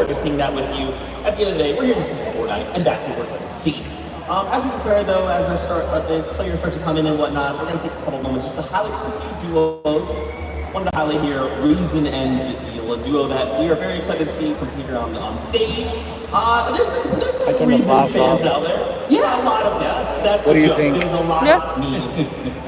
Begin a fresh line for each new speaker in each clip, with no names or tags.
forward to seeing that with you. At the end of the day, we're here to see Fortnite, and that's what we're going to see. As we prepare, though, as the players start to come in and whatnot, we're going to take a couple moments just to highlight just a few duos. Wanted to highlight here Reason and Deal, a duo that we are very excited to see compete here on stage. There's some Reason fans out there. Yeah, a lot of that. That's
what do you think?
There's a lot of me.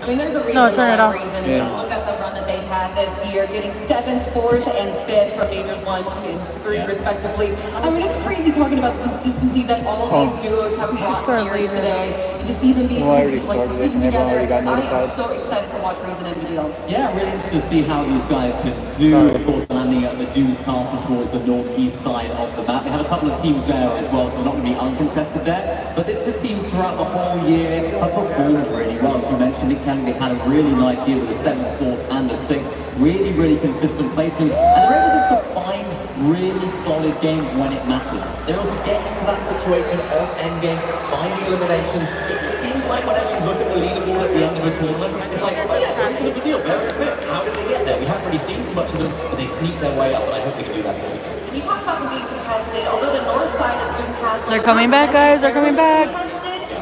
I mean, there's a reason.
No, turn it off.
Reason. Yeah. Look at the run that they've had this year, getting 7th, 4th, and 5th from majors 1, 2, and 3, respectively. I mean, it's crazy talking about the consistency that all of these duos have brought here today, and to see them being competing together. I am so excited to watch Reason and Deal.
Yeah, really interested to see how these guys can do. Of course, landing at the Dew's Castle towards the northeast side of the map. They have a couple of teams there as well, so they're not going to be uncontested there. But this is a team throughout the whole year have performed really well. As you mentioned, Nick Kelly, they had a really nice year with the 7th, 4th, and the 6th. Really, really consistent placements, and they're able just to find really solid games when it matters. They're able to get into that situation of endgame, finding eliminations. It just seems like whenever you look at the leaderboard at the end of a tournament, it's like, oh yeah, there's a big deal. They're in 5th. How did they get there? We haven't really seen too much of them, but they sneak their way up, and I hope they can do that this weekend.
You talked about them being contested, although the north side of Doom Castle...
They're coming back, guys. They're coming back.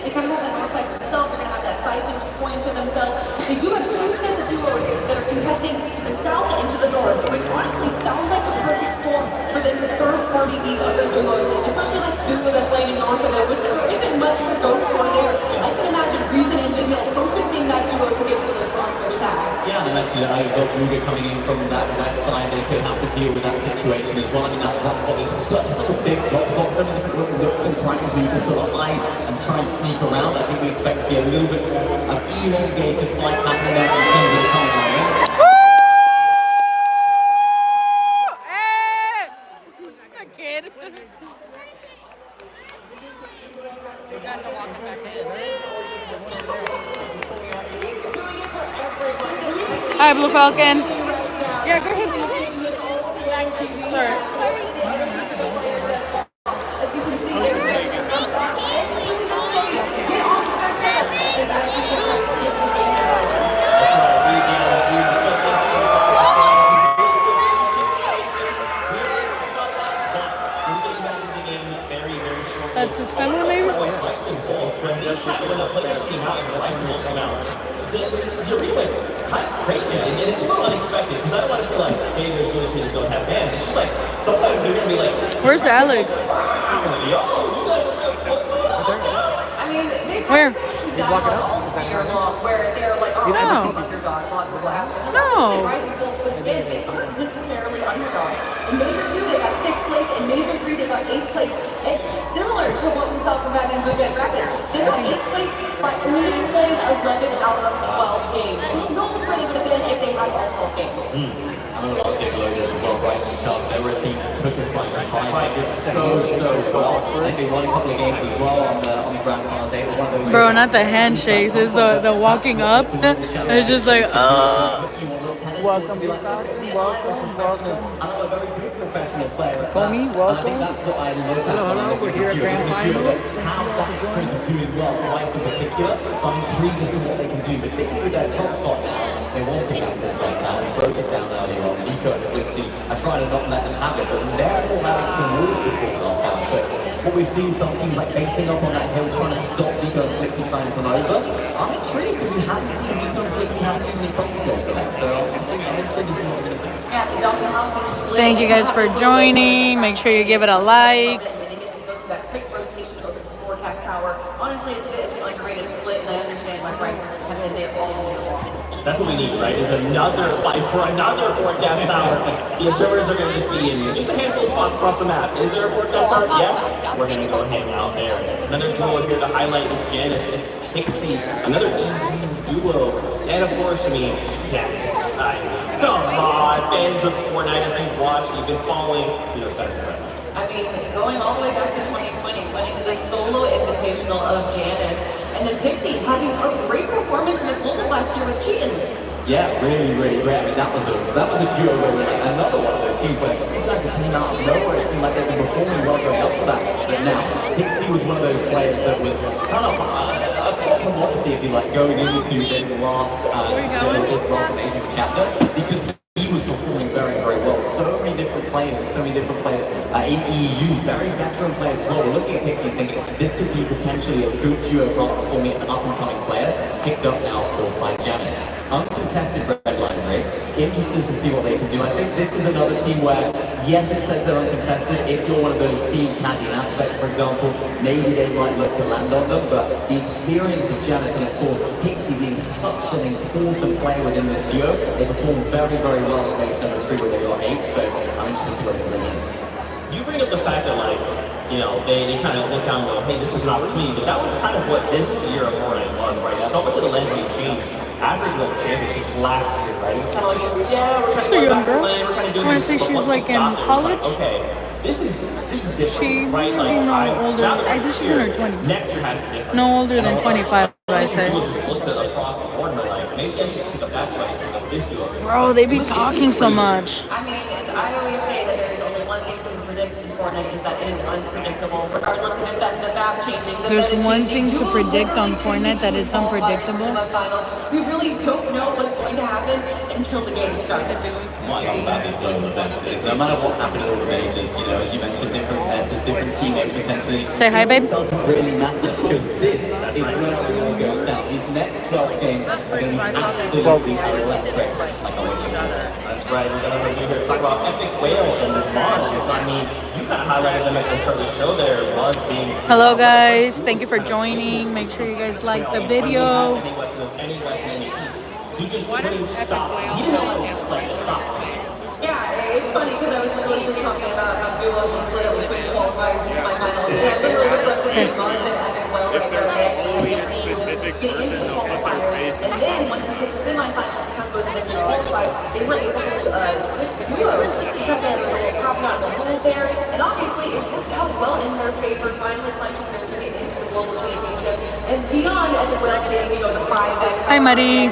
They kind of have that north side to themselves. They're going to have that side point to themselves. They do have 2 sets of duos that are contesting to the south and to the north, which honestly sounds like the perfect storm for them to third-party these other duos, especially like duo that's landing north of it, which there isn't much to go for there. I can imagine Reason and Vigil focusing that duo to get to the sponsor stacks.
Yeah, and I mentioned I thought Ruger coming in from that west side, they could have to deal with that situation as well. I mean, that drop spot is such a big drop spot, so many different little nooks and crannies where you can sort of hide and try and sneak around. I think we expect to see a little bit more of elongated fights happening there in terms of the coming line.
Hi, Blue Falcon. Yeah, go ahead. Sorry.
As you can see, there's get off their set and actually get to game.
That's his family, maybe?
You're really kind of crazy, and it's a little unexpected because I don't want to say like, hey, there's dudes here that don't have bans. It's just like sometimes they're gonna be like,
where's Alex?
I mean,
where?
He's walking up where they're like, oh,
no.
Underdogs on the blast.
No.
Rising Bulls within, they aren't necessarily underdogs. In Major 2, they got 6th place. In Major 3, they got 8th place. And similar to what we saw from Batman Blue and Rapid, they got 8th place by only playing 11 out of 12 games. Who knows where they would have been if they had all 12 games?
I know last year Loadouts as well, Bryce and Charles, they were a team that took us by surprise. They did so well. I think they won a couple of games as well on the Grand Finals. It was one of those.
Bro, not the handshakes, it's the walking up. It's just like,
Welcome, welcome.
I'm a very good professional player.
Comey, welcome.
I think that's what I love about
Hello, we're here at Grand Finals.
Have that experience of doing well, Bryce in particular. So I'm intrigued as to what they can do, particularly with their top spot now. They wanted that full press out. They broke it down earlier on. Nico and Flixie, I try to not let them have it, but they're all having towards the full press out. So what we see some teams like basing up on that hill, trying to stop Nico and Flixie trying to come over. I'm intrigued because we haven't seen Nico and Flixie have too many copies there for that. So I'm intrigued to see what they're going to do.
Yeah, to dump the house and split.
thank you guys for joining. Make sure you give it a like.
They get to go to that quick rotation over the forecast tower. Honestly, it's a bit underrated split, and I understand why Bryce and Tim and they all need to walk.
That's what we need, right? Is another fight for another forecast tower. The observers are going to just be in just a handful of spots across the map. Is there a forecast tower? Yes. We're going to go hang out there. Another duo here to highlight is Janice. It's Pixie, another EU duo. And of course, me, Janice. Come on, fans of Fortnite, if you've watched, you've been following, you know, guys are right.
I mean, going all the way back to 2020, winning the solo invitational of Janice, and then Pixie having a great performance in the globals last year with Cheatin'.
Yeah, really, really great. I mean, that was a duo where we're like another one of those teams where these guys just came out of nowhere. It seemed like they've been performing well going up to that. But now, Pixie was one of those players that was kind of a commodity, if you like, going into this last major chapter because he was performing very, very well. So many different players, so many different players in EU, very veteran players as well. We're looking at Pixie thinking this could be potentially a good duo forming an up-and-coming player, picked up now, of course, by Janice. Uncontested red line rate. Interested to see what they can do. I think this is another team where, yes, it says they're uncontested. If you're one of those teams, Cassie and Aspect, for example, maybe they might look to land on them, but the experience of Janice and, of course, Pixie being such an important player within this duo, they perform very, very well at base number 3 where they got 8, so I'm interested to see what they bring in.
You bring up the fact that, like, you know, they kind of look down and go, hey, this is an opportunity, but that was kind of what this year of Fortnite was, right? So much of the landscape changed after the Global Championships last year, right? It was kind of like, yeah, we're trying to go back to lane, we're kind of doing
I want to
this,
say
but
she's
once we
like in
got there, it was
college.
like, okay, this is different,
She
right?
might be no older.
now that
I
we're
think she's in her
here,
20s.
Next year has to be different.
No older than 25, I say.
People just looked at across the board and were like, maybe I should pick up that question because this duo.
Bro, they be talking so much.
I mean, I always say that there's only one thing we can predict in Fortnite is that it is unpredictable, regardless of if that's the map changing.
There's one thing to predict on Fortnite that it's unpredictable.
We really don't know what's going to happen until the game starts.
What I love about these global events is no matter what happened at all the majors, you know, as you mentioned, different pairs, different teammates potentially.
Say hi, babe.
It doesn't really matter because this is where it all goes down. These next 12 games are going to be absolutely electric. Like I was saying.
That's right, we're gonna review here. Talk about Epic Whale and Mons. I mean, you kind of highlighted them at the start of the show there. Was being.
Hello, guys. Thank you for joining. Make sure you guys like the video.
Any West Coast, any West, any East. You just couldn't stop. You didn't know how to like stop.
Yeah, it's funny because I was literally just talking about how duos were split up between qualifiers and semifinals. Yeah, literally was referencing Mons and Epic Whale right there. They actually had duos getting into the qualifiers. And then once we hit the semifinals, because both of them did qualify, they were able to switch duos because there was a little caveat in the rules there. And obviously, it worked out well in their favor, finally punching their ticket into the Global Championships. And beyond Epic Whale getting, you know, the 5x.
Hi, Muddy.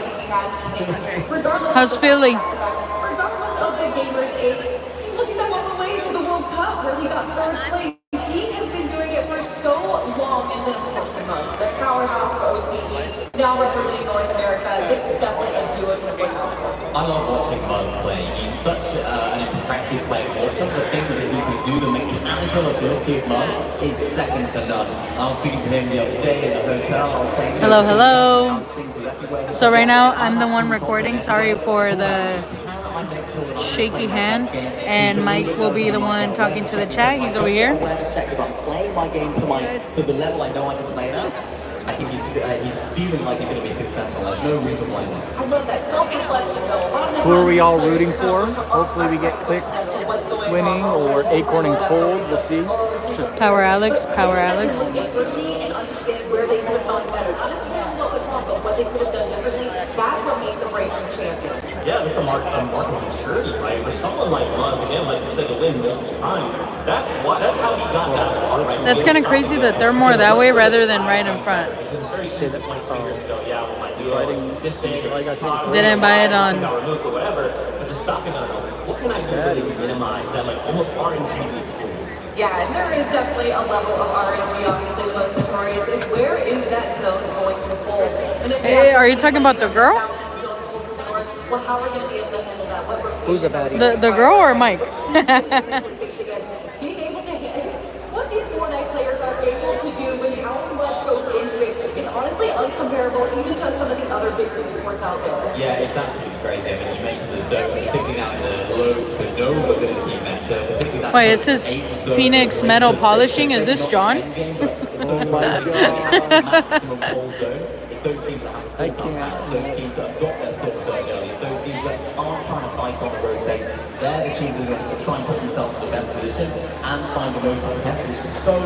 How's Philly?
Regardless of the Gamers 8, look at them all the way to the World Cup where he got 3rd place. He has been doing it for so long, and then of course the most, the powerhouse for OCE, now representing North America. This is definitely a duo to look out for.
I love watching Buzz play. He's such an impressive player to watch. Some of the things that he can do, the mechanical ability of Buzz is second to none. I was speaking to him the other day in the hotel. I was saying,
Hello, hello. So right now, I'm the one recording. Sorry for the shaky hand. And Mike will be the one talking to the chat. He's over here.
If I'm playing my game to the level I know I can play it at, I think he's feeling like he's going to be successful. There's no reason why not.
I love that self-reflection though. A lot of the
Who are we
times
all
these
rooting
players
for?
are
Hopefully we get clicks winning or Acorn and Cold. We'll see.
Just Power Alex, Power Alex.
Inwardly and understand where they could have gone better. Not necessarily what went wrong, but what they could have done differently. That's what makes or breaks these champions.
Yeah, that's a mark of maturity, right? For someone like Mons, again, like you said, to win multiple times, that's how he got that far, right?
That's kind of crazy that they're more that way rather than right in front.
Because it's very easy to point fingers and go, yeah, well, my duo, this thing,
Didn't buy it on.
got removed or whatever, but just stopping on what can I do to really minimize that, like, almost RNG experience?
Yeah, and there is definitely a level of RNG. Obviously, the most notorious is where is that zone going to pull? And if
Hey, are you talking about the girl?
Well, how are we going to be able to handle that? What
Who's a baddie?
The girl or Mike?
being able to hit what these Fortnite players are able to do with how much goes into it is honestly uncomparable even to some of the other big sports out there.
Yeah, it's absolutely crazy. I mean, you mentioned the zone, particularly now in the low to no mobility meta, particularly that.
Wait, is this Phoenix Metal Polishing? Is this John?
Oh my god.
Those teams that have
I can't.
it's those teams that have got their storm surge early, it's those teams that aren't trying to fight on the rotates. They're the teams that are going to try and put themselves in the best position and find the most success, which is so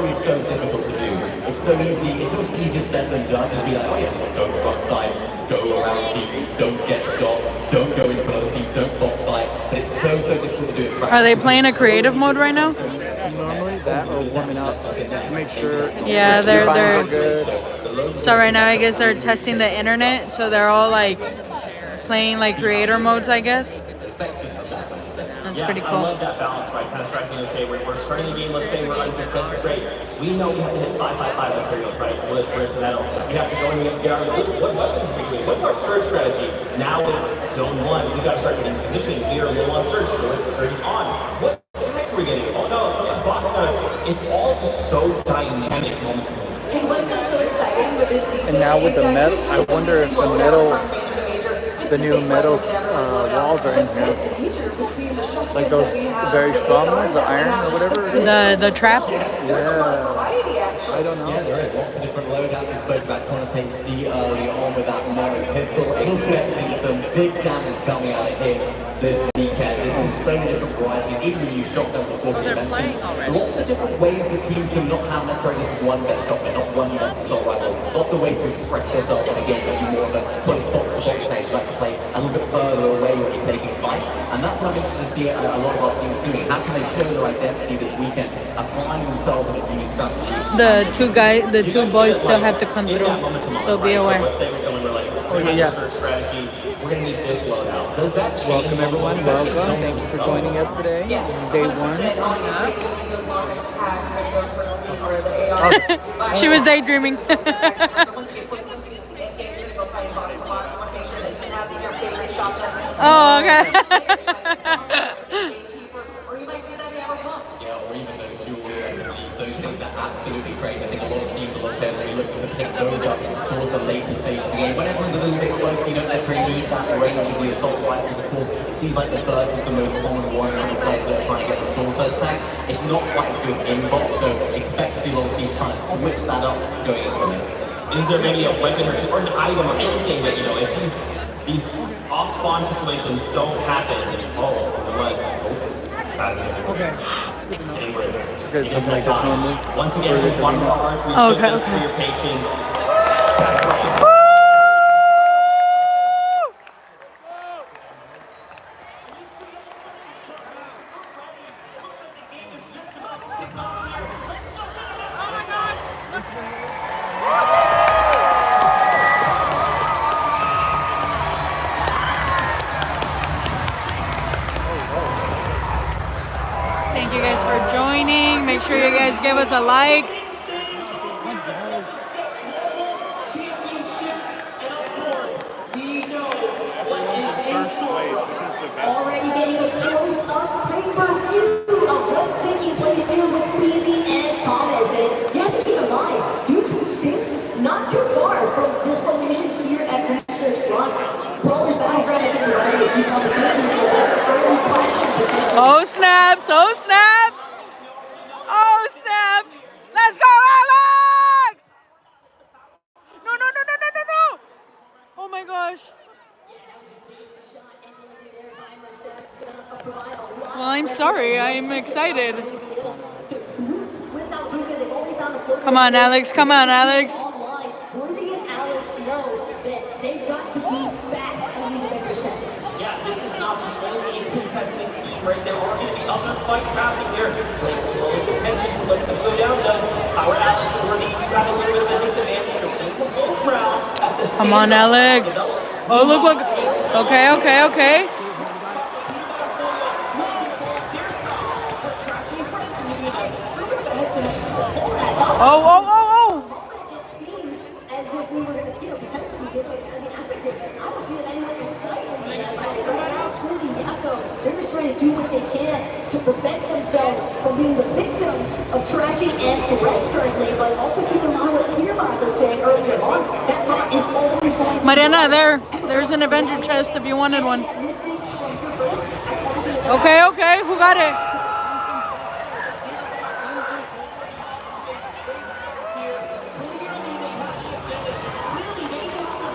difficult to do. It's so easy, it's so much easier said than done. Just be like, oh yeah, go front side, go around teams, don't get shot, don't go into another team, don't box fight. But it's so difficult to do it.
Are they playing a creative mode right now?
Normally that or warming up to make sure.
Yeah, they're
are good.
so right now I guess they're testing the internet, so they're all like playing like creator modes, I guess. That's pretty
I
cool.
love that balance, right? Kind of striking, okay, we're starting the game, let's say we're uncontested, great. We know we have to hit 555 materials, right? With metal. We have to go and we have to get out of what weapons are we doing? What's our surge strategy? Now it's zone 1. We got to start getting positioning. We are low on surge, so surge is on. What It's all just so dynamic moments.
And what's been so exciting with this season
And now with
is
the
that
metal,
usually
I wonder
when
if
you
the
see loadouts
metal,
from major to major, it's
the
the
new
same
metal
weapons in everyone's loadout.
walls are in
But
here.
this major between the shotguns
Like
that
those
we have,
very
the
strong
ARs
ones, the
that we
iron
have,
or whatever it is.
The trap.
there's a lot of
Yeah.
variety actually.
I don't know.
Yeah, there is lots of different loadouts. We spoke about Thomas HD early on with that mono pistol. Expecting some big damage coming out of here this weekend. This is so many different varieties. Even the new shotguns, of course, you mentioned. Lots of different ways that teams can not have necessarily just one best shotgun, not one best assault rifle. Lots of ways to express yourself in a game that you're more of a close box-to-box player. You like to play a little bit further away when you're taking fights. And that's what I'm interested to see a lot of our teams doing. How can they show their identity this weekend, applying themselves in a new strategy?
The two boys still have to come through, so be aware.
Let's say we're going, we're like, we're going to have this strategy. We're going to need this loadout. Does that change?
Welcome everyone. Welcome. Thank you for joining us today. This is day one.
She was daydreaming. Oh, okay.
Yeah, or even those dual SMGs, those things are absolutely crazy. I think a lot of teams, a lot of players will be looking to pick those up towards the later stage of the game. When everyone's a little bit closer, you don't necessarily need that range of the assault rifles, of course. It seems like the burst is the most common one for the players that are trying to get the store search tags. It's not quite as good in box, so expect to see a lot of teams trying to switch that up going into the lane.
Is there maybe a weapon or two, or an item, or anything that, if these off-spawn situations don't happen, I'm like, that's good.
Okay.
Anyway,
She said something like this normally.
once again,
this
one
arena.
more heart. We
Okay,
thank you
okay.
for your patience. That's right.
Thank you guys for joining. Make sure you guys give us a like.
Championships, and of course, we know what is in store for us.
Already getting a close-up pay-per-view of what's taking place here with Queasy and Thomas. And you have to keep in mind, Dukes and Stinks not too far from this location here at Research Rock. Brawler's Battleground, I think we're already a decent opportunity for early clashing potential.
Oh snaps! Oh snaps! Oh snaps! Let's go, Alex! No, no, no, no, no, no, no! Oh my gosh. Well, I'm sorry. I'm excited. Come on, Alex. Come on, Alex.
Worthy and Alex know that they've got to be fast at these adventure tests.
Yeah, this is not the only contesting team, right? There are going to be other fights happening there. Pay close attention to what's going to go down, though. Power Alex and Worthy, you got a little bit of a disadvantage. You're playing the low ground as the
Come on, Alex. Oh, look, look. Okay, okay, okay. Oh, oh, oh, oh.
It seemed as if we were going to, potentially take like as an aspect here. I don't see it anywhere in sight. Right now, Swizzy, Yakko, they're just trying to do what they can to prevent themselves from being the victims of trashing and threats currently. But also keep in mind what Pierbach was saying earlier on. That bot is always going to
Mariana, there's an Avenger chest if you wanted one. Okay, okay, who got it?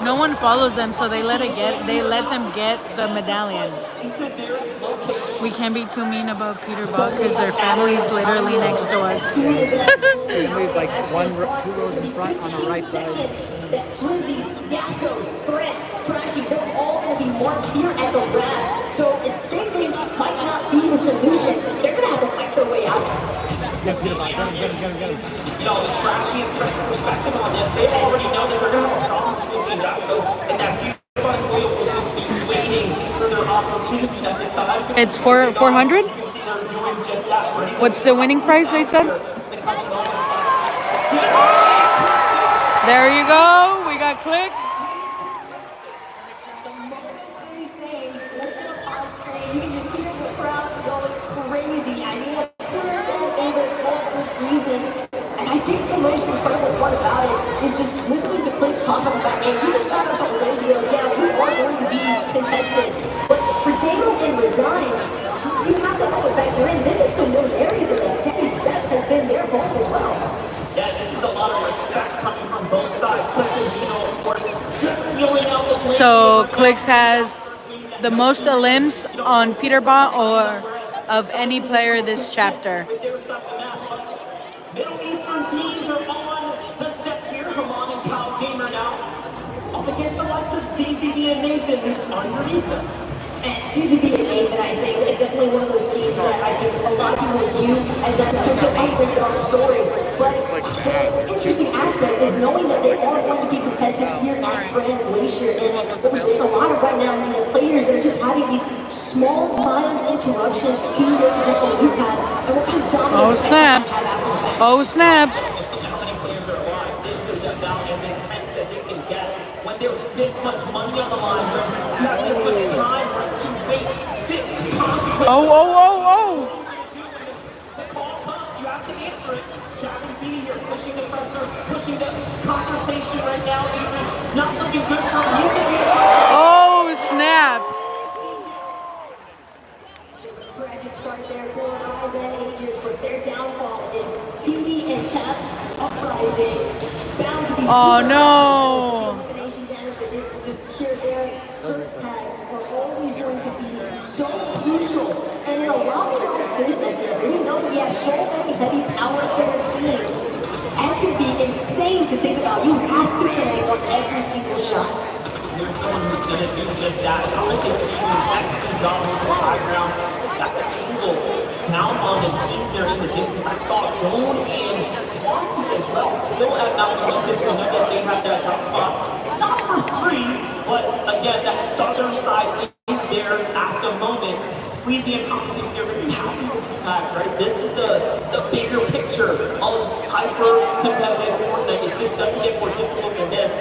No one follows them, so they let them get the medallion. We can't be too mean about Peter Buck because their family's literally next to us.
Family's like two rows in front on the right side.
That Swizzy, Yakko, Threats, Trashy, they're all going to be marked here at the raft. So escaping might not be the solution. They're going to have to fight their way out of this.
The Trashy and Threats perspective on this, they already know that they're going to have a problem Swizzy and Yakko, and that Peter will just be waiting for their opportunity at the time.
It's 400? What's the winning prize they said? There you go. We got clicks.
The moment these names lift up on screen, you can just hear the crowd going crazy. I mean, a clear and favorite And we just found out a couple days ago, yeah, we are going to be contested. But for Dano and Resigns, you have to also factor in, this is familiarity for them. Sandy Steps has been their home as well.
Yeah, this is a lot of respect coming from both sides. Clicks and Dino, of course, just feeling out the win.
So Clicks has the most elims on Peterbot or of any player this chapter.
Middle Eastern teams are on the set here. Hamon and Kyle Gamer now. Up against the likes of CCB and Nathan, who's underneath them.
And CCB and Nathan, I think, are definitely one of those teams that I think a lot of people view as that potential underdog story. But the interesting aspect is knowing that they are going to be contested here at Grand Glacier. And what we're seeing a lot of right now is the players that are just having these small, mild interruptions to their traditional loop paths. And what kind of dominance...
Oh, snaps. Oh, snaps.
This is about as intense as it can get. When there's this much money on the line, you have this much time to wait, sit, contemplate.
Oh.
The call comes, you have to answer it. Chad and T here pushing the pressure, pushing the conversation right now. Adrian's not looking good for him. He's going to be...
Oh, snaps.
Tragic start there for Rise and Angels, but their downfall is TV and Chaps uprising. Bound to be
Oh, no.
elimination damage that did just secure their search tags are always going to be so crucial. And in a lobby like this, we know that we have so many heavy power hitter teams. That's going to be insane to think about. You have to connect on every single shot.
There's someone who's going to do just that. Thomas and Stevens next to Donald in the high ground. That's the angle down on the teams there in the distance. I saw Gold and Quanti as well, still at Mount Olympus. Remember that they have that top spot. Not for free, but again, that southern side is theirs at the moment. Weezy and Thomas is here very happy with this match, right? This is the bigger picture of hyper-competitive Fortnite. It just doesn't get more difficult than this.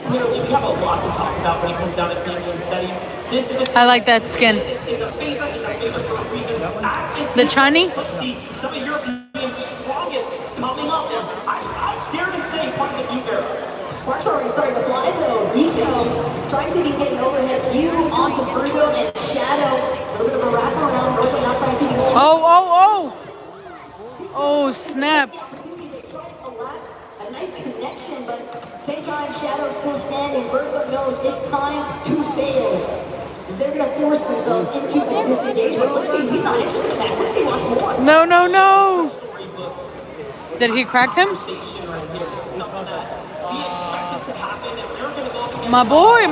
Clearly, we have a lot to talk about when it comes down to Canadian setting. This is
I like that skin.
This is a favorite and a favorite for a reason.
The Chani?
See, some of Europeans' strongest coming up, and I dare to say, part of the new era.
Sparks already starting to fly though. Nico trying to see if he can get an overhead view onto Virgo and Shadow. A little bit of a wraparound. Virgo now trying to see if he can...
Oh, snaps.
A nice connection, but same time, Shadow still standing. Virgo knows it's time to bail. They're going to force themselves into the disengagement. Lixie, he's not interested in that. Lixie wants more.
No. Did he crack him? My boy.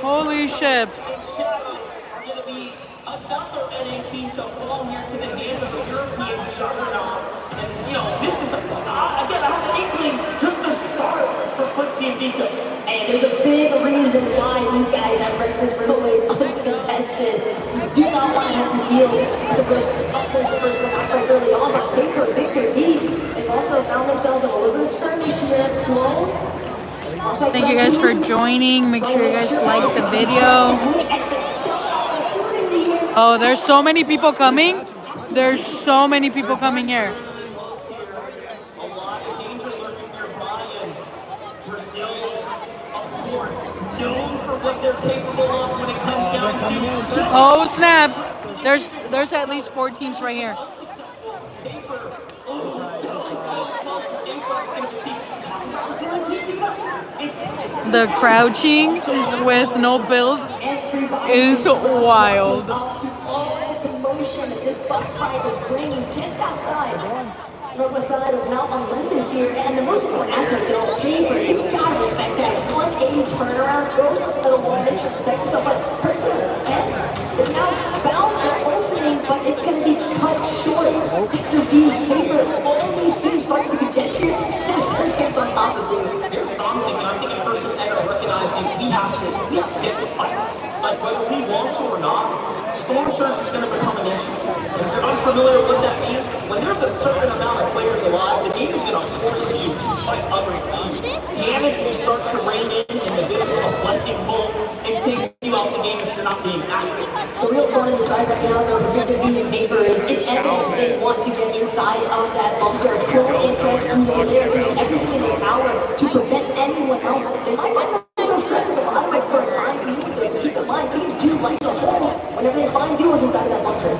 Holy ships.
Are going to be another NA team to fall here to the hands of the European juggernaut. And, this is, again, I have an inkling, just the start for Flixie and Nico.
And there's a big reason why these guys have ranked this railways uncontested. You do not want to have to deal with those up-close aspects early on, but paper, Victor B, they've also found themselves in a little bit of skirmish here at Clone.
Thank you guys for joining. Make sure you guys like the video. Oh, there's so many people coming. There's so many people coming here.
A lot of danger lurking nearby, and Brazil, of course, known for what they're capable of when it comes down to...
Oh, snaps. There's at least 4 teams right here. The crouching with no build is wild.
Up to all the commotion that this Bucks fight is bringing just outside northwest side of Mount Olympus here. And the most important aspect of the paper, you gotta respect that 180 turnaround, goes up to the wall, makes sure to protect himself, but hurts him again. They're now bound for opening, but it's gonna be cut short. Victor B, paper, all these teams starting to be gestured. There's Sergio's on top of you.
Here's what I'm thinking person that are recognizing we have to get the fight. Like whether we want to or not, storm surge is going to become an issue. If you're unfamiliar with what that means, when there's a certain amount of players alive, the game is going to force you to fight other teams. Damage will start to rain in the visual of lightning bolts and take you out the game if you're not being active.
The real thorn in the side right now, though, for Victor V and Paper is it's evident they want to get inside of that bunker. Cole and Craig's over there doing everything in their power to prevent anyone else. They might find themselves trapped at the bottom of it for a time being, but just keep in mind, teams do like to hold whenever they find duos inside of that bunker.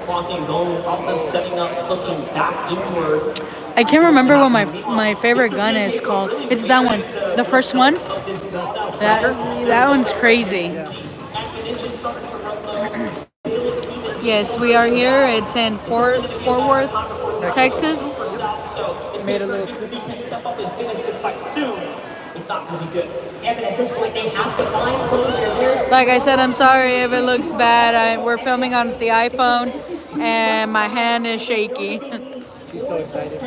Quanti and Gold also setting up, looking back inwards.
I can't remember what my favorite gun is called. It's that one. The first one. That one's crazy. Yes, we are here. It's in Fort Worth, Texas.
Made a little trip.
Evan, at this point, they have to find closure.
Like I said, I'm sorry if it looks bad. We're filming on the iPhone, and my hand is shaky.
She's so excited.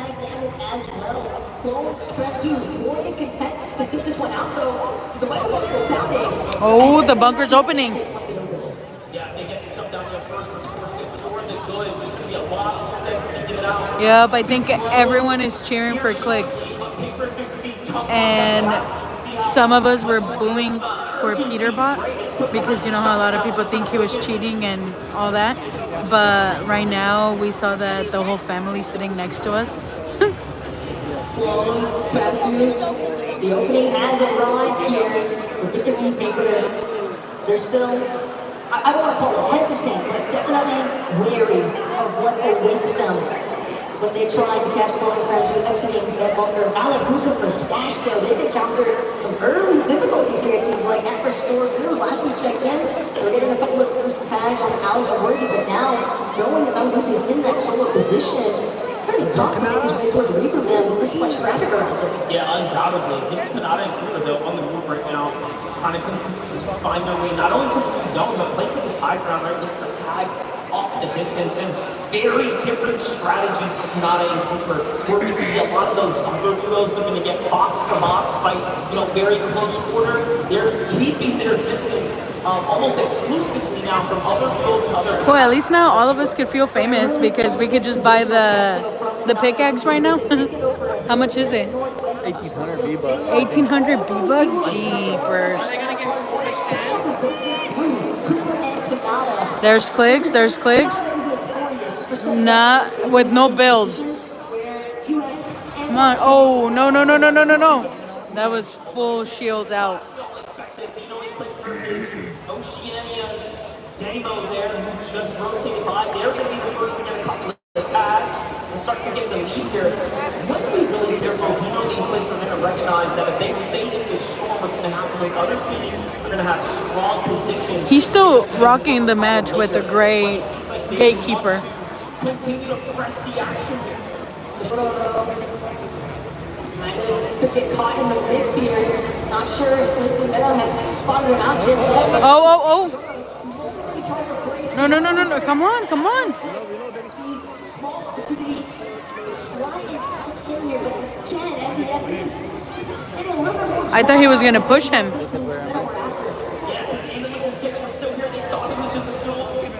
Oh, the bunker's opening. Yep, I think everyone is cheering for clicks. And some of us were booing for Peterbot because you know how a lot of people think he was cheating and all that. But right now we saw that the whole family sitting next to us.
The opening has arrived here with Victor E. Paper. They're still, I don't want to call it hesitant, but definitely wary of what awaits them when they try to catch Chloe and Francis exiting that bunker. Alec Buka for Stash, though, they've encountered some early difficulties here, it seems like, at Restored Heroes. Last we checked in, they were getting a couple of tags on Alex and Worthy, but now, knowing that Alec Buka is in that solo position, it's going to be tough to make his way towards Reaper Man with this much traffic around him.
Yeah, undoubtedly. Kanata and Kura, though, on the move right now, trying to continue to find their way, not only to the zone, but play for this high ground, right? Looking for tags off in the distance, and very different strategy for Kanata and Cooper, where we see a lot of those other duos looking to get box to box, fight, very close quarter. They're keeping their distance almost exclusively now from other duos and other.
Well, at least now all of us could feel famous because we could just buy the pickaxe right now. How much is it?
1,800 V-Bucks.
1,800 V-Bucks? Jeepers. There's clicks, there's clicks. Nah, with no build. Come on. Oh, no. That was full shield out.
Oceania's Damo there, who just rotated by. They're going to be the first to get a couple of tags and start to get the lead here. You have to be really careful. We know the Eclipse are going to recognize that if they stay in this storm, what's going to happen with other teams are going to have strong positions.
He's still rocking the match with the gray gatekeeper.
Continue to press the action here.
Could get caught in the mix here. Not sure if Blitz and Meta have spotted him out just yet.
Oh. No. Come on.
Small opportunity to try and bounce in here, but again, MDF, this is getting a little bit more.
I thought he was going to push him.
Yeah, because Annalise and Sarah are still here. They thought it was just a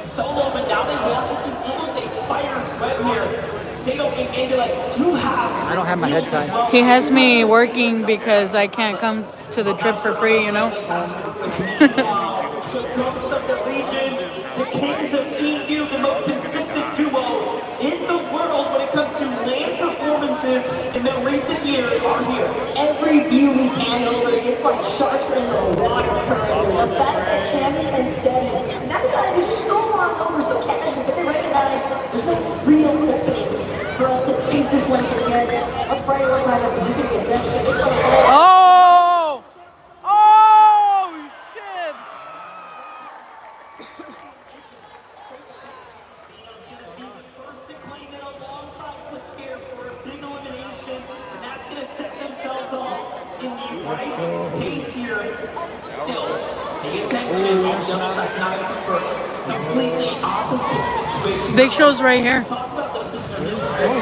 solo, but now they walk into almost a spider's web here. Sato and Annalise do have.
I don't have my head tied.
He has me working because I can't come to the trip for free,
The Kings of EU, the most consistent duo in the world when it comes to lane performances in the recent years, are here.
Every view we pan over, it's like sharks in the water currently. The fact that Cammy and Seti, that decided to just stroll on over so casually, but they recognize there's no real openings for us to chase this one just yet. Let's prioritize our position against them.
Oh, shit.
First to claim it alongside Clicks here for a big elimination, and that's going to set themselves off in the right pace here. Still, pay attention on the other side, Kanata Cooper. Completely opposite situation.
Big Show's right here.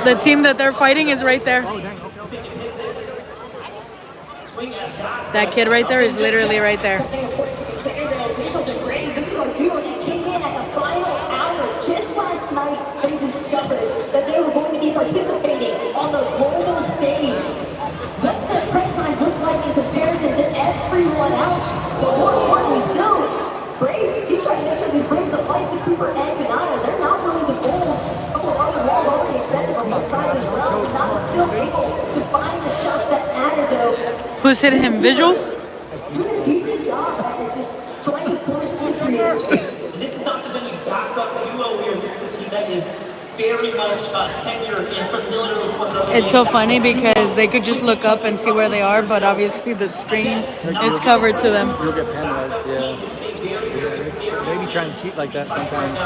The team that they're fighting is right there. That kid right there is literally right there.
This is our duo that came in at the final hour. Just last night, they discovered that they were going to be participating on the global stage. What's their prep time look like in comparison to everyone else? But more importantly still, Braids he's trying to make sure he brings the fight to Cooper and Kanata. They're not willing to fold. A couple of other walls already expected on both sides as well. Kanata's still able to find the shots that matter, though.
Who's hitting him? Visuals?
Doing a decent job at just trying to forcefully create space.
This is not just any backup duo here. This is a team that is very much tenured and familiar with one another.
It's so funny because they could just look up and see where they are, but obviously the screen is covered to them.
You'll get penalized, yeah. They be trying to cheat like that sometimes.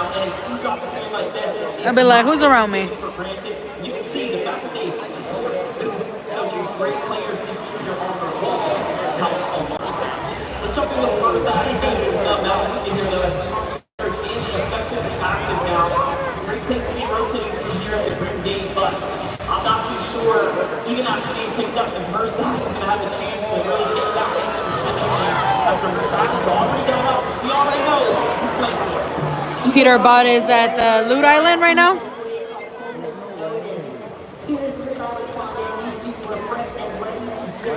I'll be like, who's around me?
You can see the fact that they force these great players to use their arm for balls helps a lot. Let's jump into the first half of the game. Now we can hear though as the search is effectively active now. Great place to be rotating from here at the Green Gate, but I'm not too sure, even after being picked up in the first half, he's going to have a chance to really get back into the switching game. As the back's already done up, we already know he's playing for it.
Peter Bot is at the Loot Island right now.
As soon as the Gonzalez spawned in, these two were prepped and ready to go.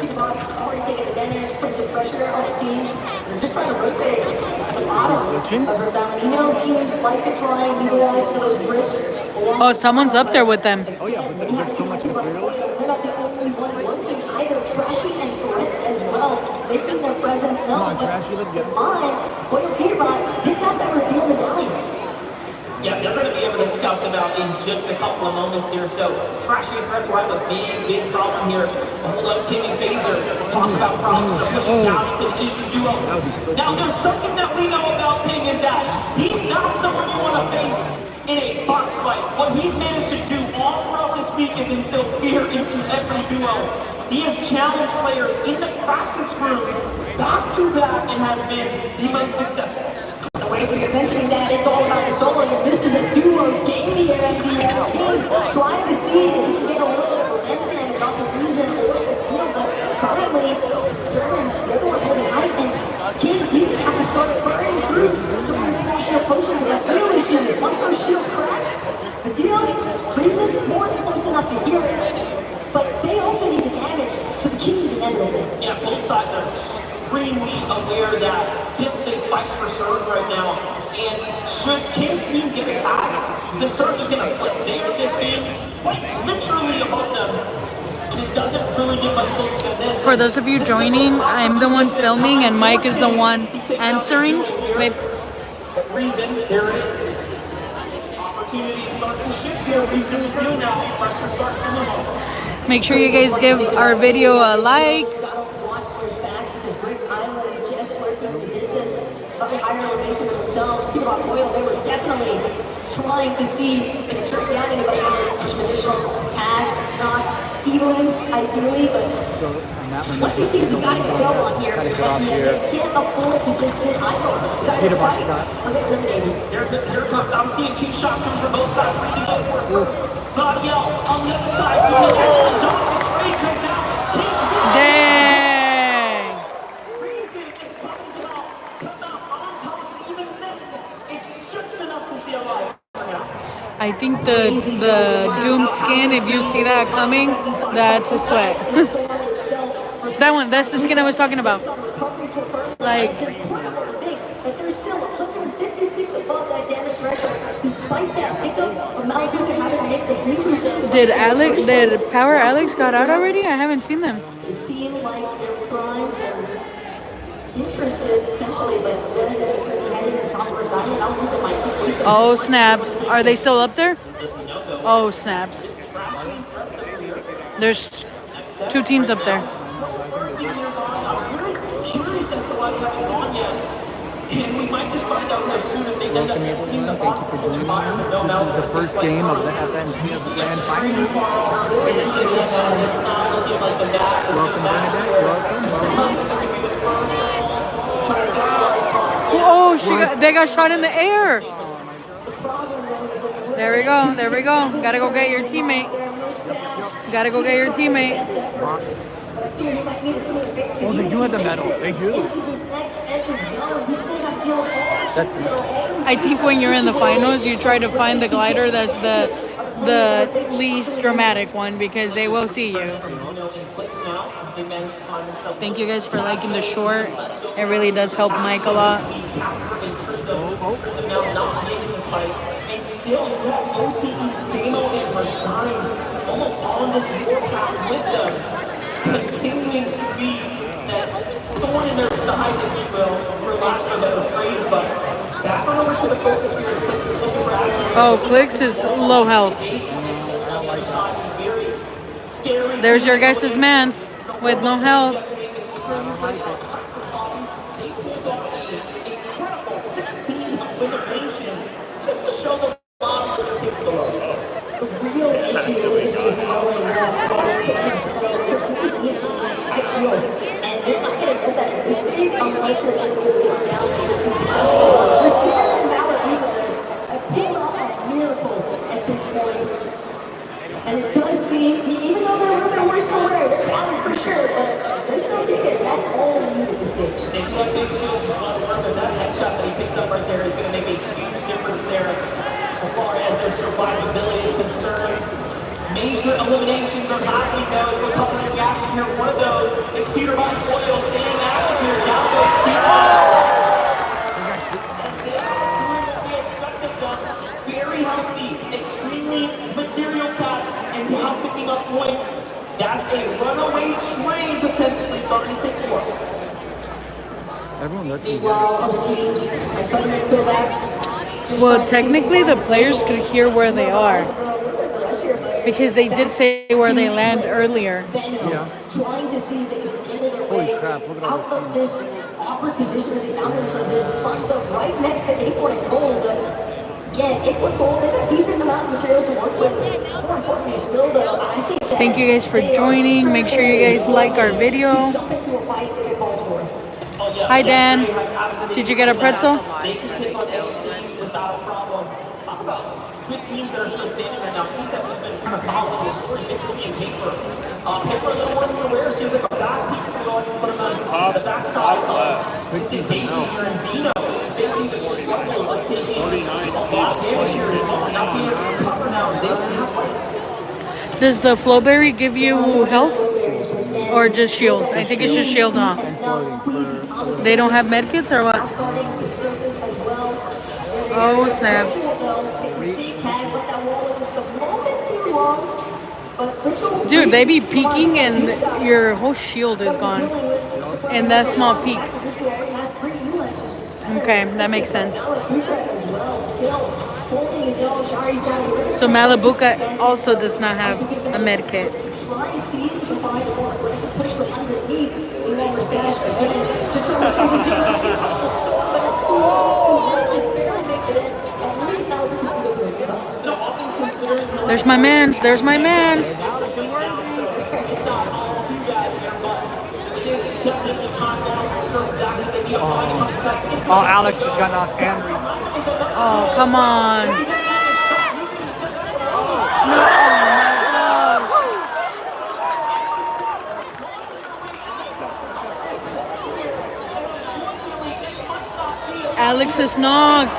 People are already taking advantage, putting some pressure on the teams. They're just trying to rotate the bottom of Rhode Island. You know, teams like to try and utilize for those rifts.
Oh, someone's up there with them.
Oh yeah, but there's so much materials.
They're not the only ones looking either. Trashy and threats as well, making their presence known.
Come on, Trashy, let's get it.
Boyle Peterbot, they got that reveal medallion.
Yeah, they're going to be able to scout them out in just a couple of moments here. So, Trashy and Threats will have a big problem here. Hold up, King and Phaser. Talk about problems of pushing down into the EU duo. Now, there's something that we know about King is that he's not someone you want to face in a box fight. What he's managed to do all throughout this week is instill fear into every duo. He has challenged players in the practice rooms back to back and has been the most successful.
Wait, you're mentioning that it's all about the solos, and this is a duo's game here at the King, trying to see if he can get a little bit of revenge damage onto Reason or the deal, but currently, Germans, they're the ones holding height, and King, he's going to have to start burning through some of these small shield potions, and the real issue is once those shields crack, the deal, Reason, more than close enough to hear it, but they also need the damage, so the King's inevitable.
Yeah, both sides are extremely aware that this is a fight for Surge right now, and should King's team get attacked, the Surge is going to flip. They are the team quite literally above them, and it doesn't really get much closer than this.
For those of you joining, I'm the one filming and Mike is the one answering. Wait.
Reason, there it is. Opportunities start to shift here. Reason in the deal now. Pressure starts to move.
Make sure you guys give our video a like.
Higher elevation of themselves. People about Boyle, they were definitely trying to see if they could track down anybody with additional tags, knocks, healings, ideally, but what these things got to go on here. They can't afford to just sit idle. It's either fight or get eliminated.
Here comes, I'm seeing two shots coming from both sides. Reaching goes for it first. Gaudiel on the other side doing an excellent job. Ray comes out. King's win.
Dang.
Reason and Gaudiel come out on top. Even then, it's just enough to stay alive.
I think the Doom skin, if you see that coming, that's a sweat. That one, that's the skin I was talking about. Like,
It's incredible to think that there's still 156 above that damage threshold, despite that pickup of Malibu having to make the reboot.
did Power Alex got out already? I haven't seen them.
They seem like they're primed and interested potentially, but instead it's just going to be heading to the top of the diamond. I don't think they might keep wasting.
Oh, snaps. Are they still up there? Oh, snaps. There's two teams up there.
Curious as to why they haven't gone yet. And we might just find out real soon if they end up in the box.
This is the first game of the FNC of the Grand Finals.
It's not looking like the back is
Welcome, Bernadette.
Oh, they got shot in the air. There we go. There we go. Gotta go get your teammate. Gotta go get your teammate.
Oh,
they do have the medal. They do. That's
I think when you're in the finals, you try to find the glider that's the least dramatic one because they will see you.
in clicks now. They managed to find themselves.
Thank you guys for liking the short. It really does help Mike a lot.
Casper and Prism now dominating this fight. And still, you have OCE's Damo and Resign almost on this warpath with them, continuing to be that thorn in their side, if you will, for lack of a better phrase. But back on over to the focus here is Clicks is looking for action.
Oh, Clicks is low health. There's your guys' mans with no health.
16 eliminations just to show the bottom of their capable of.
The real issue is just knowing that Picks get wheels. And you're not going to get that in this state unless you're able to get down and be successful. The stars and Mauer have pulled off a miracle at this point. And it does seem, even though they're a little bit worse for wear, they're battling for sure, but they're still kicking. That's all they need at this stage.
They do have big shields as well, but that headshot that he picks up right there is going to make a huge difference there as far as their survivability is concerned. Major eliminations are happening now as we're coming in action here. One of those is Peter Von Boyle staying active here. Down goes Keith. And they are doing what we expected them. Very healthy, extremely material cut, and now picking up points. That's a runaway train potentially starting to take form.
Everyone lets me
Meanwhile, other teams, like Predator Kovacs,
Well, technically the players could hear where they are because they did say where they land earlier.
Trying to see if they can handle their way
Holy crap, look at all
out of this awkward position that they found themselves in. Boxed up right next to Acorn and Gold. But again, Acorn Gold, they've got a decent amount of materials to work with. More importantly, still though, I think that
Thank you guys for joining. Make sure you guys like our video.
jump into a fight if it calls for it.
Hi, Dan. Did you get a pretzel?
They can take on any team without a problem. Talk about good teams that are still standing right now. Teams that we've been kind of following this story, Victory and Paper. Paper a little worse for wear. Seems like a back piece to go and put him on the back side. We see Davey here and Bino facing the struggles of taking a lot of damage here as well. Not being able to recover now as they don't have fights.
Does the Flowberry give you health or just shield? I think it's just shield, huh? They don't have medkits or what? Oh, snaps. Dude, they be peeking and your whole shield is gone in that small peak. Okay, that makes sense. So Malibuca also does not have a med kit. There's my mans, there's my mans.
Oh, Alex just got knocked angry.
Oh, come on. Alex is knocked.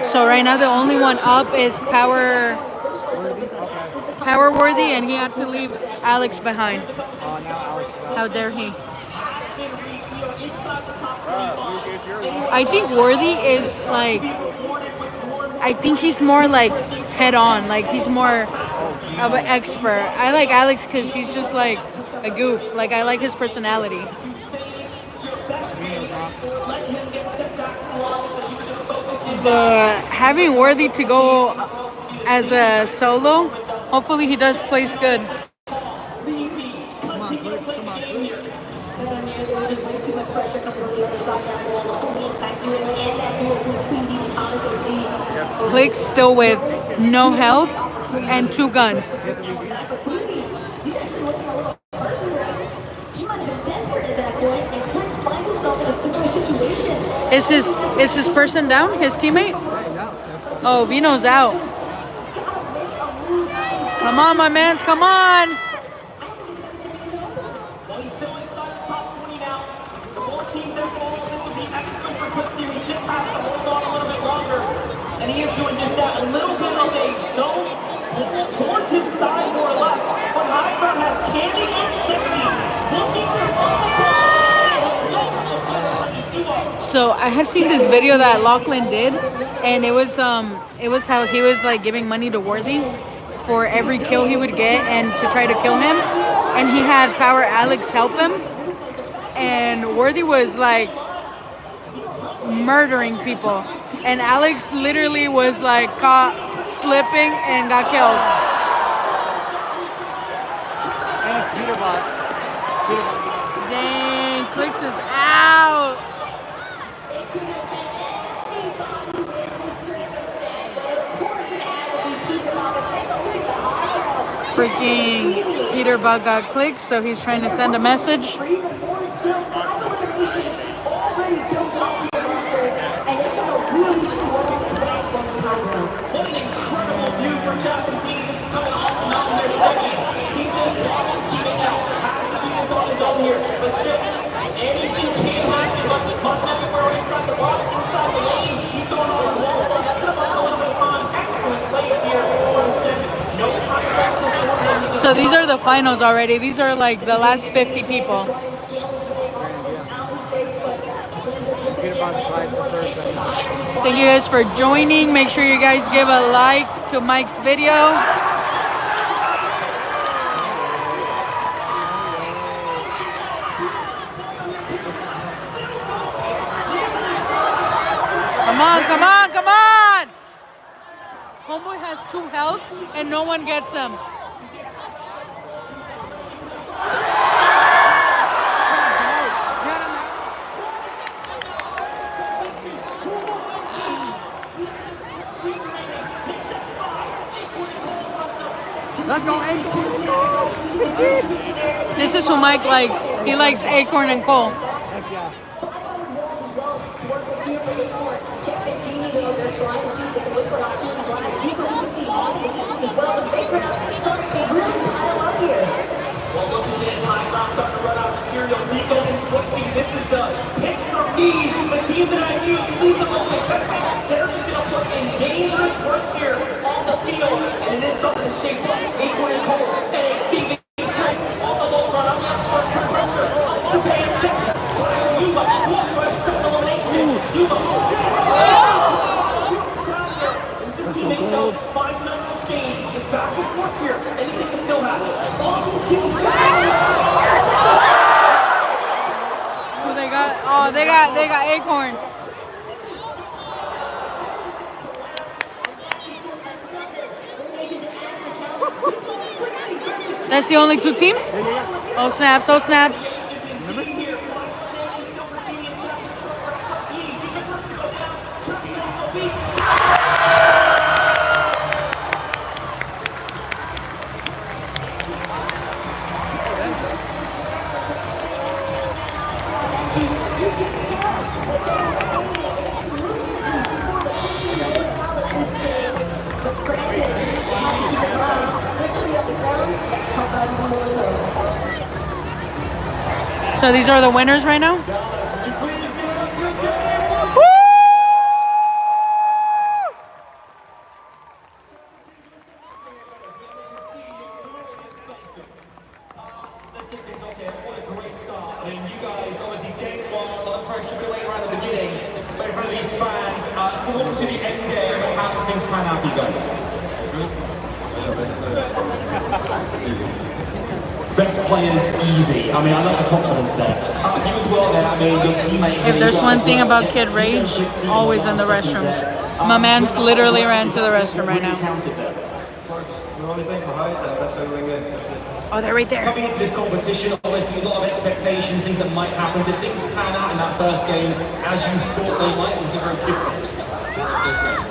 So right now the only one up is Power Worthy, and he had to leave Alex behind. How dare he? I think Worthy is like, I think he's more like head on, like he's more of an expert. I like Alex because he's just like a goof. Like I like his personality. But having Worthy to go as a solo, hopefully he does place good. Clicks still with no health and 2 guns. Is his person down? His teammate? Oh, Vino's out. Come on, my mans, come on!
Well, he's still inside the top 20 now. The more teams that fall, this will be excellent for Clicks here. He just has to hold on a little bit longer. And he is doing just that, a little bit of a zone pull towards his side, more or less. But high ground has Candy and Safety looking to run the ball.
So I had seen this video that Lachlan did, and it was how he was like giving money to Worthy for every kill he would get and to try to kill him, and he had Power Alex help him, and Worthy was like murdering people, and Alex literally was like caught slipping and got killed.
And it's Peter Bot.
Dang, Clicks is out. Freaking Peter Bug got clicked, so he's trying to send a message.
For even more still, 5 eliminations already built up here, and they've got a really strong grasp on this high ground.
What an incredible view from Jeff and Team. This is coming off the mountain there second. Team's in process, keeping out. Has to do this on his own here. But still, anything can happen. But busting everywhere inside the box, inside the lane. He's going on the wall front. That's going to buy a little bit of time. Excellent plays here from Sim. No time left this one.
So these are the finals already. These are like the last 50 people.
Peter Bot's tied for third.
Thank you guys for joining. Make sure you guys give a like to Mike's video. Come on, come on, come on! Homeboy has 2 health and no one gets him.
Let's go, Acorn.
This is who Mike likes. He likes Acorn and Cole.
Heck yeah.
Jeff and Teeny, though, they're trying to see if they can look for an opportunity to last week or we see all the distance as well. The big crowd starting to really pile up here.
Well, look at this high ground starting to run out of material. Nico and Quixie, this is the pick for me. The team that I knew, you leave them all contested. They're just going to put in dangerous work here on the field. And it is something to shape up. Acorn and Cole, and a season race on the low run on the outskirts for pressure. Japan back. Yuba, lost by a second elimination. Yuba, this teammate though finds another exchange. It's back and forth here. Anything can still happen. All these teams
Who they got? Oh, they got Acorn. That's the only 2 teams? Oh snaps, oh snaps. So these are the winners right now?
Let's get things okay. What a great start. I mean, you guys obviously gained a lot of pressure going right at the beginning. But in front of these fans, towards the end game, but how did things pan out for you guys? Best players easy. I mean, I love the confidence there. He was well there. I mean, your teammate.
If there's one thing about Kid Rage, always in the restroom. My man's literally ran to the restroom right now.
We're only playing for height, and that's the only thing. That's it.
Oh, they're right there.
Coming into this competition, obviously a lot of expectations, things that might happen. Did things pan out in that first game as you thought they might, or was it very different?
Different.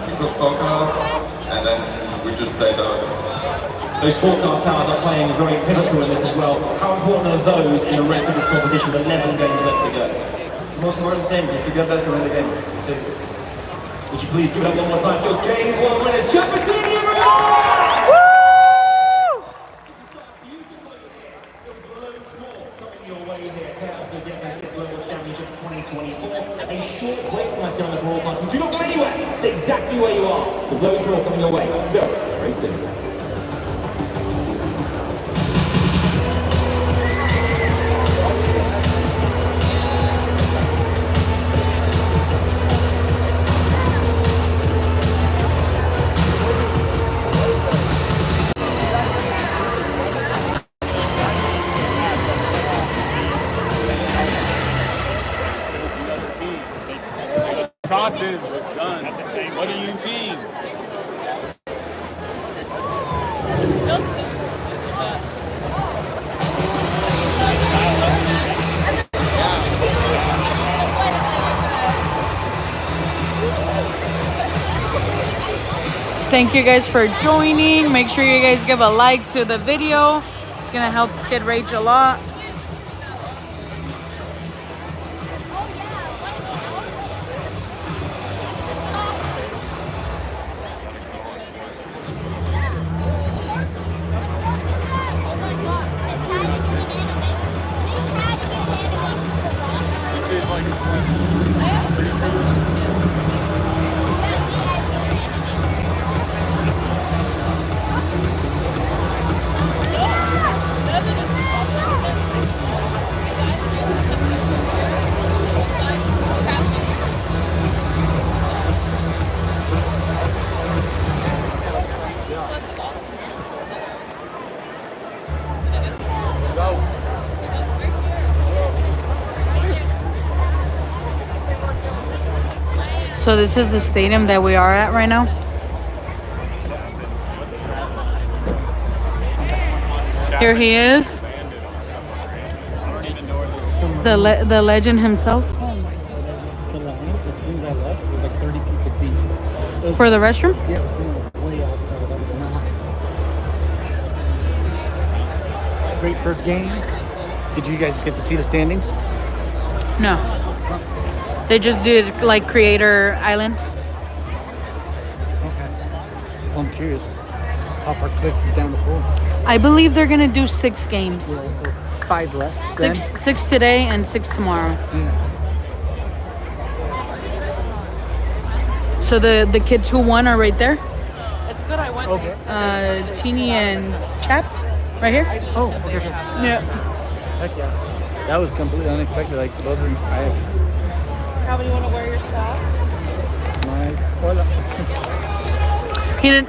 We took forecast, and then we just stayed on.
Those forecast towers are playing very pivotal in this as well. How important are those in the rest of this competition with 11 games left to go?
The most important thing, if you get that, you win the game. It's easy.
Would you please give it up one more time for your game 1 winners, Shepherdini, everyone!
Woo!
Beautifully here. There was loads more coming your way here, Chaos Best of Differences Global Championships 2024. A short break from us here on the broadcast. But do not go anywhere. Stay exactly where you are, because loads more coming your way. Go very soon.
Practice is done. What do you mean?
Thank you guys for joining. Make sure you guys give a like to the video. It's gonna help Kid Rage a lot. So this is the stadium that we are at right now. Here he is, the legend himself.
The line, as soon as I left, it was like 30 people deep.
For the restroom?
Yeah, it was going way outside. I was not. Great first game. Did you guys get to see the standings?
No. They just did like creator islands.
Okay. Well, I'm curious. How far Clicks is down the pool?
I believe they're gonna do 6 games.
Yeah, so 5 left.
Six today and 6 tomorrow.
Yeah.
So the kids who won are right there.
It's good. I went.
Okay.
Teeny and Chap, right here.
Oh, okay.
Yeah.
Heck yeah. That was completely unexpected. Like, those are.
How do you want to wear your stuff?
My. Hola.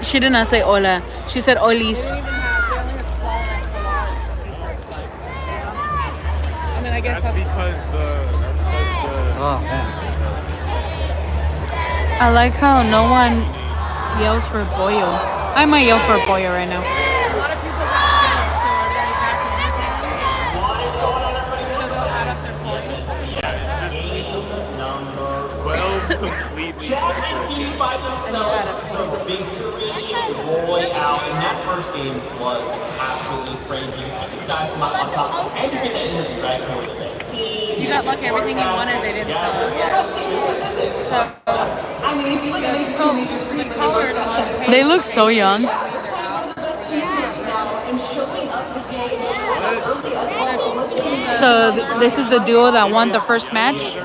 She did not say hola. She said olis.
They only have small and extra large t-shirts. I mean, I guess that's
because
Oh, man.
I like how no one yells for pollo. I might yell for pollo right now.
a lot of people got killed, so are they back in again? So they'll add up their points.
Number
12 completely
Chad and Teeny by themselves, the victory royale in that first game was absolutely crazy. You see these guys come out on top, and you're getting that interview right here with the best team.
You got lucky. Everything you wanted, they didn't sell. So
I mean, if you look at major two, major three,
the colors on the
They look so young.
and showing up today early as well.
So this is the duo that won the first match.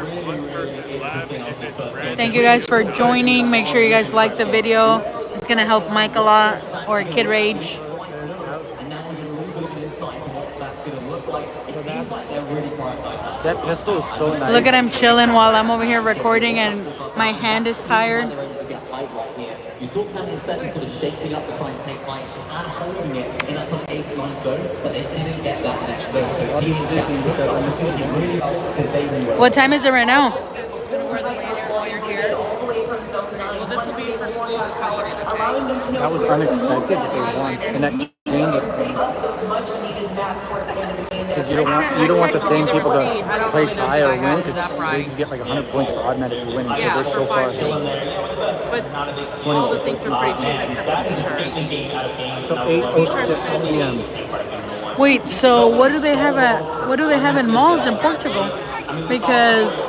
Thank you guys for joining. Make sure you guys like the video. It's gonna help Mike a lot, or Kid Rage.
And now we can look at insight to what that's going to look like. It seems like they're really prioritizing that.
That pistol is so nice.
Look at him chilling while I'm over here recording and my hand is tired.
They're able to get height right here. You saw Canyon Session sort of shaping up to try and take height and holding it in that sort of 8-9 zone, but they didn't get that next zone. So Team Japan took that opportunity really well because they knew
What time is it right now?
well, this will be for school power in the tank.
That was unexpected that they won, and that changes things. Because you don't want the same people to place high or win, because they can get like 100 points for automatically winning, so they're so far ahead.
But all the things are pretty cheap except the t-shirt.
So 8:06 p.m.
Wait, so what do they have in malls in Portugal? Because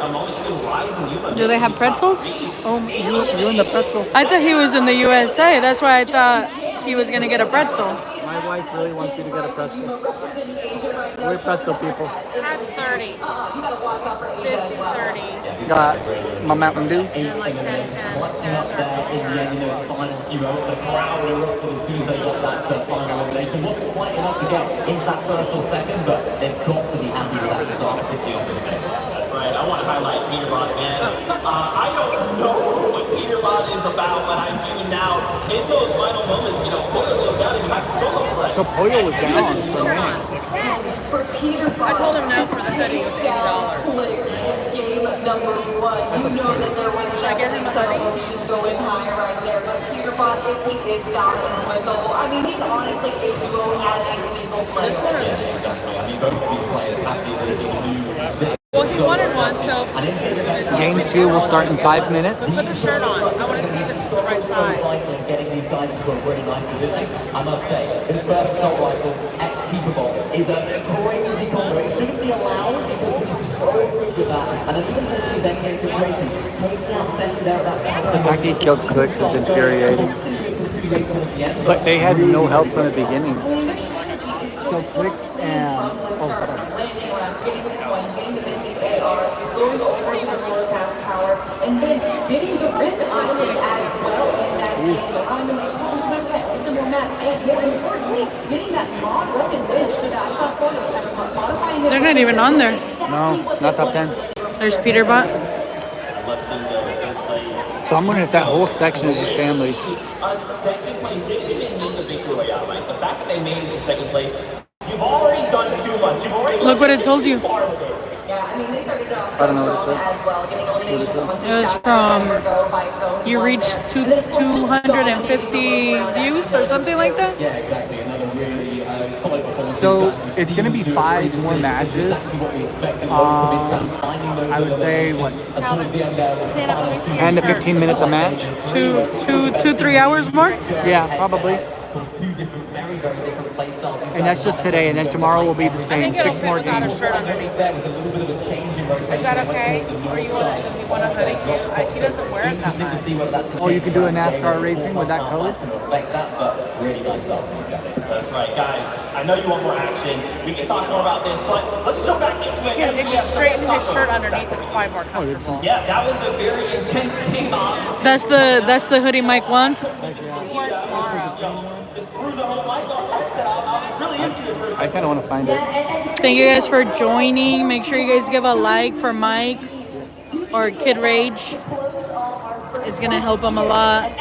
do they have pretzels?
Oh, you and the pretzel.
I thought he was in the USA. That's why I thought he was gonna get a pretzel.
My wife really wants you to get a pretzel. We're pretzel people.
That's 30.
You gotta watch out for
50,
Asia as well.
30.
Got my Mountain Dew.
And like 10, 10,
Clutching up there in the end in those final few moments. The crowd erupted as soon as they got that final elimination. Wasn't quite enough to get into that first or second, but they've got to be happy with that start, particularly on this day.
That's right. I want to highlight Peterbot, man. I don't know what Peterbot is about, but I do now. In those final moments, you know, Pollo goes down and you have solo play.
So Pollo was down for me.
For Peter
I told him no for the hoodie. It was
down
$2.
clicks in game number 1. You know that there was definitely some emotions going high right there. But Peter Bot, if he is down into a solo, I mean, he's honestly a duo as a single player.
Yeah, exactly. I mean, both of these players have the ability to do this.
Well, he wanted one, so
Game 2 will start in 5 minutes.
put the shirt on. I want to see if it's the right size.
Vital in getting these guys into a really nice position. I must say, this first assault rifle, ex-Peterbot, is a crazy combo. It shouldn't be allowed because he's so good with that. And then even since these endgame situations, taking out secondary that
The fact he killed Clicks is infuriating. But they had no help from the beginning. So Clicks and
Landing around, getting the point, getting the missing AR, going over to the lower pass tower, and then getting the Rift Island as well in that game, allowing them to just open the more mats, and more importantly, getting that mod weapon winch so that I saw Foil kind of modifying it.
They're not even on there.
No, not top 10.
There's Peterbot.
Less than the place.
So I'm wondering if that whole section is his family.
Second place, they didn't even need the victory royale. Like, the fact that they made it to second place, you've already done too much. You've already
Look what it told you.
Yeah, I mean, they started off
I don't know what it
strong
said.
as well, getting eliminations onto
It was from you reached 250 views or something like that.
Yeah, exactly. Another really solid performance.
So it's going to be 5 more matches. I would say, what, 10 to 15 minutes a match?
3 hours more.
Yeah, probably.
Two different, very different play styles.
And that's just today, and then tomorrow will be the same. 6 more games.
There was a little bit of a change in rotation.
Is that okay? Or you want a hoodie too? He doesn't wear it that
Interesting to
much.
see whether that's
Oh, you can do a NASCAR racing with that code?
That's going to affect that, but really nice stuff from these guys.
That's right, guys. I know you want more action. We can talk more about this, but let's jump back into it.
Yeah, if you straighten his shirt underneath, it's probably more comfortable.
Yeah, that was a very intense game, obviously.
That's the hoodie Mike wants.
Just threw the whole mic off the headset. I was really into it for a second.
I kind of want to find it.
Thank you guys for joining. Make sure you guys give a like for Mike or Kid Rage. It's gonna help him a lot.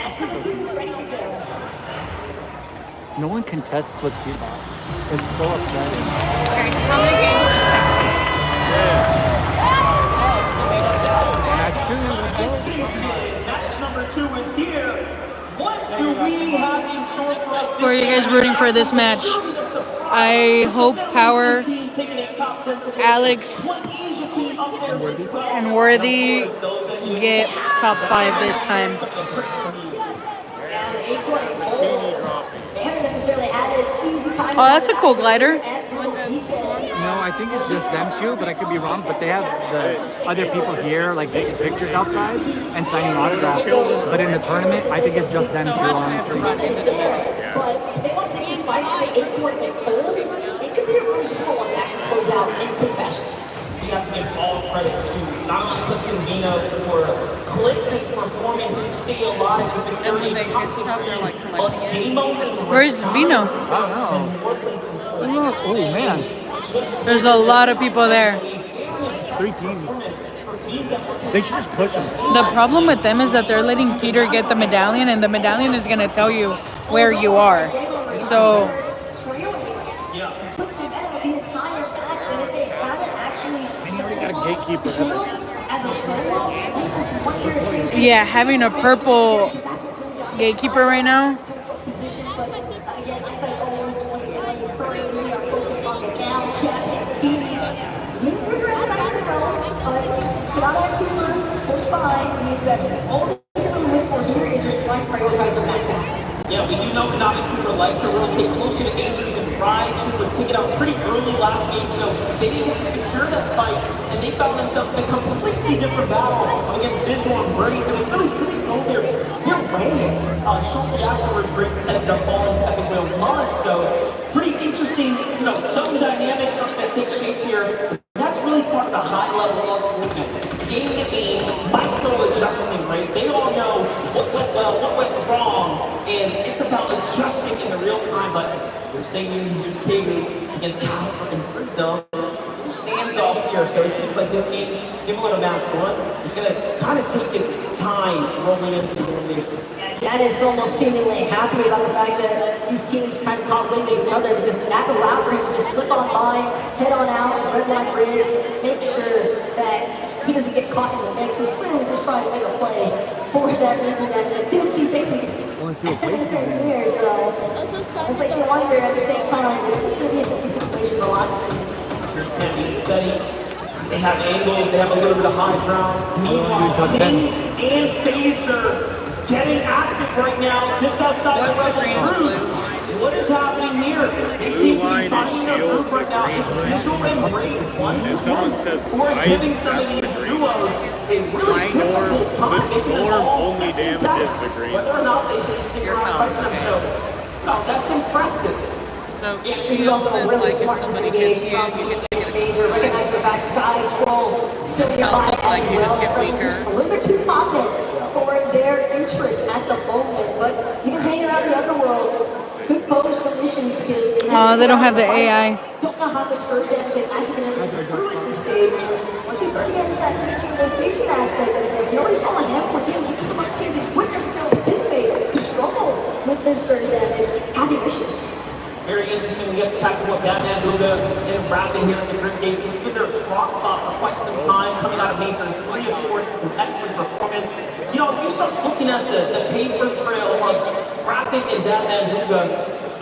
No one contests with Peterbot. It's so upsetting.
Okay, so how many games?
Match number 2 is here. What do we have in store for us?
Who are you guys rooting for this match? I hope Power, Alex, and Worthy get top 5 this time.
They haven't necessarily added easy time.
Oh, that's a cool glider.
No, I think it's just them two, but I could be wrong. But they have the other people here, like taking pictures outside and signing autographs. But in the tournament, I think it's just them two on the street.
But if they want to take this fight to Acorn and Cold, it could be a really difficult one to actually close out in quick fashion.
We have to give all credit to not only Clicks and Vino for Clicks' performance to stay alive and security top 15, but Demo and
Where's Vino?
I don't know. Oh man,
There's a lot of people there.
3 teams. They should just push them.
The problem with them is that they're letting Peter get the medallion, and the medallion is gonna tell you where you are. So
Puts him out the entire match, and if they haven't actually
And you already got a gatekeeper.
as a solo, this is one year things
yeah, having a purple gatekeeper right now.
position, but again, hindsight's always 2020. Currently, we are focused on the down champion team. Leave regret back to Rome, but Pirata Cooper close by means that all they're going to look for here is just trying to prioritize a backpack.
Yeah, we do know Kanata Cooper liked to rotate closer to Andrews and Pride. She was taken out pretty early last game, so they didn't get to secure that fight, and they found themselves in a completely different battle against Visual and Braze, and it really didn't go their Ray shortly afterwards brings ended up falling to Epic Whale Mud. So pretty interesting, some dynamics are going to take shape here. That's really part of the high level of Fortnite. Game to game, micro-adjusting, right? They all know what went well, what went wrong, and it's about adjusting in the real time. But we're saying here's Kagu against Casper in Brazil. Who stands off here? So it seems like this game, similar to match one, is going to kind of take its time rolling into the elimination.
Janice almost seemingly happy about the fact that these teams kind of caught wind of each other because that allowed for him to just slip on by, head on out, red line grid, make sure that he doesn't get caught in the mix. He's clearly just trying to make a play for that movie next. And didn't see basically here, so it's like you wonder at the same time, it's going to be a tricky situation for a lot of teams.
Here's Tammy and Seti. They have angles, they have a little bit of high ground. Meanwhile, King and Phaser getting active right now, just outside the Rebels' roost. What is happening here? They seem to be finding their groove right now. It's visual and raised once again. We're giving some of these duos a really difficult time. They can all second best whether or not they should stick around and fight them. So, that's impressive.
So
This is also a really
like
smart
if somebody gets
disengage
you,
from
you get to
Phaser. Recognize the fact Sky Scroll still nearby
like
as
you just
well.
get weaker.
Just a little bit too confident for their interest at the moment, but even hanging around the underworld could pose some issues because
they don't have the AI.
don't know how much surge damage they've actually been able to accrue at this stage. Once we start to get into that rotation aspect of it, you already saw a handful of teams, even some other teams that wouldn't necessarily participate to struggle with their surge damage, having issues.
Very interesting. We get to catch up with Batman Buga and rapping here at the Grid Gate. This has been their drop spot for quite some time, coming out of Major 3, of course, with an excellent performance. If you start looking at the paper trail of rapping and Batman Buga,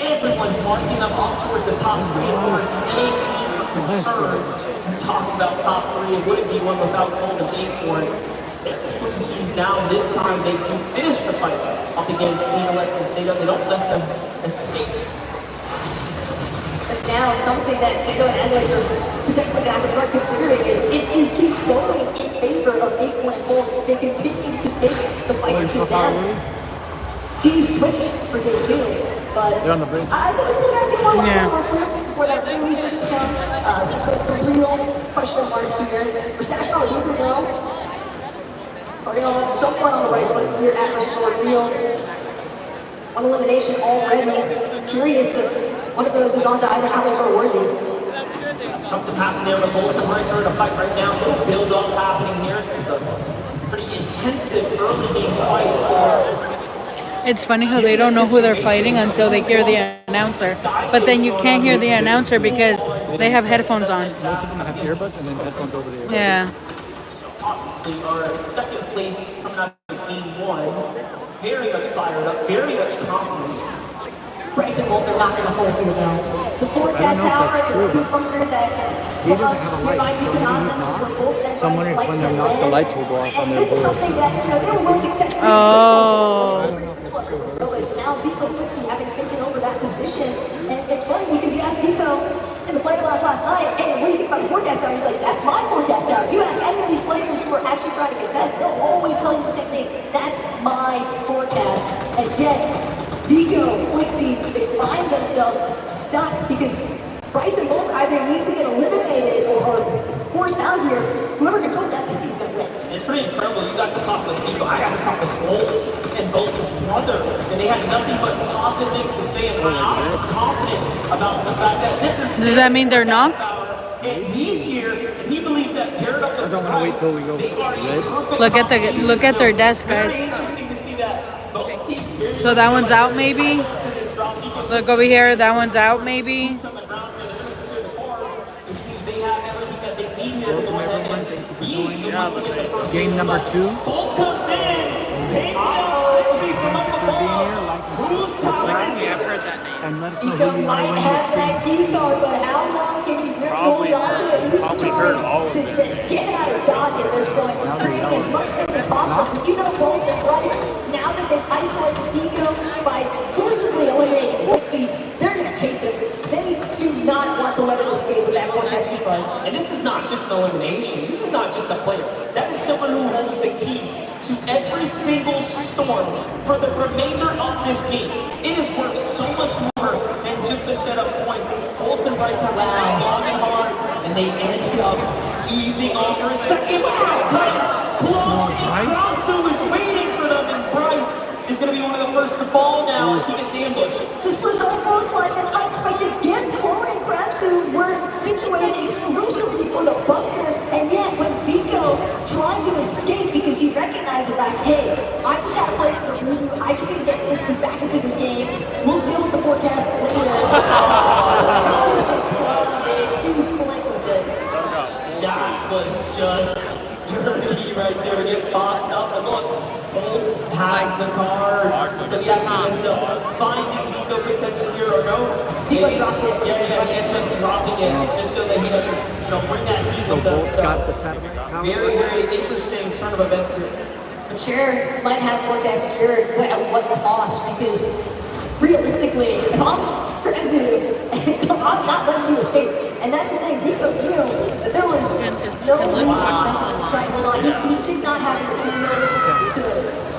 everyone's marking them up towards the top 3 as far as any team are concerned. And talking about top 3, it wouldn't be one without Golden 8 for it. They're just putting teams down. This time they can finish the fight up against Leeeeeets and Sega. They don't let them escape.
But now something that Sega and Androids are potentially going to have to start considering is keep going in favor of 8 point gold. They continue to take the fight to them. Do you switch for day 2? But
They're on the bridge.
I think we still got a few more levels to work through before that really starts to come. The real question mark here. For Stash on the Reaper now, are going to have someone on the right foot here at Restored Reels. One elimination already. Curious if one of those is onto either Alex or Worthy.
Something happening there with Bolts and Rice are in a fight right now. A little build-up happening here. It's a pretty intensive early game fight for...
It's funny how they don't know who they're fighting until they hear the announcer. But then you can't hear the announcer because they have headphones on.
Most of them have earbuds and then headphones over the earbuds.
Yeah.
Obviously, our second place coming out of game 1. Very much fired up, very much confident.
Bryson Bolts are not going to hold through though. The forecast out for the bunker that spots nearby deep in Awesome for Bolts and
So I'm wondering if when they're knocked, the lights will go off on
and
their
this is
board.
something that they were willing to test.
Oh.
Now Pico Quixie having taken over that position, and it's funny because you asked Pico in the player last night, hey, what do you think about the forecast out? He's like, that's my forecast out. You ask any of these players who are actually trying to contest, they'll always tell you the same thing. That's my forecast. And yet, Pico Quixie, they find themselves stuck because Bryson Bolts either need to get eliminated or forced out here. Whoever controls that PC is going to win.
It's pretty incredible. You got to talk with people. I got to talk with Bolts and Bolts' brother, and they had nothing but positive things to say. And I'm honestly confident about the fact that this is.
Does that mean they're knocked?
And he's here, and he believes that paired up with
I don't want to wait till we go red.
Look at their desk,
Very
guys.
interesting to see that both teams. Very
So that one's out, maybe. Look over here. That one's out, maybe.
Game number 2.
Bolt comes in, takes out Quixie from up above. Who's top?
And let us know
Pico
who you want
might
to win
have
this
that
game.
key card, but how long can he hold on to it? He's trying to just get out of Dodge at this point, creating as much space as possible. But you know, Bolts and Bryce, now that they've isolated Pico by forcibly eliminating Quixie, they're going to chase him. They do not want to let him escape with that forecast key card.
And this this is not just an elimination. This is not just a player. That is someone who holds the keys to every single storm for the remainder of this game. It is worth so much more than just a set of points. Bolts and Bryce have been long and hard, and they ended up easing off for a second. Wow, guys, Clone and Krausu is waiting for them, and Bryce is going to be one of the first to fall now as he gets ambushed.
This was almost like an unexpected gift. Clone and Krabsu were situated exclusively for the bunker, and yet when Vico tried to escape because he recognized the fact, hey, I just had to play for the reboot, I just need to get Nixie back into this game. We'll deal with the forecast later. Too slick with it.
That was just dirty right there to get boxed up. And look, Bolts has the card, so he actually ends up finding Vico potential here or no.
Vico dropped it.
Yeah, he ends up dropping it just so that he doesn't, bring that heat with him.
Bolts got the satellite tower.
Very, very interesting turn of events here.
But Sharon might have forecast secured, but at what cost? Because realistically, if I'm Krabsu, I'm not letting you escape. And that's the thing, Vico knew that there was no reason to try and hold on. He did not have the materials to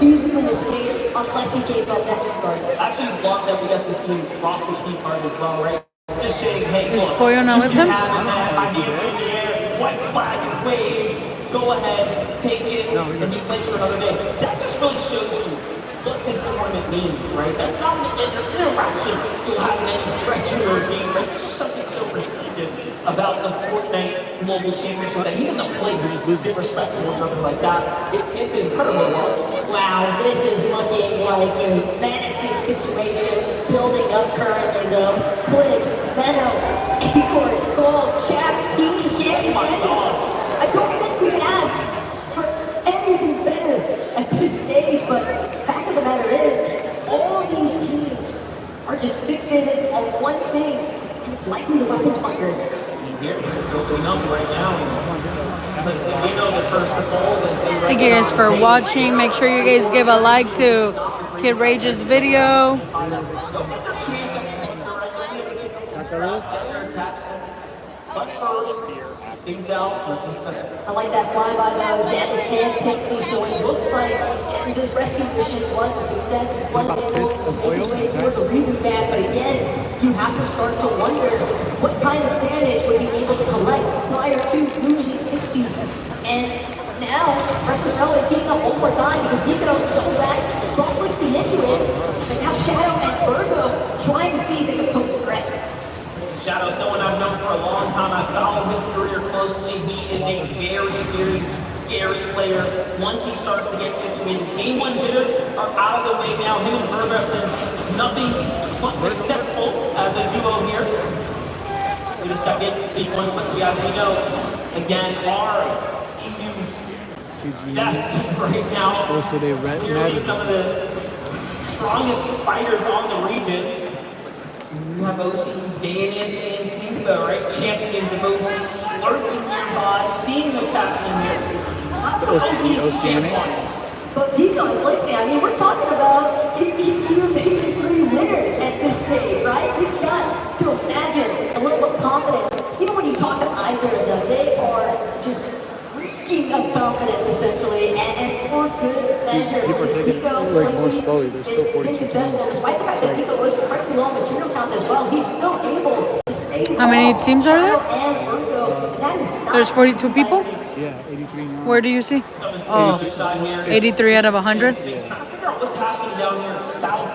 easily escape unless he gave up that key card.
I actually love that we got to see him drop the key card as well, right? Just saying, hey,
Is
look,
Pollo not with
you
him?
have it, man. My hands in the air, white flag is waved, go ahead, take it, and he plays for another day. That just really shows you what this tournament means, right? That's not an interaction you'll have in any regular game, right? It's just something so prestigious about the Fortnite Global Championship that even the players give respect to one another like that. It's incredible to watch.
Wow, this is looking like a menacing situation building up currently though. Clicks, Venom, Acorn, Gold, Chap, Team, Candy, I don't think we can ask for anything better at this stage, but fact of the matter is, all of these teams are just fixated on one thing, and it's likely the weapons bunker.
Here, it's opening up right now. We know the first to fall is
Thank you guys for watching. Make sure you guys give a like to Kid Rage's video.
But first, things out, nothing's set.
I like that flyby though. Janice hand Pixie, so it looks like Janice's rescue mission was a success. He was able to make his way towards a reboot bag, but again, you have to start to wonder what kind of damage was he able to collect prior to losing Pixie. And now, Reckless Rel is heating up one more time because he could have double back, brought Pixie into it, and now Shadow and Virgo trying to see if they can pose a threat.
Shadow, someone I've known for a long time. I've followed his career closely. He is a very, very scary player. Once he starts to get situated, game one jitters are out of the way now. Him and Verba have been nothing but successful as a duo here. Wait a second. Big one for you guys. We know, again, our EU's best right now.
Also, they
Clearly some of the strongest fighters on the region. You have OC's Danny and Timbo, right? Champions of OC lurking nearby, seeing what's happening here. OC's
But Vico and Flixie, I mean, we're talking about you making 3 winners at this stage, right? You've got to imagine a level of confidence. Even when you talk to either of them, they are just reeking of confidence, essentially, and for good measure. Vico, Flixie, they've been successful, despite the fact that Vico was incredibly low on material count as well. He's still able to stay.
How many teams are there?
And Virgo, and that is not
There's 42 people?
Yeah, 83 now.
Where do you see? Oh, 83 out of 100?
Trying to figure out what's happening down here south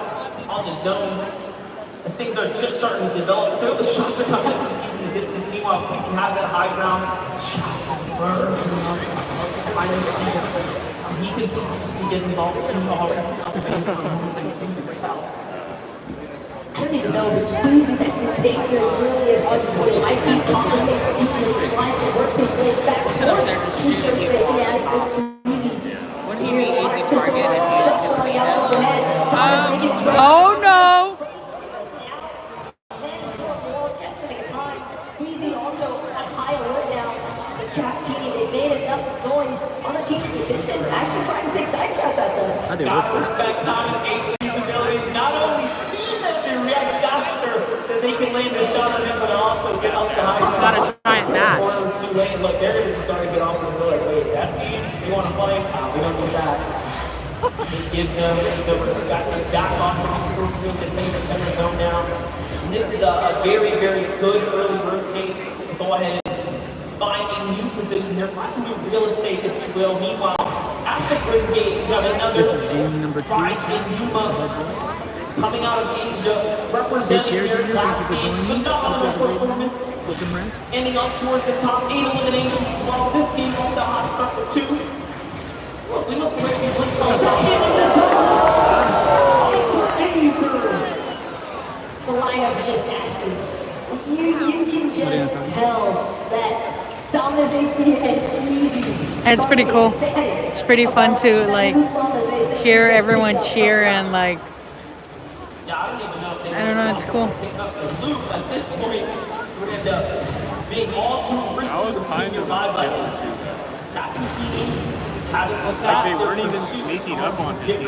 on the zone. As things are just starting to develop, clearly shots are coming in the distance. Meanwhile, Peasy has that high ground. Burn. I just see he could possibly get involved somehow.
I don't even know if it's Peasy that's in danger really as much as what it might be. Thomas gets deeper, tries to work his way back towards the surface. He has Peasy.
When he made easy target,
Shots going out overhead. Thomas making his way.
Oh no!
Peasy also on high alert now. The Jack team, they made enough noise on the team in the distance, actually trying to take side shots at them.
I do.
Gotta respect Thomas H's abilities. Not only see them and react faster that they can land a shot on him, but also get up to high.
gotta try
giant match.
It was too late. Look, they're just going to get off and go like, wait, that team, they want to fight? We don't do that. Give them the respect and back off the Scorpions and play the center zone now. And this is a very, very good early rotate to go ahead and find a new position here, find some new real estate, if you will. Meanwhile, at the grid gate, you have another
This is game number 2.
Bryce and Yuma coming out of Asia, representing their last game. Phenomenal performance. Ending up towards the top 8 eliminations as well. This game off to a hot start with 2. Well, we look great. Second in the doubles.
The lineup just asking. You can just tell that Dominus HP and Easy.
It's pretty cool. It's pretty fun to like hear everyone cheer and like. I don't know. It's cool.
At this point, we're going to end up being all too risky.
I was kind of
like
they weren't even sneaking up on him.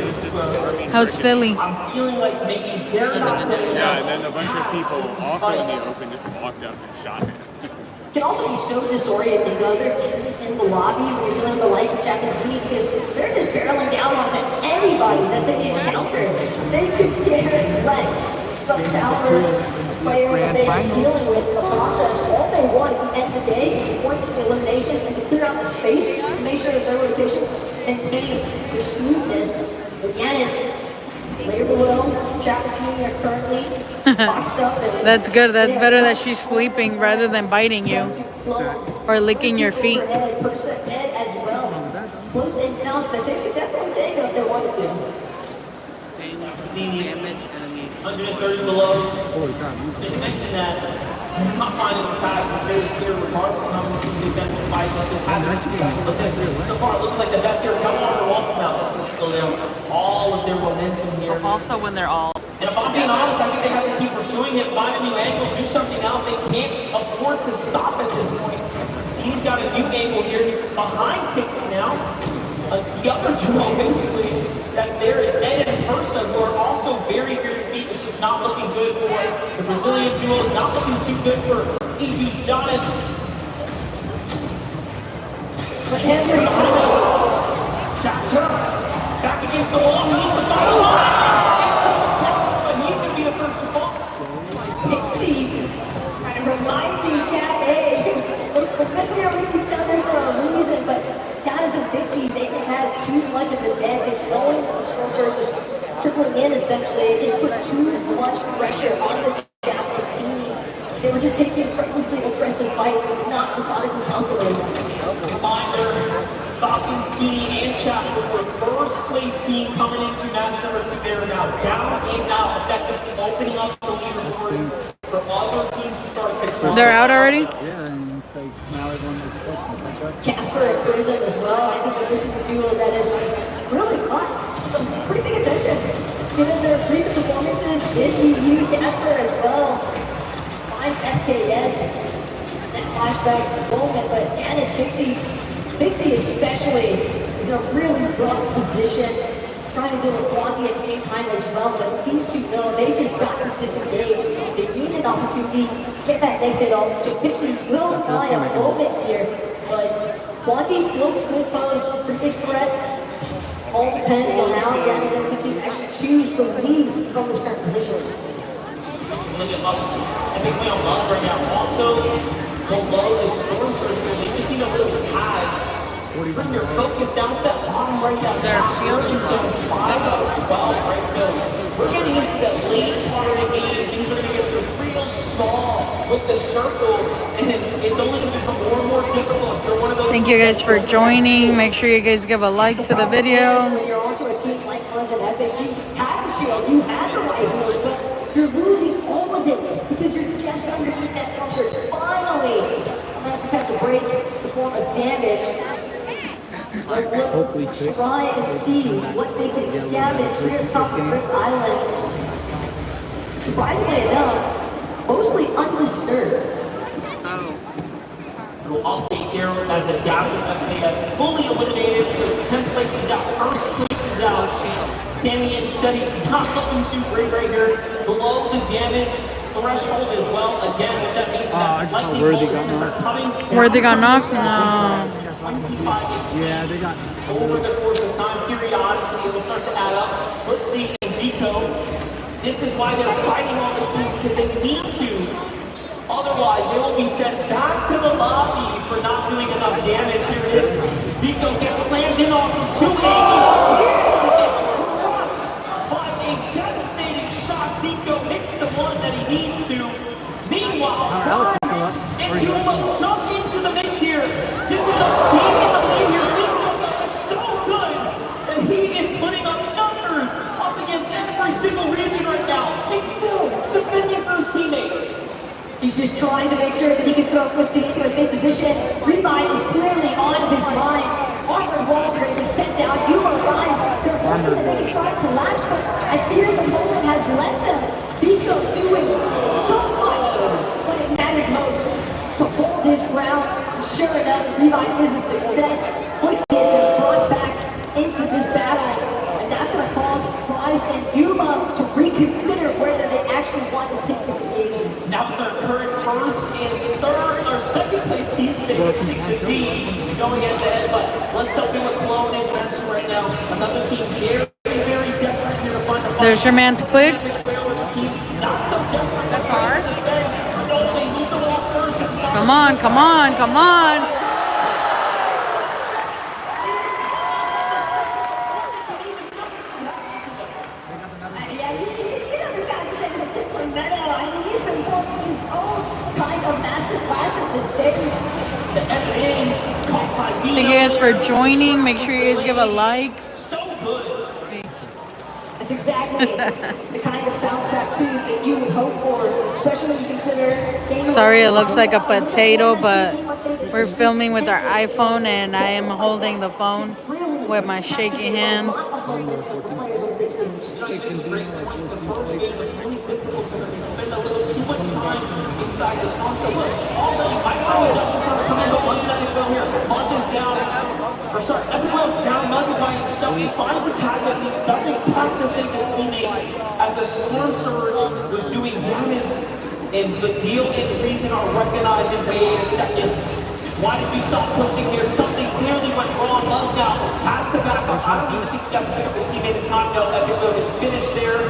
How's Philly?
I'm feeling like maybe they're not getting
Yeah, and then a bunch of people also in the open just walked up and shot him.
It can also be so disorienting to other teams in the lobby when you're dealing with the likes of Jack and Tony because they're just barreling down onto anybody that they encounter. They could care less about the player that they're dealing with in the process. All they want at the end of the day is the points of the eliminations and to clear out the space to make sure that their rotations maintain their smoothness. Again, is later below, Jack and Tony are currently boxed up. And
That's good. That's better that she's sleeping rather than biting you or licking your feet.
As well. Close enough that they could definitely take it if they wanted to.
130 below. Just mentioned that top finding the tag is very clear regardless of how much they've been to fight. Let's just have been successful with this. So far, it looks like the best here. Come on, they're off now. That's going to slow down all of their momentum here.
Also, when they're all.
And if I'm being honest, I think they have to keep pursuing it, find a new angle, do something else. They can't afford to stop at this point. He's got a new angle here. He's behind Pixie now. The other duo, basically, that's there is Ed and Persa, who are also very, very weak. It's just not looking good for the Brazilian duo. Not looking too good for EV's Jonas.
But every time,
Chapter back against the wall. He's the final line. It's so close, but he's going to be the first to fall.
Pixie, reminding Jack, hey, we're familiar with each other for a reason, but Giannis and Pixie, they just had too much of an advantage, knowing that the sculptures was tripling in essentially. It just put too much pressure onto Jack and team. They were just taking recklessly aggressive fights, not methodically calculated ones.
Reminder, Falcons, TD, and Chapter were first place team coming into match number 2. They're now down and out, effectively opening up the leaderboard for other teams to start 6.
They're out already?
Yeah, and it's like now everyone is catch up.
Casper and Prism as well. I think that this is a duo that is really caught some pretty big attention. Given their recent performances in EU, Casper as well finds FKS in that flashback moment, but Janice Pixie especially is in a really rough position, trying to deal with Quanti at the same time as well, but these two know they just got to disengage. They need an opportunity to get that naked off, so Pixie will find a moment here, but Quanti still could pose a pretty big threat. All depends on how Janice and Pixie actually choose to leave from this current position.
Look at Love. I think we on Love's right now. Also, below the Storm Surfer, they just need a little tag. Bring your focus down to that bottom right down there. Shields are 5 out of 12, right? So we're getting into that late part of the game, and things are going to get real small with the circle, and it's only going to become more and more difficult if you're one of those.
Thank you guys for joining. Make sure you guys give a like to the video.
When you're also a team like us and Epic, you had the shield, you had the right heroes, but you're losing all of it because you're just underneath that sculpture. Finally, managed to catch a break in the form of damage.
Hopefully quick.
Try and see what they can scavenge here at top of Rift Island. Surprisingly enough, mostly undisturbed.
We'll update here as a gap with FKS fully eliminated, so 10th place is out, first place is out. Cammy and Seti not looking too great right here. Below the damage, threshold as well. Again, what that means is
I
that
just saw
lightning
Worthy
bolts
got
are
knocked.
coming
Where they got
down
knocked?
from
No.
25
Yeah, they got.
over the course of time, periodically, it will start to add up. Looksy and Vico, this is why they're fighting all these things, because they need to. Otherwise, they will be sent back to the lobby for not doing enough damage. Here it is. Vico gets slammed in off from 2 angles. He gets crushed by a devastating shot. Vico hits the one that he needs to. Meanwhile,
Alex is
Barnes
still up.
and Yuma jump into the mix here. This is a team in the lead here. Vico is so good that he is putting up numbers up against every single region right now. And still defending for his teammate.
He's just trying to make sure that he can throw Footsy into a safe position. Revive is clearly on his line. Arthur walls are going to be sent down. Yuma rise. They're hoping that they can try to collapse, but I fear the moment has left them. Vico doing so much when it mattered most to hold his ground. And sure enough, Revive is a success. Footsy has been brought back into this battle, and that's going to cause Rise and Yuma to reconsider whether they actually want to take this engagement.
Now it's our current first and third or second place team to be going head to head, but let's jump in with Clone and Ransom right now. Another team very, very desperate here to find a
There's your man's clicks.
not so desperate. That's hard. They lose the walls first. This is not
Come on, come on, come on.
This guy's been taking some tips from Meadow. I mean, he's been working his own kind of master class at this stage.
the FA caught by
Thank you guys for joining. Make sure you guys give a like.
so good.
That's exactly the kind of bounce back too that you would hope for, especially when you consider.
Sorry, it looks like a potato, but we're filming with our iPhone and I am holding the phone with my shaky hands.
The first game was really difficult for them. They spend a little too much time inside this console. Already, micro adjustments are coming, but Muzz not going to go here. Muzz is down. Or sorry, everyone's down. Muzz is by himself. He finds the tags that he's doubles practicing his teammate as the Storm Surge was doing damage. And the deal and reason are recognizing, wait a second. Why did you stop pushing here? Something clearly went wrong. Muzz now has to back up. I don't even think he got to pick up his teammate in time. No, Epic Road is finished there.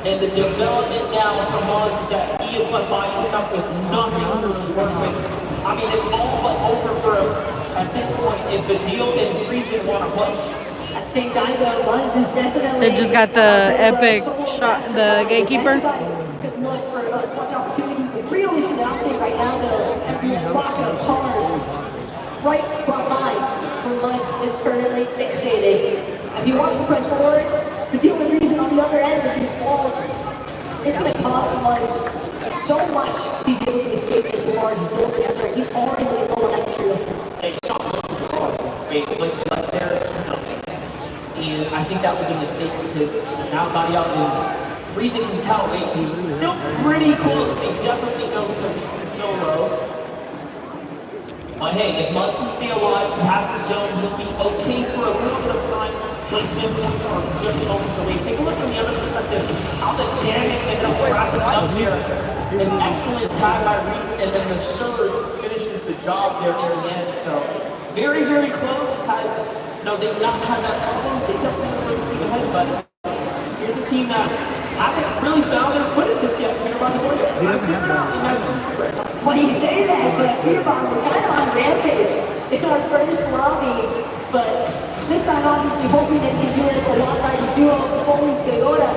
And the development now for Muzz is that he is left by himself with nothing to work with. I mean, it's all but over for him at this point if the deal and reason want to push.
At the same time, though, Muzz is definitely.
They just got the epic shot, the gatekeeper.
Could look for another clutch opportunity. But really, should I'm saying right now, though, every Rocco cars right behind where Muzz is currently fixated. If he wants to press forward, the deal and reason on the other end of these walls, it's going to cost Muzz so much. He's able to escape this as far as his building is right. He's already really low on material.
Hey, shot what's left there? And I think that was a mistake because now body out and Reason can tell he's still pretty close. They definitely know he's a weakness so low. But hey, if Muzz can stay alive, he has the zone, he'll be okay for a little bit of time. Placement points are just moments away. Take a look from the other perspective. How the damage ended up wrapping up here. An excellent tag by Reason, and then the Surge finishes the job there in the end. So very, very close. No, they've not had that problem. They definitely were able to see ahead, but here's a team that hasn't really found their footing just yet. Peterborough boy.
Well, you say that, but Peterborough was kind of on rampage in our first lobby. But this time, obviously, hoping that he can do it alongside his duo, Foley Toyota.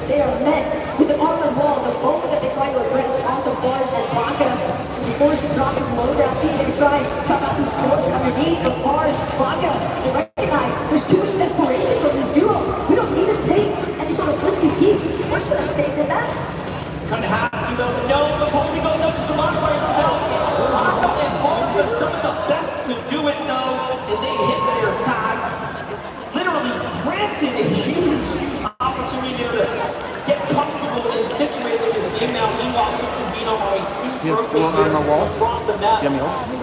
They are met with an armored wall. The moment that they try to aggress onto Bars and Blanca, and be forced to drop from loadout. See if they can try to chop out these doors from underneath. But Bars, Blanca, they recognize there's too much desperation from this duo. We don't need to take any sort of risky peaks. We're just going to stay in that.
Kind of have to, though. No, the Foley goes up to the lock by himself. Blanca and Bars are some of the best to do it, though. And they hit their tags. Literally granted a huge opportunity to get comfortable and situated in this game now. Meanwhile, Vincentino on a huge rotation across the map.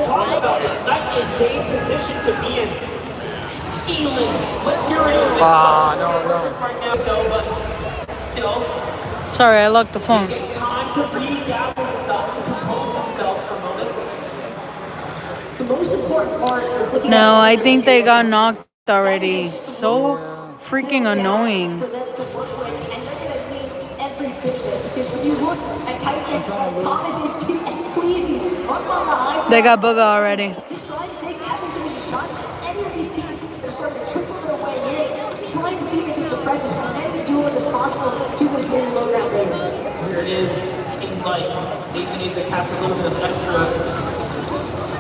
Talk about a night and day position to be in. Eland material. Right now, though, but still.
Sorry, I locked the phone.
Time to regather themselves, to compose themselves for a moment.
The most important part is looking
No,
at
I think they got knocked already. So freaking annoying.
for them to work with, and they're going to need every bit of it. Because when you look at Titans like Thomas and Queasy up on the high
They got Booga already.
just trying to take advantage of shots. Any of these teams that are starting to trickle their way in, trying to see if they can suppress as many duels as possible to those mid loadout players.
Here it is. Seems like they need to capture a little bit of extra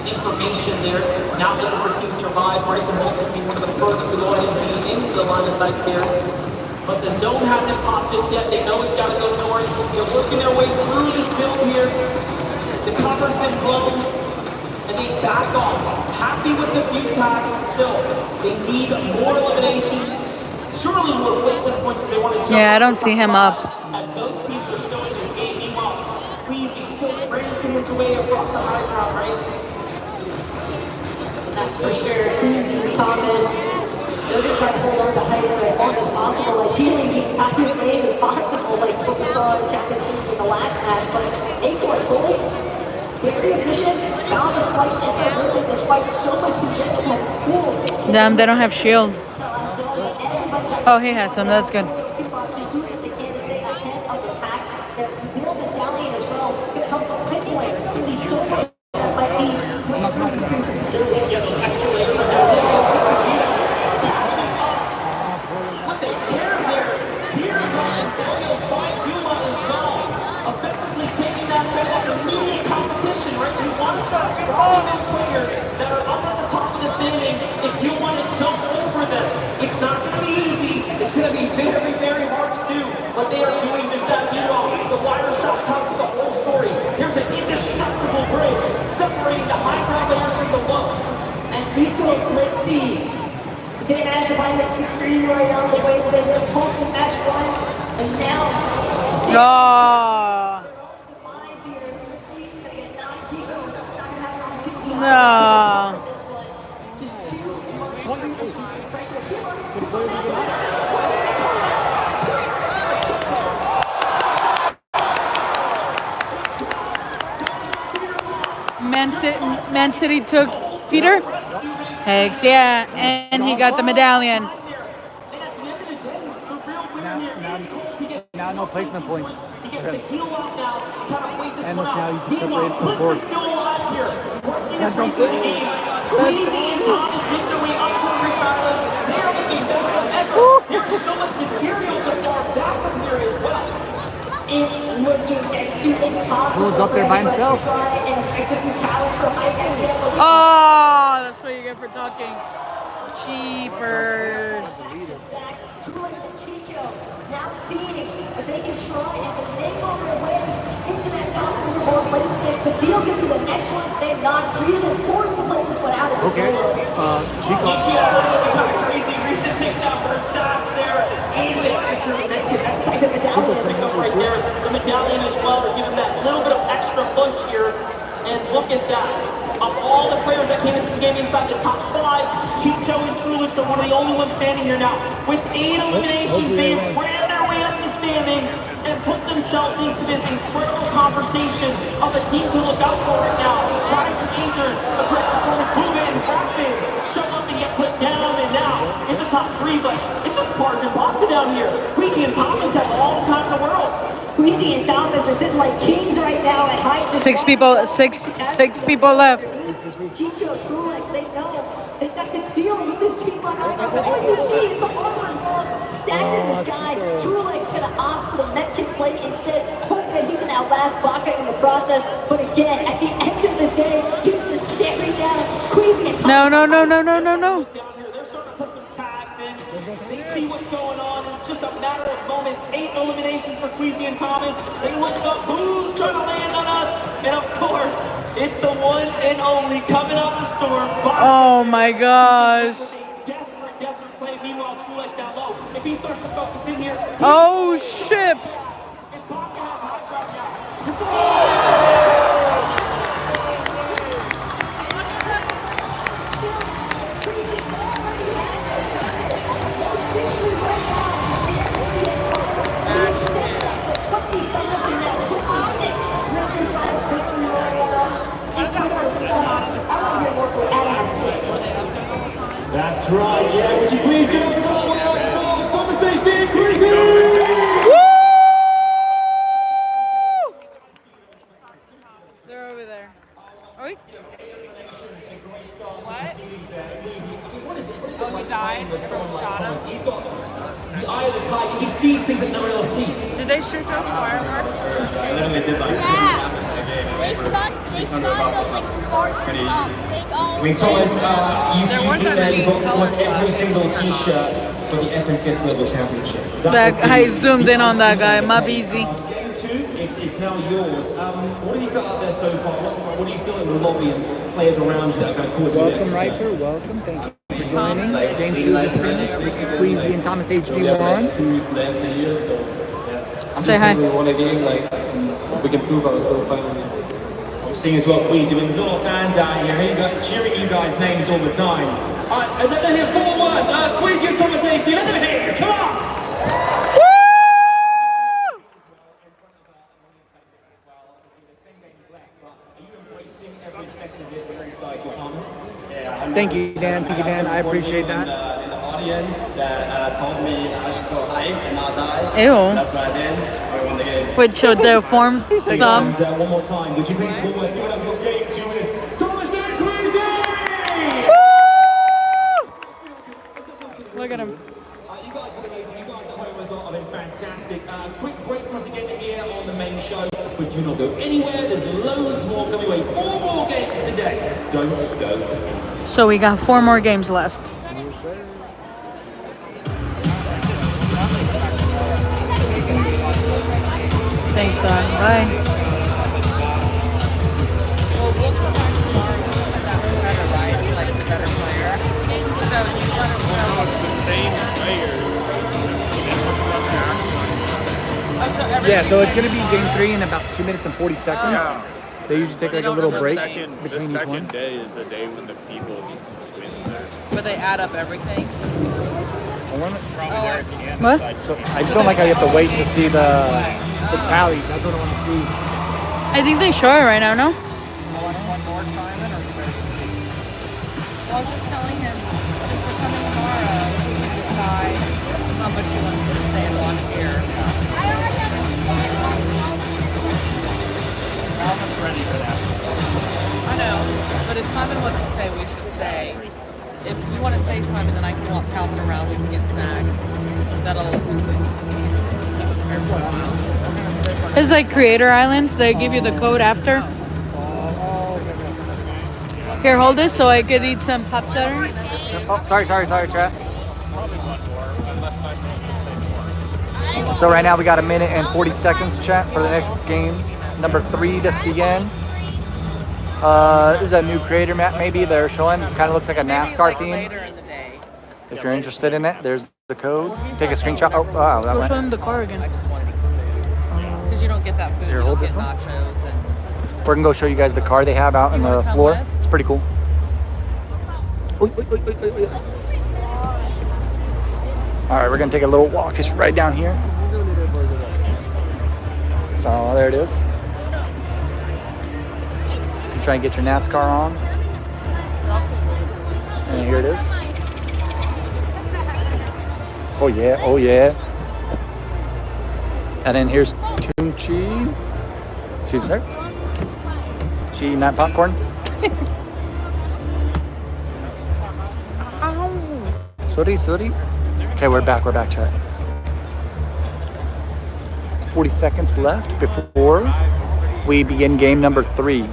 information there. Now looking for team to revive. Bryson Holt's going to be one of the first to go ahead and be into the line of sights here. But the zone hasn't popped just yet. They know it's got to go north. They're working their way through this build here. The cover's been blown, and they back off. Happy with the few tag. Still, they need more eliminations. Surely more placement points if they want to jump.
Yeah, I don't see him up.
As those teams are still in this game, meanwhile, Queasy's still ramping his way across the high ground, right?
That's for sure. Queasy and Thomas, they're going to try to hold on to height for as long as possible. Ideally, the entire game if possible, like what we saw in Chapter 2 in the last match. But Acorn Bully, very efficient, found a slight disadvantage despite so much congestion at the pool.
Damn, they don't have shield. Oh, he has some. That's good.
Just doing what they can to stay ahead of the pack. And Bill Medallion as well can help them pinpoint some of these solos that might be going through these princess builds.
Yeah, those extra layers of everything. What they tear there. Here they'll find Yuma as well. Effectively taking that side of that immediate competition, right? You want to start drawing those players that are up at the top of the standings if you want to jump over them. It's not going to be easy. It's going to be very, very hard to do. But they are doing just that. Meanwhile, the wire shot tells us the whole story. There's an indestructible bridge separating the high ground layers from the lows.
And Rico Flixie didn't manage to find the victory right out of the way. They were hopes in match one. And now, still
Oh.
demise here. Flixie gonna get knocked. Rico not gonna have an opportunity.
No.
This one. Just too much pressure.
Man City took Peter. Hex, yeah, and he got the medallion.
Now no placement points.
He gets the heel out now, kind of wait this
And
one
look, now you
out.
can
Meanwhile,
separate the
Blitz
board.
is still alive here, working his way through the game. Queasy and Thomas make their way up to the Rift Island. They are looking better than ever. There's so much material to fall back from here as well.
It's looking next to impossible.
Rule's up there by himself.
Try and effectively challenge for high end.
Oh, that's what you get for talking. Cheapers.
Truex and Chicho now seeing if they can try and finagle their way into that top leaderboard place against the deal's gonna be the next one. They're not freezing, forced to play this one out as a
Okay.
solo.
Chico.
Yeah, looking kind of crazy. Reason takes down her staff there. And it's security mentioned. That's the medallion pick up right there. The medallion as well to give him that little bit of extra push here. And look at that. Of all the players that came into the game inside the top 5, Chicho and Trulix are one of the only ones standing here now. With 8 eliminations, they ran their way up the standings and put themselves into this incredible conversation of a team to look out for right now. Bryson Angers, the great performance, Booga and Rapid show up and get put down, and now it's a top 3, but it's just Sparge and Baka down here. Queasy and Thomas have all the time in the world.
Queasy and Thomas are sitting like kings right now at height.
Six people left.
Chicho, Truex, they know they've got to deal with this team on high ground. But all you see is the armor walls stacked in the sky. Truex gonna opt for the Metkin play instead, hope that he can outlast Baka in the process. But again, at the end of the day, he's just staring down Queasy and Thomas.
No.
Down here, they're starting to put some tags in. They see what's going on. It's just a matter of moments. 8 eliminations for Queasy and Thomas. They look up. Who's trying to land on us? And of course, it's the one and only coming out the storm.
Oh my gosh.
Desperate play. Meanwhile, Truex down low. If he starts to focus in here,
Oh, ships.
and Baka has high ground now. This is
right, yeah. Would you please give us a call for Thomas HD Queasy?
They're over there. Oi.
Oh, he died. Shot him.
He's got the eye of the tiger. He sees things that no one else sees.
Did they shoot those fireworks?
Yeah. They shot those like sparks up.
I mean, Thomas, you've emailed almost every single T-shirt for the FNCS Global Championships.
I zoomed in on that guy. My busy.
Game 2, it's now yours. What have you got up there so far? What do you feel in the lobby and players around you that are going to cause you?
Welcome, Riker. Welcome. Thank you for joining. Game 2 is finished. Ricky Queasy and Thomas HD won.
Say hi.
We won a game, we can prove ourselves finally.
I'm seeing as well, Queasy. There's a lot of fans out here cheering you guys' names all the time. All right, let them hear 4-1. Queasy and Thomas HD, let them hear you. Come on!
Thank you, Dan. Thank you, Dan. I appreciate that.
In the audience that told me I should go high and not die.
Ew.
That's what I did. I won the game.
Which the form thumb.
And one more time, would you please forward give it up your game 2 winners, Thomas and Queasy!
Look at him.
You guys are amazing. You guys at home as well have been fantastic. Quick break for us again here on the main show. But do not go anywhere. There's loads more coming away. 4 more games today. Don't go.
So we got 4 more games left. Thanks, God. Bye.
Well, we'll come back tomorrow and that was better, right? Like the better player. So you let us know.
The same player.
Yeah, so it's going to be game 3 in about 2 minutes and 40 seconds. They usually take like a little break between each one.
The second day is the day when the people win theirs.
But they add up everything.
What? So I just don't like how you have to wait to see the tally. That's what I want to see.
I think they show it right now, no?
I was just telling him, since we're coming tomorrow, he can decide how much he wants to stay and watch here.
Alvin's ready for that.
I know, but if Simon wants to stay, we should stay. If you want to stay, Simon, then I can walk Calvin around. We can get snacks. That'll.
It's like Creator Islands. They give you the code after. Here, hold this so I could eat some Pop Tarts.
Oh, sorry, chat. So right now we got 1 minute and 40 seconds, chat, for the next game. Number 3 just began. This is a new creator map maybe they're showing. Kind of looks like a NASCAR theme. If you're interested in it, there's the code. Take a screenshot. Oh, wow, that
Go show
went.
him the car again.
Because you don't get that food.
Here,
You
hold
don't
this
get
one.
nachos and.
We're gonna go show you guys the car they have out on the floor. It's pretty cool. All right, we're gonna take a little walk. It's right down here. So there it is. You can try and get your NASCAR on. And here it is. Oh yeah. And then here's Tunchi. Soup, sir. She eating that popcorn? Sorry. Okay, we're back, chat. 40 seconds left before we begin game number 3.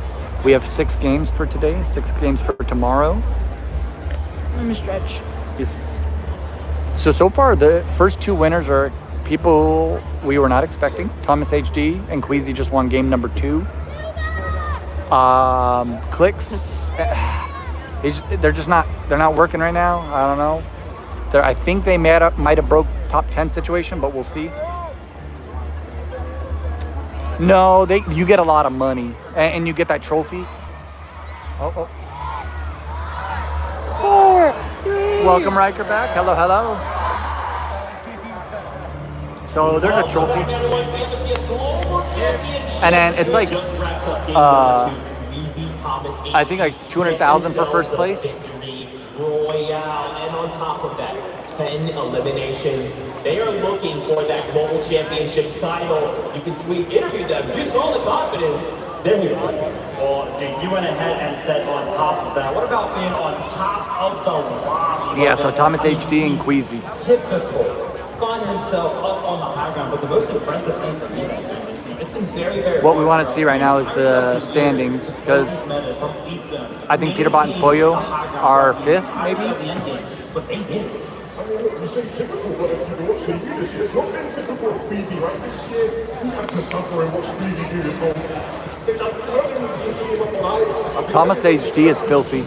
We have 6 games for today, 6 games for tomorrow.
Let me stretch.
Yes. So far, the first 2 winners are people we were not expecting. Thomas HD and Queasy just won game number 2. Clicks, they're not working right now. I don't know. I think they might have broke top 10 situation, but we'll see. No, you get a lot of money and you get that trophy. Oh. 4, 3. Welcome, Riker, back. Hello. So there's a trophy. And then it's like, I think like 200,000 for first place.
Royale. And on top of that, 10 eliminations. They are looking for that global championship title. We interviewed them. You saw the confidence. They're here.
Well, Zeke, you went ahead and said on top of that. What about being on top of the lobby?
Yeah, so Thomas HD and Queasy.
Typical. Finding himself up on the high ground, but the most impressive thing for me, it's been very, very.
What we want to see right now is the standings, because I think Peter Bot and Pollo are 5th, maybe.
But they did it.
I mean, look, you say typical, but if you've been watching you this year, it's not been typical of Queasy, right? This year, we had to suffer and watch Queasy do this whole.
Thomas HD is filthy.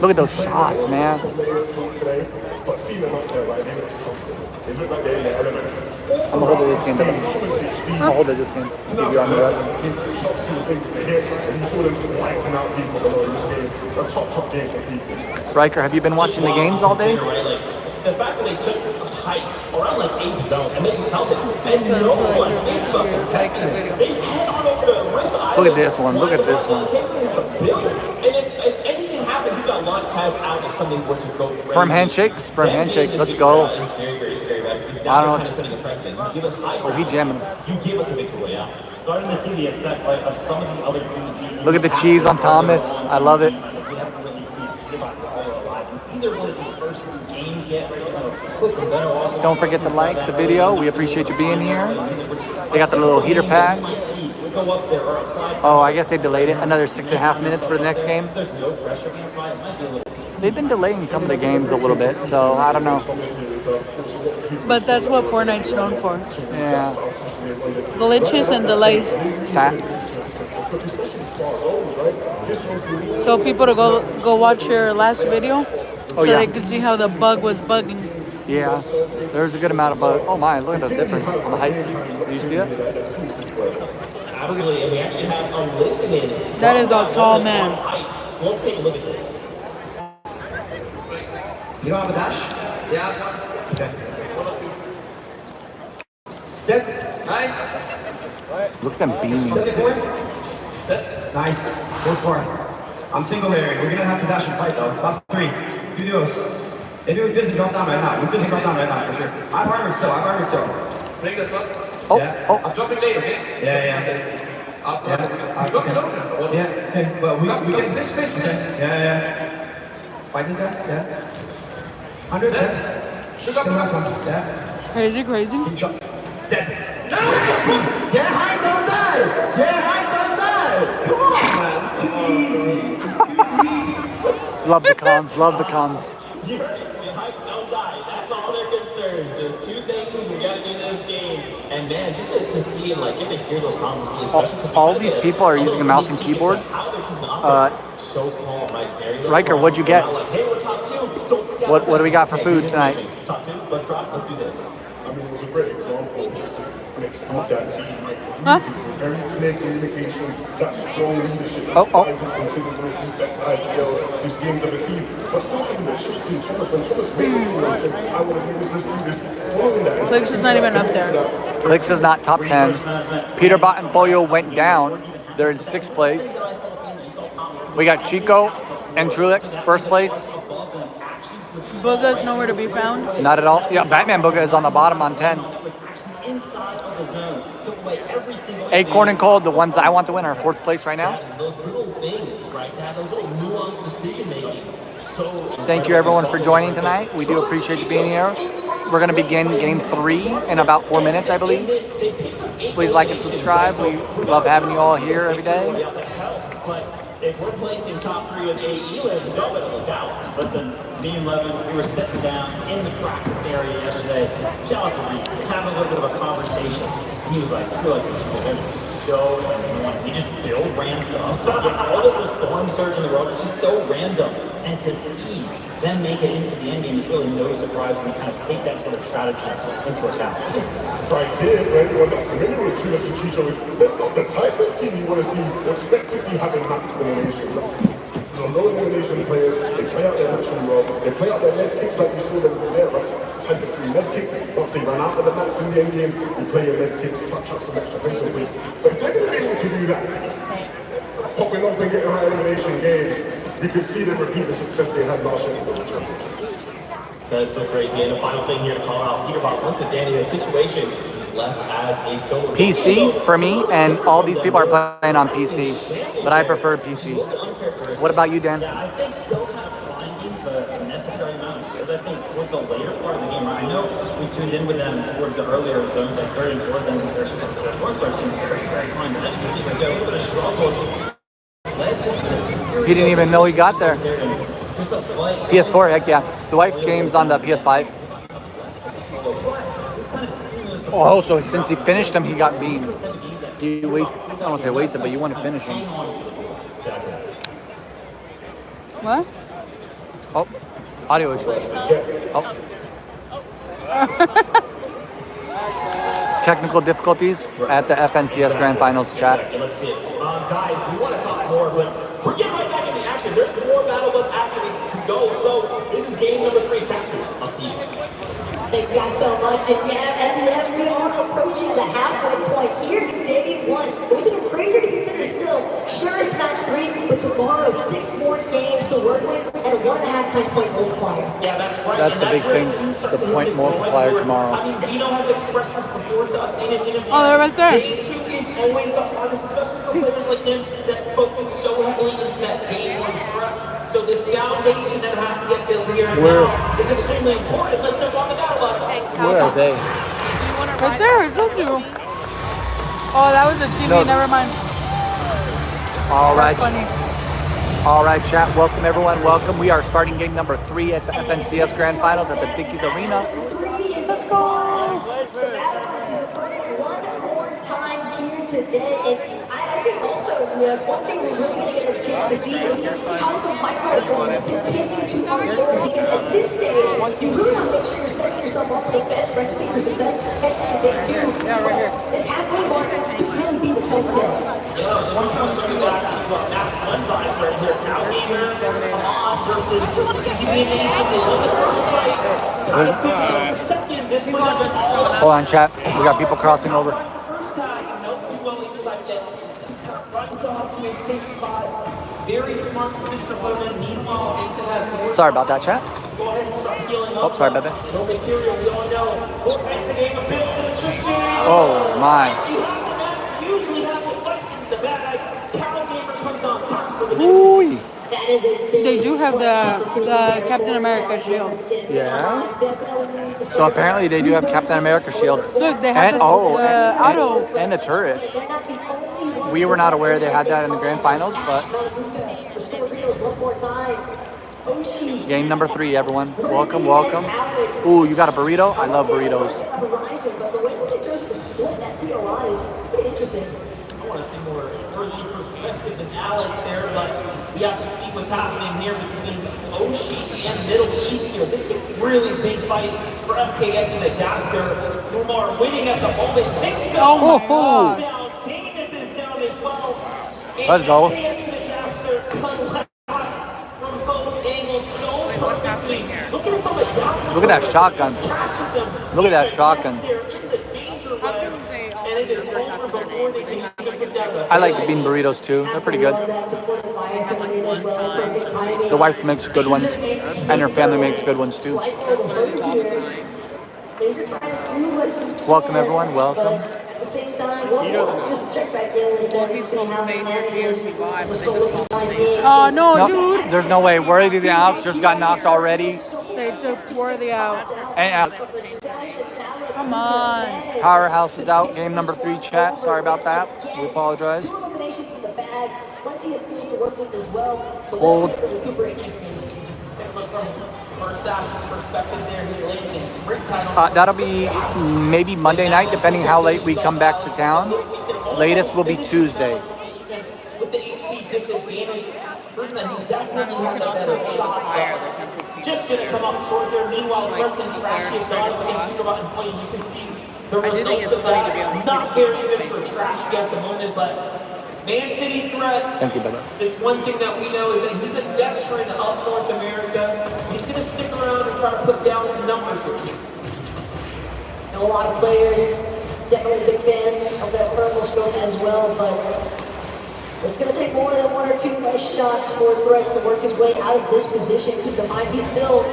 Look at those shots, man.
But see them up there, right? They look like they're in their element.
I'm gonna hold it this game, though. I'll hold it this game. Give you on the rest.
And you saw them wiping out people below this game. A top game for Queasy.
Riker, have you been watching the games all day?
The fact that they took height around like 8th zone and they just held it, and no one thinks about protecting it. They head on over to Rift Island.
Look at this one. Look at this one.
And if anything happens, you got launch pads out if something were to go crazy.
From handshakes. From handshakes. Let's go.
It's very, very scary. Right?
I don't know.
Kind of setting a precedent. You give us high
Oh, he jamming.
You give us a victory royale.
Starting to see the effect of some of the other teams.
Look at the cheese on Thomas. I love it.
We haven't really seen either one of these first games yet.
Don't forget to like the video. We appreciate you being here. They got the little heater pack. Oh, I guess they delayed it. Another 6.5 minutes for the next game. They've been delaying some of the games a little bit, so I don't know.
But that's what Fortnite's known for.
Yeah.
Glitches and delays.
Facts.
So people to go watch your last video,
Oh,
so
yeah.
they can see how the bug was bugging.
Yeah. There's a good amount of bug. Oh my, look at the difference on the height. Do you see it?
Absolutely, and we actually have a listening.
That is a tall man.
So let's take a look at this.
You don't have a dash? Yeah. Okay. Dead. Nice.
Look at them beaming.
Nice. Go for it. I'm single here. We're gonna have to dash and fight though. About 3. 2 duos. Maybe we physically drop down right now. We physically drop down right now for sure. I'm armored still. Maybe that's what?
Oh,
yeah.
oh.
I'm dropping late, okay? Yeah. I'm dropping low. Yeah, okay. Well, we can this. Yeah. Fight this guy? Yeah. 100, yeah. Shoot up the last one. Yeah.
Crazy.
Keep shot. Dead. No! Get high, don't die! Come on, man. It's too easy.
Love the cons. Love the cons.
You heard it. Get hype, don't die. That's all their concerns. There's 2 things we gotta do this game. And man, just to see and like get to hear those comments really special.
All these people are using a mouse and keyboard.
So calm, right?
Riker, what'd you get?
Like, hey, we're top 2. Don't forget
What do we got for food tonight?
Top 2. Let's drop. Let's do this.
I mean, it was a great example just to mix up that team.
Huh?
Very clear communication, that strong leadership.
Oh.
I was considered one of the best IPLs these games ever seen. But still having the trust in Thomas. When Thomas made it, and said, I want to do this, let's do this. Following that.
Clicks is not even up there.
Clicks is not top 10. Peter Bot and Pollo went down. They're in 6th place. We got Chico and Trulix, 1st place.
Booga's nowhere to be found.
Not at all. Yeah, Batman Booga is on the bottom on 10. Acorn and Cold, the ones I want to win, are 4th place right now.
Those little things, right? That those little nuanced decision making.
Thank you everyone for joining tonight. We do appreciate you being here. We're going to begin game 3 in about 4 minutes, I believe. Please like and subscribe. We love having you all here every day.
But if we're placing top 3 with AE, let's go and look out. Listen, me and Levin, we were sitting down in the practice area yesterday. Shout out to Reed. Just having a little bit of a conversation. He was like, "True, like, so annoying. He just build random stuff. All of the storm surge in the road, it's just so random. And to see them make it into the end game is really no surprise when you kind of take that sort of strategy into account.
Right here, for anyone that's familiar with Trulix and Chicho, is they're not the type of team you want to see or expect to see having that elimination. So no elimination players, they play out their matching well, they play out their leg kicks like you saw them there, right? Type of 3 leg kicks. Once they run out of the mats in the end game, you play your leg kicks, chuck some extra pace on this. But if they're going to be able to do that, popping off and getting high elimination games, we could see them repeat the success they had last year in the championship.
That is so crazy. And the final thing here to call out, Peterbot, once again, in a situation, he's left as a solo.
PC for me, and all these people are playing on PC, but I prefer PC. What about you, Dan?
Yeah, I think still kind of finding the necessary amount of skills. I think towards the later part of the game, right? I know we tuned in with them towards the earlier zones, like third and fourth, and their short starts seemed very, very fine. But then you see like a little bit of struggles.
He didn't even know he got there. PS4, heck yeah. The wife games on the PS5. Oh, so since he finished him, he got beamed. You waste, I don't want to say wasted, but you want to finish him.
What?
Oh, audio issue. Oh. Technical difficulties at the FNCS Grand Finals chat.
Let's see it. Guys, we want to talk more, but we're getting right back in the action. There's more Battle Bus action to go. So this is game number 3. Casters, up to you.
Thank you guys so much. And yeah, MDM, we are approaching the halfway point here, day 1. What's even crazier to consider still, sure it's match 3, but tomorrow 6 more games to work with and a 1.5 times point multiplier.
Yeah, that's right.
That's the big thing, the point multiplier tomorrow.
I mean, Vito has expressed this before to us in his interview.
Oh, they're right there.
Game 2 is always the hardest, especially for players like him that focus so heavily into that game 1 prep. So this foundation that has to get built here and now is extremely important. Let's jump on the Battle Bus.
Where are they?
Right there, I told you. Oh, that was a TV,
No.
never mind.
All right.
That's funny.
All right, chat. Welcome, everyone. Welcome. We are starting game number 3 at the FNCS Grand Finals at the Dickies Arena.
Let's go! The Battle Bus is playing one more time here today. And I think also, one thing we're really going to get a chance to see is how the micro adjustments continue to unfold. Because at this stage, you really want to make sure you're setting yourself up for the best recipe for success heading into day 2.
Yeah, right here.
This halfway mark could really be the telltale.
One comes to that match 1 vibes right here. Now Weaver versus CCBNA. They won the first fight. Tied up the second. This one has been all out.
Hold on, chat. We got people crossing over.
First time, no duo inside yet. Runs off to a safe spot. Very smart position opponent. Meanwhile, Nathan has more.
Sorry about that, chat.
Go ahead and start healing up.
Oh, sorry, baby.
No material, we all know. Fortnite's a game of build and attrition.
Oh, my.
You have the match, usually have the fight in the bag. Carol Gamer comes on top for the
Ooh.
That is a big
They do have the Captain America shield.
Yeah. So apparently they do have Captain America shield.
Look, they have
And,
the auto.
and the turret. We were not aware they had that in the Grand Finals, but game number 3, everyone. Welcome, welcome. Ooh, you got a burrito? I love burritos.
I want to see more early perspective than Alex there, but we have to see what's happening here between Oshi and Middle East here. This is a really big fight for FKS and Adapter, who are winning at the moment. Take
Oh my God.
down. David is down as well. And
Let's go.
FKS and Adapter collapse from both angles so perfectly. Look at it from Adapter.
Look at that shotgun.
Catches him.
Look at that shotgun.
They're in the danger line, and it is over before they can even put down the.
I like the bean burritos too. They're pretty good. The wife makes good ones, and her family makes good ones too. Welcome, everyone. Welcome.
At the same time, we'll just check back in with them and see how it manages. It's a solo time game.
Oh, no,
Nope,
dude.
there's no way. Worthy the Alex just got knocked already.
They took Worthy out.
And
Come on.
Powerhouse is out. Game number 3, chat. Sorry about that. We apologize.
2 eliminations in the bag. Plenty of tools to work with as well. So
Hold.
let's recuperate nicely.
First Ash's perspective there, he landed great time.
That'll be maybe Monday night, depending how late we come back to town. Latest will be Tuesday.
With the HP disadvantage, proven that he definitely had a better shot. Just gonna come up short there. Meanwhile, Fred's and Trashy have gone up against Peter Button Point. You can see the results of that. Not very good for Trashy at the moment, but Man City Threats.
Thank you, brother.
It's one thing that we know is that he's a veteran of North America. He's gonna stick around and try to put down some numbers here.
And a lot of players, definitely big fans of that purple scope as well, but It's going to take more than one or two nice shots for Threads to work his way out of this position. Keep in mind, he's still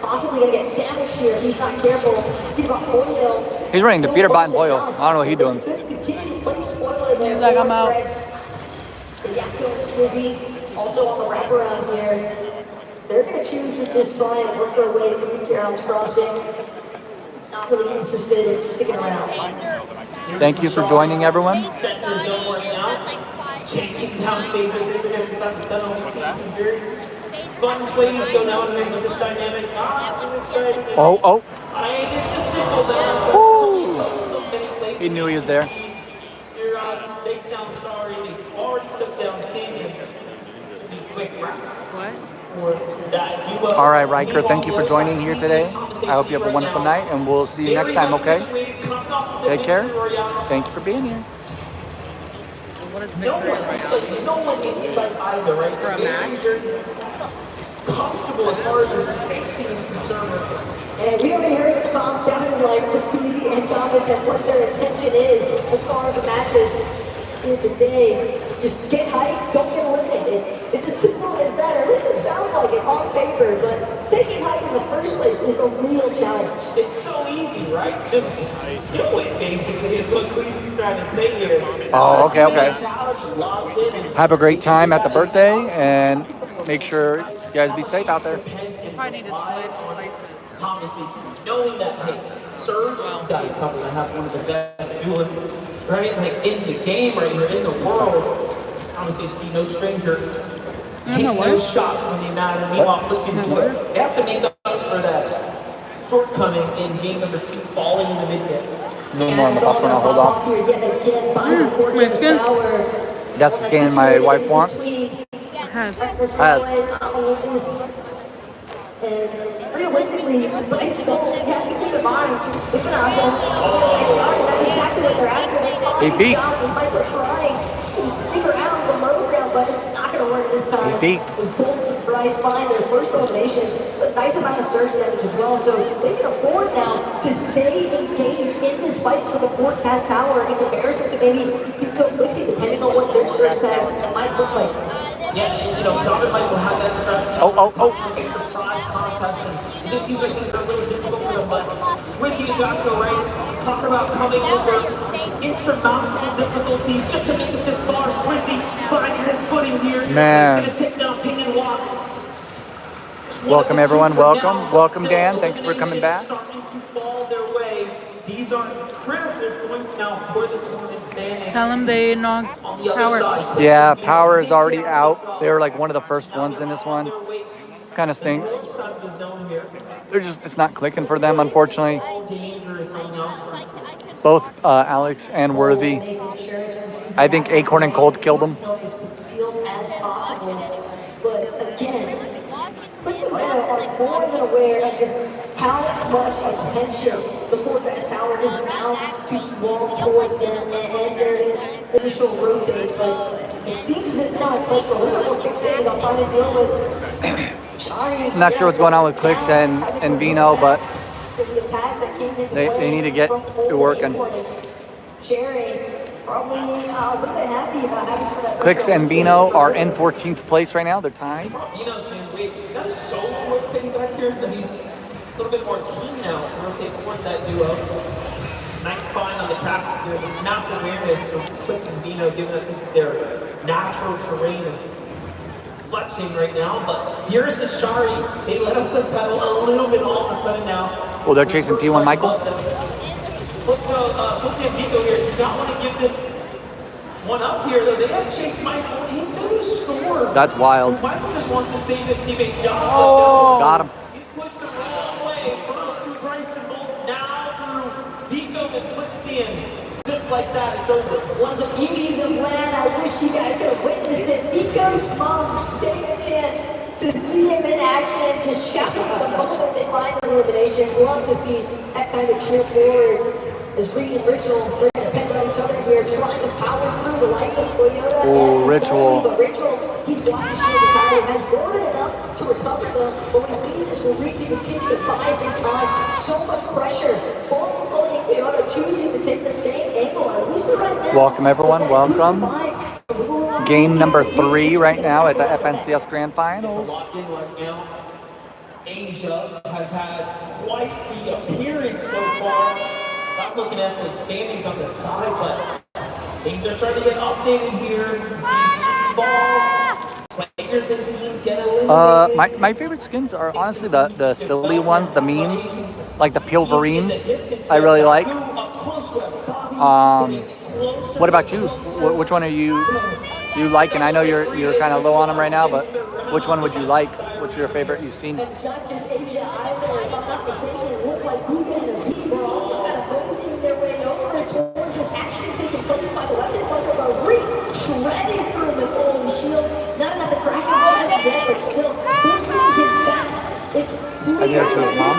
possibly going to get sandwiched here if he's not careful.
He's running the Peter Bot and Boyle. I don't know what he's doing.
He's like, I'm out.
The Yakko and Swizzy also on the wraparound here. They're going to choose to just try and work their way through Carol's Crossing. Not really interested in sticking around.
Thank you for joining, everyone.
Set to zone work now. Chasing down phaser. Phaser gets inside the tunnel. We see some very fun plays go down here with this dynamic. It's really exciting.
Oh.
I did just signal that.
Ooh. He knew he was there.
Here, takes down Shari. Already took down King. Quick wraps.
What?
All right, Riker, thank you for joining here today. I hope you have a wonderful night, and we'll see you next time, okay? Take care. Thank you for being here.
What is
No one in sight either, right?
For a match?
Comfortable as far as the spacing is concerned.
And we already heard the bomb sounding like Peasy and Thomas and what their intention is as far as the matches here today. Just get hyped, don't get eliminated. It's as simple as that, or at least it sounds like it on paper, but taking hype in the first place is the real challenge.
It's so easy, right? Just do it, basically. It's what Cleesy's trying to say here.
Oh, okay. Have a great time at the birthday, and make sure you guys be safe out there.
If I need to switch places.
Obviously, knowing that, hey, Surge got it covered. I have one of the best duelists, right? Like in the game right here, in the world. Obviously, it's no stranger. Taking those shots when they matter. Meanwhile, they have to make up for that shortcoming in game number 2, falling in the mid game.
No more on the buffer, I'll hold off. That's the game my wife wants. Has.
And realistically, base goals, you have to keep in mind, it's been awesome. That's exactly what they're after.
He beat.
They're trying to sneak around the low ground, but it's not going to work this time.
He beat.
As Bolts and Bryce find their first elimination, it's a nice amount of surge damage as well, so they can afford now to stay engaged in this fight for the forecast tower in comparison to maybe Pico Quixie, depending on what their surge tags might look like.
Yeah, you know, John and Michael have that strategy. A surprise contest, and it just seems like things are a little difficult for them, but Swizzy and Jocko, right? Talking about coming over insurmountable difficulties just to make it this far. Swizzy finding his footing here.
Man.
He's going to take down Ping and Walks.
Welcome, everyone. Welcome, Dan. Thank you for coming back.
Starting to fall their way. These are critical points now for the tournament standing.
Tell them they knocked Power.
Yeah, Power is already out. They were like one of the first ones in this one. Kind of stinks. It's not clicking for them, unfortunately. Both Alex and Worthy. I think Acorn and Cold killed them.
But again, Quixie are more than aware of just how much attention the forecast tower is now to draw towards them and their initial rotates. But it seems as if now Clicks are a little bit more fixated on trying to deal with
I'm not sure what's going on with Clicks and Vino, but they need to get it working. Clicks and Vino are in 14th place right now. They're tied.
Vino's saying, wait, is that a solo rotating back here? So he's a little bit more keen now to rotate toward that duo. Nice find on the cactus here. This map awareness for Clicks and Vino, given that this is their natural terrain of flexing right now. But here's the Shari. They let up the pedal a little bit all of a sudden now.
Oh, they're chasing T1 Michael.
Footsie and Pico here do not want to give this one up here, though. They have chased Michael into the store.
That's wild.
Michael just wants to save his teammate John.
Oh, got him.
He pushed the wrong way. First through Bryce and Bolts, now through Pico and Footsie, and just like that, it's over.
One of the beauties of LAN, I wish you guys could have witnessed it. Pico's mom getting a chance to see him in action, just shouting the moment they find the elimination. Love to see that kind of cheer forward. As Reed and Ritual, they're going to depend on each other here, trying to power through the likes of Toyota.
Oh, Ritual.
But Ritual, he's lost his shield entirely, has more than enough to recover them. But what he needs is for Reed to continue to buy big time. So much pressure. Both people and Toyota choosing to take the same angle, at least for right now.
Welcome, everyone. Welcome. game number 3 right now at the FNCS Grand Finals.
Asia has had quite the appearance so far. So I'm looking at the standings on the side, but things are starting to get updated here. Teams fall, players and teams get eliminated.
My favorite skins are honestly the silly ones, the memes, like the Pilverines. I really like. What about you? Which one are you like? And I know you're kind of low on them right now, but which one would you like? What's your favorite you've seen?
And it's not just Asia either. If I'm not mistaken, it looked like Buga and Aviv were also kind of nosing their way over towards this action taking place by the weapon front of a reek, shredding through him and Holy Shield. Not enough to crack him chest yet, but still, they're seeing him back. It's clear
I think that's his mom.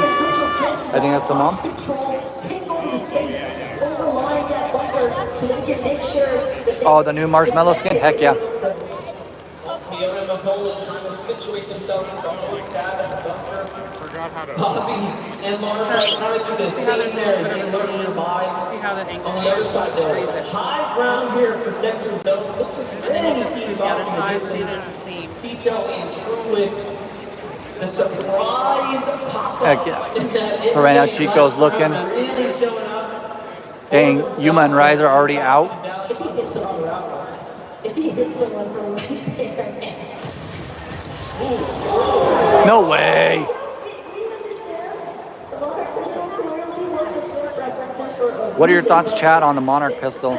I think that's the mom.
Control, take over the space, overlying that bunker so they can make sure that they...
Oh, the new Marshmallow skin? Heck yeah.
Fiona and Poland trying to situate themselves with the whole stab at the bunker.
Forgot how to.
Bobby and Laura trying to do the same there as they look nearby.
See how that angle
On the other side there, high ground here for Central Zone. Look at many teams
the other
off in
side,
the
leave it
distance.
the same.
Picho and Truix. The surprise pop-up.
Heck yeah. So right now Chico's looking.
Really showing up.
Dang, Yuma and Rise are already out.
If he hits someone out, if he hits someone from right there,
No way. What are your thoughts, Chad, on the Monarch pistol?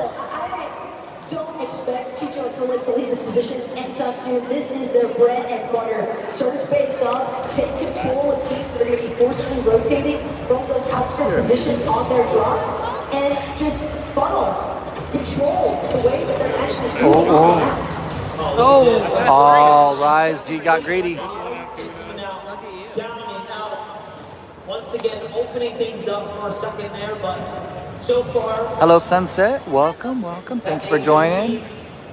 Don't expect Chicho and Felix to leave this position anytime soon. This is their bread and butter. Surge base up, take control of teams that are going to be forcefully rotating from those outskirts positions on their drops, and just funnel, control the way that they're actually doing
Oh, Rise, he got greedy.
Down and out. Once again, opening things up for a second there, but so far.
Hello, Sunset. Welcome, welcome. Thank you for joining.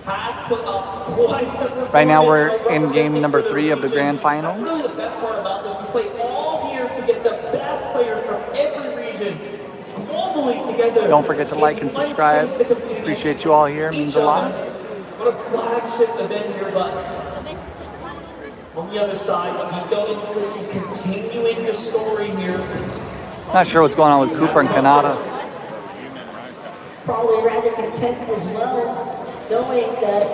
Has put up quite the
Right now we're in game number 3 of the Grand Finals.
That's really the best part about this. We play all year to get the best players from every region globally together.
Don't forget to like and subscribe. Appreciate you all here. It means a lot.
What a flagship event here, but on the other side, Nico and Fritzy continuing the story here.
Not sure what's going on with Cooper and Kanata.
probably rather content as well, knowing that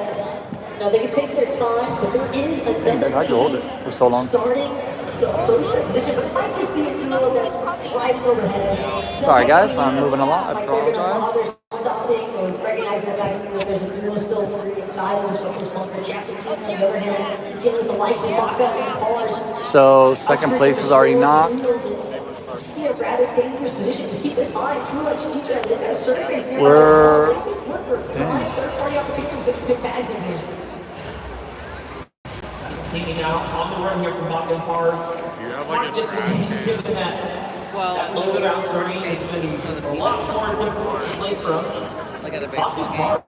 they can take their time, but there is another
I hold it for so long.
starting to approach that position, but it might just be a duo that's right overhead.
Sorry guys, I'm moving a lot. I
Like they're
apologize.
gonna bother stopping or recognizing the fact that there's a duo still inside of this bunker. Jack and Team, on the other hand, dealing with the likes of Baka and Pars.
So second place is already knocked.
It's a rather dangerous position. Just keep in mind, Truex teacher that their surveys near
We're
third-party opportunities with good tags in here.
Taking out on the run here from Baka and Pars. It's not just that he's given that loadout terrain has been a lot more difficult to play from.
Like at a baseball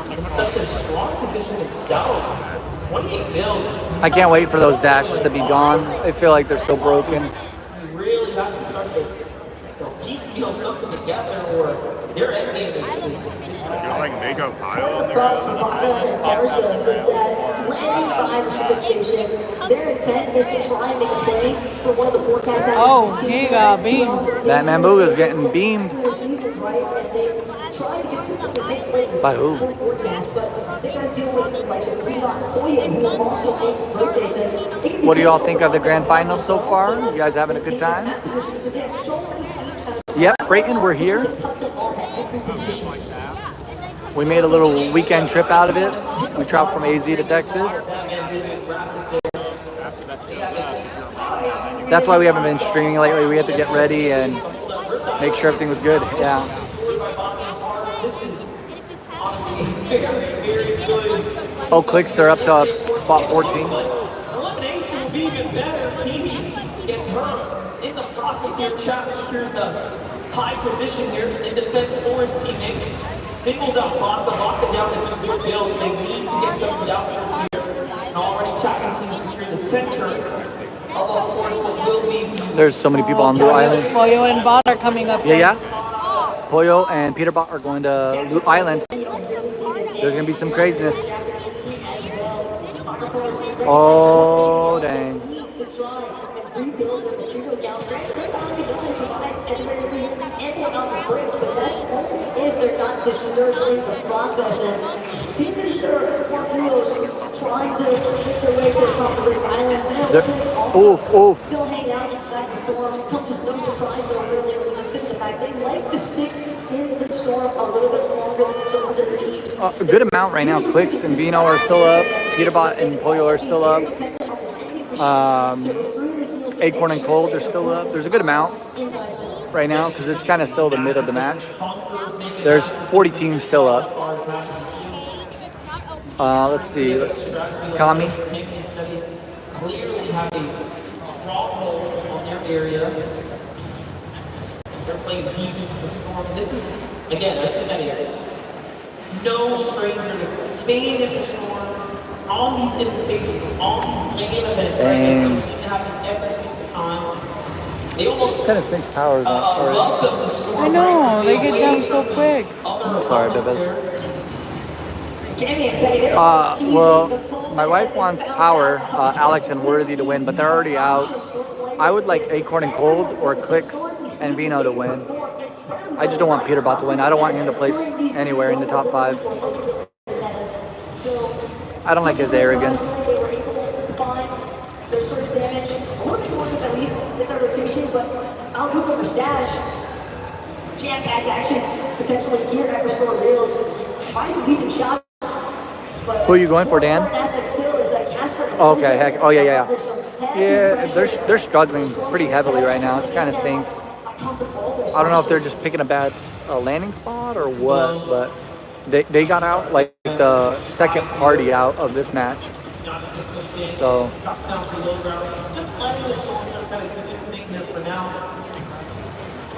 game.
In such a strong position themselves. 28 kills.
I can't wait for those dashes to be gone. I feel like they're so broken.
He really has to start to piecemeal something together, or their end game is
like make a pile
The
in
problem for Baka and Pars, though, is that landing behind the ship station, their intent is to try and make a play for one of the forecast
Oh, he got beamed.
That Mambu is getting beamed.
Seasons, right? And they try to consistently make plays
By who?
for forecast, but they got to deal with like some Greenbot Koya, who also make rotates. And it can be
What do y'all think of the Grand Finals so far? You guys having a good time?
because they have so many teams kind of
Yep, Brayton, we're here.
cut them off at every position.
We made a little weekend trip out of it. We traveled from AZ to Texas. That's why we haven't been streaming lately. We had to get ready and make sure everything was good. Yeah.
This is honestly very, very good.
Oh, clicks, they're up to spot 14.
Elimination will be even better. TV gets her in the process here. Chap secures the high position here in defense for his teammate. Singles out Baka down to just one build. They need to get something out here. And already Chapman team secures the center of course what will be the
There's so many people on Blue Island.
Pollo and Bot are coming up.
Yeah. Pollo and Peter Bot are going to Blue Island. There's gonna be some craziness. Oh dang.
To try and rebuild the material gap. Granted, they're not going to provide at the very least ample amounts of breaks, but that's only if they're not disturbed in the process. And seeing as there are more duos trying to make their way to the top of the island, Analytics also still hang out inside the storm. It comes as no surprise though, really, when you consider the fact they like to stick in the storm a little bit longer than some other teams.
A good amount right now. Clicks and Vino are still up. Peterbot and Pollo are still up. Acorn and Cold are still up. There's a good amount right now because it's kind of still the mid of the match. There's 40 teams still up. Let's see. Kami.
Clearly have a stronghold on their area. They're playing deep into the storm. This is, again, I say that is no stranger to staying in the storm on these invitations, on these land events, right? That seem to happen every single time. They almost
kind of stinks power.
welcome the storm.
I know, they get down so quick.
I'm sorry, Bibas. Well, my wife wants Power, Alex and Worthy to win, but they're already out. I would like Acorn and Cold or Clicks and Vino to win. I just don't want Peterbot to win. I don't want him to place anywhere in the top 5. I don't like his arrogance.
Jam-packed action potentially here at Restore Reels. Tries some decent shots.
Who are you going for, Dan? Okay, heck. Oh, yeah. Yeah, they're struggling pretty heavily right now. It kind of stinks. I don't know if they're just picking a bad landing spot or what, but they got out like the second party out of this match. So.
Just letting the soldiers kind of do its thing here for now.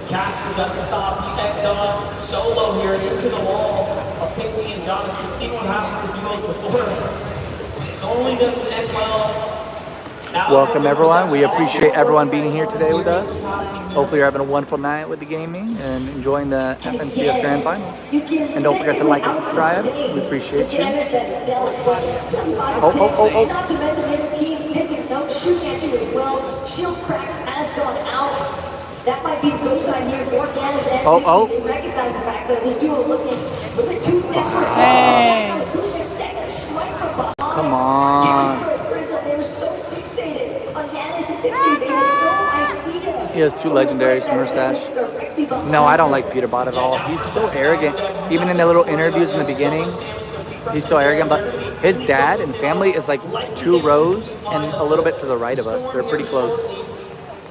Casper doesn't stop. He eggs on solo here into the wall of Pixie and Jonathan. We've seen what happened to duos before. It only doesn't end well.
Welcome everyone. We appreciate everyone being here today with us. Hopefully you're having a wonderful night with the gaming and enjoying the FNCS Grand Finals. And don't forget to like and subscribe. We appreciate you. Oh.
Not to mention the other teams taking notes, shooting at you as well. Shield crack has gone out. That might be the go side here for Gas and Pixie. They recognize the fact that this duo looking too desperate.
Come on.
They were so fixated on Janice and Pixie, they had no idea.
He has 2 legendaries, Mustache. No, I don't like Peterbot at all. He's so arrogant. Even in the little interviews in the beginning, he's so arrogant. But his dad and family is like 2 rows and a little bit to the right of us. They're pretty close.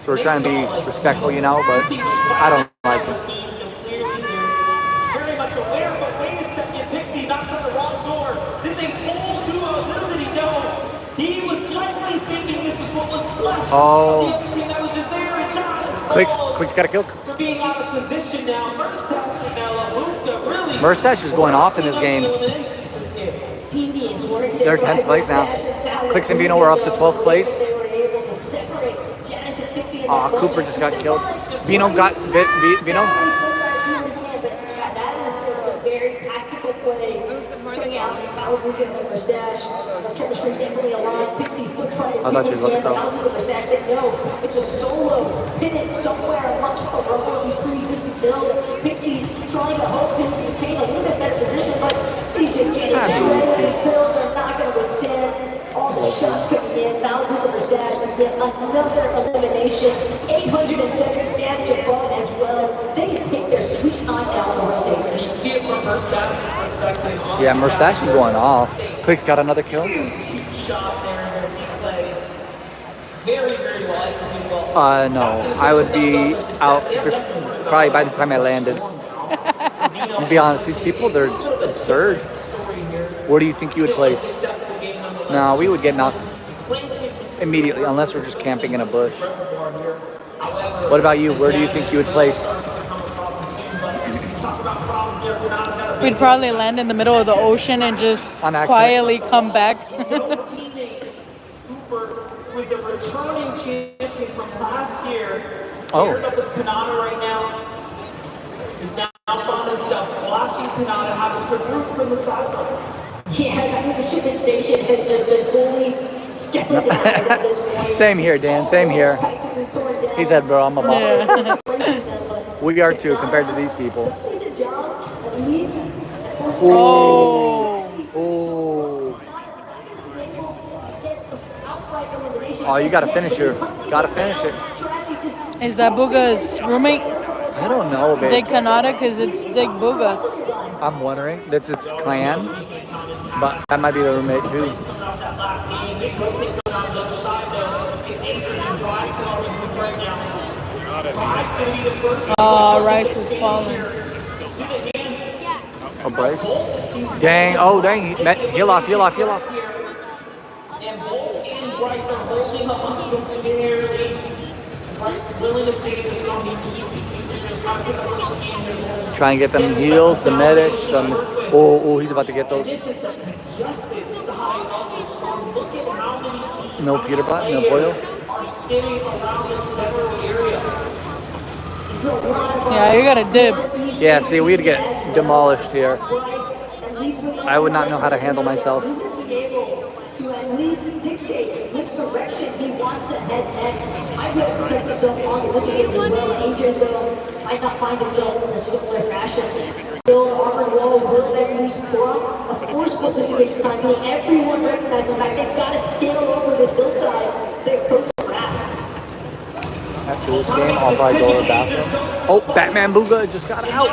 So we're trying to be respectful, you know, but I don't like him.
Very much aware, but wait a second, Pixie knocked on the wrong door. This is a full duo, little did he know. He was likely thinking this was what was left of the other team that was just there, and John
Clicks got a kill.
For being out of position now, Mustache and Luca really.
Mustache is going off in this game. They're 10th place now. Clicks and Vino were up to 12th place. Cooper just got killed. Vino got bit. Vino.
That is just a very tactical play. Coming out, Malabuka and Mustache. Chemistry definitely aligned. Pixie still trying to take it again. Malabuka and Mustache, they know it's a solo hidden somewhere amongst the rubble of these pre-existing builds. Pixie trying to hope him to maintain a little bit better position, but he's just getting shredded. Builds are not going to withstand all the shots coming in. Malabuka and Mustache will get another elimination. 870 damage above as well. They can take their sweet time now on the rotates.
You see it from Mustache's perspective.
Yeah, Mustache is going off. Clicks got another kill.
Shot there, play very, very well, executed well.
No, I would be out probably by the time I landed. To be honest, these people, they're just absurd. Where do you think you would place? No, we would get knocked immediately unless we're just camping in a bush. What about you? Where do you think you would place?
We'd probably land in the middle of the ocean and just quietly come back.
Teammate Cooper, who is the returning champion from last year, paired up with Kanata right now, is now found himself watching Kanata having to root from the sidelines.
Yeah, I mean, the shipping station has just been fully skeletonized at this point.
Same here, Dan. Same here. He said, bro, I'm a bot.
Yeah.
We are too compared to these people.
Oh.
Oh. Oh, you gotta finish her. Gotta finish it.
Is that Booga's roommate?
I don't know, babe.
Dig Kanata? Because it's Dig Booga.
I'm wondering. That's its clan. But that might be the roommate too.
Oh, Rice is falling.
Oh, Bryce. Dang. Oh, dang. Heal off, heal off, heal off.
And Bolt and Bryce are holding up until barely. Bryce is willing to stay in the zone. He needs to try to pick up what he can here.
Try and get them heals, the medics, oh, he's about to get those.
This is a congested side of the storm. Look at how many teams
No Peter Bot, no Boyle.
are standing around this federal area.
Yeah, you got a dip.
Yeah, see, we'd get demolished here. I would not know how to handle myself.
To at least dictate which direction he wants to head next. Might be able to protect himself on this game as well. Angels, though, might not find himself in a similar fashion. Still, the armored wall will at least prompt a forceful disengagement for time being. Everyone recognizes the fact they've got to scale over this hillside as they approach the raft.
After this game, I'll probably go to the bathroom. Oh, Batman Booga just got out.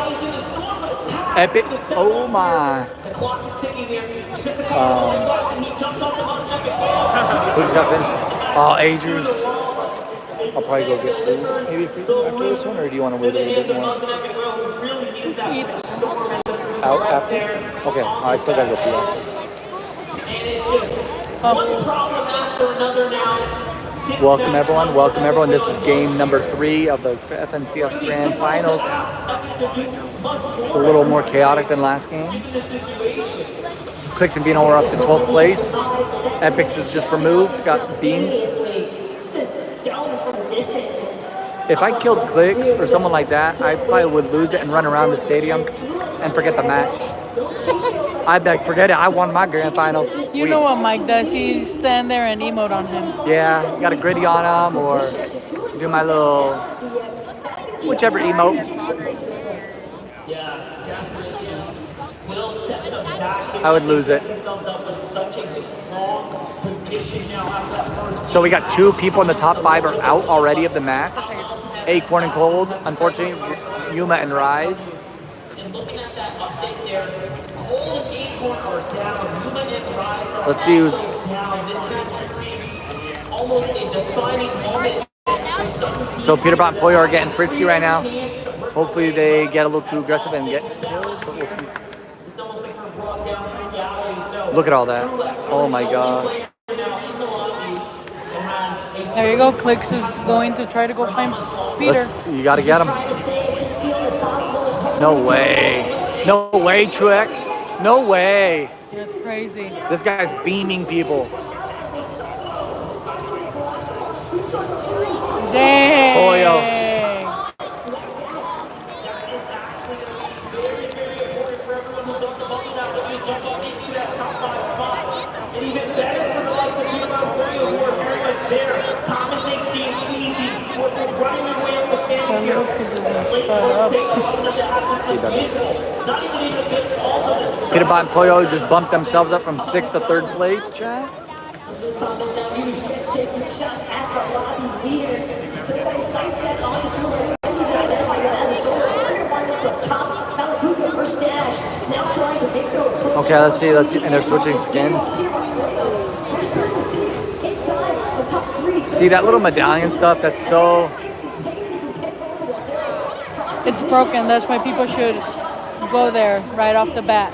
Epic. Oh my.
The clock is ticking here. Just a
Who's got finished? Oh, Agers. I'll probably go get food. Maybe food after this one, or do you want to wait a little bit more? Out after? Okay, I still gotta go food after. Welcome everyone. This is game number 3 of the FNCS Grand Finals. It's a little more chaotic than last game. Clicks and Beano are up to 12th place. Epics is just removed, got beamed. If I killed Clicks or someone like that, I probably would lose it and run around the stadium and forget the match. I'd be like, forget it, I won my Grand Finals.
You know what Mike does? He stand there and emote on him.
Yeah, got a gritty on him or do my little, whichever emote. I would lose it. So we got 2 people in the top 5 are out already of the match. Acorn and Cold, unfortunately, Yuma and Rise. Let's see who's. So Peterbot and Poyo are getting frisky right now. Hopefully they get a little too aggressive and get killed, but we'll see. Look at all that. Oh my gosh.
There you go. Clicks is going to try to go find Peter.
You gotta get him. No way. No way, Truex. No way.
That's crazy.
This guy's beaming people.
Dang.
Poyo. Peterbot and Poyo just bumped themselves up from 6th to 3rd place, chat. Okay, let's see, and they're switching skins. See that little medallion stuff? That's so...
It's broken. That's why people should go there right off the bat.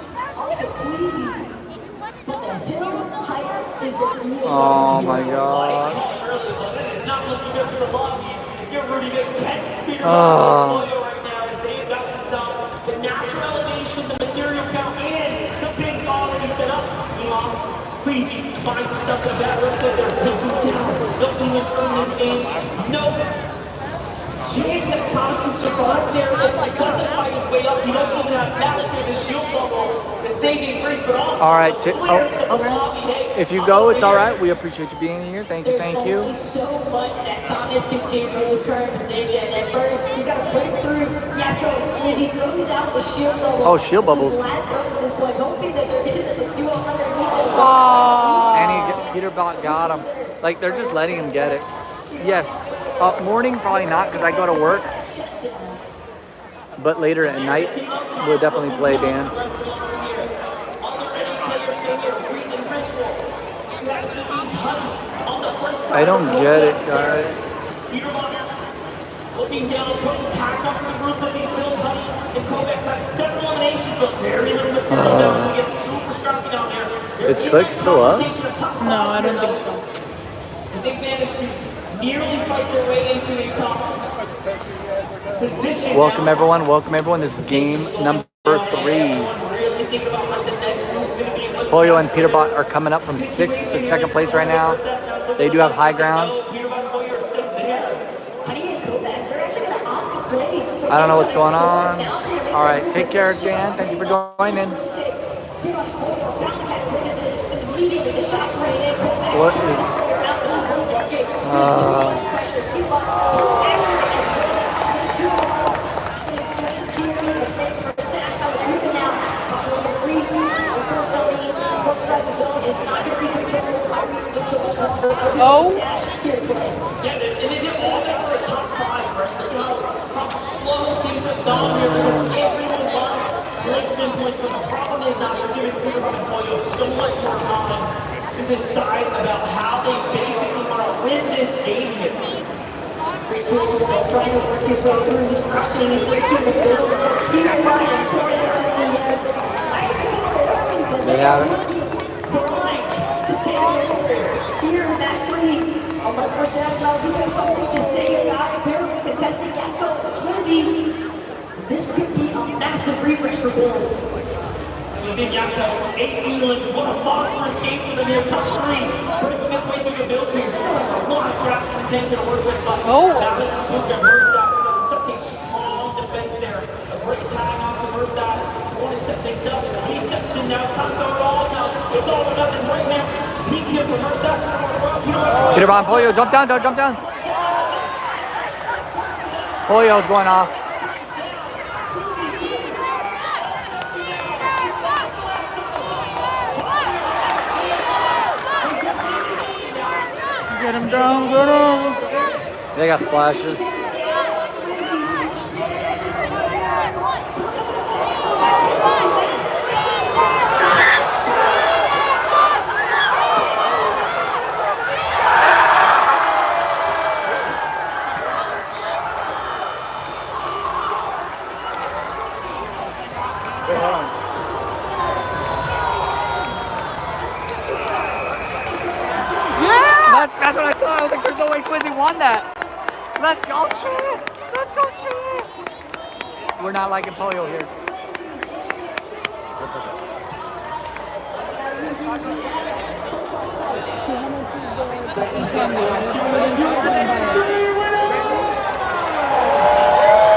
Oh my god. Oh.
Please find yourself a battle until they're taken down. Don't even earn this game. No chance that Thomas can survive there if he doesn't fight his way up. He doesn't even have maps here, the shield bubble, the saving grace, but also
All right,
clear to the lobby. Hey,
if you go, it's all right. We appreciate you being here. Thank you, thank you.
There's so much that Thomas can do from his current position. At first, he's got to break through Yakko and Swizzy, throws out the shield bubble.
Oh, shield bubbles.
This is the last hope at this point, hoping that there isn't a duo underneath him.
And Peterbot got him. Like, they're just letting him get it. Yes. Morning, probably not, because I go to work. But later at night, we'll definitely play, Dan. I don't get it, guys.
Looking down, putting tags onto the roots of these builds. Honey and Kovacs have 7 eliminations, but very little material now. It's going to get super scrappy down there.
Is Click still up?
No, I don't think so.
As they manage to nearly fight their way into a top position.
Welcome everyone. Welcome everyone. This is game number 3. Pollo and Peterbot are coming up from 6th to 2nd place right now. They do have high ground. I don't know what's going on. All right, take care, Dan. Thank you for joining. What is?
Oh.
Yeah, and they did all that for a top 5, right? Look at how slow things have gone here because everyone wants placement points, but the problem is now you're giving Peterbot and Pollo so much more time to decide about how they basically want to win this game here.
Ritual is still trying to work his way through. He's crouching, he's breaking the builds. Peterbot and Pollo I think early, but they are looking primed to take over here in Match 3. Almost first national, we have something to say about it. Apparently contesting Yakko and Swizzy. This could be a massive refresh for builds.
Swizzy and Yakko, 8 elims. What a monstrous game for them here, top 3. Breaking his way through the build here. Still has a lot of grass contention to work with, but such a strong defense there. A great time out to Verstappen. Want to set things up. He steps in now. It's time to go all now. It's all or nothing right now. He killed for Verstappen.
Peterbot and Pollo, jump down, don't jump down. Pollo's going off.
Get him down, get him.
They got splashes. That's what I thought. I was like, there's no way Swizzy won that. Let's go, Chad. Let's go, Chad. We're not liking Pollo here.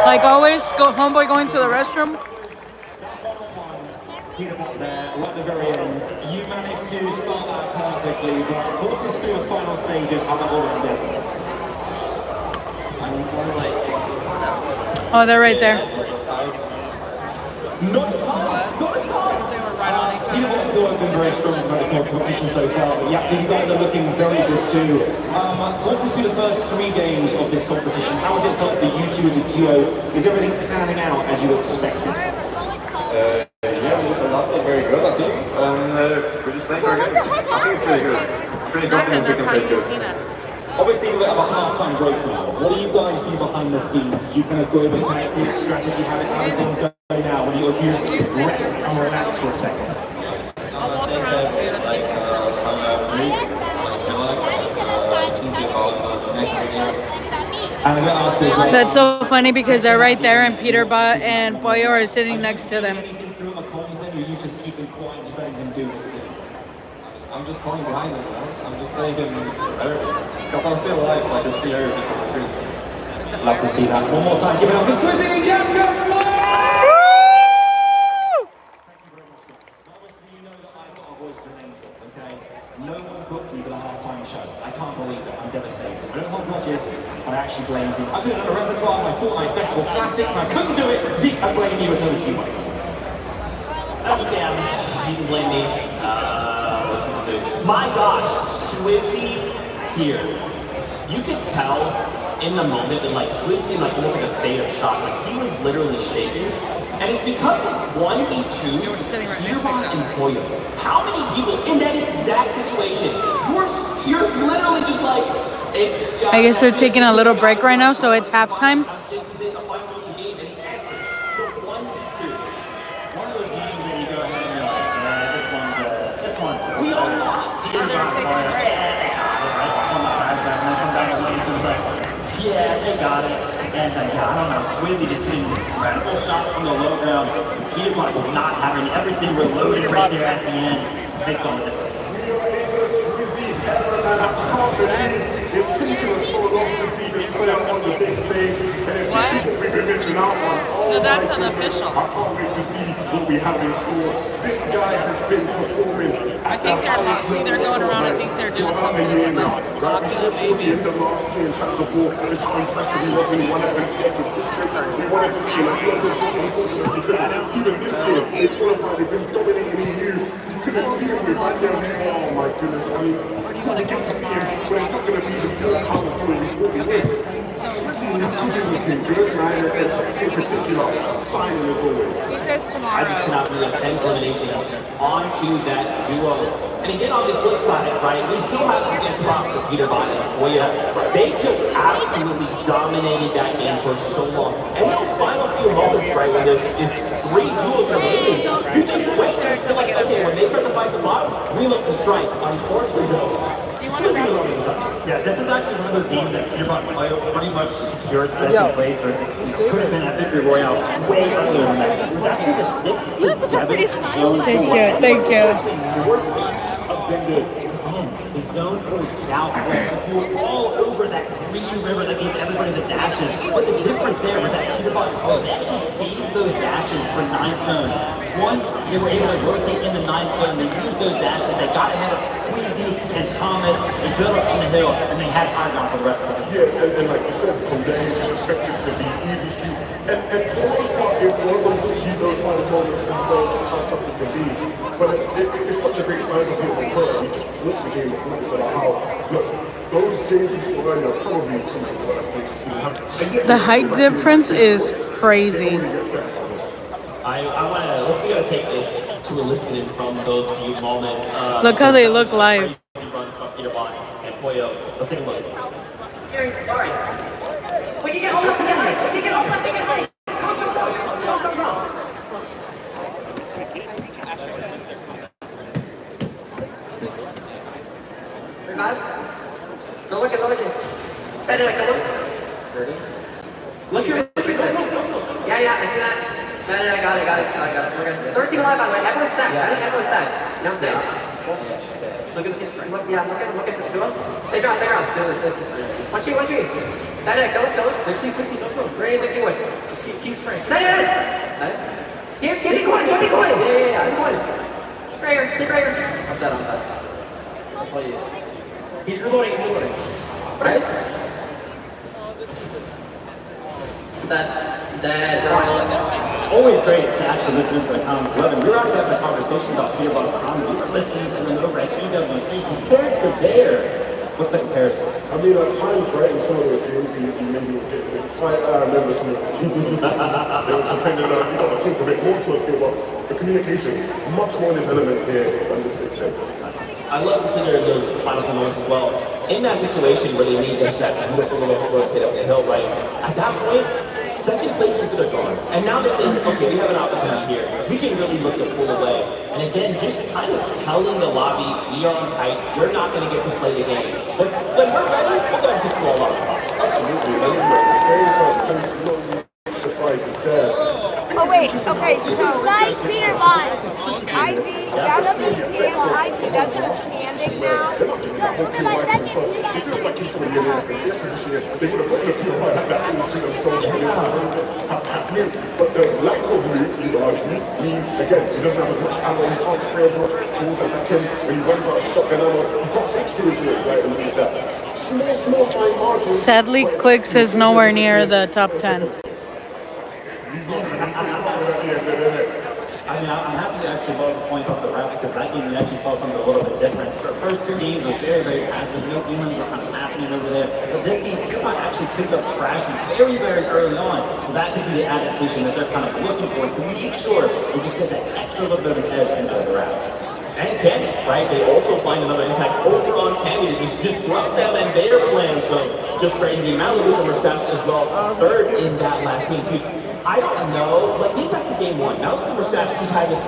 Like always, homeboy going to the restroom.
Peterbot there, right at the very end. You managed to start that perfectly, but walk us through the final stages how that all ended.
Oh, they're right there.
Not as hard, not as hard. Peterbot have been very strong in the competition so far, but yeah, you guys are looking very good too. Walk us through the first 3 games of this competition. How has it felt for you two as a duo? Is everything panning out as you expected?
Yeah, it was a lot very good, I think. We just playing our game. I think it's pretty good. I'm pretty confident we can play good.
Obviously, we have a half-time break now. What do you guys do behind the scenes? Do you kind of go over tactics, strategy, how do things go now? When you just rest and relax for a second?
I think some break, relax, think about the next game.
And I'm going to ask this.
That's so funny because they're right there, and Peterbot and Pollo are sitting next to them.
You just keep them quiet, just letting them do this thing.
I'm just falling behind them, man. I'm just letting them, because I'm still alive, so I can see everything on the screen.
Love to see that. One more time, give it up for Swizzy and Yanko. No one booked me for the halftime show. I can't believe it. I'm devastated. I don't hold grudges, but I actually blame Zeke. I put it on a repertoire of my Fortnite Festival classics. I couldn't do it. Zeke, I blame you. It's over to you, buddy.
That's a damn. You can blame me. My gosh, Swizzy here. You could tell in the moment that like Swizzy like almost like a state of shock. Like he was literally shaking. And it's because of 1v2, Peterbot and Poyo. How many people in that exact situation? You're literally just like, it's just,
I guess they're taking a little break right now, so it's halftime.
This is it, the final game, and he answers the 1v2.
One of those games that you go ahead and you're like, this one's,
We all want
yeah, they got it. And I don't know, Swizzy just hitting incredible shots from the low ground. Peterbot is not having everything reloaded right there at the end. Makes all the difference.
It's taken us so long to see this player on the big stage, and it's what we've been missing out on.
No, that's unofficial.
I can't wait to see what we have in store. This guy has been performing.
I think they're going around. I think they're doing something
in the end of last year in chapter 4, just how impressive he was when he won that best. We wanted to see him like unfortunately couldn't. Even this year, they qualified, they've been dominating EU. You couldn't see him with oh my goodness. I mean, we get to see him, but it's not going to be the full power we thought we would. Swizzy is looking good, man, and in particular, signing as always.
He says tomorrow.
I just cannot believe 10 eliminations onto that duo. And again, on the flip side, right, we still have to give props to Peterbot and Poyo. They just absolutely dominated that game for so long. And those final few moments, right, when there's 3 duels remaining, you just wait and feel like, okay, when they start to fight the bottom, we look to strike. Unfortunately, though, Swizzy was on the inside.
Yeah, this is actually one of those games that Peterbot pretty much secured second place, or could have been a victory royale way earlier than that. It was actually the 6th.
You have such a pretty smile.
Thank you.
The zone goes southwest. It flew all over that green river that gave everybody the dashes. But the difference there was that Peterbot and Poyo, they actually saved those dashes for 9th zone. Once they were able to rotate in the 9th zone, they used those dashes. They got ahead of Queasy and Thomas and built up on the hill, and they had high ground for the rest of the game.
Yeah, and like you said, from there he was expected to be easy street. And for the most part, it wasn't to keep those final moments and how tough it can be. But it's such a great sign for people like her. We just flipped the game before this about how, look, those games we saw earlier are probably some of the worst things we've seen.
The height difference is crazy.
I want to, we got to take this to a listening from those few moments.
Look how they look live.
Run from Peterbot and Poyo. Let's take a look.
Alright. We can get all up together. We can get all up together. Go. Revive. Go look. Better, go look. Look here. Yeah, I see that. No, I got it. We're good. Third team alive, by the way. Everyone's stacked. I think everyone's stacked. You know what I'm saying? Look at the team. Look at the duo. They ground. Do this. 1-2. Go. 60. Go. Raise it, do it. Just keep straight. Nice. Give me coin. Yeah. Coin. Prayer. I'm done. I'll play you. He's reloading. Nice. That's
Always great to actually listen to the comments 11. We were actually having a conversation about Peterbot's comments. We were listening to them over at EWC compared to there. What's the comparison?
I mean, at times, right, in some of those games, you maybe was getting it. I remember some of those teams. They were complaining you got to talk a bit more to us here, but the communication, much more is element here than this extent.
I love to consider those final moments as well. In that situation where they need that beautiful little rotate up the hill, right? At that point, second place is going to gone. And now they're thinking, okay, we have an opportunity here. We can really look to pull away. And again, just kind of telling the lobby, we are on height, you're not going to get to play the game. But when we're ready, we're going to get through a lot.
Absolutely. I mean, the game first place, no surprise is there.
Oh wait, okay, so besides Peterbot, IZ, that's the standing now.
whole POI to themselves. It feels like each one of the offense. Yes, this year, they would have put in a POI like that into themselves and have loot. But the lack of loot, you would argue, means, again, it doesn't have as much ammo, you can't spray as much towards that back end. When he runs out of shotgun ammo, you can't fix to his right, and all that. Small, fine margin.
Sadly, Clicks is nowhere near the top 10.
I mean, I'm happy to actually love the point off the rap because that game we actually saw something a little bit different. The first two games were very, very passive. No feelings were kind of happening over there. But this game, Pierpont actually picked up trashing very, very early on. So that could be the adaptation that they're kind of looking for to make sure they just get that extra little bit of an edge into the rap.
And Candy, right? They also find another impact over on Candy to just disrupt them and their plan. So just crazy. Malibu and Mustache as well, third in that last game. Dude, I don't know. Like, think back to game one. Malibu and Mustache just had this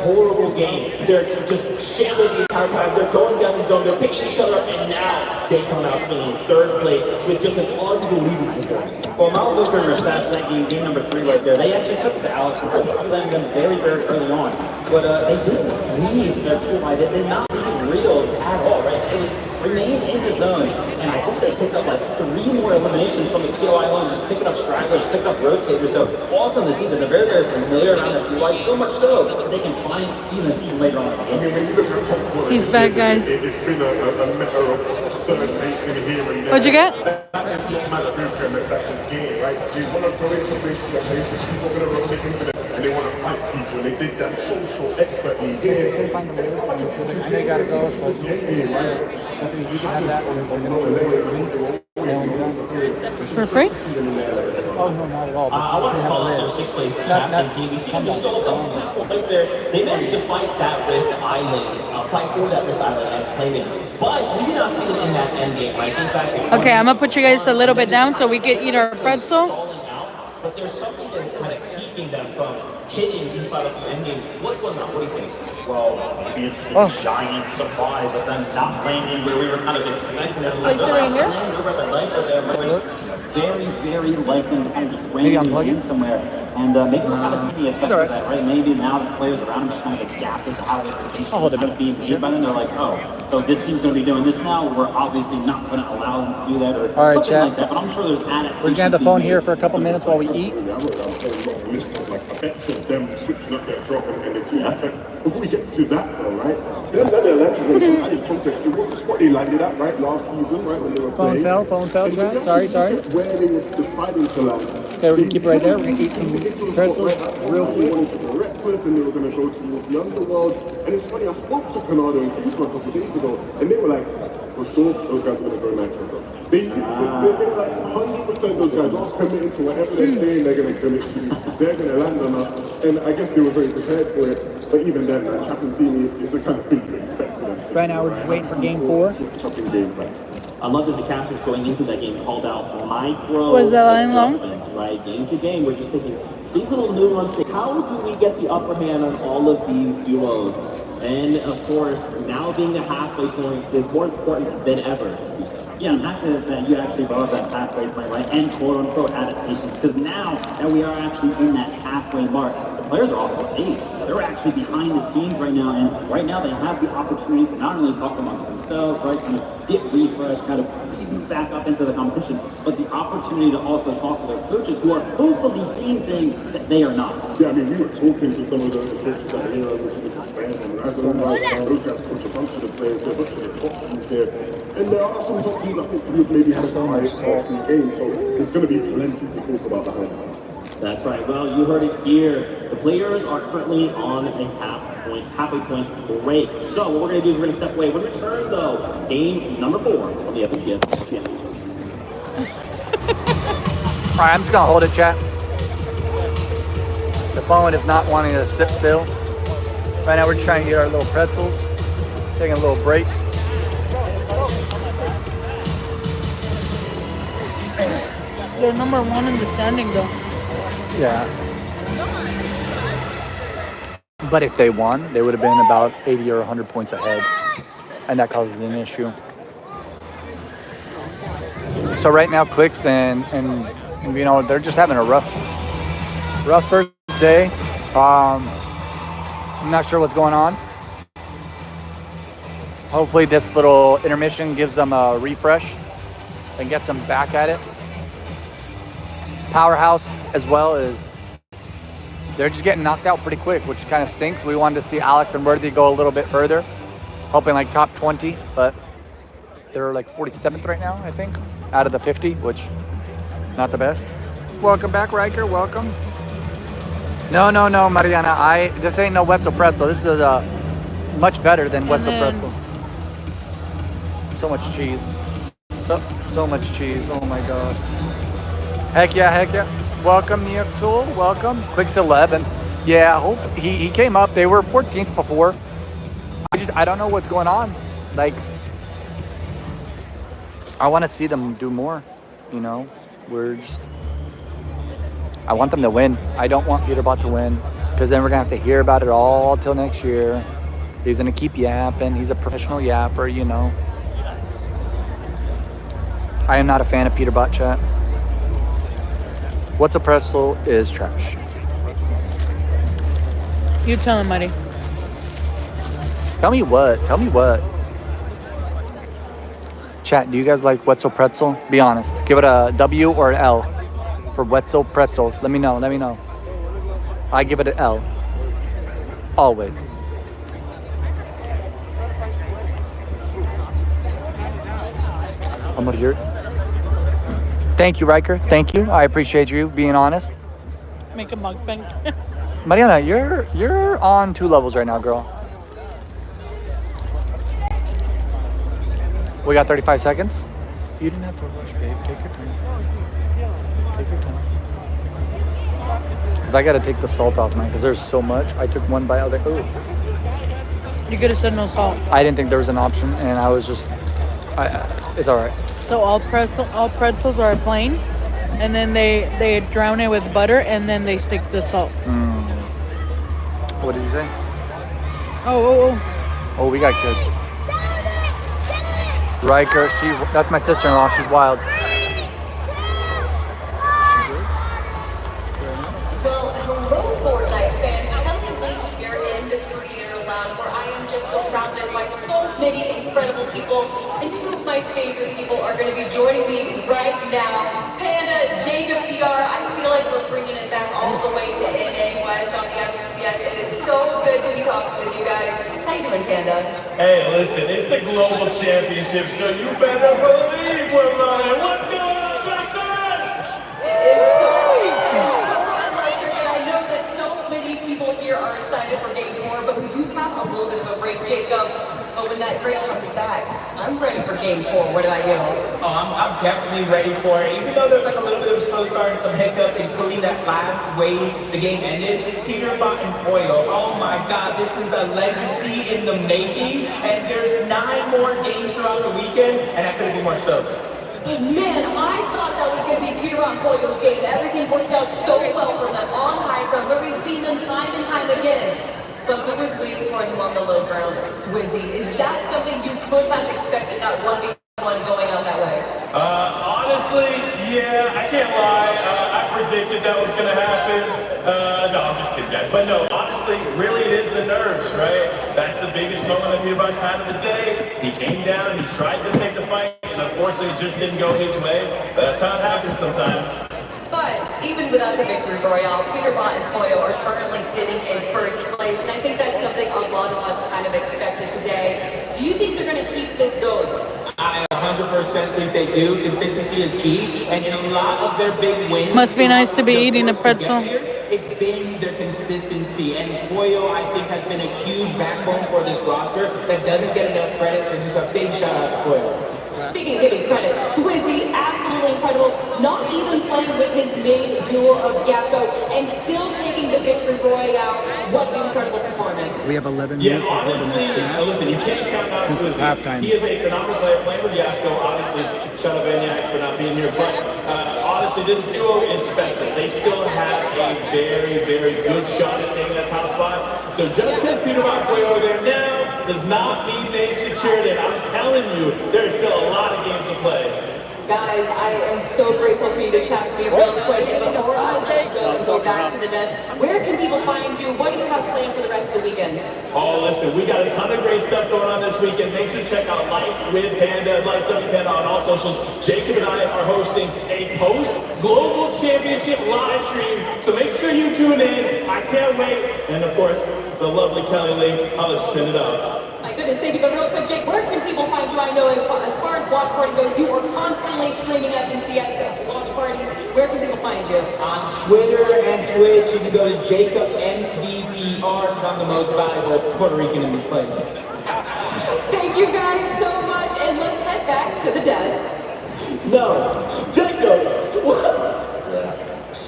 horrible game. They're just shambles the entire time. They're going down the zone. They're picking each other up. And now they come out swinging third place with just an unbelievable performance.
Well, Malibu and Mustache, that game number 3 right there, they actually took the Alex and landed them very, very early on. But they didn't leave their POI. They did not leave reels at all, right? It was remain in the zone. And I hope they picked up like 3 more eliminations from the POI line, just picking up stragglers, picking up rotators. So also in the season, they're very, very familiar around their POI, so much so that they can find even team later on in the game.
He's back, guys.
It's been a matter of certain pacing here and there.
What'd you get?
It's not Malibu and Mustache's game, right? They want to go into places that people are going to rotate into them and they want to fight people. And they did that so expertly.
I know you gotta go, so I think you can have that one.
For free?
Oh, no, not at all.
I want to call it their sixth place champ in TVC. There's still a couple points there. They managed to fight that Rift Island, fight for that Rift Island as claiming. But we did not see it in that end game, right? In fact,
Okay, I'm gonna put you guys a little bit down so we can eat our pretzel.
But there's something that's kind of keeping them from hitting these Battlefield end games. What's going on? What do you think?
Well, maybe it's this giant surprise of them not landing where we were kind of expecting them.
Place it right here?
Over at the ledge of them, which very, very likely to kind of just randomly in somewhere. And maybe we'll kind of see the effects of that, right? Maybe now the players around them kind of adapted to how they perceive to be viewed by them. They're like, oh, so this team's going to be doing this now. We're obviously not going to allow them to do that or
all right,
something
chat.
like that. But I'm sure there's adaptation.
We're going to have the phone here for a couple minutes while we eat.
Them switching up their drop and the two effects. Before we get to that though, right? Them electrical added context. It was the spot they landed at, right, last season, right, when they were playing.
Phone fell, chat. Sorry.
Where they were deciding to land.
Okay, we're going to keep it right there. We're going to eat some pretzels real quick.
They wanted to go reckless and they were going to go towards the underworld. And it's funny, I spoke to Canado and Kuzma a couple days ago, and they were like, for sure, those guys are going to go nitro. They were like 100% those guys are committing to whatever they're saying they're going to commit to. They're going to land on us. And I guess they were very prepared for it. But even then, man, Trapancini is the kind of thing you expect from them.
Right now, we're just waiting for game 4.
I love that the captains going into that game called out micro
Was that line long?
adjustments, right? Game to game, we're just thinking, these little nuances, how do we get the upper hand on all of these duos? And of course, now being the halfway point is more important than ever to do so.
Yeah, I'm happy that you actually brought up that halfway point, right? And quote-unquote adaptation, because now that we are actually in that halfway mark, the players are off the stage. They're actually behind the scenes right now, and right now they have the opportunity to not only talk amongst themselves, right, kind of get refreshed, kind of ease back up into the competition, but the opportunity to also talk to their coaches who are hopefully seeing things that they are not.
Yeah, I mean, we were talking to some of the coaches out here, which is the band, and I don't know, those guys coach a bunch of the players, a bunch of the top teams here. And there are some top teams I think who have maybe had some high games, so there's going to be plenty to talk about behind the scenes.
That's right. Well, you heard it here. The players are currently on a halfway point break. So what we're going to do is we're going to step away. When we return, though, game number 4 on the FNCS Championship.
All right, I'm just going to hold it, chat. The phone is not wanting to sit still. Right now, we're just trying to get our little pretzels. Taking a little break.
They're number 1 in the standing, though.
Yeah. But if they won, they would have been about 80 or 100 points ahead. And that causes an issue. So right now, Clicks and you know, they're just having a rough first day. I'm not sure what's going on. Hopefully this little intermission gives them a refresh and gets them back at it. Powerhouse as well is, they're just getting knocked out pretty quick, which kind of stinks. We wanted to see Alex and Worthy go a little bit further, hoping like top 20, but they're like 47th right now, I think, out of the 50, which not the best. Welcome back, Riker, welcome. No, Mariana, this ain't no Wetzel Pretzel. This is much better than Wetzel Pretzel. So much cheese. Oh, so much cheese, oh my God. Heck yeah. Welcome, Neoptool, welcome. Clicks 11. Yeah, I hope he came up. They were 14th before. I don't know what's going on. Like, I want to see them do more, you know? I want them to win. I don't want Peterbot to win, because then we're going to have to hear about it all till next year. He's going to keep yapping. He's a professional yapper, you know? I am not a fan of Peterbot, chat. What's a pretzel is trash.
You tell him, Muddy.
Tell me what? Chat, do you guys like Wetzel Pretzel? Be honest. Give it a W or an L for Wetzel Pretzel. Let me know. I give it an L. Always. I'm gonna hear it. Thank you, Riker. Thank you. I appreciate you being honest.
Make a mukbang.
Mariana, you're on 2 levels right now, girl. We got 35 seconds. You didn't have to rush, babe. Take your time. Because I got to take the salt off, man, because there's so much. I took one bite. I was like, ooh.
You could have said no salt.
I didn't think there was an option, and I was just... it's all right.
So all pretzels are plain, and then they drown it with butter, and then they stick the salt.
What did he say?
Oh,
we got kids. Riker, that's my sister-in-law. She's wild.
Well, hello, Fortnite fans. Kelly Link here in the Creator Lounge, where I am just surrounded by so many incredible people, and 2 of my favorite people are going to be joining me right now. Panda, Jacob PR, I feel like we're bringing it back all the way to NA West on the FNCS. It is so good to be talking with you guys. How you doing, Panda?
Hey, listen, it's the Global Championship, so you better believe we're running. What's going on back there?
It is so electric, and I know that so many people here are excited for Game 4, but we do have a little bit of a break, Jacob. But when that break comes back, I'm ready for Game 4. What about you?
Oh, I'm definitely ready for it. Even though there's like a little bit of a slow start and some hiccups, including that last way the game ended, Peterbot and Pollo, oh my God, this is a legacy in the making, and there's 9 more games throughout the weekend, and I couldn't be more stoked.
Man, I thought that was going to be Peterbot and Pollo's game. Everything worked out so well for them on high ground, where we've seen them time and time again. But who was waiting for him on the low ground? Swizzy. Is that something you could have expected, that 1v1 going out that way?
Honestly, yeah, I can't lie. I predicted that was going to happen. No, I'm just kidding, guys. But no, honestly, really it is the nerves, right? That's the biggest moment of Peterbot's time of the day. He came down, he tried to take the fight, and unfortunately it just didn't go his way. That's how it happens sometimes.
But even without the victory royale, Peterbot and Pollo are currently sitting in first place, and I think that's something a lot of us kind of expected today. Do you think they're going to keep this going?
I 100% think they do. Consistency is key, and in a lot of their big wins,
must be nice to be eating a pretzel.
It's been their consistency, and Pollo, I think, has been a huge backbone for this roster that doesn't get enough credit, so just a big shout out to Pollo.
Speaking of giving credit, Swizzy, absolutely incredible, not even playing with his main duo of Yakko, and still taking the victory royale. What an incredible performance.
We have 11 minutes before the next match.
Listen, you can't count out
Since it's halftime.
He is a phenomenal player playing with Yakko. Obviously, shout out Banyak for not being here, but honestly, this duo is special. They still have a very, very good shot at taking that top spot. So just because Peterbot and Pollo are there now does not mean they secured it. I'm telling you, there's still a lot of games to play.
Guys, I am so grateful for you to chat with me real quick. And before I let you go and go back to the desk, where can people find you? What do you have planned for the rest of the weekend?
Oh, listen, we got a ton of great stuff going on this weekend. Make sure to check out Life with Panda, Life W Panda on all socials. Jacob and I are hosting a post-Global Championship live stream, so make sure you tune in. I can't wait. And of course, the lovely Kelly Link. I'll let you send it off.
My goodness, thank you. But real quick, Jake, where can people find you? I know as far as watch party goes, you are constantly streaming FNCS watch parties. Where can people find you?
On Twitter and Twitch, you can go to Jacob MVPR, because I'm the most valuable Puerto Rican in this place.
Thank you guys so much, and let's head back to the desk.
No, Jacob! What?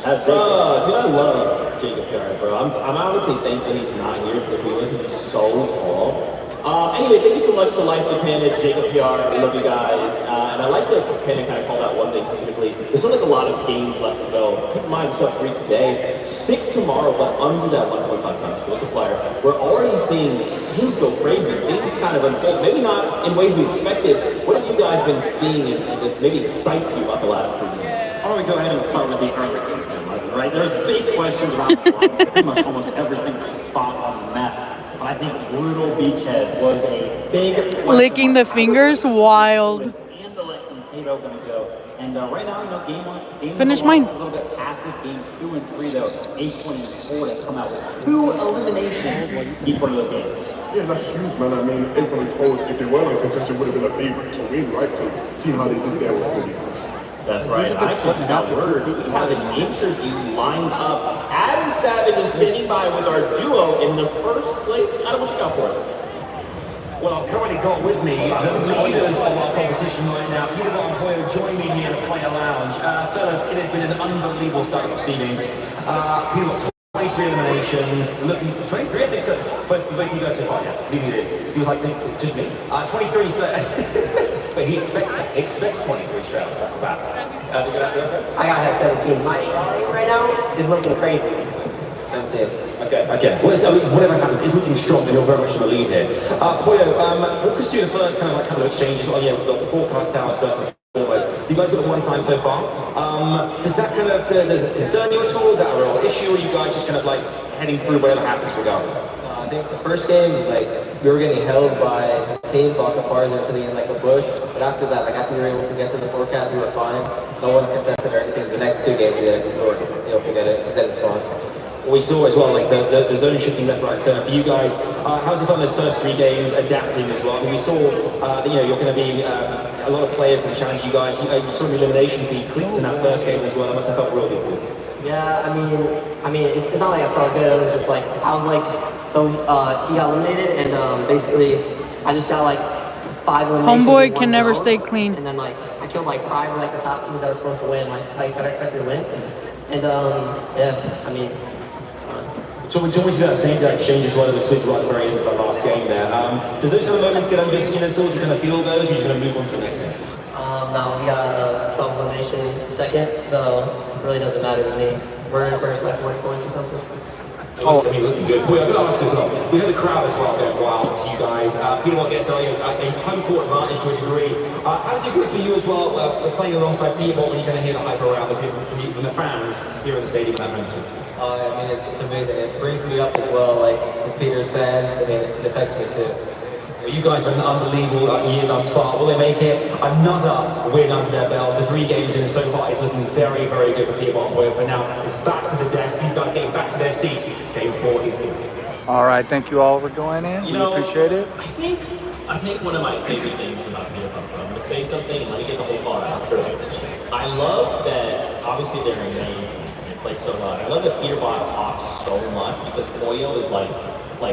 That's dude, I love Jacob Jarrett, bro. I'm honestly thankful he's not here because he was so tall. Anyway, thank you so much to Life with Panda, Jacob PR. I love you guys. And I like that Panda kind of called out one thing specifically. There's still like a lot of games left to go. Keep in mind, we're 3 today, 6 tomorrow, but under that 1.5 times multiplier. We're already seeing games go crazy. Things kind of unfold. Maybe not in ways we expected. What have you guys been seeing that maybe excites you about the last 3 games?
Why don't we go ahead and start with the early game, right? There's big questions around pretty much almost every single spot on the map. But I think Brutal Beachhead was a big question.
Licking the fingers, wild.
And the Lex and Sato gonna go. And right now, you know, game one,
Finish mine.
a little bit passive. Games 2 and 3 though, H20 and 4 that come out with 2 eliminations each one of those games.
Yeah, that's huge, man. I mean, everyone told if they weren't uncontested, would have been a favorite to win, right? So seeing how they did there was really good.
That's right. I actually just got word. We have an interview lined up. Adam Savage is sitting by with our duo in the first place. Adam, what you got for us?
Well, I've currently got with me the leaders of our competition right now. Peter and Poyo join me here in the Player Lounge. Fellas, it has been an unbelievable start of proceedings. Peter got 23 eliminations. Looking 23, I think so. But you guys so far, yeah. Leave me there. He was like, just me. 23, so but he expects 23 straight off the bat.
I gotta have 17. My right now is looking crazy. 17.
Okay. Well, so whatever happens, it's looking strong, and you're very much in the lead here. Poyo, walk us through the first kind of like couple of exchanges. Oh yeah, we've got the forecast towers first and foremost. You guys got it one time so far. Does that kind of does it concern you at all? Is that a real issue, or are you guys just kind of like heading through whatever happens regardless?
I think the first game, like, we were getting held by teams, block cars, or sitting in like a bush. But after that, like after we were able to get to the forecast, we were fine. No one contested or anything. The next 2 games, we were able to get it spawn.
We saw as well, like the zone shifting left, right, center. For you guys, how's it gone those first 3 games, adapting as well? I mean, we saw, you know, you're going to be a lot of players going to challenge you guys. You saw the elimination beat clicks in that first game as well. That must have felt real good too.
Yeah, I mean, it's not like I felt good. It was just like I was like, so he got eliminated, and basically I just got like 5 eliminations.
Homeboy can never stay clean.
And then like I killed like 5 of like the top teams that were supposed to win, like that I expected to win. And yeah, I mean.
So we talked about that same exchange as well as Swiss right at the very end of the last game there. Does those kind of moments get under your skin at all? Do you kind of feel those, or are you going to move on to the next game?
No, we got 12 elimination second, so it really doesn't matter to me. We're in first by 40 points or something.
Oh, I mean, looking good. Boy, I've got to ask you as well. We had the crowd as well going wild to you guys. Peter, what gets a home court advantage to a degree. How does it feel for you as well, playing alongside Peter when you kind of hear the hype around the people from the fans here in the stadium at Hamilton?
I mean, it's amazing. It brings me up as well, like with Peter's fans. I mean, it affects me too.
Well, you guys have had an unbelievable year thus far. Will they make it another win under their belts? With 3 games in so far, it's looking very, very good for Peter Boyle. For now, it's back to the desk. These guys getting back to their seats. Game 4 is easy.
All right, thank you all for going in. We appreciate it.
I think one of my favorite things about Peter Buck, I'm going to say something and let me get the whole thought out. I love that, obviously they're amazing. They play so well. I love that Peter Buck talks so much because Poyo is like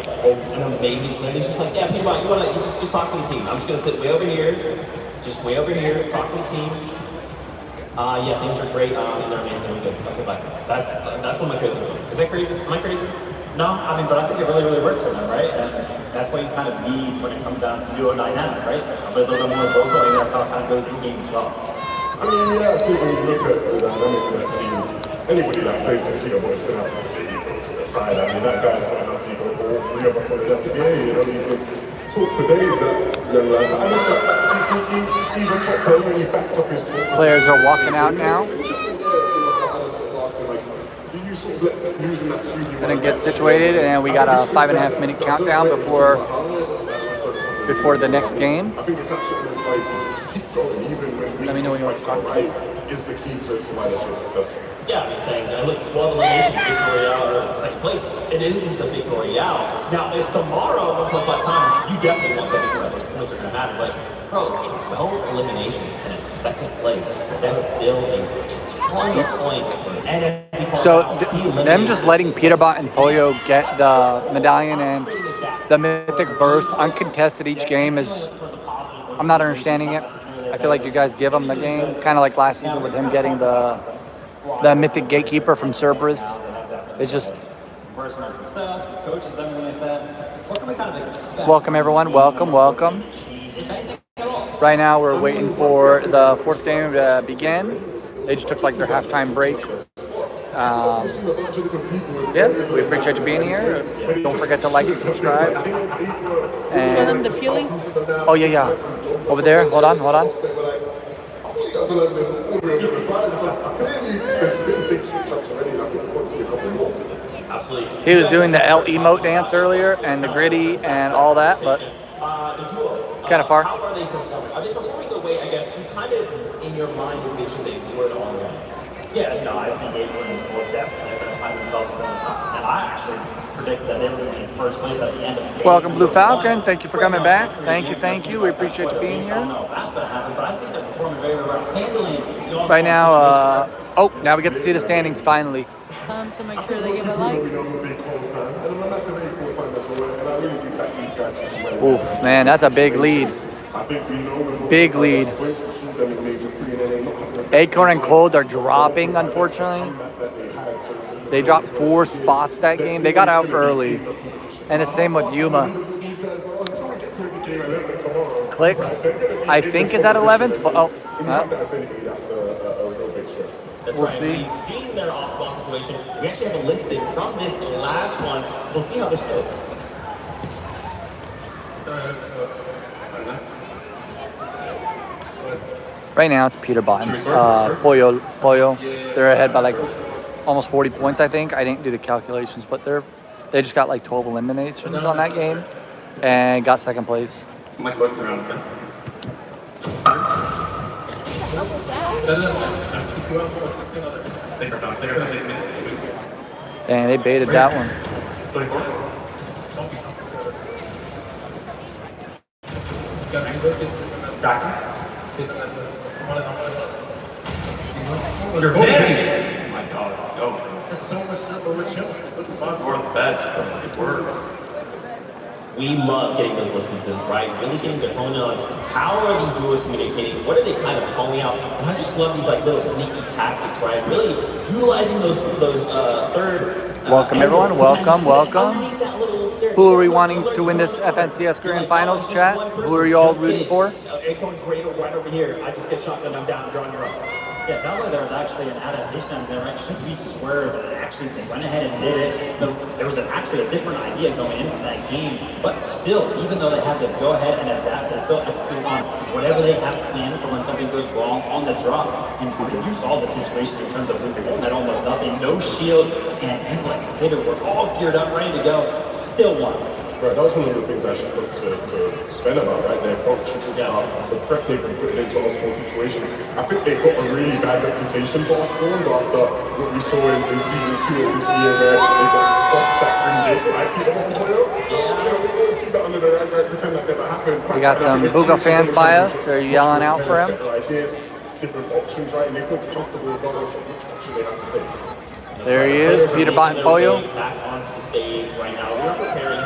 an amazing player. He's just like, yeah, Peter Buck, you want to just talk to the team. I'm just going to sit way over here, talk to the team. Yeah, things are great, and they're amazing. I'm good. Okay, bye. That's one of my favorite things. Is that crazy? Am I crazy?
No, I mean, but I think it really, really works for them, right? And that's what you kind of need when it comes down to duo dynamic, right? Somebody's a little bit more vocal, and that's how it kind of goes in game as well.
I mean, yeah, I think when you look at the dynamic of that team, anybody that plays in Peter Boy's going to have to be ego to the side. I mean, that guy's got enough ego for all 3 of us on the desk. Yeah, you know, you could talk for days that young lad. I mean, he's a top player and he backs up his talk.
Players are walking out now.
You sort of let losing that 2v1.
Gonna get situated, and we got a 5.5 minute countdown before the next game.
I think it's that sort of mentality to keep going, even when
Let me know when you want to talk.
right, is the key to why they're so successful.
Yeah, I mean, saying, look, 12 eliminations, victory royale, we're in second place. It isn't the victory royale. Now, if tomorrow, 1.5 times, you definitely want the victory royale. Those points are going to matter. But, bro, 12 eliminations in a second place, that's still a ton of points. And as he
So
pointed out,
them just letting Peterbot and Pollo get the medallion and the mythic burst uncontested each game is, I'm not understanding it. I feel like you guys give him the game, kind of like last season with him getting the mythic gatekeeper from Cerberus. It's just welcome everyone, welcome. Right now we're waiting for the fourth game to begin. They just took like their halftime break. Yeah, we appreciate you being here. Don't forget to like and subscribe. And
Show them the peeling.
oh yeah. Over there, hold on. He was doing the L emote dance earlier and the gritty and all that, but kind of far.
How are they performing? Are they performing the way, I guess, you kind of, in your mind, envisioned they would already?
Yeah, no, I think April will definitely going to find themselves in the top 10. I actually predicted that they were going to be in first place at the end of the game.
Welcome, Blue Falcon. Thank you for coming back. Thank you. We appreciate you being here.
That's going to happen, but I think they're performing very well. Handling,
Right now, now we get to see the standings finally.
To make sure they give a like.
Oof, man, that's a big lead. Big lead. Acorn and Cold are dropping, unfortunately. They dropped 4 spots that game. They got out early. And the same with Yuma. Clicks, I think, is at 11th. But, we'll see.
We've seen their off-spawn situation. We actually have a listing from this last one. So we'll see how this goes.
Right now it's Peterbot and Pollo. They're ahead by like almost 40 points, I think. I didn't do the calculations, but they just got like 12 eliminations on that game and got second place. And they baited that one.
You're big. Oh my God, let's go. That's so much simple. We're chilling. We're the best. We're.
We love getting those listens in, right? Really getting to hone in on how are these duos communicating? What are they kind of calling out? And I just love these like little sneaky tactics, right? Really utilizing those third.
Welcome everyone. Welcome. Who are we wanting to win this FNCS Grand Finals, chat? Who are you all rooting for?
Acorn's right over here. I just get shotgun. I'm down. Drawing your up.
Yeah, it sounds like there was actually an adaptation out there, right? Should we swear that actually they went ahead and did it? There was actually a different idea going into that game, but still, even though they had to go ahead and adapt, they still execute on whatever they have planned for when something goes wrong on the drop. And you saw the situation in terms of Luke had almost nothing, no shield, and like Tater were all geared up, ready to go, still won.
Right, that was one of the things I actually spoke to Sven about, right? Their approach to about the prep they've been putting into Osborne's situation. I think they got a really bad reputation for Osborne's after what we saw in season 2 of this year where they got stacked ring gate, right? We see that under the rag, right? Pretend that never happened.
We got some Booga fans by us. They're yelling out for him.
Ideas, different options, right? And they feel comfortable regardless of which option they have to take.
There he is, Peterbot and Pollo.
Back onto the stage right now. We're preparing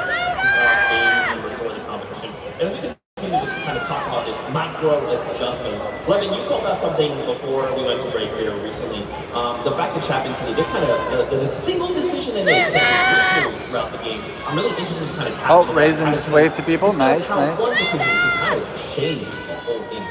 before the competition. And we continue to kind of talk about this micro adjustments. Levin, you called out something before we went to break here recently. The fact that Champions League, they kind of, the single decision they made throughout the game. I'm really interested in kind of tackling
Raisin just waved to people. Nice.
One decision can kind of change the whole game.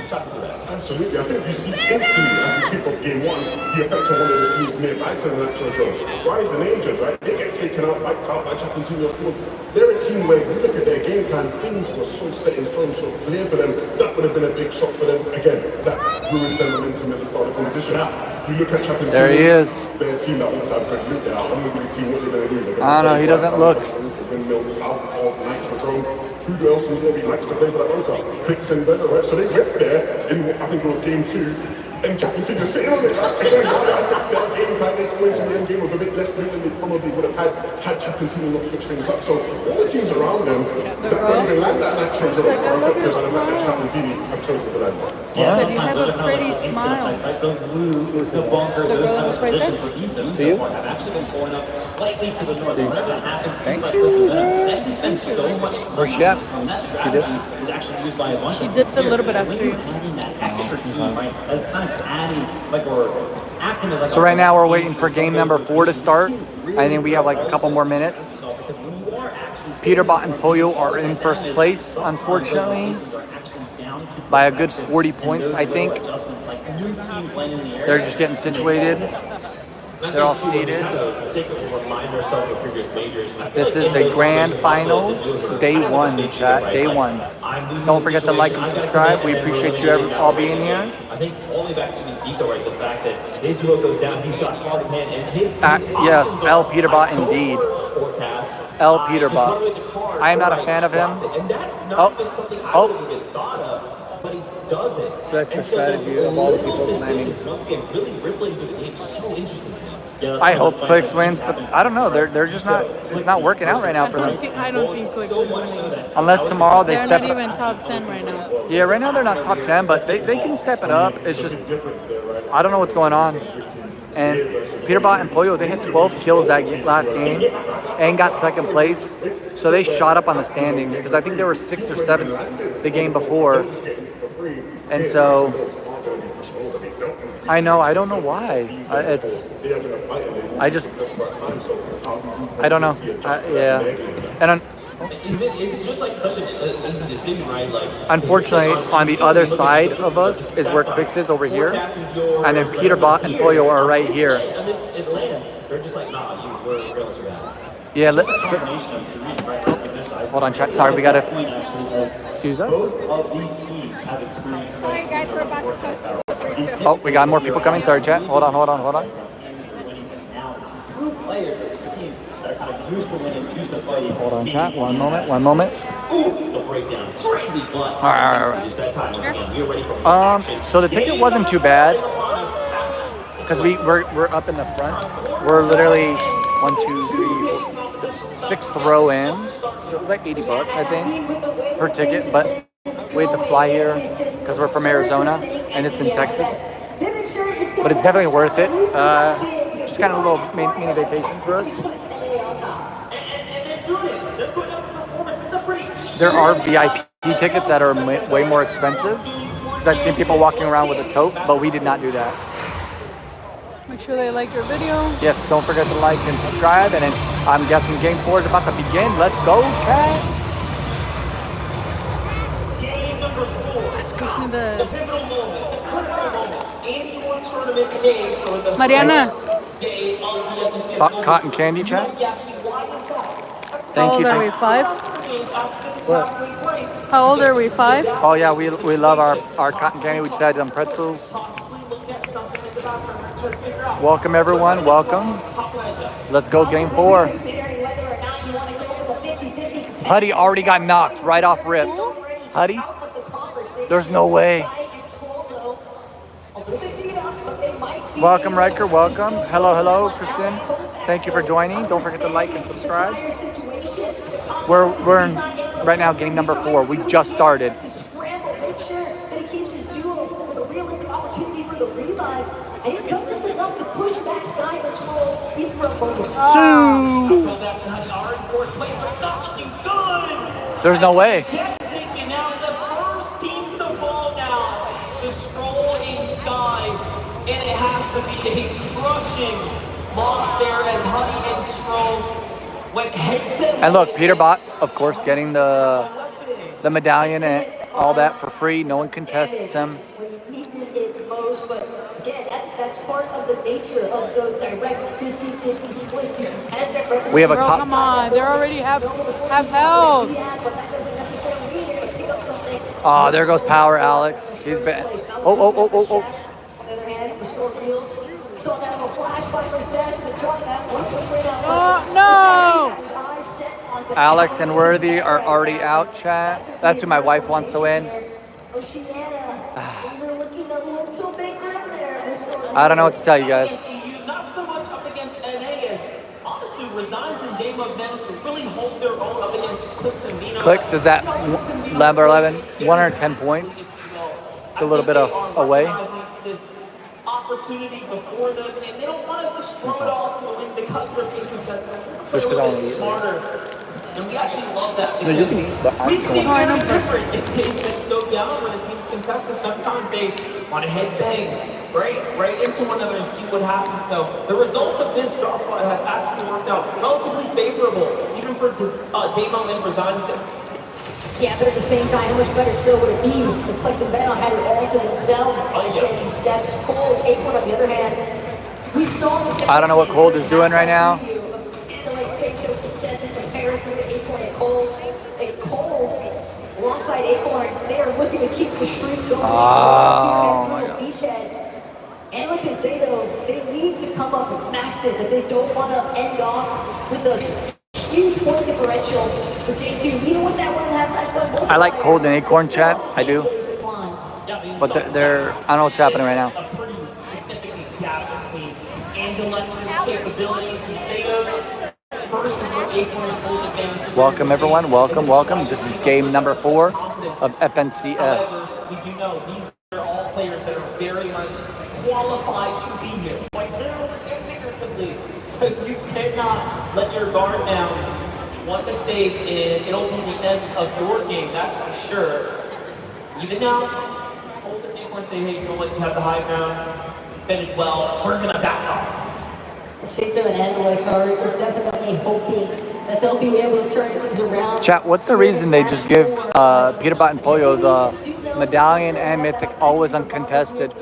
Absolutely. I think you see instantly as we kick off game 1, the effect on one of the teams nearby to the natural goal. Rise and Angels, right? They get taken out by Chapping Team of Food. They're a team where you look at their game plan, things were so set in stone, so clear for them. That would have been a big shock for them. Again, that ruined their momentum at the start of the competition. You look at Chapping Team.
There he is.
They're a team that wants to have a good look there. I'm going to be the team, what they're going to do.
I don't know, he doesn't look.
Windmill south of Nitrodrome. Who else in the lobby likes to play for that bunker? Clicks and Venom, right? So they went there in, I think it was game 2. And Captain City was sitting on it. Again, I think their game plan, they went to the end game with a bit less loot than they probably would have had Captain City not switch things up. So all the teams around them that don't even land that Nitrodrome are affected by the fact that Captain City have chosen to land there.
Yeah, you have a pretty smile.
The blue, the bunker, those type of positions for these teams so far have actually been going up slightly to the north. Whenever that happens, teams like that's just been so much.
Where's she at?
That strategy is actually used by a bunch
She
of
dipped a little bit after you.
adding that extra team, right? That's kind of adding, like, or acting as like.
So right now we're waiting for game number 4 to start. I think we have like a couple more minutes. Peterbot and Pollo are in first place, unfortunately, by a good 40 points, I think. They're just getting situated. They're all seated. This is the Grand Finals, day 1, chat, day 1. Don't forget to like and subscribe. We appreciate you all being here.
I think all the way back to Vito, right? The fact that his duo goes down, he's got hard hand, and his
Yes, L. Peterbot indeed. L. Peterbot. I am not a fan of him.
But he does it.
So that's the strategy of all the people landing.
Once again, really rippling through the game. So interesting.
I hope Clicks wins, but I don't know. They're just not. It's not working out right now for them.
I don't think Clicks is winning.
Unless tomorrow they
They're
step.
not even top 10 right now.
Yeah, right now they're not top 10, but they can step it up. It's just I don't know what's going on. And Peterbot and Pollo, they had 12 kills that last game and got second place. So they shot up on the standings because I think they were 6th or 7th the game before. And so I don't know why. I don't know. Yeah. And
Is it just like such an easy decision, right? Like,
unfortunately, on the other side of us is where Clicks is over here, and then Peterbot and Pollo are right here.
They're just like, nah, we're going to that.
Yeah. Hold on, chat. Sorry, we gotta. Excuse us.
Sorry guys, we're about to post.
Oh, we got more people coming. Sorry, chat. Hold on.
True players, the teams that are kind of used to winning, used to fighting.
Hold on, chat. One moment.
Ooh, the breakdown. Crazy blunt.
All right.
It's that time once again. We're ready for
So the ticket wasn't too bad because we're up in the front. We're literally 6th row in, so it was like $80, I think, per ticket. But we had to fly here because we're from Arizona and it's in Texas. But it's definitely worth it. Just kind of a little mini vacation for us. There are VIP tickets that are way more expensive. Because I've seen people walking around with a tote, but we did not do that.
Make sure they like your video.
Yes, don't forget to like and subscribe. And then I'm guessing game 4 is about to begin. Let's go, chat.
game number 4.
Excuse me, the
pivotal moment, the critical moment in your tournament game for the
Mariana.
day of the FNCS.
Cotton candy, chat.
How old are we? 5? How old are we? 5?
Oh yeah, we love our cotton candy. We just had some pretzels. Welcome everyone, welcome. Let's go game 4. Huddy already got knocked right off rip. Huddy? There's no way. Welcome Riker, welcome. Hello, Kristen. Thank you for joining. Don't forget to like and subscribe. We're in right now game number 4. We just started. There's no way.
Taking out the first team to fall now. The scroll in Sky, and it has to be a crushing loss there as Honey and Scroll went head to head.
And look, Peterbot, of course, getting the medallion and all that for free. No one contests him.
But again, that's part of the nature of those direct 50-50 splits. You can test it for
We have a
Bro,
top.
come on, they already have health.
but that doesn't necessarily mean you're going to pick up something.
Oh, there goes Power Alex. He's bad. Oh.
On the other hand, restore wheels. Saw that little flash by Versace in the truck. That one quick way down.
No!
His eyes set onto
Alex and Worthy are already out, chat. That's who my wife wants to win.
Oceana. Things are looking a little bit grim there.
I don't know what to tell you guys.
Not so much up against NA as honestly Resigns and Game of managed to really hold their own up against Clicks and Vino.
Clicks is at 11, 110 points. It's a little bit away.
This opportunity before them, and they don't want to just throw it all to the wind because they're being contested. They're a little bit smarter, and we actually love that because we've seen very different if things go down when a team's contested. Sometimes they want to headbang right into one another and see what happens. So the results of this draw spot have actually worked out relatively favorable, even for Damo and Resigns.
Yeah, but at the same time, how much better still would it be if Flex and Venom had it all to themselves by setting steps? Cold, Acorn on the other hand, we saw the
I don't know what Cold is doing right now.
like Saito's success in comparison to Acorn and Cold. And Cold, alongside Acorn, they are looking to keep the streak going.
Oh my God.
Beachhead. And like I say though, they need to come up massive if they don't want to end off with a huge point differential for day 2. You know what that 1.5 times.
I like Cold and Acorn, chat. I do. But they're I don't know what's happening right now.
A pretty significant gap between Angelex's capabilities and Sato's versus what Acorn and Cold advantage.
Welcome everyone. Welcome. This is game number 4 of FNCS.
We do know these are all players that are very much qualified to be here, like literally and figuratively. So you cannot let your guard down. One mistake and it'll be the end of your game, that's for sure. Even now, hold the Acorn and say, hey, you know what, you have the high ground, defended well, we're gonna back off.
Sato and Andalex are definitely hoping that they'll be able to turn things around.
Chat, what's the reason they just give Peterbot and Pollo the medallion and mythic always uncontested?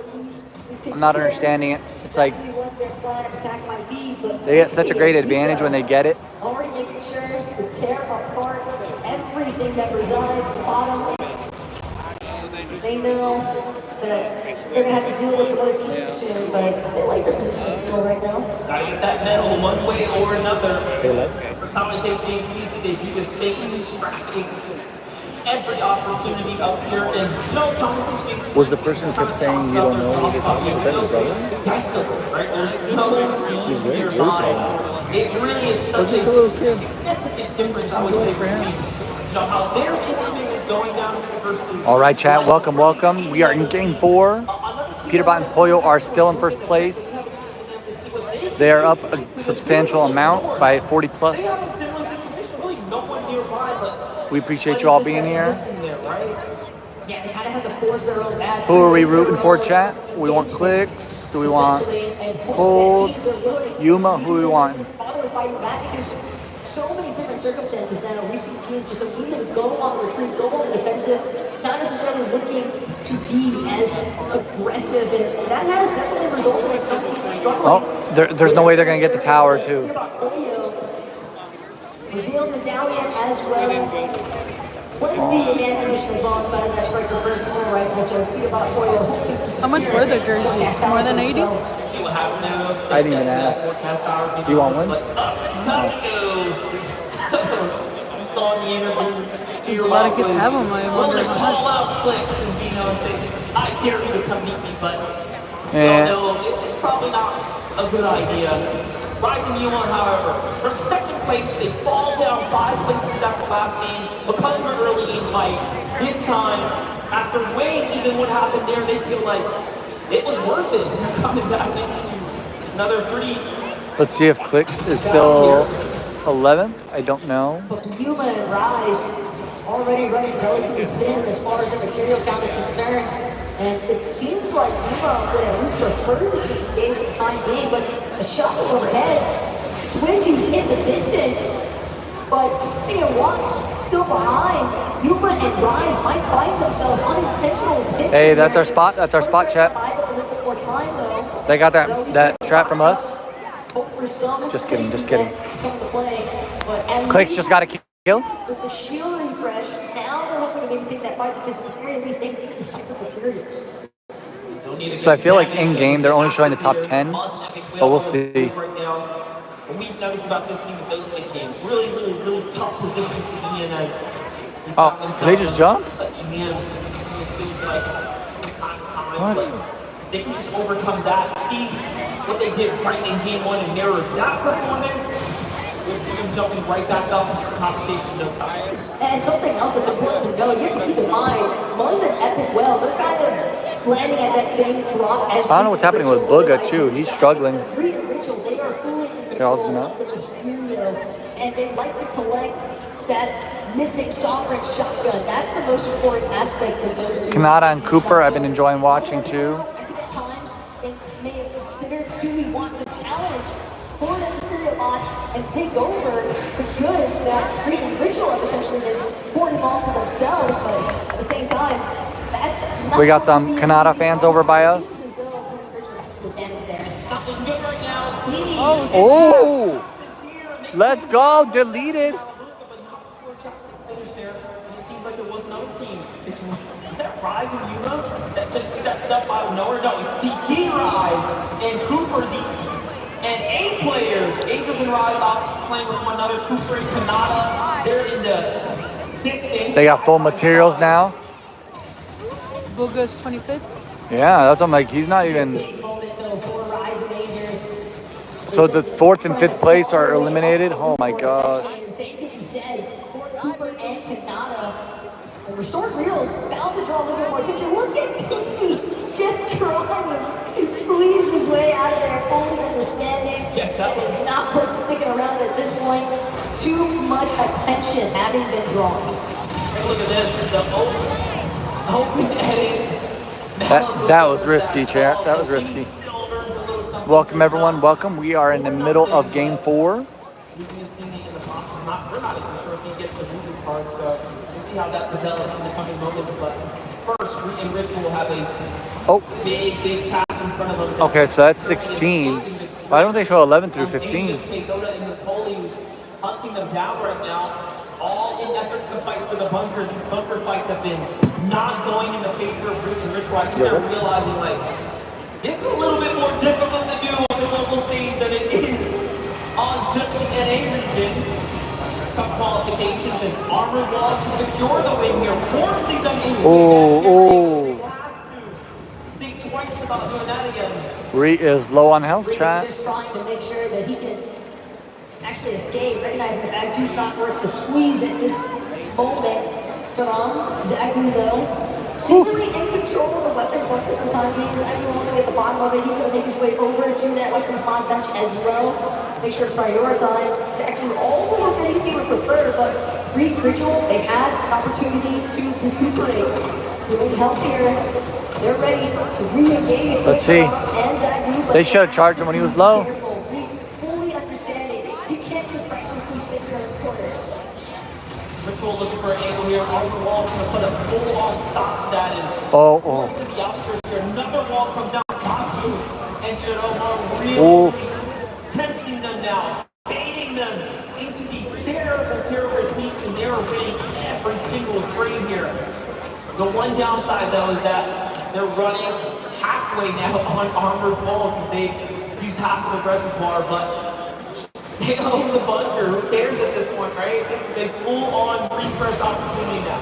I'm not understanding it. It's like they get such a great advantage when they get it.
Already making sure to tear apart everything that resides at the bottom. They know that they're going to have to deal with some other teams soon, but they like their position right now.
Gotta get that medal one way or another. For Thomas H.J. Easy, they do the same distracting every opportunity up here. And Thomas H.J.
Was the person who kept saying you don't know what you're talking about his brother?
Desolate, right? There's no team nearby. It really is such a significant difference, I would say, for him. How their tournament is going down versus.
All right, chat. Welcome. We are in game 4. Peterbot and Pollo are still in first place. They are up a substantial amount by 40 plus. We appreciate you all being here.
Yeah, they kind of have to force their own path.
Who are we rooting for, chat? We want Clicks. Do we want Cold? Yuma? Who do we want?
Fighting back because so many different circumstances now. We've seen teams just immediately go on the retreat, go on the defensive, not necessarily looking to be as aggressive, and that has definitely resulted in some teams struggling.
Oh, there's no way they're going to get the tower, too.
Revealed medallion as well. Plenty of ammunition as well inside that striker versus a rifle, so
how much were the jerseys? More than 80?
I didn't even ask. You want one?
There's a lot of kids have them. I wonder how
call
much.
out Clicks and Vino and say, I dare you to come meet me, but it's probably not a good idea. Rising Yuma, however, from second place, they fall down 5 places after last game because of an early game fight. This time, after weighing even what happened there, they feel like it was worth it. They're coming back into another pretty.
Let's see if Clicks is still 11th. I don't know.
But Yuma and Rise already running relatively thin as far as the material count is concerned. And it seems like Yuma would at least prefer to disengage for the time being, but a shot overhead, Swizzy in the distance, but Walks still behind. Yuma and Rise might find themselves unintentional hits.
Hey, that's our spot. That's our spot, chat. They got that trap from us. Just kidding. Clicks just got a kill.
With the shield refresh, now they're hoping to maybe take that fight because at the very least they need the secret materials.
So I feel like in game they're only showing the top 10, but we'll see.
What we've noticed about this team is those big games, really tough positions to be in as
Oh, did they just jump? What?
They can just overcome that. See what they did right in game one and mirror that performance. We'll see them jumping right back up into the conversation in no time.
And something else that's important to know, you have to keep in mind, Muzz and Epic Well, they're kind of landing at that same drop as
I don't know what's happening with Booga too. He's struggling.
Reed and Rachel, they are fully in control of the Mysterio, and they like to collect that mythic sovereign shotgun. That's the most important aspect of those two.
Kanata and Cooper, I've been enjoying watching too.
I think at times they may have considered, do we want to challenge for that Mysterio line and take over the goods that Reed and Rachel have essentially been hoarding all for themselves, but at the same time, that's not
We got some Kanata fans over by us. Oh! Let's go! Deleted!
It seems like there was another team. Is that Rise and Yuma that just stepped up out of nowhere? No, it's DT Rise and Cooper and 8 players. Angels and Rise obviously playing with one another. Cooper and Kanata, they're in the distance.
They got full materials now.
Booga's 25th.
Yeah, that's what I'm like. He's not even. So the 4th and 5th place are eliminated. Oh my gosh.
Same thing you said. Cooper and Kanata. The restored reels bound to draw a little bit more attention. Look at T just trying to squeeze his way out of there, fully understanding that is not worth sticking around at this point. Too much attention having been drawn.
Take a look at this. The open edit.
That was risky, chat. That was risky. Welcome everyone. Welcome. We are in the middle of game 4.
Using his teammate in the process. We're not even sure if he gets the moving card, so we'll see how that develops in the coming moments. But first, Reed and Rachel will have a big task in front of them.
Okay, so that's 16. Why don't they show 11 through 15?
Pagoda and Napoli, who's hunting them down right now, all in efforts to fight for the bunkers. These bunker fights have been not going in the favor of Reed and Rachel. I think they're realizing, like, this is a little bit more difficult to do on the local stage than it is on just the NA region. Cup qualifications and armor walls to secure the win here, forcing them into the think twice about doing that again.
Reed is low on health, chat.
Just trying to make sure that he can actually escape, recognizing the fact he's not worth the squeeze at this moment from Zachary though. Seemingly in control of the weapons bunker for the time being. Zachary won't be at the bottom of it. He's going to make his way over to that weapons spawn bench as well. Make sure to prioritize Zachary all the more than he would prefer, but Reed Ritual, they've had an opportunity to recuperate. They need help here. They're ready to re-engage.
Let's see. They should have charged him when he was low.
Fully understanding, he can't just recklessly stick there in corners.
Ritual looking for an angle here. Armor wall's going to put a full-on stop to that. And
Oh.
to the outskirts here. Another wall comes down. Saku and Shiroma really tempting them now, baiting them into these terrible techniques, and they're winning every single frame here. The one downside, though, is that they're running halfway now on armored walls as they use half of the reservoir, but they own the bunker. Who cares at this point, right? This is a full-on refresh opportunity now.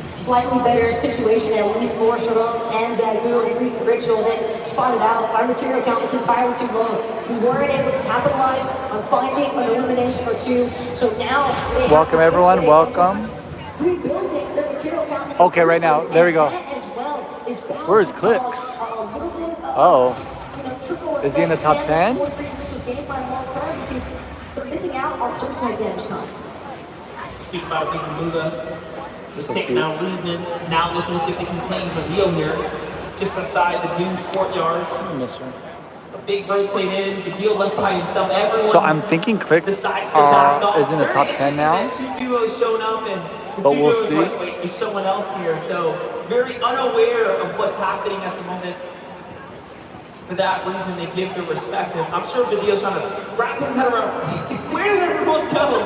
Slightly better situation, at least for Sharon and Zagu and Reed Ritual. They spotted out our material count is entirely too low. We weren't able to capitalize on finding an elimination or two, so now they
Welcome everyone, welcome.
rebuilding their material count.
Okay, right now, there we go. Where's Clicks? Oh. Is he in the top 10?
They're missing out on searchlight damage time.
Speak about Muga. They're taking out Reason. Now looking to see if they can claim the deal here. Just outside the Dunes courtyard. It's a big rotate in. The deal left by himself. Everyone
So I'm thinking Clicks is in the top 10 now.
Two duos showing up, and
But we'll see.
Like, wait, there's someone else here. So very unaware of what's happening at the moment. For that reason, they give the respect. And I'm sure Video's trying to wrap his head around. Where did everyone go?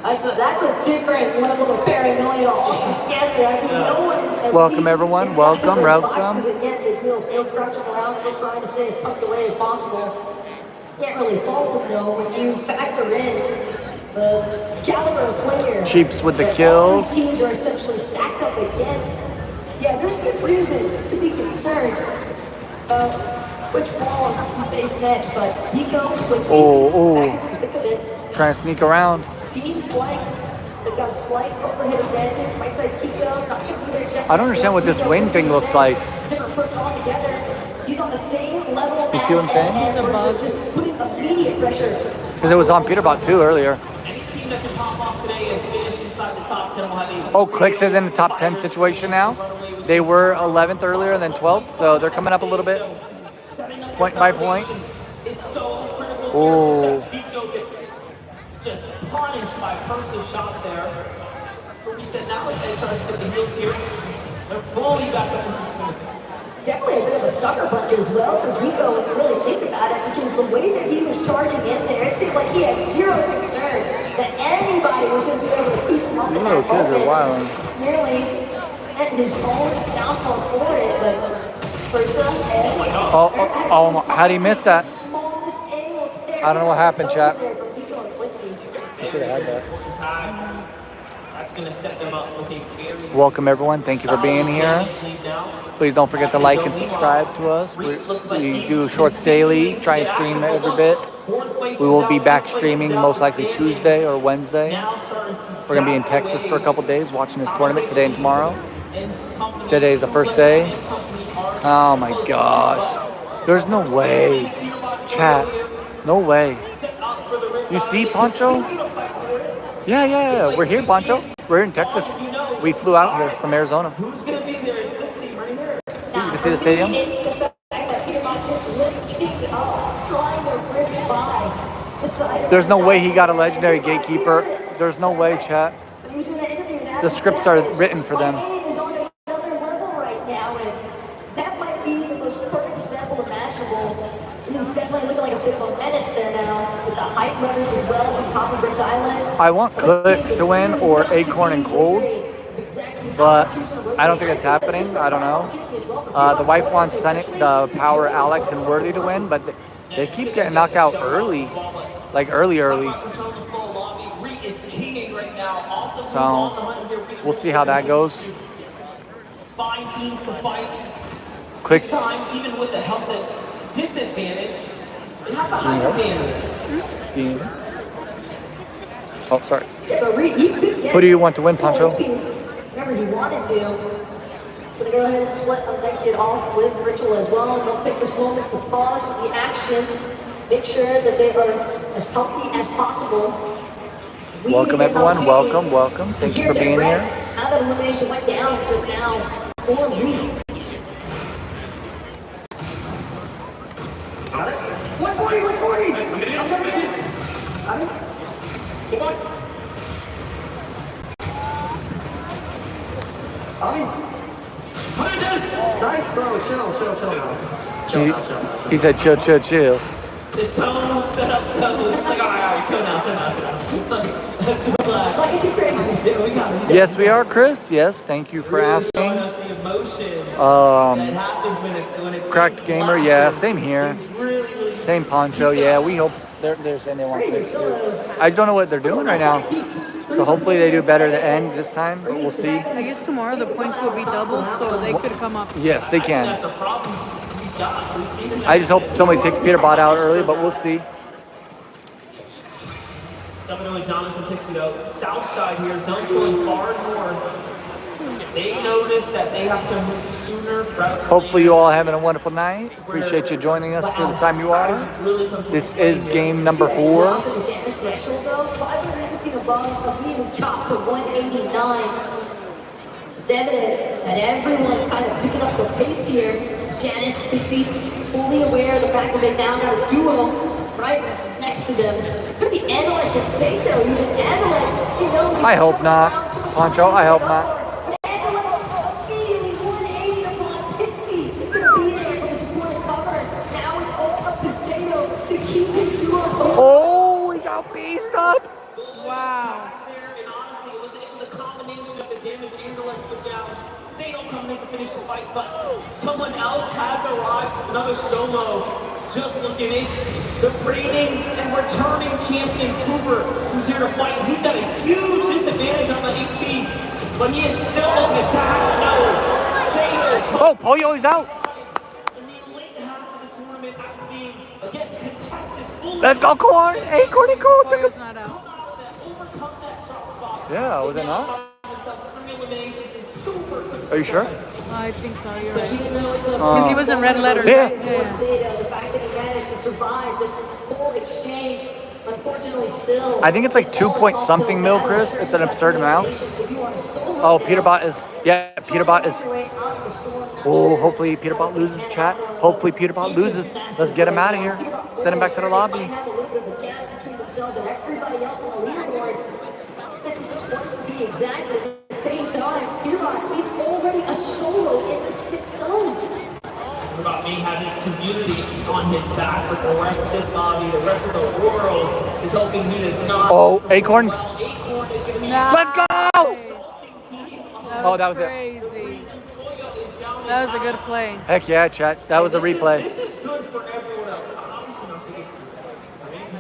That's a different level of paranoia altogether. I mean, no one.
Welcome, everyone. Welcome, welcome.
Again, they still crouching around, still trying to stay as tucked away as possible. Can't really fault them though when you factor in the caliber of player.
Cheaps with the
that
kills.
all these teams are essentially stacked up against. Yeah, there's good reason to be concerned about which ball you face next, but Nico, Quincy, back into the thick of it.
Trying to sneak around.
Seems like they've got a slight overhead advantage. Right side Kiko, not going to be there just
I don't understand what this wing thing looks like.
different approach altogether. He's on the same level
You see what I'm saying?
and versus just putting immediate pressure.
Because it was on Peterbot too earlier.
Any team that can pop off today and finish inside the top 10 will have a
Oh, Clicks is in the top 10 situation now. They were 11th earlier and then 12th, so they're coming up a little bit, point by point. Oh,
just punished by Purse's shot there. We said now as they try to stick the heels here, they're fully back up into the swing.
Definitely a bit of a sucker punch as well for Nico when you really think about it, because the way that he was charging in there, it seemed like he had zero concern that anybody was going to be able to piece him up in that moment. Nearly at his own downfall for it, but Persa and
oh, how do you miss that? I don't know what happened, chat. I should have had that.
That's going to set them up with a very
Welcome, everyone. Thank you for being here. Please don't forget to like and subscribe to us. We do shorts daily, try and stream every bit. We will be back streaming most likely Tuesday or Wednesday. We're going to be in Texas for a couple days watching this tournament today and tomorrow. Today is the first day. Oh my gosh. There's no way. Chat. No way. You see, Poncho? Yeah. We're here, Poncho. We're in Texas. We flew out here from Arizona.
Who's going to be there? It's this team right here.
See, you can see the stadium?
It's the fact that Petermont just lifting up, trying to rip by the side.
There's no way he got a legendary gatekeeper. There's no way, chat. The scripts are written for them.
Is on another level right now, and that might be the most perfect example imaginable. He's definitely looking like a bit of a menace there now, with the height leverage as well from top of Rift Island.
I want Clicks to win or Acorn and Cold, but I don't think it's happening. I don't know. The wife wants the Power, Alex, and Worthy to win, but they keep getting knocked out early, like early. So we'll see how that goes.
Find teams to fight.
Clicks.
This time, even with the health disadvantage, they have the height advantage.
Oh, sorry. Who do you want to win, Poncho?
Remember, he wanted to. Gonna go ahead and select it off with Ritual as well, and they'll take this moment to pause the action, make sure that they are as healthy as possible.
Welcome, everyone. Welcome. Thank you for being here.
How that elimination went down just now for Reed.
140! I'm coming in! Nice, bro. Chill now.
He said chill.
The tone set up though. It's like, all right, chill now. Let's relax.
Like it's too crazy.
Yeah, we got it.
Yes, we are, Chris. Yes, thank you for asking.
Showing us the emotion that happens when it's
Cracked gamer, yeah, same here. Same Poncho, yeah. We hope they're saying they want this too. I don't know what they're doing right now. So hopefully they do better at the end this time, but we'll see.
I guess tomorrow the points will be doubled, so they could come up.
Yes, they can.
That's a problem he's got. We've seen it.
I just hope somebody takes Peterbot out early, but we'll see.
Definitely Jonathan picks it up. South side here, zone's going far north. They notice that they have to move sooner.
Hopefully you all are having a wonderful night. Appreciate you joining us for the time you are. This is game number 4.
The damage threshold though, 515 above, immediately chopped to 189. It's evident that everyone's kind of picking up the pace here. Janice, Pixie, fully aware of the fact that they now got a duo right next to them. Could be Analyx and Sato, even Analyx. He knows.
I hope not. Poncho, I hope not.
To keep his duos.
Oh, we got beast up.
Wow.
Triangle, let's go down. Sato coming in to finish the fight, but someone else has arrived. It's another solo. Just looking, it's the reigning and returning champion Cooper, who's here to fight. He's got a huge disadvantage on the HP, but he is still looking to attack. No, Sato.
Oh, Pollo is out.
In the late half of the tournament, after being again contested fully.
Let's go, Corn. Hey, Corny, cool.
Pollo's not out.
Yeah, was it not?
Three eliminations in super
Are you sure?
I think so, you're right.
Even though it's a
Because he was in red letters.
Yeah.
for Sato, the fact that he managed to survive this whole exchange, unfortunately, still.
I think it's like 2 point something mil, Chris. It's an absurd amount. Oh, Peterbot is. Yeah, Peterbot is. Oh, hopefully Peterbot loses, chat. Hopefully Peterbot loses. Let's get him out of here. Send him back to the lobby.
Have a little bit of a gap between themselves and everybody else on the leaderboard. 56 points to be exact, but at the same time, Peterbot, he's already a solo in the 6th zone.
What about me having his community on his back, but the rest of this lobby, the rest of the world is hoping he does not.
Oh, Acorn.
Acorn is going to be
Let's go! Oh, that was it.
Crazy. That was a good play.
Heck yeah, chat. That was the replay.
This is good for everyone else. Obviously, I'm thinking,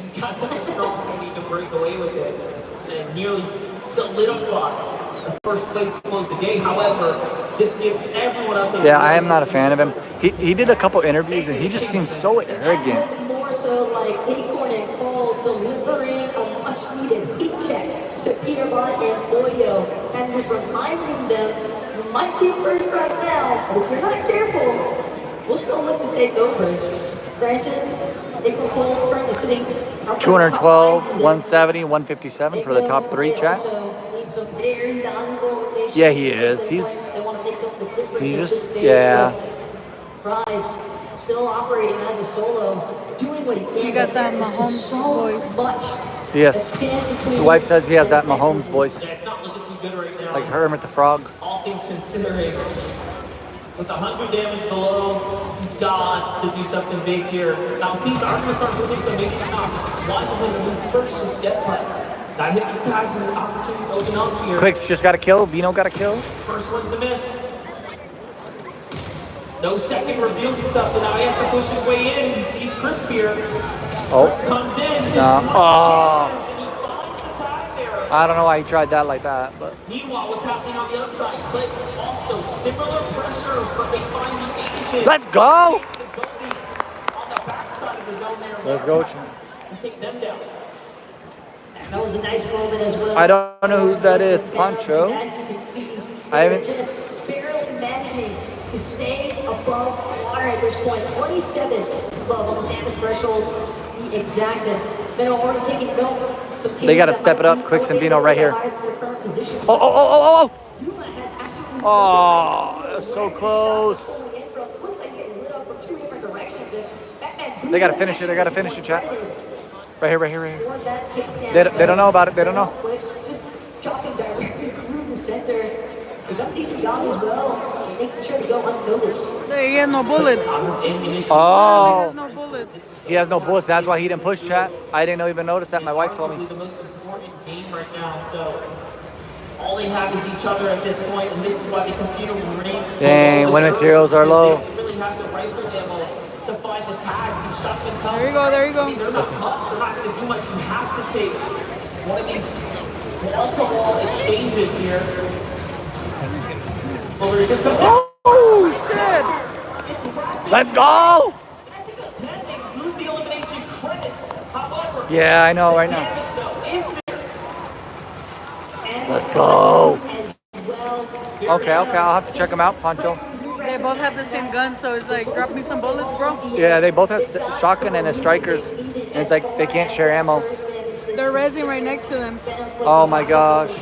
he's got such a strong need to break away with it and nearly solidify the first place to close the game. However, this gives everyone else a
Yeah, I am not a fan of him. He did a couple interviews and he just seems so arrogant.
More so like Acorn and Cole delivering a much needed heat check to Peterbot and Pollo and just reminding them, you might be first right now, but if you're not careful, we'll still look to take over. Granted, Acorn Cole currently sitting outside
212, 170, 157 for the top three, chat. Yeah, he is. He's just, yeah.
Price still operating as a solo, doing what he can.
You got that Mahomes voice.
Much.
Yes. The wife says he has that Mahomes voice.
Yeah, it's not looking too good right now.
Like Hermit the Frog.
All things considering, with 100 damage below, he's got to do something big here. Now, teams are going to start moving, so maybe it's not wise of him to move first and step, but gotta hit these tags when the opportunities open up here.
Clicks just got a kill. Vino got a kill.
First one's a miss. No second reveals himself, so now he has to push his way in. He sees Crisp here.
Oh.
Crisp comes in.
No. Oh.
And he finds the tag there.
I don't know why he tried that like that, but.
Meanwhile, what's happening on the other side? Clicks also similar pressures, but they find the Asian.
Let's go!
On the backside of the zone there.
Let's go, Chan.
And take them down.
That was a nice moment as well.
I don't know who that is. Poncho.
As you can see,
I haven't.
just barely managing to stay above water at this point. 27 above on the damage threshold. He exacted. They're already taking note.
They got to step it up. Clicks and Vino right here. Oh. Oh, that's so close. They got to finish it. They got to finish it, chat. Right here. They don't know about it. They don't know.
Just dropping directly through the center. They've done a decent job as well. Making sure to go unnoticed.
He has no bullets.
Oh.
He has no bullets.
He has no bullets. That's why he didn't push, chat. I didn't even notice that. My wife told me.
The most important game right now, so all they have is each other at this point, and this is why they continue to remain.
Dang, when materials are low.
They don't really have the rifle ammo to find the tags. These shotgun cups.
There you go.
I mean, they're not much. They're not going to do much. You have to take one of these wall-to-wall exchanges here. Over here, this comes out.
Oh, shit. Let's go.
They lose the elimination credit. However,
Yeah, I know right now.
damage though is theirs.
Let's go. Okay, I'll have to check them out, Poncho.
They both have the same gun, so it's like, drop me some bullets, bro.
Yeah, they both have shotgun and a strikers. And it's like they can't share ammo.
They're resin right next to them.
Oh my gosh.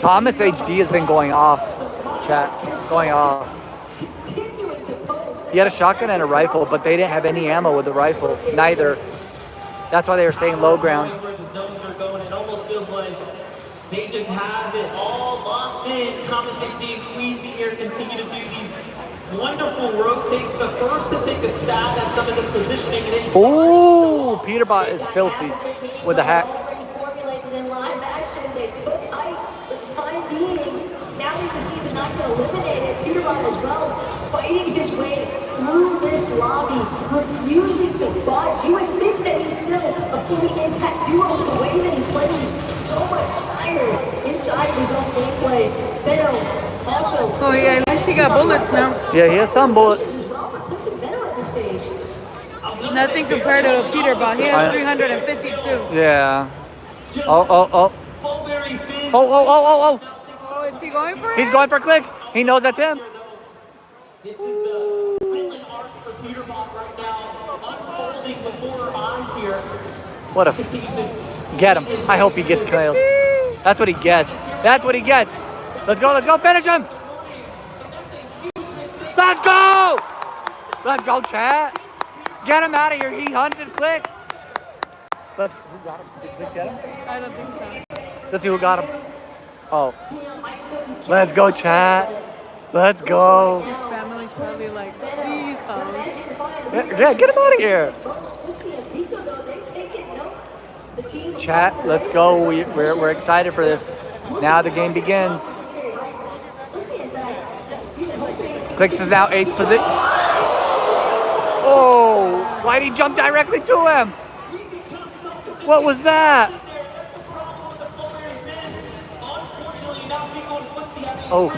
Thomas HD has been going off, chat. Going off. He had a shotgun and a rifle, but they didn't have any ammo with the rifle. Neither. That's why they were staying low ground.
Where the zones are going, it almost feels like they just have it all locked in. Thomas HD and Queasy here continue to do these wonderful rotates. The first to take a stab at some of this positioning.
Ooh, Peterbot is filthy with the hacks.
Formulated in live action, they took height with time not going to eliminate it. Peterbot as well, fighting his way through this lobby, refusing to budge. You would think that he's still a fully intact duo with the way that he plays. So much fire inside of his own gameplay. Benno also.
Oh yeah, at least he got bullets now.
Yeah, he has some bullets.
Nothing compared to Peterbot. He has 352.
Yeah. Oh. Oh.
Oh, is he going for it?
He's going for clicks. He knows that's him.
This is the villain arc for Peterbot right now, unfolding before our eyes here.
What a... Get him. I hope he gets killed. That's what he gets. That's what he gets. Let's go, finish him. Let's go. Let's go, chat. Get him out of here. He hunted clicks. Let's... Who got him? Did Click get him?
I don't think so.
Let's see who got him. Oh. Let's go, chat. Let's go.
His family's probably like, please, host.
Yeah, get him out of here. Chat, let's go. We're excited for this. Now the game begins. Clicks is now 8th position. Oh, why'd he jump directly to him? What was that? Oh.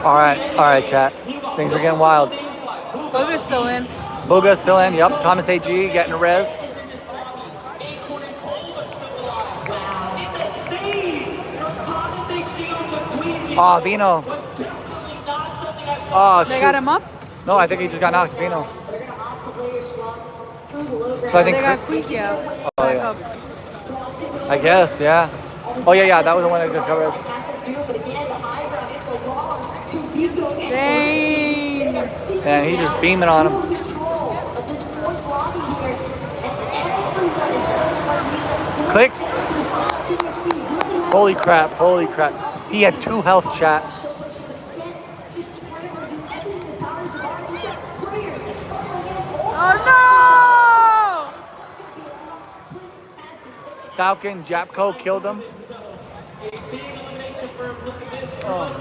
All right, chat. Things are getting wild.
Booga's still in.
Booga's still in. Yep. Thomas AG getting a res. Oh, Vino. Oh,
They got him up?
No, I think he just got knocked. Vino. So I think
they got Queasy out.
Oh, yeah. I guess, yeah. Oh, yeah, that was the one that got covered.
Dang.
Man, he's just beaming on him. Clicks. Holy crap. He had 2 health, chat.
Oh,
no! Falcon, Japco killed him. Oh.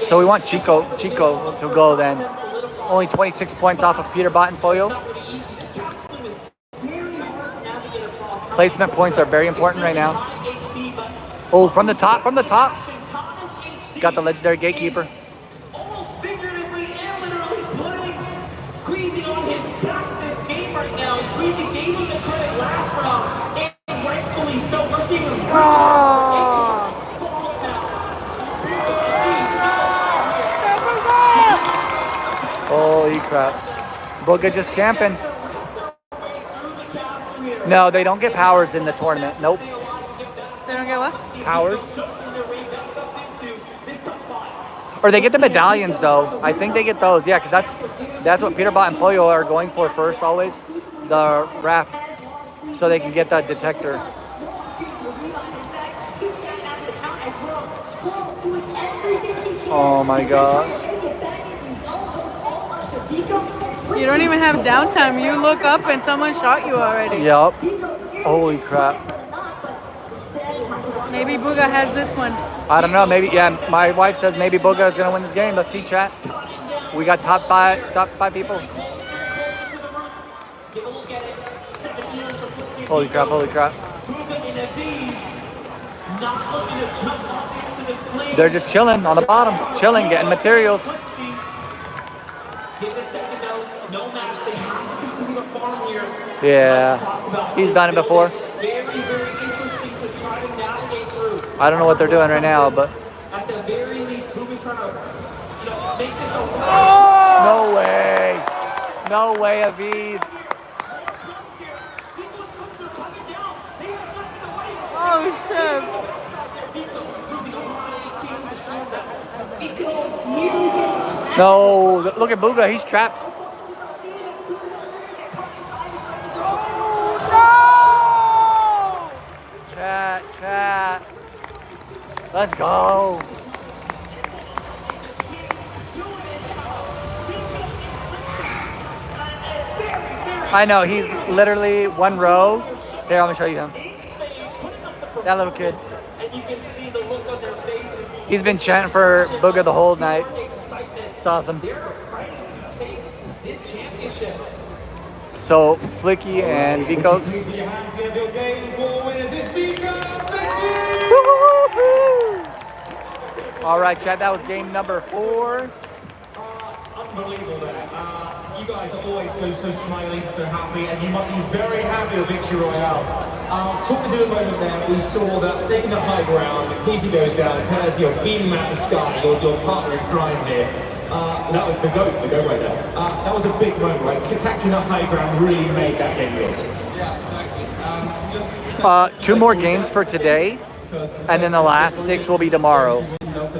So we want Chico to go then. Only 26 points off of Peterbot and Pollo. Placement points are very important right now. Oh, from the top. Got the legendary gatekeeper.
Almost figuratively and literally putting Greasy on his back this game right now. Greasy gave him the credit last round, and rightfully so. We're seeing him
Holy crap. Booga just camping. No, they don't get powers in the tournament. Nope.
They don't get what?
Powers. Or they get the medallions though. I think they get those. Yeah, because that's what Peterbot and Pollo are going for first always. The raft. So they can get that detector. Oh my god.
You don't even have downtime. You look up and someone shot you already.
Yep. Holy crap.
Maybe Booga has this one.
I don't know. Maybe, yeah. My wife says maybe Booga is going to win this game. Let's see, chat. We got top five people. Holy crap. They're just chilling on the bottom. Chilling, getting materials. Yeah. He's done it before. I don't know what they're doing right now, but...
At the very least, Booga's trying to, make this a
No way. No way, Aviv.
Oh, shit.
No, look at Booga. He's trapped. Chat. Let's go. I know, he's literally one row Here, I'm gonna show you him. That little kid.
And you can see the look on their faces.
He's been chanting for Booga the whole night. It's awesome.
They're ready to take this championship.
So Flicky and Vico. All right, Chad, that was game number 4.
Unbelievable that. You guys are always so smiling, so happy, and you must be very happy with Victory Royale. Talking through the moment there, we saw that taking the high ground, Queasy goes down, Kaz, you're beaming at the sky, your partner in crime here. That was the goat right there. That was a big moment, right? Capturing the high ground really made that game yours.
Yeah, 2 more games for today, and then the last 6 will be tomorrow.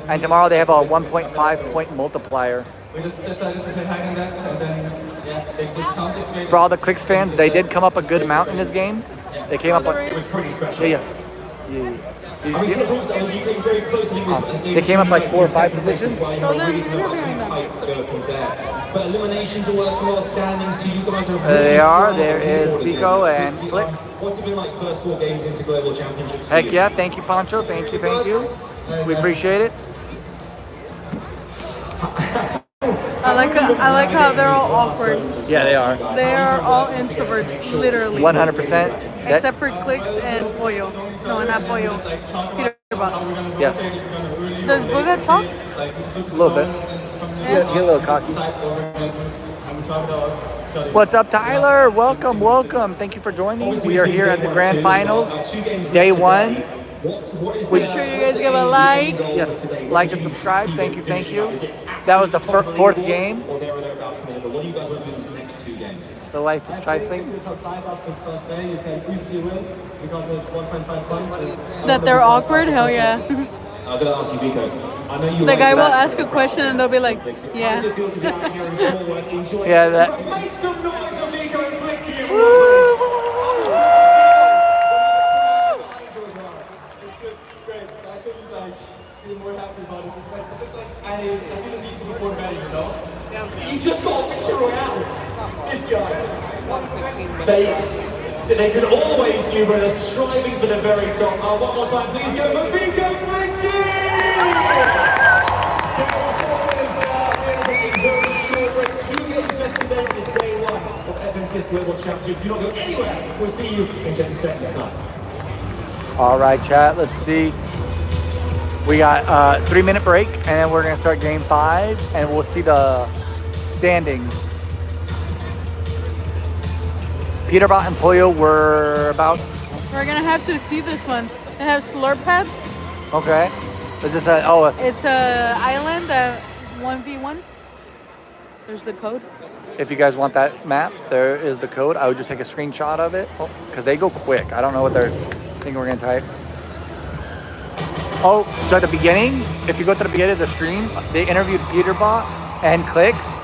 And tomorrow they have a 1.5 point multiplier.
We just decided to play hide and that, and then they just counted straight.
For all the Clicks fans, they did come up a good amount in this game. They came up.
It was pretty special.
Yeah. Did you see it?
Very close,
They came up like 4 or 5 positions.
But eliminations are working well, standings to you guys are
There they are. There is Vico and Flicks.
What's it been like first 4 games into global championships?
Heck yeah! Thank you, Pancho. Thank you. We appreciate it.
I like how they're all awkward.
Yeah, they are.
They are all introverts, literally.
100%.
Except for Clicks and Pollo. No, not Pollo. Peter Bot.
Yes.
Does Booga talk?
A little bit. Get a little cocky. What's up, Tyler? Welcome. Thank you for joining. We are here at the Grand Finals, day 1.
Make sure you guys give a like.
Yes, like and subscribe. Thank you. That was the 4th game.
Or there or thereabouts, what do you guys want to do in these next 2 games?
The life is trifling.
That they're awkward? Hell yeah.
I'm gonna ask you, Vico. I know you.
The guy will ask a question and they'll be like, yeah.
How does it feel to be out here in Forward enjoying?
Yeah, that.
Make some noise for Vico and Flixie. You just got Victory Royale. This guy. They can always do, but they're striving for the very top. One more time, please go for Vico Flixie! Very short break. 2 games left today on this day 1 of FNCS Global Championships. Do not go anywhere. We'll see you in just a second's time.
All right, chat. Let's see. We got a 3-minute break, and then we're gonna start game 5, and we'll see the standings. Peterbot and Pollo were about.
We're gonna have to see this one. They have slurp pads.
Okay. Is this a?
It's a island 1v1. There's the code.
If you guys want that map, there is the code. I would just take a screenshot of it because they go quick. I don't know what they're thinking we're gonna type. Oh, so at the beginning, if you go to the beginning of the stream, they interviewed Peterbot and Clicks,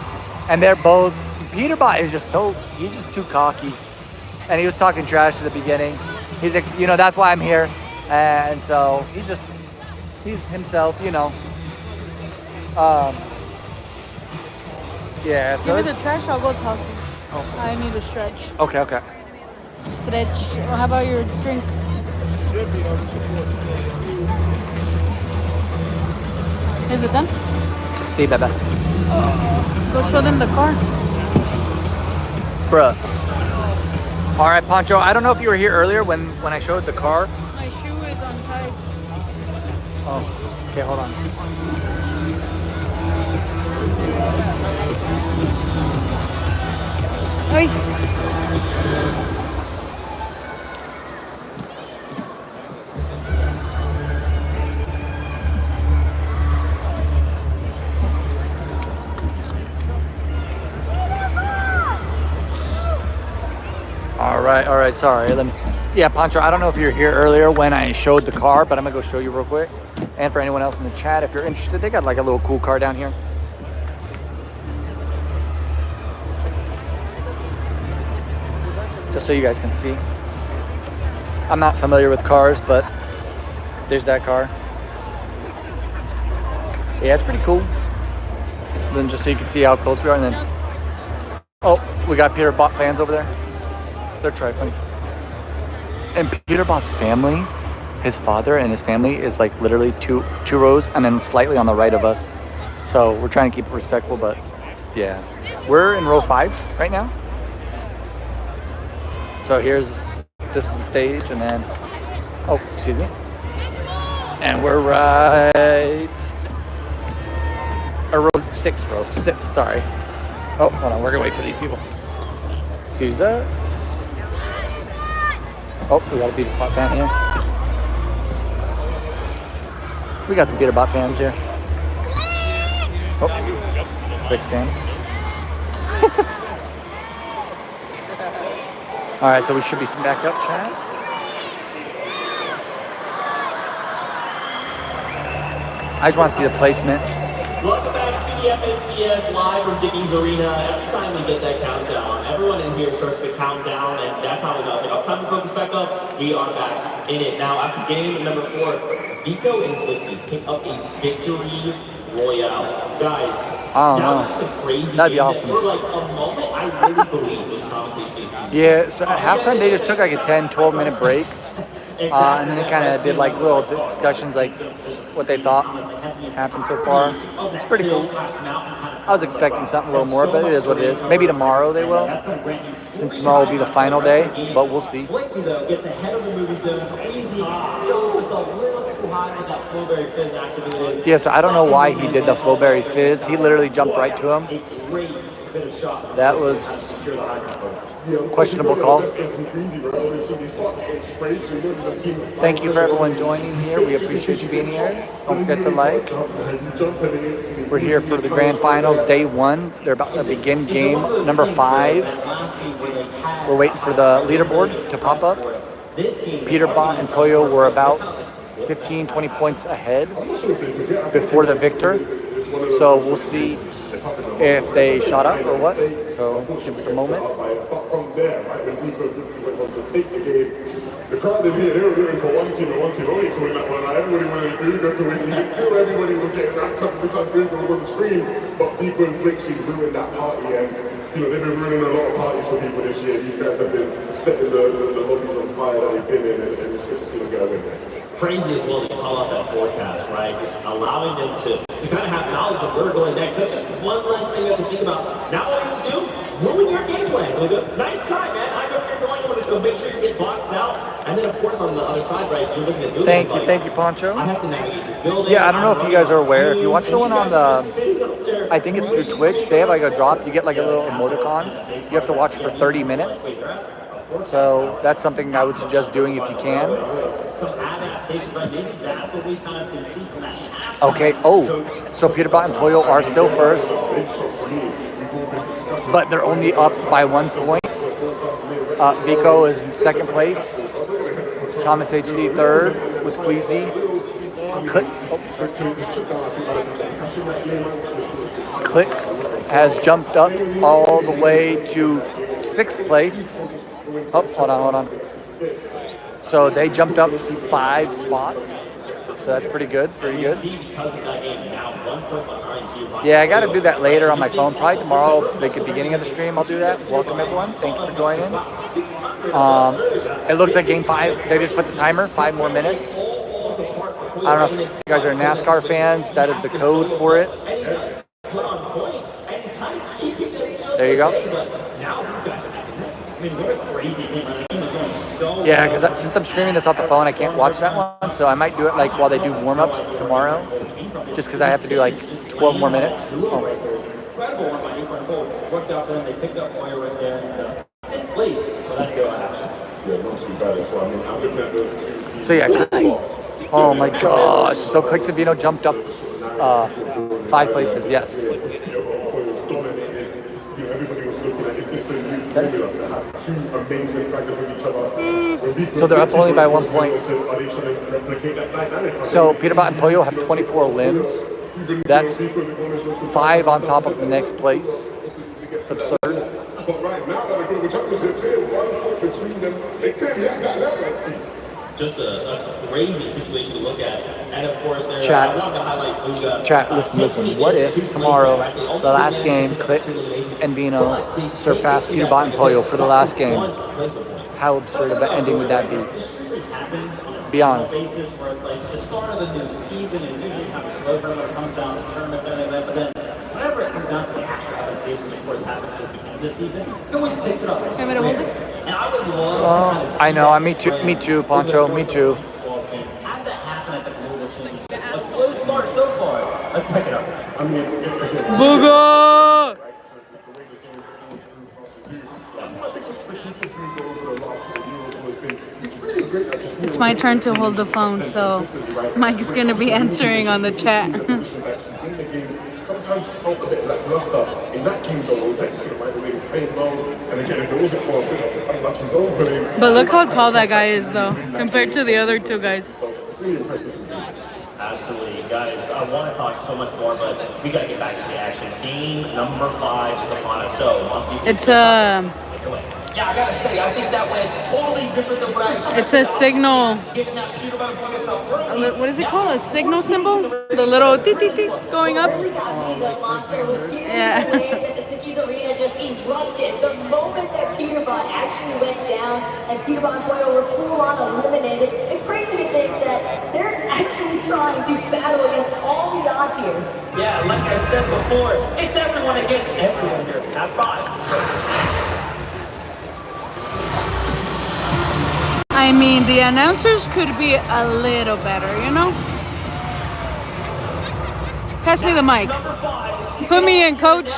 and they're both. Peterbot is just he's just too cocky, and he was talking trash at the beginning. He's like, that's why I'm here, and so he's himself, Yeah. So
give me the trash. I'll go toss it.
Oh.
I need to stretch.
Okay.
Stretch. Well, how about your drink? Is it done?
See, Bebe.
Go show them the car.
Bruh. All right, Pancho. I don't know if you were here earlier when I showed the car.
My shoe is untied.
Oh, okay. Hold on.
Oi.
All right, sorry. Yeah, Pancho, I don't know if you were here earlier when I showed the car, but I'm gonna go show you real quick. And for anyone else in the chat, if you're interested, they got like a little cool car down here. Just so you guys can see. I'm not familiar with cars, but there's that car. Yeah, it's pretty cool. And then just so you can see how close we are, and then we got Peter Bot fans over there. They're trifling. And Peterbot's family, his father and his family is like literally two rows and then slightly on the right of us. So we're trying to keep it respectful, but yeah. We're in row 5 right now. So this is the stage, and then, oh, excuse me. And we're right, or row 6, sorry. Oh, hold on, we're gonna wait for these people. Excuse us. Oh, we got a Peter Bot fan here. We got some Peter Bot fans here. Oh, quick stand. All right, so we should be back up, chat. I just want to see the placement.
Welcome back to the FNCS live from Dickies Arena. Every time we get that countdown, everyone in here starts to count down, and that's how we know. It's like, oh, time to focus back up. We are back in it. Now, after game number 4, Vico and Flixie pick up a victory royale. Guys,
I don't
that
know.
was just a crazy
That'd be
game
awesome.
that for like a moment, I really believe this conversation.
Yeah, so at halftime they just took like a 10, 12 minute break. And then they kind of did like little discussions like what they thought happened so far. It's pretty cool. I was expecting something a little more, but it is what it is. Maybe tomorrow they will, since tomorrow will be the final day, but we'll see. Yeah, so I don't know why he did the Flowberry Fizz. He literally jumped right to him. That was questionable call. Thank you for everyone joining here. We appreciate you being here. Don't forget to like. We're here for the Grand Finals, day 1. They're about to begin game number 5. We're waiting for the leaderboard to pop up. Peterbot and Pollo were about 15, 20 points ahead before the victor. So we'll see if they shot up or what. So give us a moment.
From there, right, when people went on to take the game, the crowd in here, they were rooting for one team and one team only to win that one. Like, everybody wanted Google to win. You could feel everybody was getting ramped up because Google was on the screen, but Google and Flixie ruined that party, and they've been ruining a lot of parties for people this year. These guys have been setting the lobbies on fire that they've been in, and it's good to see them get a win.
Crazy as well that you call out that forecast, right? Just allowing them to kind of have knowledge of where we're going next. That's just one less thing you have to think about. Now all you have to do, ruin your game plan. Like, nice try, man. I know you're going. I'm going to go make sure you get boxed out. And then, of course, on the other side, right, you're looking at buildings.
Thank you, Poncho.
I have to navigate this building.
Yeah, I don't know if you guys are aware. If you watch the one on the, I think it's through Twitch, they have like a drop. You get like a little emoticon. You have to watch for 30 minutes. So that's something I would suggest doing if you can. Okay, oh, so Peterbot and Pollo are still first, but they're only up by 1 point. Vico is in second place. Thomas HD third with Queasy. Clicks has jumped up all the way to 6th place. Oh, hold on. So they jumped up 5 spots. So that's pretty good, Yeah, I got to do that later on my phone. Probably tomorrow, like the beginning of the stream, I'll do that. Welcome, everyone. Thank you for joining. It looks like game 5, they just put the timer, 5 more minutes. I don't know if you guys are NASCAR fans. That is the code for it. There you go. Yeah, because since I'm streaming this off the phone, I can't watch that one. So I might do it like while they do warm-ups tomorrow, just because I have to do like 12 more minutes. Oh. So yeah, oh my gosh. So Click Savino jumped up 5 places, yes. So they're up only by 1 point. So Peterbot and Pollo have 24 limbs. That's 5 on top of the next place. It's absurd.
Just a crazy situation to look at. And of course, I wanted to highlight
Chat, listen. What if tomorrow, the last game, Clicks and Vino surpass Peterbot and Pollo for the last game? how absurd of an ending would that be? Be honest.
Basis where it's like the start of the new season is usually kind of slow for when it comes down to tournament and event, but then whenever it comes down to the actual adaptation, of course, happens at the end of the season, it always picks it up.
Want me to hold it?
And I would love to kind of
I know. Me too, Poncho. Me too.
have that happen at the global championship. A slow start so far. Let's pick it up.
I mean, again,
Booga! It's my turn to hold the phone, so Mike's gonna be answering on the chat.
Sometimes it felt a bit lackluster. In that game, though, it was excellent, right? The way he played well. And again, if it wasn't for a bit of unlucky zone playing,
But look how tall that guy is, though, compared to the other two guys.
really impressive.
Absolutely, guys. I want to talk so much more, but we got to get back to the action. Game number 5 is upon us, so must be.
It's
Yeah, I gotta say, I think that went totally different than what I expected.
It's a signal.
Given that Peter by the point it felt early.
What is it called? A signal symbol? The little beep beep beep going up.
Really got me that monster was here
Yeah.
the way that the Dickies Arena just erupted. The moment that Peterbot actually went down and Peterbot and Boyle were full-on eliminated, it's crazy to think that they're actually trying to battle against all the odds here.
Yeah, like I said before, it's everyone against everyone here. That's fine.
I mean, the announcers could be a little better, you know? Pass me the mic. Put me in, coach.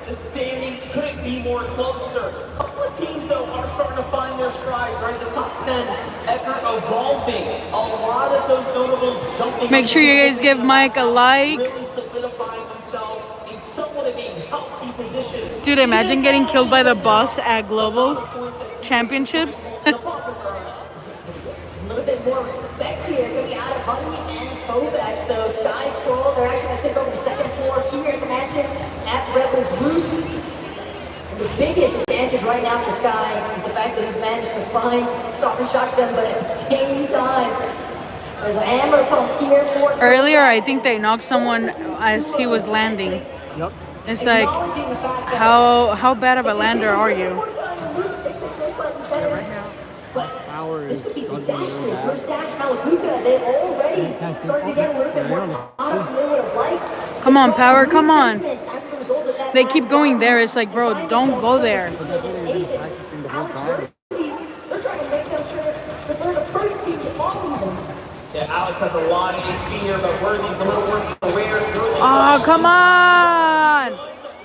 The standings couldn't be more closer. A couple of teams, though, are starting to find their strides, right? The top 10 ever evolving. A lot of those notables jumping.
Make sure you guys give Mike a like.
Really solidifying themselves in somewhat of a healthy position.
Dude, imagine getting killed by the boss at Global Championships.
A little bit more respect here coming out of Honey and Kovacs, though. Sky Scroll, they're actually going to take over the second floor here at the mansion at Rebels Roost. And the biggest advantage right now for Sky is the fact that he's managed to find Sovereign Shotgun, but at the same time, there's a hammer pump here for
Earlier, I think they knocked someone as he was landing.
Yep.
It's like, how bad of a lander are you?
This could be disastrous. Mustache, Malapuka, they already started to get a little bit more caught up than they would have liked.
Come on, Power, come on. They keep going there. It's like, bro, don't go there.
They're trying to make them sure that they're the first team to follow them.
Yeah, Alex has a lot of HP here, but Worthy's a little worse than the Wares.
Oh, come on!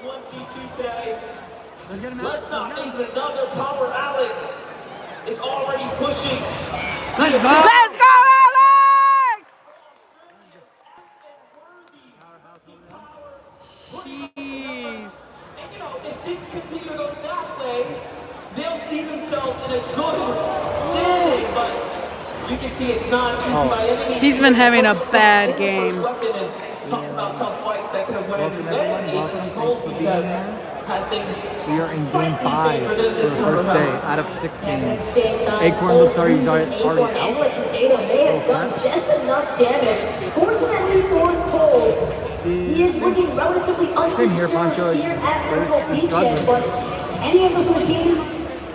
1v2 today. Let's not make it another power. Alex is already pushing.
Let's go, Alex! Jeez.
And you know, if things continue to go that way, they'll see themselves in a good standing, but you can see it's not easy by any means.
He's been having a bad game.
Talk about tough fights that could have went any way.
We are in game 5 for the first day out of 6 games. Acorn looks already out.
Alex and Zeta may have done just enough damage. Fortunately for Cole, he is looking relatively undisturbed here at Myrtle Beach, but any of those other teams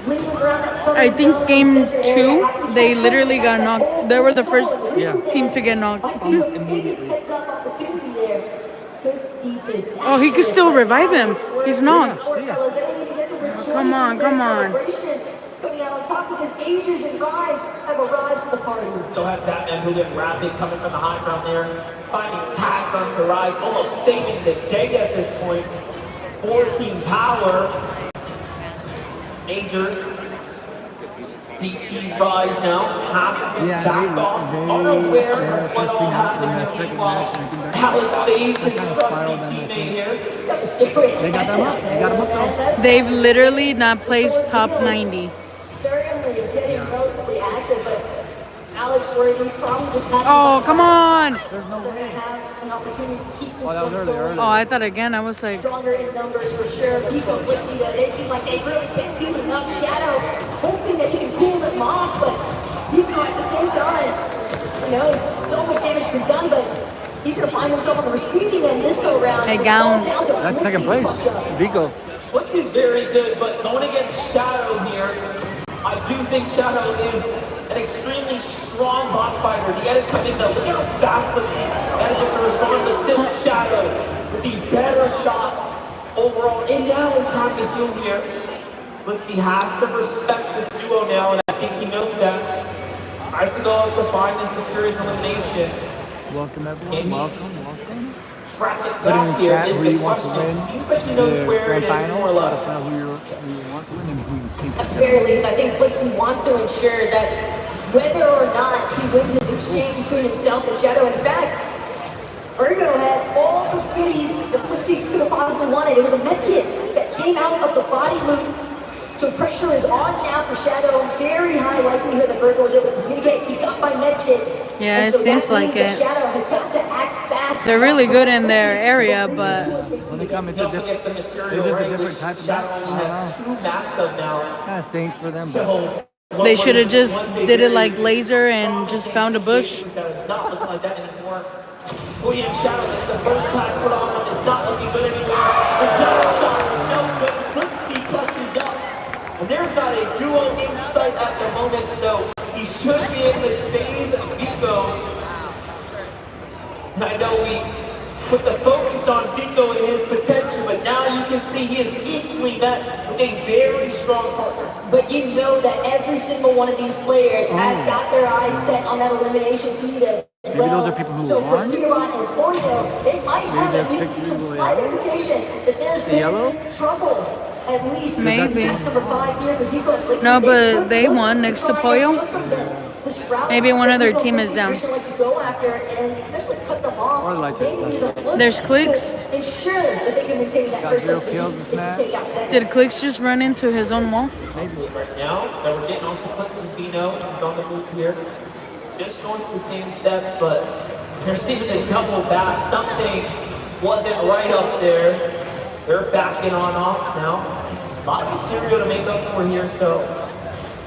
lingering around that southern
I think
zone,
game
desert
2,
area,
they literally got knocked. They were the first team to get knocked.
Almost immediately. Heads up opportunity there.
Oh, he could still revive him. He's not. Come on, come on.
Coming out on top because Agers and Rise have arrived to the party.
So have Batman who did rapid coming from the high ground there, finding tags onto Rise, almost saving the day at this point. 14 power. Agers. PT Rise now, half back off, unaware of what all happened. Alex saves his trusty teammate here.
They got them up. They got them up though.
They've literally not placed top 90.
Certainly getting relatively active, but Alex Worthy probably just has
Oh, come on!
they're gonna have an opportunity to keep this
Oh, that was
one
earlier.
going.
Oh, I thought again, I was like...
Stronger in numbers for sure. Pico Blixie, they seem like they've really been beating up Shadow, hoping that he can cool them off, but Pico at the same time, who knows, so much damage has been done, but he's gonna find himself on the receiving end this go round.
Hey, Gown.
That's second place. Vigo.
Blixie's very good, but going against Shadow here,
I do think Shadow is an extremely strong box fighter. The edit's coming though. Look at how fast Flixie manages to respond, but still Shadow with the better shots overall. And now in time to heal here. Flixie has to respect this duo now, and I think he knows that. Tries to go out to find and secure his elimination.
Welcome everyone, welcome.
Track it
Put in
back
the
here
chat
is
who
the
you want to
question.
win
Seems like he knows
the
where
Grand
it is,
Finals.
more or
Let
less.
us know who you want to win and who you think
At
is
the
going
very
to
least, I think Flixie wants to ensure that whether or not he wins this exchange between himself and Shadow, in fact, Ergo had all the goodies that Flixie could have possibly wanted. It was a med kit that came out of the body loop. So pressure is on now for Shadow. Very high likelihood that Virgo was able to communicate. He got my med kit.
Yeah,
And
it
so
seems
that
like
means
it.
that Shadow has got to act fast.
They're really good in their area, but
when they come, it's a different type of match. I don't know.
Two mats of now.
Kind of stinks for them.
they should have just did it like laser and just found a bush.
It's not looking like that anymore. William Shadow, it's the first time put on him. It's not looking good anymore. The jump shot is no good. Flixie clutches up. And there's not a duo in sight at the moment, so he should be able to save Vico. And I know we put the focus on Vico and his potential, but now you can see he is equally met with a very strong partner.
But you know that every single one of these players has got their eyes set on that elimination feed as
Maybe those are people who
so
won?
for Peterbot and Porto, they might have at least some slight indication that there's been trouble. At least
maybe.
match number 5 here for Vico and Flixie.
No, but they won next to Pollo. Maybe one other team is down. There's Clicks.
Ensure that they can maintain that first place.
Did Clicks just run into his own wall?
Right now, that we're getting onto Clicks and Vino. He's on the move here. Just going through the same steps, but they're seeing a double back. Something wasn't right up there. They're backing on off now. A lot of material to make up for here, so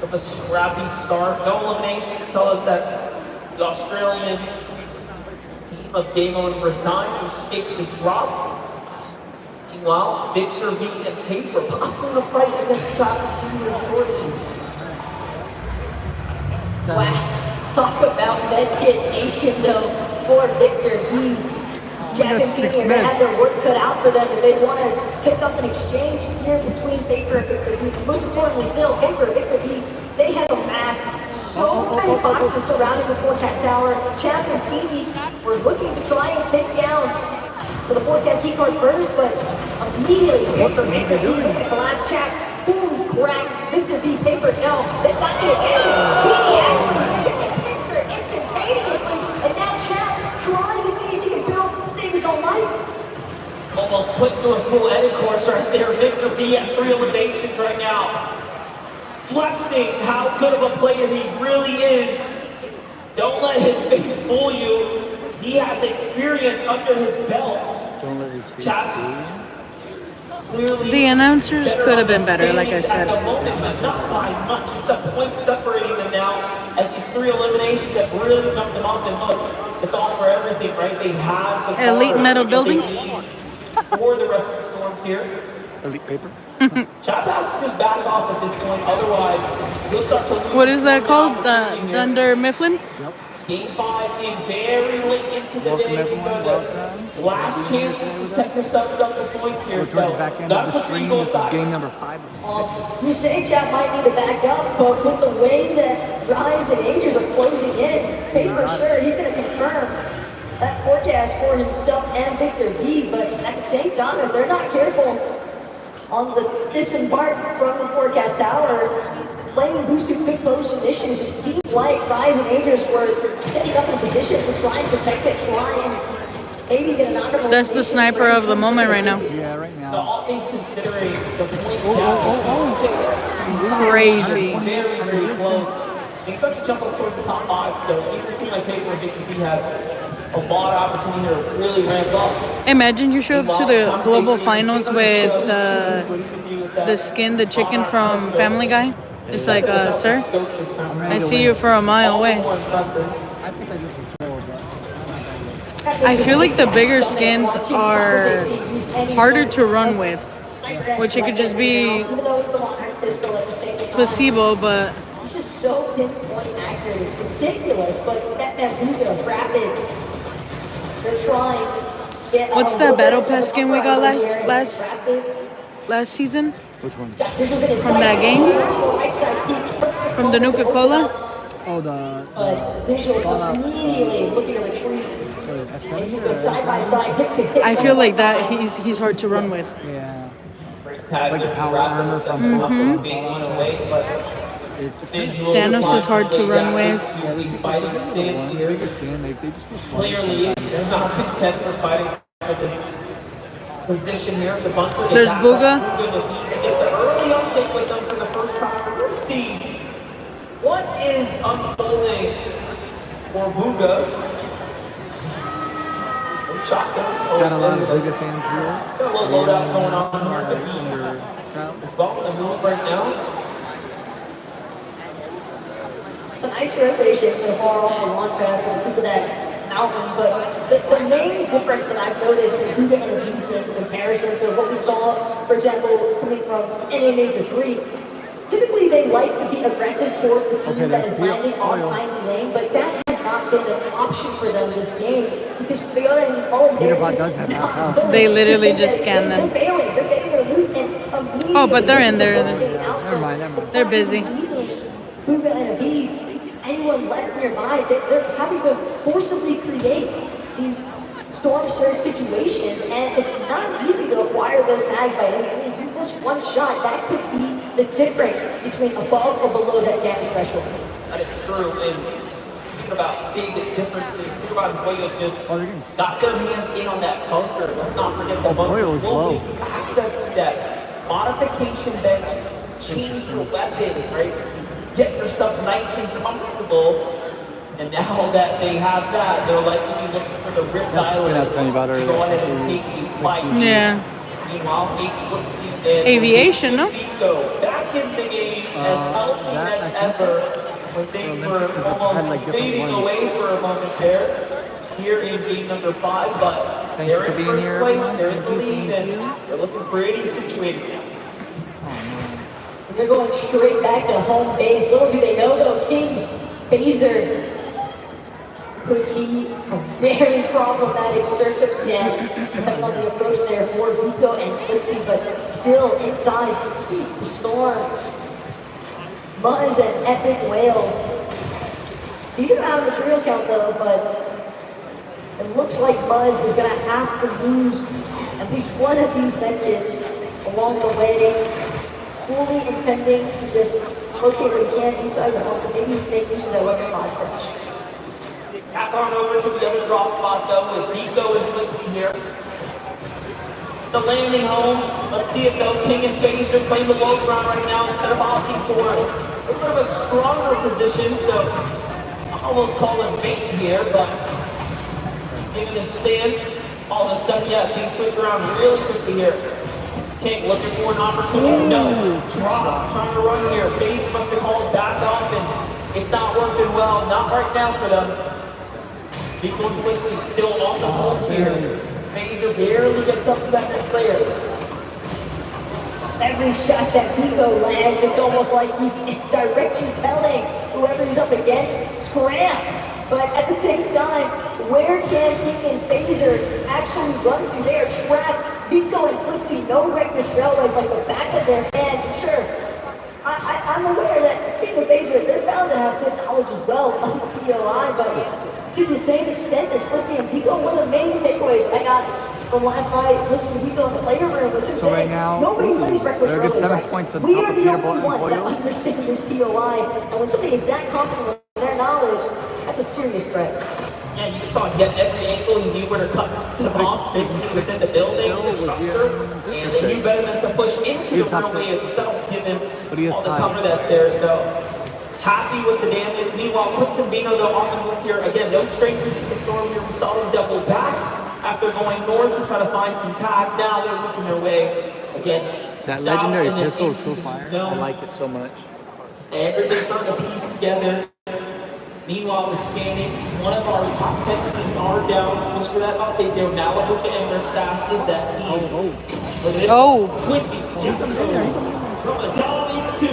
of a scrappy start. No eliminations tell us that the Australian team of Damon resigns, escaped the drop. Meanwhile, Victor V and Paper possibly to fight against Chocolate Team here shortly.
Wow. Talk about Medkit Nation though for Victor V. Jack and Peter have their work cut out for them and they want to take up an exchange here between Paper and Victor V. Most importantly still, Paper and Victor V, they have amassed so many boxes surrounding this forecast tower. Champ and TV were looking to try and take down for the forecast key card first, but immediately Paper, Victor V, look at the collapse chat, fully cracked. Victor V, Paper, no, they've got the advantage. TV actually answer instantaneously, and now Champ trying to see if he can save his own life.
Almost put through a full edit course right there. Victor V at 3 eliminations right now. Flexing how good of a player he really is. Don't let his face fool you. He has experience under his belt.
Don't let his face fool you.
The announcers could have been better, like I said.
At the moment, but not by much. It's a point separating them now as these 3 eliminations have really jumped them off. And look, it's all for everything, right? They have the
Elite metal buildings
for the rest of the storms here.
Elite Paper.
Chap has to just back off at this point, otherwise he'll start to lose.
What is that called? The Thunder Mifflin?
Yep.
Game 5 being very late into the day. These are the last chances to set yourselves up for points here.
We're towards the back end of the stream. This is game number 5.
You say Chap might need to back up, but with the way that Rise and Angels are closing in, Paper sure he's going to confirm that forecast for himself and Victor V, but at the same time, if they're not careful on the disembark from the forecast tower, Flaming Booster could pose some issues. It seemed like Rise and Angels were setting up in a position to try and protect it, try and maybe get a knock on.
That's the sniper of the moment right now.
Yeah, right now.
So all things considering, the point
crazy.
Very, very close. They start to jump up towards the top 5, so even a team like Paper and Victor V have a lot of opportunity to really ramp up.
Imagine you show up to the global finals with the skin, the chicken from Family Guy. It's like, sir, I see you from a mile away. I feel like the bigger skins are harder to run with. Which it could just be
even though it's the long pistol at the same time.
placebo, but
He's just so pinpoint accurate. It's ridiculous. But that Buga, rapid. They're trying to get
what's that battle pass skin we got last season?
Which one?
From that game? From the Nuka-Cola?
Oh, the
visuals
Fallout,
immediately looking to retrieve. And you go side by side, hip to hip.
I feel like that he's hard to run with.
Yeah.
Like
the power armor from Fallout.
Thanos is hard to run with.
Fighting stance here. Clearly, they're not content for fighting for this position here at the bunker.
There's Booga.
Get the early update with them for the first time. We'll see what is unfolding for Booga.
Got a lot of Booga fans here.
Got a little loadout going on here. It's ball in the move right now.
It's a nice rotation so far off the launch pad for the people that mountain, but the main difference that I've noticed is Buga and Abusa in comparison to what we saw, for example, coming from NA Major 3. Typically, they like to be aggressive towards the team that is landing on Piney Lane, but that has not been an option for them this game because they all they're just
they literally just scan them.
They're bailing their loot and
oh, but they're in there.
Never mind.
They're busy.
Buga and Aviv, anyone left nearby, they're having to forcibly create these storm surge situations, and it's not easy to acquire those tags by any means. You're just one shot. That could be the difference between above or below that damage threshold.
That is true, and think about big differences. Think about Boyle just got their hands in on that bunker. Let's not forget the bunker will give you access to that modification bench, change your weapons, right? Get yourself nice and comfortable. And now that they have that, they're likely be looking for the Rift Island.
I was telling you about earlier.
Go ahead and take a flight.
Yeah.
Meanwhile,
Aviation, no?
Back in the game, as healthy as ever, when things were almost fading away for a moment there. Here in game number 5, but they're in first place, they're in the lead, and they're looking pretty situated.
They're going straight back to home base. Little do they know, though, King Phaser could be a very problematic circumstance depending on the approach there for Rico and Flixie, but still inside the storm. Muzz and Epic Whale. Decent amount of material count though, but it looks like Muzz is going to have to lose at least one of these medkits along the way, fully intending to just locate what he can inside the home and maybe make use of that weapon mods crash.
Pass on over to the other draw spot though with Rico and Flixie here. It's the landing home. Let's see it though. King and Phaser playing the low ground right now instead of opting for a little bit of a stronger position, so I almost call him bait here, but given his stance, all of a sudden, yeah, things switch around really quickly here. King looking for an opportunity. No. Drop. Trying to run here. Phaser must have called back off, and it's not working well. Not right now for them. Rico and Flixie still on the pulse here. Phaser barely gets up to that next layer.
Every shot that Rico lands, it's almost like he's directly telling whoever he's up against, scram. But at the same time, where can King and Phaser actually run to? They are trapped. Rico and Flixie know Reckless Railways like the back of their hands. And sure, I'm aware that King and Phaser, they're bound to have good knowledge as well of the POI, but to the same extent as Flixie and Rico, one of the main takeaways I got from last night listening to Rico in the player room was him saying, nobody plays Reckless Railways right. We are the only ones that understand this POI, and when somebody is that confident in their knowledge, that's a serious threat.
Yeah, you saw him get every angle, he knew where to cut them off, basically within the building, the structure, and they knew better than to push into the runway itself, given all the cover that's there, so happy with the damage. Meanwhile, Quicks and Vino, though, on the move here. Again, no strangers to the storm here. We saw them double back after going north to try to find some tags. Now they're looking their way. Again,
that legendary pistol is so fire. I like it so much.
Everything's starting to piece together. Meanwhile, the standing, one of our top 10 teams are down. Just for that update there, Malabuka and their staff is that team. Look at this.
Oh.
Swizzy, from down into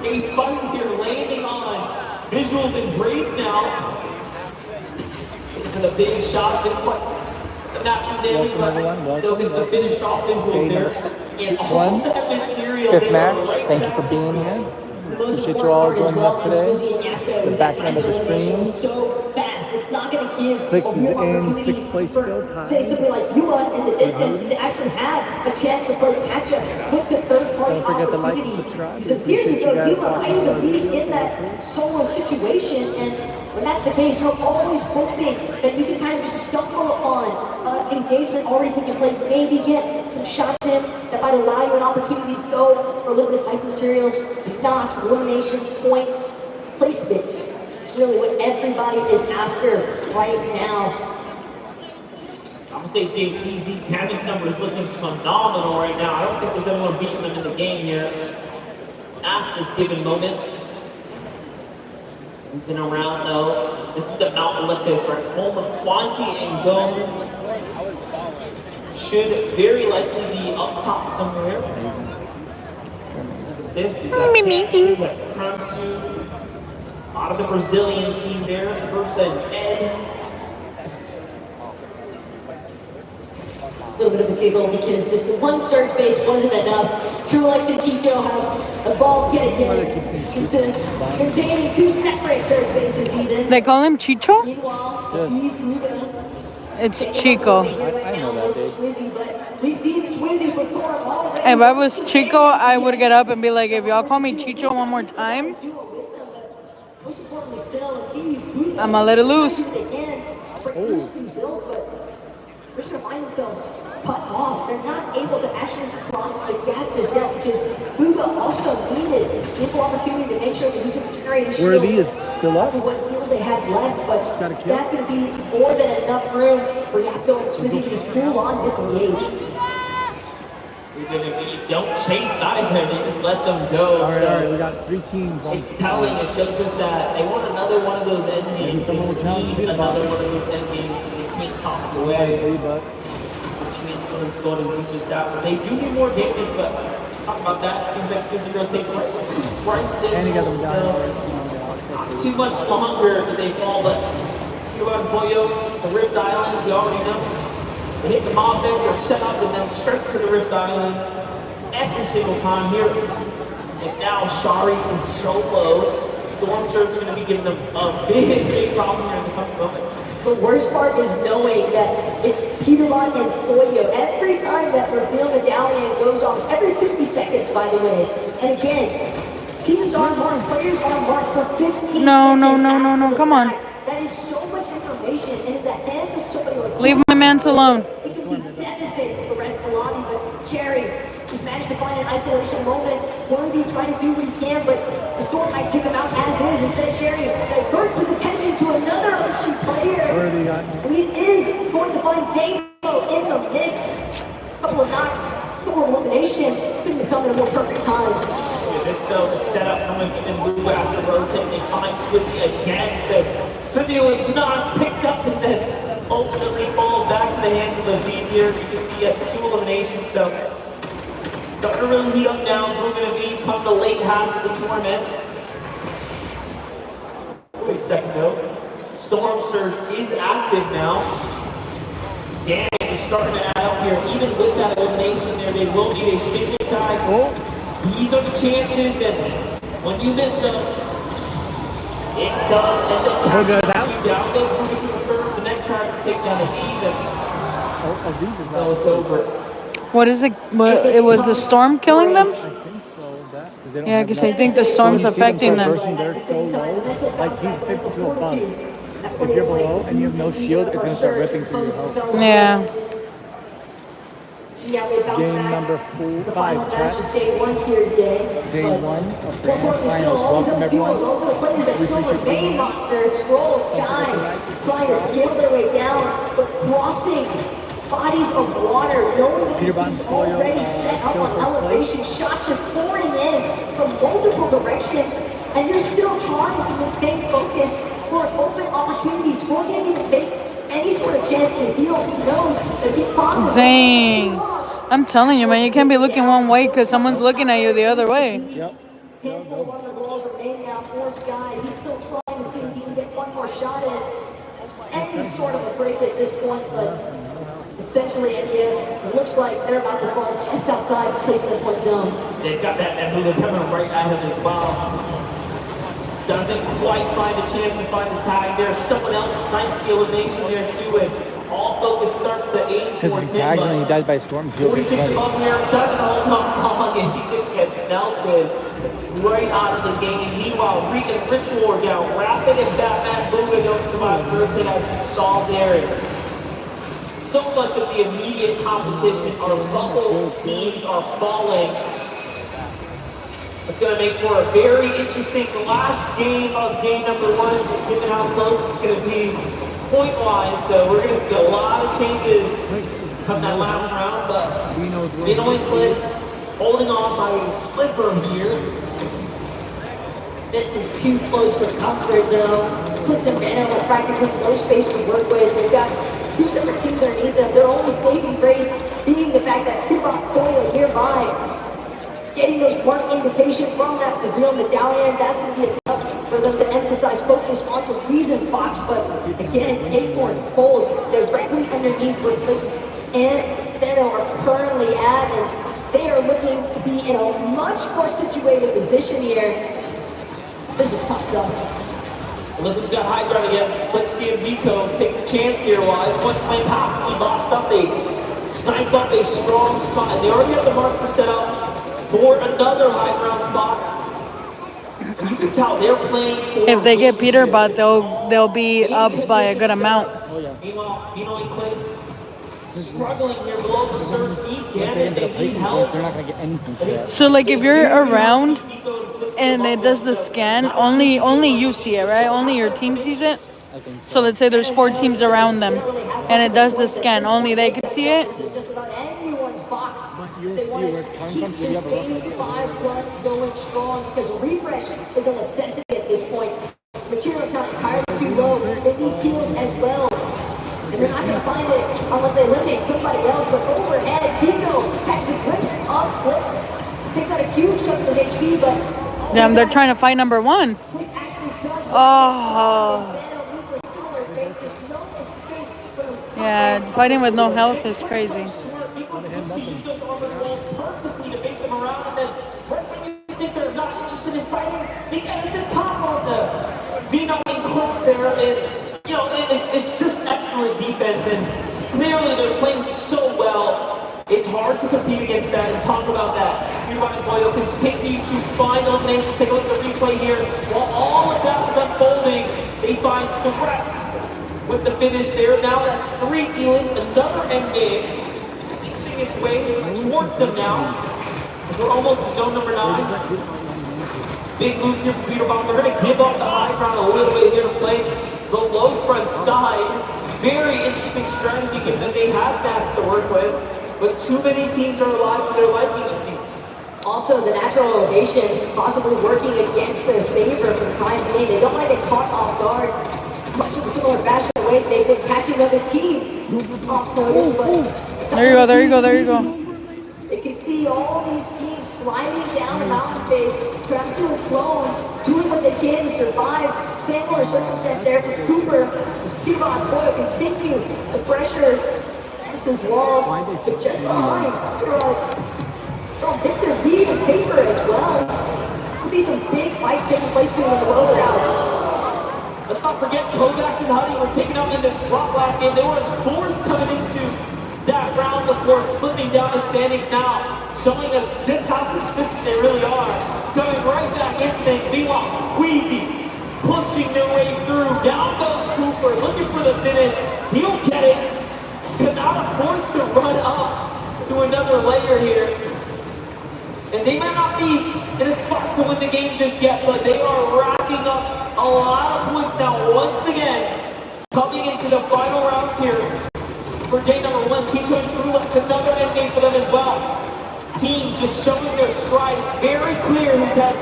a fight here, landing on visuals and grades now. For the big shot, didn't quite match the damage, but still gets the finish off visuals there. And all that material.
Fifth match. Thank you for being here. Appreciate you all joining us today. The back end of the stream.
So fast, it's not going to give
Clicks
a
is
real
in
opportunity.
6th place still. Tied.
Say something like Yuma in the distance to actually have a chance to play catch up. Look to third party
Don't forget to like and
opportunity.
subscribe.
It appears as though Yuma might even be in that solo situation, and when that's the case, you're always hoping that you can kind of just stumble upon engagement already taking place, maybe get some shots in that might allow you an opportunity to go for a little bit of cypher materials, knock, elimination, points, placements. It's really what everybody is after right now.
I'm gonna say JP's damage number is looking phenomenal right now. I don't think there's anyone beating them in the game here at this given moment. Moving around though. This is the Mount Olympus, right? Home of Quanti and Go. Should very likely be up top somewhere. This is got Tatsu, got Kramsu. A lot of the Brazilian team there. Versus Ed.
A little bit of a giggle because if the one surge base wasn't enough, Trulex and Chicho have evolved yet again into containing two separate surge bases even.
They call him Chicho?
Meanwhile,
It's Chico.
I know that, dude.
but we've seen Swizzy perform already.
If I was Chico, I would get up and be like, if y'all call me Chicho one more time,
Most importantly still,
I'm gonna let it loose.
They're just gonna find themselves cut off. They're not able to actually cross the gap just yet because Buga also needed ample opportunity to make sure that he could generate shields.
Where are these? Still up?
For what heals they have left, but that's gonna be more than enough room for Yapko and Swizzy to just full on disengage.
Even if you don't chase side them, they just let them go.
All
So
right, we got 3 teams on.
it's telling. It shows us that they want another one of those end games. They need another one of those end games. Can't toss it away. Which means for them to go and do just that. But they do need more damage, but talk about that. Seems like Swizzy Girl takes Bryce in.
And you got them down.
Not too much longer that they fall, but you go out and Boyo, the Rift Island, we already know. They hit the mob beds, they're set up, and then straight to the Rift Island every single time here. And now Shari is so low. Storm Surge is going to be giving them a big problem here in the coming moments.
The worst part is knowing that it's Peterbot and Poyo. Every time that reveal medallion goes off, it's every 50 seconds, by the way. And again, teams are marked, players are marked for 15 seconds.
No, come on.
That is so much information, and in the hands of somebody like
Leave my mans alone.
it can be devastating for the rest of the lobby, but Jerry just managed to find an isolation moment. Worthy trying to do what he can, but the Storm might take him out as is. Instead, Jerry diverts his attention to another Ushi player. And he is going to find Damo in the mix. A couple of knocks, a couple of eliminations. Couldn't have come at a more perfect time.
This though is set up from a given blue after rotate. They find Swizzy again. So Swizzy was not picked up and then ultimately falls back to the hands of the lead here. You can see he has 2 eliminations. So starting to really heat up now. We're going to be come the late half of the tournament. Wait a second though. Storm Surge is active now. Damage is starting to add up here. Even with that elimination there, they will need a single tag. These are the chances, and when you miss them, it does end up catching you down. Goes moving to the serve the next time to take down a Eve. No, it's over.
What is it? It was the storm killing them? Yeah, because they think the storm's affecting them.
They're so low. Like he's 52 above. If you're below and you have no shield, it's gonna start ripping through your health.
Yeah.
See how they bounce
Game
back.
number
The
5,
final match
chat.
of day 1 here today.
Day
But
1 of
more
Grand
importantly still,
Finals.
all these
Welcome
other duos,
everyone.
all these other players that still remain monsters, Scroll, Sky, trying to scale their way down, but crossing bodies of water, knowing that these teams already set up on elevation, shots just pouring in from multiple directions, and you're still trying to maintain focus for an open opportunity. Scroll can't even take any sort of chance to heal. He knows that he crosses.
Dang. I'm telling you, man, you can't be looking one way because someone's looking at you the other way.
Yep.
Handful of other balls remain now for Sky. He's still trying to see if he can get one more shot in. Any sort of a break at this point, but essentially, it looks like they're about to fall just outside the placement point zone.
Yeah, he's got that mover coming right at him as well. Doesn't quite find a chance to find the tag there. Someone else signs the elimination there too, and all focus starts to aim
Because
towards
he tags when he dies by storm, he'll get
46
flooded.
above here, doesn't hold on long, and he just gets melted right out of the game. Meanwhile, Regan Ritual down, Rapid and Batman moving don't survive Thursday as you saw there. So much of the immediate competition, our bubble teams are falling. It's going to make for a very interesting last game of game number 1, given how close it's going to be point-wise. So we're going to see a lot of changes come that last round, but Vino and Clicks holding on by a sliver here.
This is too close for comfort, though. Clicks and Venom have practically no space to work with. They've got 2 separate teams underneath them. Their only saving grace being the fact that Kibok Coil nearby, getting those mark indications from that reveal medallion, that's going to be enough for them to emphasize focus onto Reason Fox. But again, Acorn Cold directly underneath where Clicks and Venom are currently at, and they are looking to be in a much more situated position here. This is tough stuff.
Look who's got high ground again. Flixie and Vico take the chance here while everyone's playing passively boxed up. They snipe up a strong spot, and they already have the marker set up for another high ground spot. And you can tell they're playing for...
If they get Peterbot, they'll be up by a good amount.
Meanwhile, Vino and Clicks struggling here below the surge. Need damage, they need help.
They're not going to get anything for that.
So, like, if you're around and it does the scan, only you see it, right? Only your team sees it?
I think so.
So let's say there's 4 teams around them, and it does the scan. Only they can see it?
Just about anyone's box.
You'll
They
see
want
where it's coming
to
from,
keep
so you
this
have a rough
game
idea.
5-1 going strong, because refresh is a necessity at this point. Material count entirely too low. They need kills as well. And they're not going to find it unless they eliminate somebody else. But overhead, Pico catches a glimpse of Flips. Takes out a huge chunk of his HP, but...
Damn, they're trying to fight number 1. Oh. Yeah, fighting with no health is crazy.
Vino and Clicks there, and you know it's just excellent defense, and clearly they're playing so well. It's hard to compete against that and talk about that. Ryan Boyle continue to find eliminations. Take a look at the replay here. While all of that was unfolding, they find threats with the finish there. Now that's 3 Elans, another end game, inching its way towards them now. As we're almost in zone number 9. Big moves here from Peter Bomb. They're going to give up the high ground a little bit here to play the low front side. Very interesting strategy given that they have mats to work with, but too many teams are alive for their liking, it seems.
Also, the natural elevation possibly working against their favor for the time being. They don't want to get caught off guard. Much of a similar fashion way they've been catching other teams off notice, but...
There you go, there you go, there you go.
They can see all these teams sliding down the mountain face, perhaps with Clone, doing what they can to survive. Similar circumstance there for Cooper. As Kibon Boyle continue to pressure Nessa's walls, but just behind, saw Victor B and Paper as well. There'll be some big fights taking place soon on the road out.
Let's not forget Kovacs and Huddy were taken out in the drop last game. They were 4th coming into that round before slipping down the standings now, showing us just how consistent they really are. Going right back into things. Meanwhile, Queasy pushing their way through. Down goes Cooper, looking for the finish. He'll get it. Kanata forced to run up to another layer here. And they might not be in a spot to win the game just yet, but they are racking up a lot of points now once again. Coming into the final rounds here. For day number 1, Chicho and Trulux, another end game for them as well. Teams just showing their stride. It's very clear who's had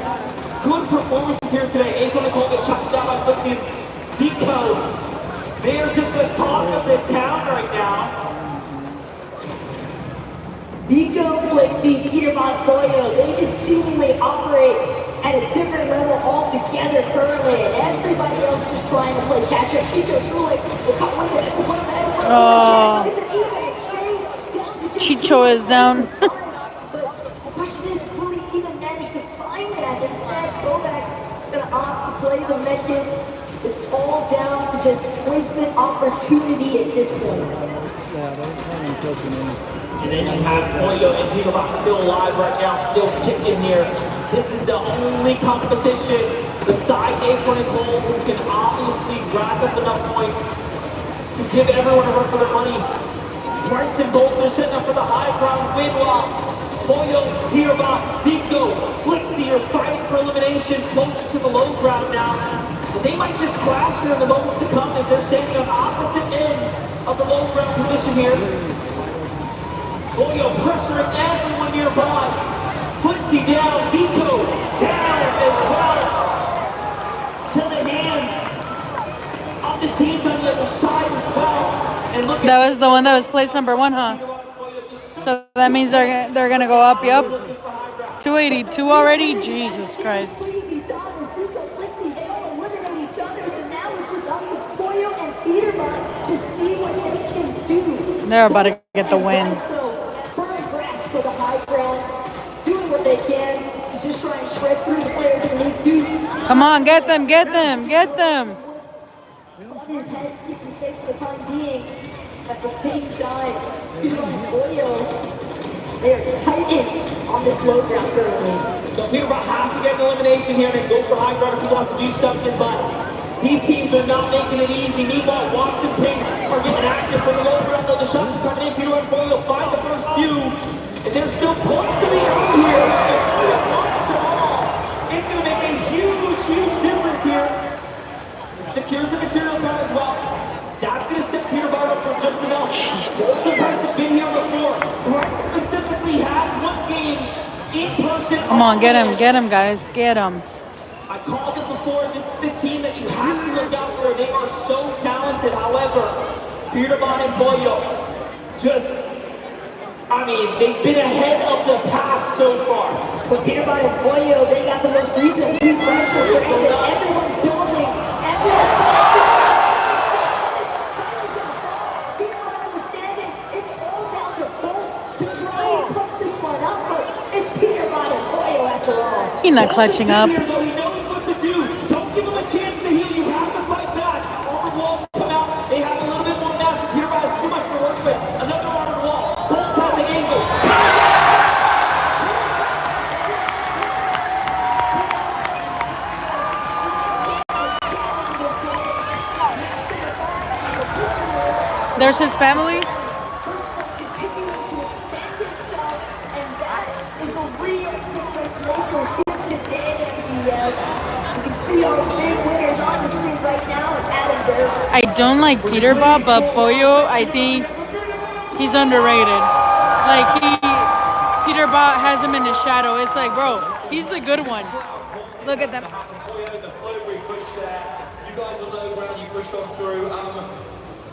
good performances here today. April Nicole get chopped down by Flixies. Vico, they're just the talk of the town right now.
Vico, Blixie, Peterbot, Boyo, they just seemingly operate at a different level altogether currently, and everybody else just trying to play catch up. Chicho, Trulix, will cut one ahead, one ahead, one ahead. It's an even exchange down to just
Chicho is down.
but the question is, will he even manage to find that? Instead, Kovacs gonna opt to play the medkit. It's all down to just placement opportunity at this point.
And then you have Boyo and Peterbot still alive right now, still kicking here. This is the only competition besides Apron and Cole who can obviously rack up enough points to give everyone a run for their money. Bryce and Bolt are setting up for the high ground win while Boyo, Peterbot, Vico, Flixie are fighting for eliminations closer to the low ground now. And they might just crash here in the moments to come as they're standing on opposite ends of the low ground position here. Boyo pressuring everyone nearby. Flixie down, Vico down as well. To the hands of the teams on the other side as well. And look,
That was the one that was placed number 1, huh? So that means they're gonna go up, yup. 282 already? Jesus Christ.
Crazy Thomas, Vico, Flixie, they all eliminate each other, so now it's just up to Boyo and Peterbot to see what they can do.
They're about to get the win.
Firm grasp for the high ground, doing what they can to just try and shred through the players and make deuce.
Come on, get them, get them, get them.
On his head, keep him safe for the time being. At the same time, Peterbot and Boyo, they are titans on this low ground currently.
so Peterbot has to get an elimination here and go for high ground if he wants to do something, but these teams are not making it easy. Meanwhile, Watson Pinks are getting active for the low ground, though the shots are coming in. Peterbot and Boyo find the first few, and there's still points to be earned here. If Boyo wants them all, it's going to make a huge, huge difference here. Secures the material card as well. That's going to set Peterbot up for just enough. Jesus Christ has been here before. Bryce specifically has won games in person.
Come on, get him, guys, get him.
I called it before. This is the team that you have to look out for. They are so talented. However, Peterbot and Boyo they've been ahead of the pack so far.
But Peterbot and Boyo, they got the most recent refreshes. Granted, everyone's building. Peterbot understanding it's all down to bolts to try and clutch this one up, but it's Peterbot and Boyo after all.
He's not clutching up.
He knows what to do. Don't give him a chance to heal. You have to fight back. All the walls come out. They have a little bit more now. Peterbot has too much to work with. Another armored wall. Bolts has an angle.
There's his family.
First one's continuing to extend itself, and that is the real difference maker here today, MDF. You can see our big winners on the screen right now, and Adam there.
I don't like Peterbot, but Boyo, I think he's underrated. Like Peterbot has him in his shadow. It's like, bro, he's the good one. Look at them.
The flow we pushed there. You guys are low ground, you pushed on through.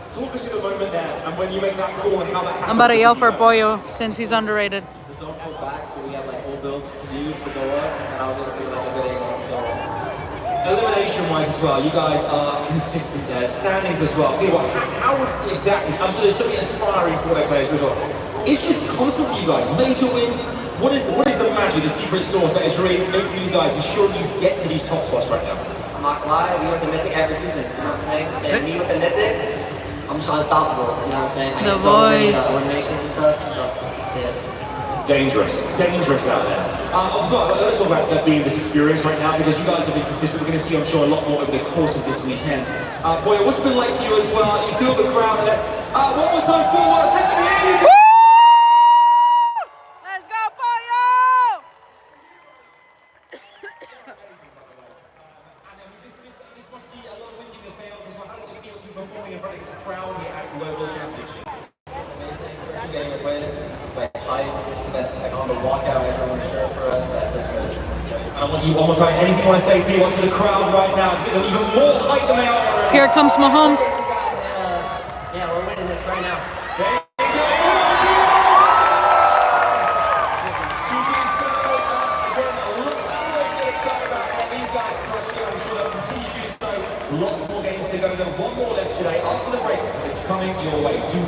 Talk us through the moment there, and when you make that call and how that happens.
I'm about to yell for Boyo since he's underrated.
The zone pulled back, so we have like all builds to use to go up, and I was able to do like a good angle to go up.
Elimination-wise as well, you guys are consistent there. Standings as well. You know what? How exactly? I'm sure there's so many aspiring Fortnite players as well. It's just constant for you guys. Major wins. What is the magic, the secret sauce that is really making you guys ensuring you get to these top spots right now?
I'm not gonna lie, we went to Mythic every season, you know what I'm saying? And me with the Mythic, I'm just unstoppable, you know what I'm saying? I
The
get so many
voice.
eliminations and stuff, so yeah.
Dangerous out there. Let's talk about that being this experience right now, because you guys have been consistent. We're going to see, I'm sure, a lot more over the course of this weekend. Boyo, what's it been like for you as well? You feel the crowd there. One more time forward. Let me hear you.
Let's go, Boyo!
This must be a lot of wind in your sails as well. How does it feel to be performing in front of this crowd here at Global Championships?
Amazing, getting a win, like hype, like on the walkout, everyone cheering for us, that was good.
I want you one more time. Anything you want to say to the crowd right now to get them even more hype than they are already?
Here comes Mahomes.
Yeah, we're winning this right now.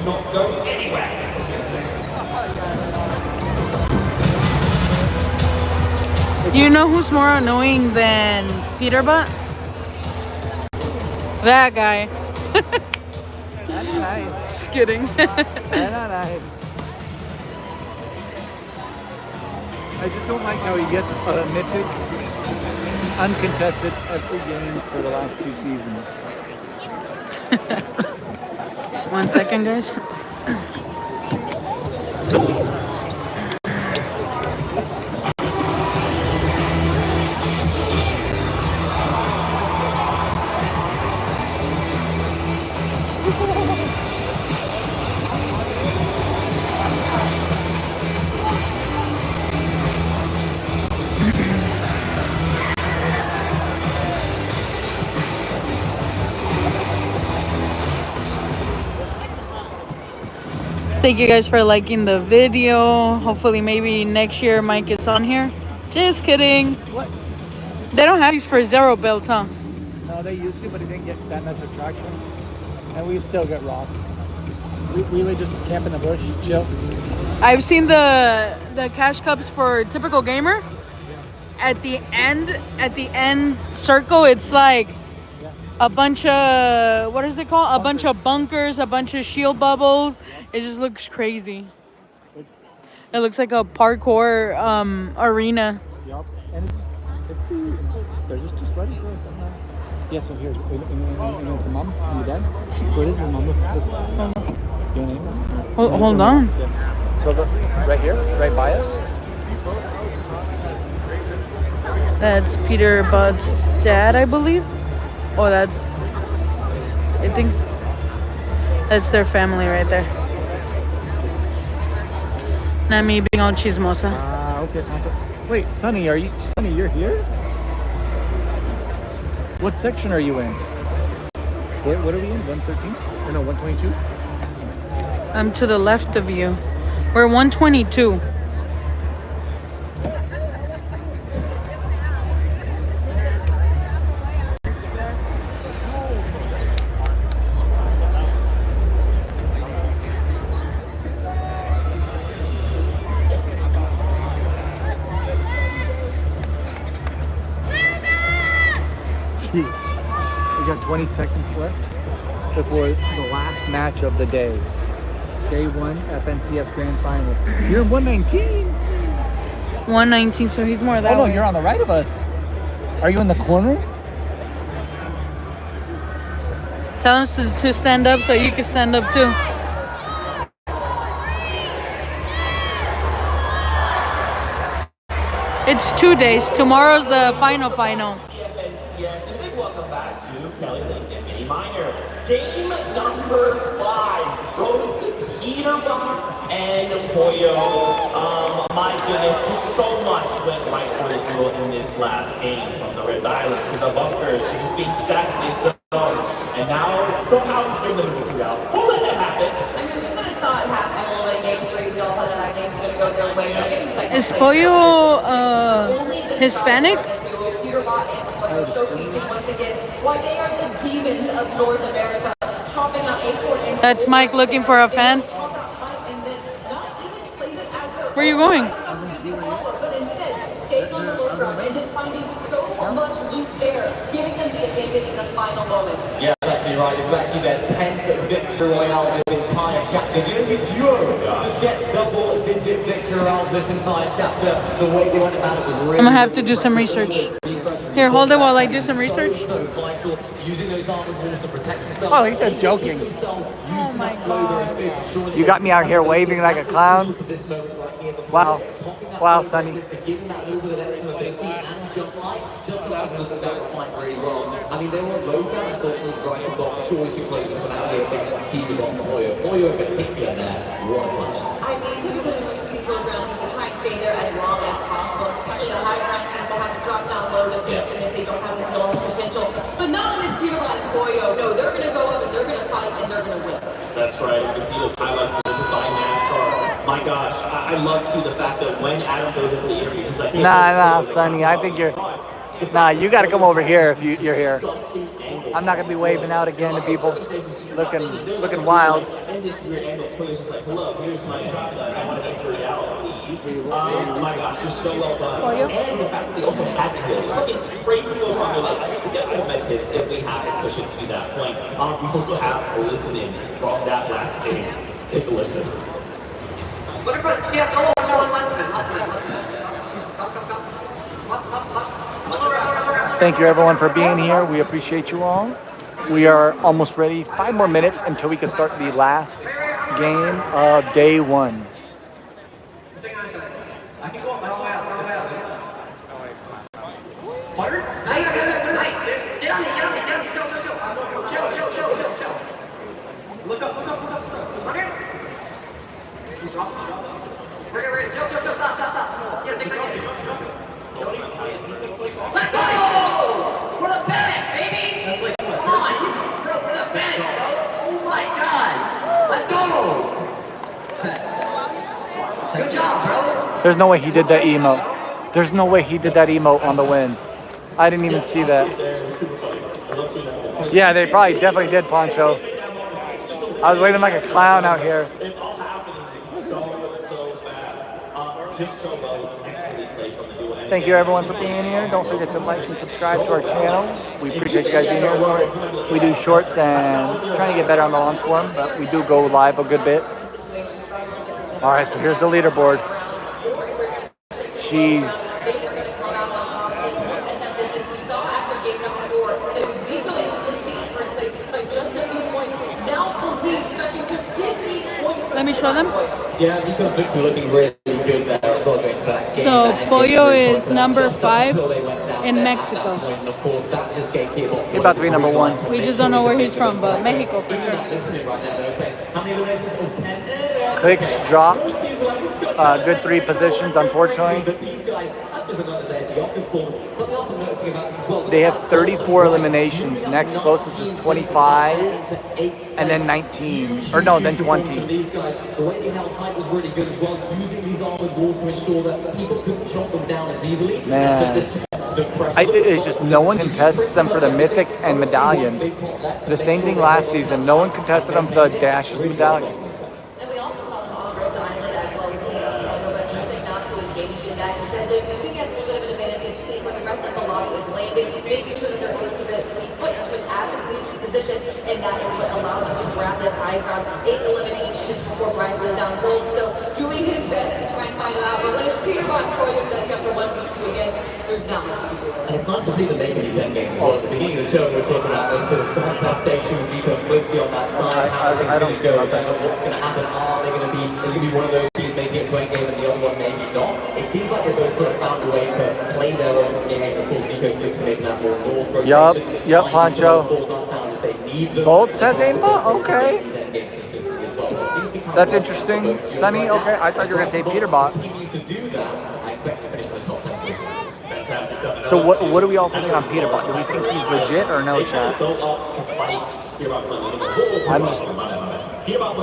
will not go anywhere, I was going to say.
You know who's more annoying than Peterbot? That guy.
Nice.
Just kidding.
Nice. I just don't like how he gets mythic, uncontested every game for the last 2 seasons.
1 second, guys. Thank you guys for liking the video. Hopefully maybe next year Mike gets on here. Just kidding.
What?
They don't have these for 0 builds, huh?
No, they used to, but it didn't get that much attraction. And we still get robbed. We really just camp in the bush, chill.
I've seen the cash cups for typical gamer. At the end circle, it's like a bunch of, what is it called? A bunch of bunkers, a bunch of shield bubbles. It just looks crazy. It looks like a parkour arena.
Yup. And they're just too sweaty for us. Yeah, so here, the mom and the dad. So this is mom. Look. Your name?
Hold on.
Yeah. So look, right here, right by us.
That's Peter Butt's dad, I believe. Oh, I think that's their family right there. Not me being all chismosa.
Okay. Wait, Sonny, you're here? What section are you in? What are we in? 113? Or no, 122?
I'm to the left of you. We're 122.
We got 20 seconds left before the last match of the day. Day 1 FNCS Grand Finals. You're in 119.
119, so he's more that
Oh no,
way.
you're on the right of us. Are you in the corner?
Tell him to stand up so you can stand up too. It's 2 days. Tomorrow's the final.
Yes, and a big welcome back to Kelly Link and Minnie Miner. Game number 5 goes to Peterbot and Pollo. My goodness, just so much went right for the duel in this last game, from the Rift Islands to the bunkers to just being stacked in its own. And now, somehow, we're going to figure out who let that happen.
I mean, we kind of saw it happen a little bit in game 3. We all thought that our game's going to go their way. We're getting second
Is
place.
Pollo Hispanic?
Peterbot and Pollo showcasing once again why they are the demons of North America, chopping out Acorn and
That's Mike looking for a fan. Where are you going?
but instead staying on the low ground and then finding so much loot there, giving them the advantage in the final moments.
Yeah, that's actually right. This is actually their 10th victory royale this entire chapter. The only duo to get double-digit victory royales this entire chapter. The way they went about it was really...
I'm gonna have to do some research. Here, hold it while I do some research.
Oh, he said joking.
Oh my god.
You got me out here waving like a clown. Wow. Wow, Sonny.
I mean, there were low down. I thought, right, I got surely too close to out here, but he's got Pollo. Pollo in particular there. What a punch.
I mean, typically when we see these low ground teams, they try and stay there as long as possible. It's usually the high ground teams that have to drop down low to face them if they don't have the normal potential. But not when it's Peterbot and Pollo. No, they're going to go up and they're going to fight and they're going to win.
That's right. You can see those highlights presented by NASCAR. My gosh, I love too the fact that when Adam goes into the interview, he's like, hey,
Nah, Sonny. I think you're... Nah, you got to come over here if you're here. I'm not going to be waving out again to people looking wild.
in this weird angle, Koyo's just like, hello, here's my shotgun. I want to enter it out, please. Oh my gosh, just so well done. And the fact that they also had the heal. Something crazy goes on. They're like, we got methods if we have to push it to that point. We also have a listening from that last game. Take a listen.
Thank you everyone for being here. We appreciate you all. We are almost ready. 5 more minutes until we can start the last game of day 1.
Look up. Okay. He's off. Right. Chill. Stop. Yeah, take a second. Let's go! For the bag, baby! Come on, bro, for the bag, bro! Oh my god! Let's go! Good job, bro!
There's no way he did that emote. There's no way he did that emote on the win. I didn't even see that. Yeah, they probably definitely did, Poncho. I was waving like a clown out here.
It's all happening so fast. Just so well played from the duo.
Thank you everyone for being here. Don't forget to like and subscribe to our channel. We appreciate you guys being here. We do shorts and trying to get better on the long form, but we do go live a good bit. All right, so here's the leaderboard. Jeez.
Let me show them.
Yeah, Nico and Vix are looking really good there as well against that game.
So Pollo is number 5 in Mexico.
Of course, that just gave people.
He's about to be number 1.
We just don't know where he's from, but Mexico for sure.
Listening right now, they're saying, how many eliminations? 10?
Clicks dropped. Good 3 positions, unfortunately.
But these guys, that's just another day at the office for them. Something else I'm noticing about this as well.
They have 34 eliminations. Next closest is 25, and then 19. Or no, then 20.
These guys, the way they held height was really good as well, using these armored walls to ensure that people couldn't chop them down as easily.
Man. It's just no one contests them for the Mythic and Medallion. The same thing last season. No one contested them for the Dashes Medallion.
And we also saw them on Red Island as well. But choosing not to engage in that. Instead, they're using it as a little bit of an advantage, seeing when the rest of the lobby is landing, making sure that they're able to be put into an advantageous position, and that is what allows them to grab this high ground. 8 eliminations before Bryce went down. Gold still doing his best to try and find it out, but when it's Peter on Koyo that you have to 1v2 against, there's not much to do.
And it's nice to see them making these end games as well. At the beginning of the show, we were talking about this sort of contest station with Nico and Flixie on that side. How things going to go? What's going to happen? Are they going to be? Is going to be one of those teams making it to end game and the other one maybe not? It seems like they both sort of found a way to play their own game. Of course, Nico and Flixie making that more north rotation.
Yup, Poncho. Bolt says aimbot. Okay. That's interesting. Sunny. Okay, I thought you were gonna say Peterbot.
To do that, I expect to finish in the top 10.
So what are we all thinking on Peterbot? Do we think he's legit or no, chat?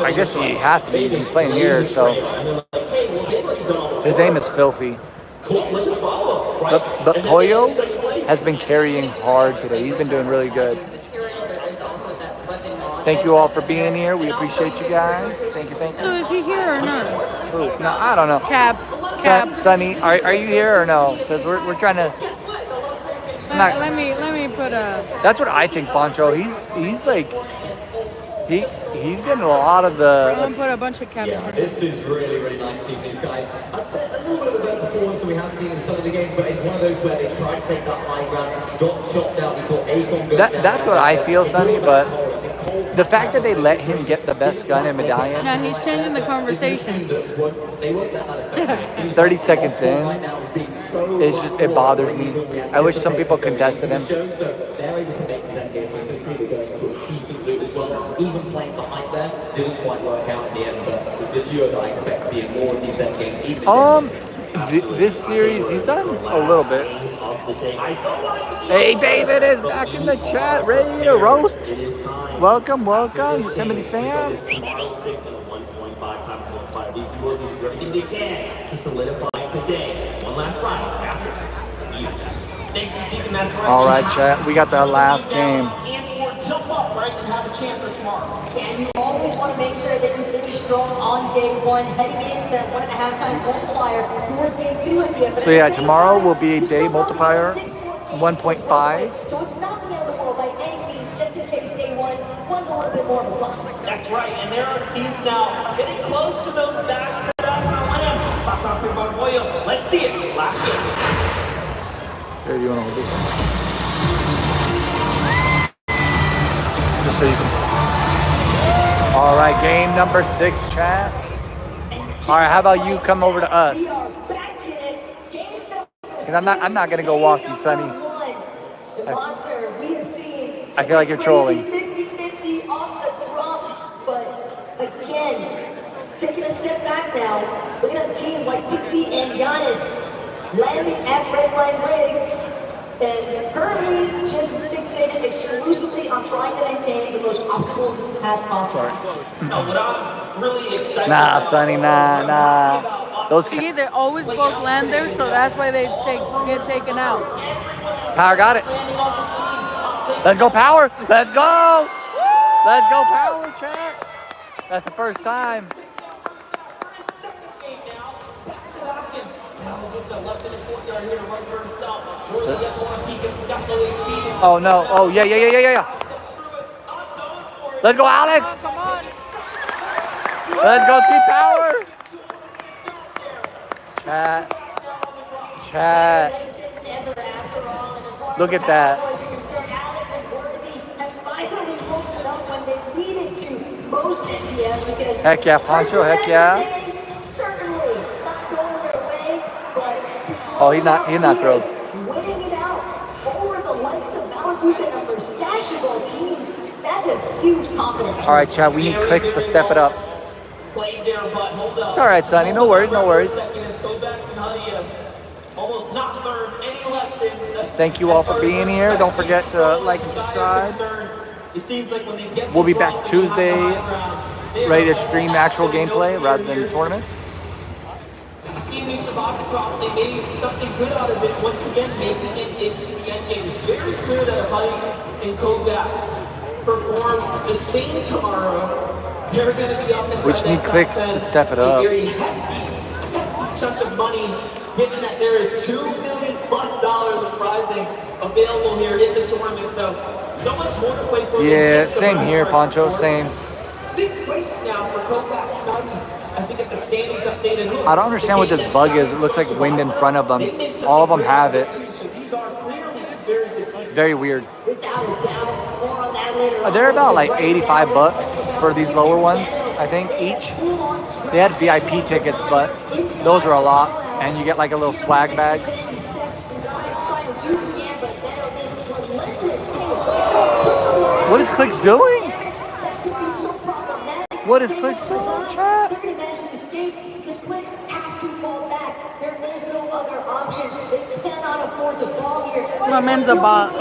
I guess he has to be. He's playing here, so his aim is filthy. But Pollo has been carrying hard today. He's been doing really good. Thank you all for being here. We appreciate you guys. Thank you.
So is he here or not?
Ooh, no, I don't know.
Cap.
Sunny, are you here or no? Because we're trying to.
Let me put a.
That's what I think, Poncho. He's like he's getting a lot of the.
I'm gonna put a bunch of caps.
Yeah, this is really nice to see these guys. A little bit of a better performance than we have seen in some of the games, but it's one of those where they tried to take that high ground, got chopped out. We saw Akon go down.
That's what I feel, Sunny. But the fact that they let him get the best gun in Medallion.
No, he's changing the conversation.
30 seconds in, it's just, it bothers me. I wish some people contested him.
They're able to make these end games, so Cecilia going to a decent loot as well. Even playing the height there didn't quite work out in the end, but it's a duo that I expect to see in more of these end games.
This series, he's done a little bit. Hey, David is back in the chat, ready to roast. Welcome, Yosemite Sam.
These duos will do everything they can to solidify today. One last round after. Thank you, season that's right.
All right, chat. We got the last game.
And or jump up, right, and have a chance for tomorrow. Can you all
always want to make sure that you finish strong on day one, heading into that 1.5 times multiplier for day 2 if you have.
So yeah, tomorrow will be day multiplier 1.5.
So it's not the end of the world by any means, just in case day 1 was a little bit more of a bust.
That's right, and there are teams now getting close to those back-to-back win. Top pick by Boyle. Let's see it. Last game.
Here, you want to hold this one? Just so you can. All right, game number 6, chat. All right, how about you come over to us? Cause I'm not gonna go walk you, Sonny. I feel like you're trolling.
50-50 off the drop, but again, taking a step back now, looking at a team like Pixie and Giannis landing at Red Line Rig, and currently just fixated exclusively on trying to maintain the most optimal loop path possible.
Now, what I'm really excited
Nah, Sonny, nah. Those
See, they always both land there, so that's why they get taken out.
Power got it. Let's go, Power. Let's go. Let's go, Power, chat. That's the first time. Oh no. Oh yeah. Let's go, Alex. Let's go, Team Power. Chat. Look at that. Heck yeah, Poncho. Heck yeah. Oh, he's not thrilled.
Winning it out over the likes of Malabuca and Pistachio teams. That's a huge confidence.
All right, chat. We need clicks to step it up. It's all right, Sonny. No worries. Thank you all for being here. Don't forget to like and subscribe. We'll be back Tuesday, ready to stream actual gameplay rather than the tournament.
They made something good out of it once again, making it into the end game. It's very clear that Hype and Kovacs perform the same tomorrow. They're going to be up inside.
We just need clicks to step it up.
A very hefty chunk of money, given that there is $2 million+ of prizing available here in the tournament. So much more to play for.
Yeah, same here, Poncho. Same.
6th place now for Kovacs. I think at the standings updated.
I don't understand what this bug is. It looks like wind in front of them. All of them have it. It's very weird. They're about like $85 for these lower ones, I think, each. They had VIP tickets, but those are a lot. And you get like a little swag bag. What is Clicks doing? What is Clicks doing, chat?
My man's a bot.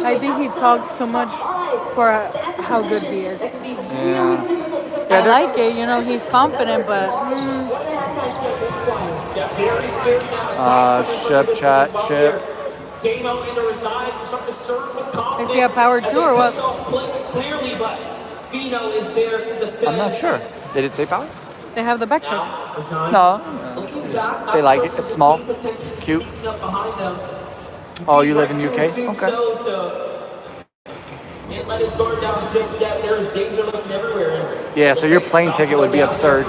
I think he talks too much for how good he is.
Yeah.
I like it, he's confident, but
Chip.
Is he a power too or what?
I'm not sure. Did it say power?
They have the backpack.
No. They like it. It's small. Cute. Oh, you live in UK? Okay. Yeah, so your plane ticket would be absurd.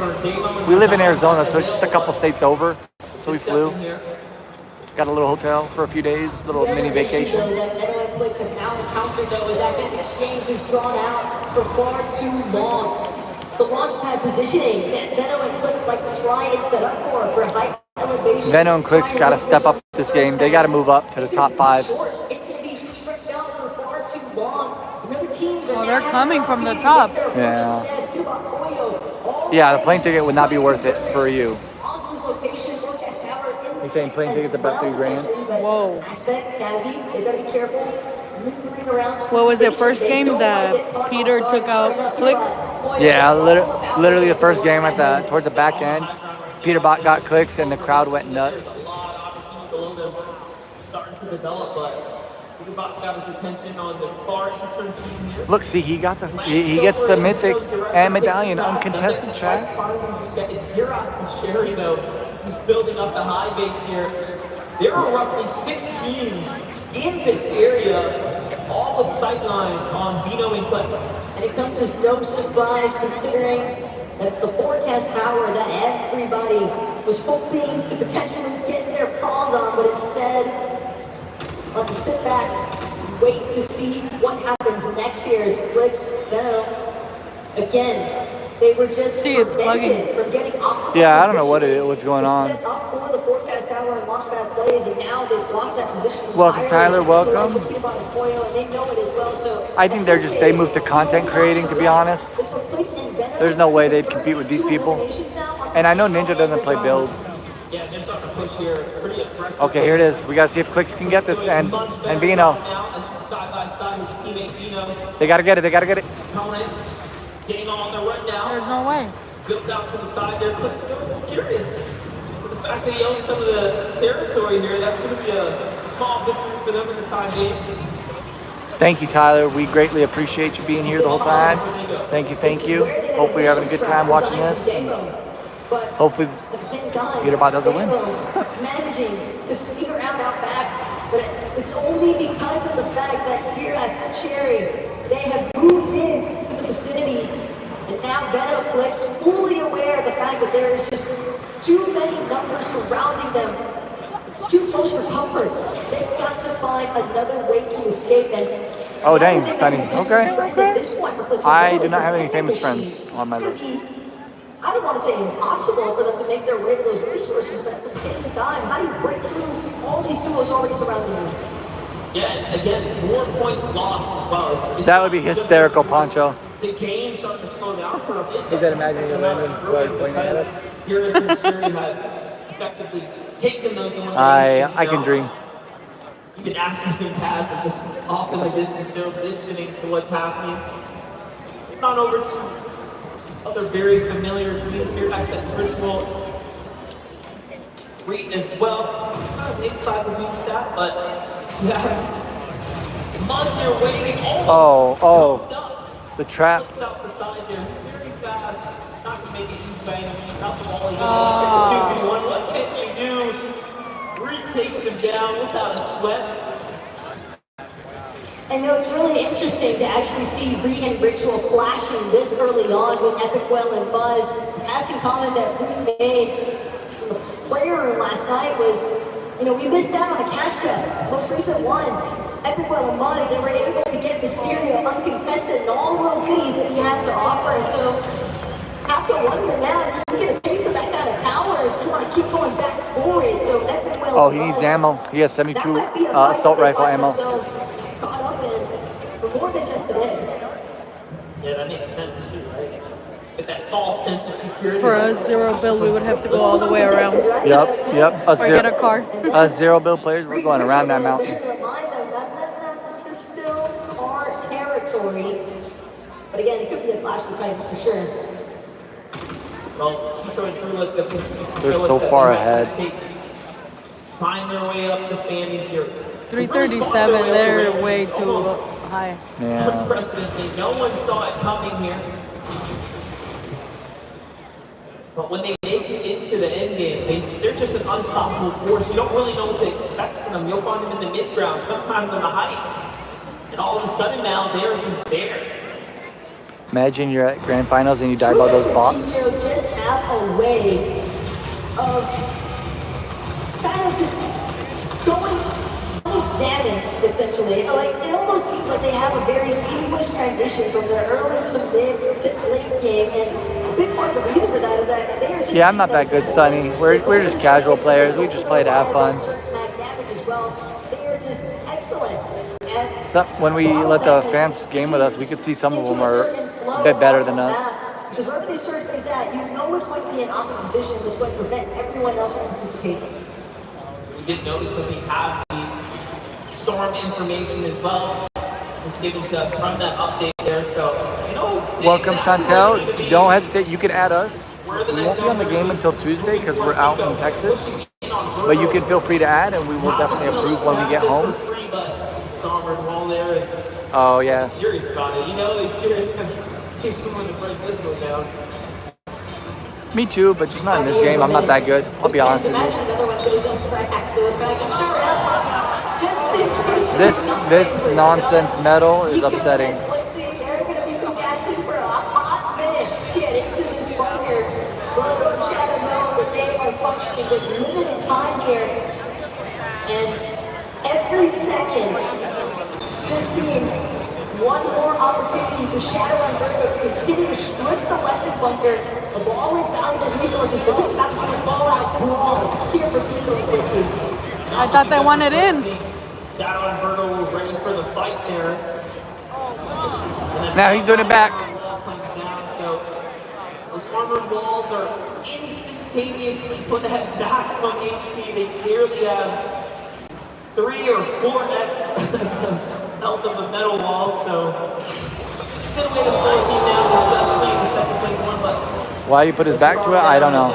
We live in Arizona, so it's just a couple states over. So we flew. Got a little hotel for a few days, little mini vacation.
Netflix have now encountered though is that this exchange is drawn out for far too long. The launchpad positioning that Venno and Clicks like to try and set up for high elevation.
Venno and Clicks got to step up this game. They got to move up to the top 5.
It's going to be stretched out for far too long. Another teams are
they're coming from the top.
Yeah. Yeah, the plane ticket would not be worth it for you. You saying plane ticket's about $3,000?
Whoa. What was it, first game that Peter took out Clicks?
Yeah, literally the first game towards the back end. Peter Bot got Clicks and the crowd went nuts.
Leeeeeets got his attention on the far eastern team here.
Look, see, he gets the mythic and medallion uncontested, chat.
It's Giras and Sherry, though. He's building up the high base here. There are roughly 6 teams in this area, all with sightlines on Vino and Clicks.
And it comes as no surprise considering that's the forecast tower that everybody was hoping to potentially get their paws on, but instead, on to sit back and wait to see what happens next year as Clicks, Venom, again, they were just prevented from getting up.
Yeah, I don't know what's going on.
Set up for the forecast tower and launch pad plays, and now they've lost that position.
Welcome, Tyler. Welcome.
And they know it as well, so
I think they moved to content creating, to be honest. There's no way they'd compete with these people. And I know Ninja doesn't play builds.
Yeah, they're starting to push here, pretty aggressive.
Okay, here it is. We gotta see if Clicks can get this. And Vino.
Side by side, his teammate Vino.
They gotta get it. They gotta get it.
Opponents getting on the run now.
There's no way.
Built out to the side there. Clicks still curious. For the fact that he owns some of the territory here, that's going to be a small victory for them in the time being.
Thank you, Tyler. We greatly appreciate you being here the whole time. Thank you, thank you. Hopefully you're having a good time watching this. And hopefully Peterbot doesn't win.
Managing to sneak around out back, but it's only because of the fact that Giras and Sherry, they have moved in to the vicinity, and now Venom Clicks fully aware of the fact that there is just too many numbers surrounding them. It's too close for comfort. They've got to find another way to escape. And
oh dang, Sunny. Okay. I do not have any famous friends on my list.
I don't want to say impossible for them to make their way to those resources, but at the same time, how do you break through all these duos already surrounding you?
Yeah, again, more points lost as well.
That would be hysterical, Poncho.
The game starting to slow down for a bit.
You can imagine you're landing pointing at us.
Giras and Sherry have effectively taken those
I can dream.
Even asking them past and just off in the distance, they're listening to what's happening. Not over to other very familiar teams here. Access Ritual, great as well. Inside the beam stat, but yeah. Muzz here waiting.
Oh, the trap.
Slips out the side there. He's very fast. Not gonna make it easy by any means. Not the ball. It's a 2v1. What can you do? Reed takes him down without a sweat.
And it's really interesting to actually see Reed and Ritual clashing this early on with Epic Well and Buzz. Passing comment that we made from the player room last night was, we missed out on a cash cut. Most recent one, Epic Well and Buzz, they were able to get Mysterio uncontested and all the little goodies that he has to offer. And so, after wondering now, you get a taste of that kind of power if you want to keep going back forward. So Epic Well
he needs ammo. He has 72 assault rifle ammo.
Caught up in for more than just today.
Yeah, that makes sense too, right? With that false sense of security.
For a 0 build, we would have to go all the way around.
Yep.
Or get a car.
0 build players, we're going around that mountain.
Remind them that this is still our territory. But again, it could be a clash of titans for sure.
Well, Detroit True looks
they're so far ahead.
Find their way up the standings here.
337, they're way too high.
Yeah.
Unprecedentedly, no one saw it coming here. But when they make it into the end game, they're just an unstoppable force. You don't really know what to expect from them. You'll find them in the mid-ground, sometimes on the height. And all of a sudden now, they're just there.
Imagine you're at Grand Finals and you die by those bots.
Just have a way of kind of just going unexamined, essentially. Like, it almost seems like they have a very seamless transition from their early to mid to late game, and a big part of the reason for that is that they are just...
Yeah, I'm not that good, Sonny. We're just casual players. We just play to have fun.
They are just excellent.
So when we let the fans game with us, we could see some of them are a bit better than us.
Because wherever they search is at, you know it's going to be an opposite position that's going to prevent everyone else from participating.
We did notice that we have the storm information as well. It's given to us from that update there, so
Welcome, Chantel. Don't hesitate. You can add us. We won't be on the game until Tuesday because we're out in Texas. But you can feel free to add, and we will definitely approve when we get home.
armored wall there. And
Oh yeah.
he's serious about it. You know, he's serious. He's going to break this one down.
Me too, but just not in this game. I'm not that good. I'll be honest with you. This nonsense metal is upsetting.
With limited time here, and every second just means one more opportunity for Shadow and Virgo to continue to strip the weapon bunker of all its valuable resources. But this is about to be an all-out brawl here for Pico and Quincy.
I thought they wanted in.
Shadow and Virgo were ready for the fight there.
Now he's doing it back.
So those armored walls are instantaneously put at maximum HP. They clearly have 3 or 4x the health of a metal wall. So good way to slow a team down, especially in the second place one. But
why you put his back to it, I don't know.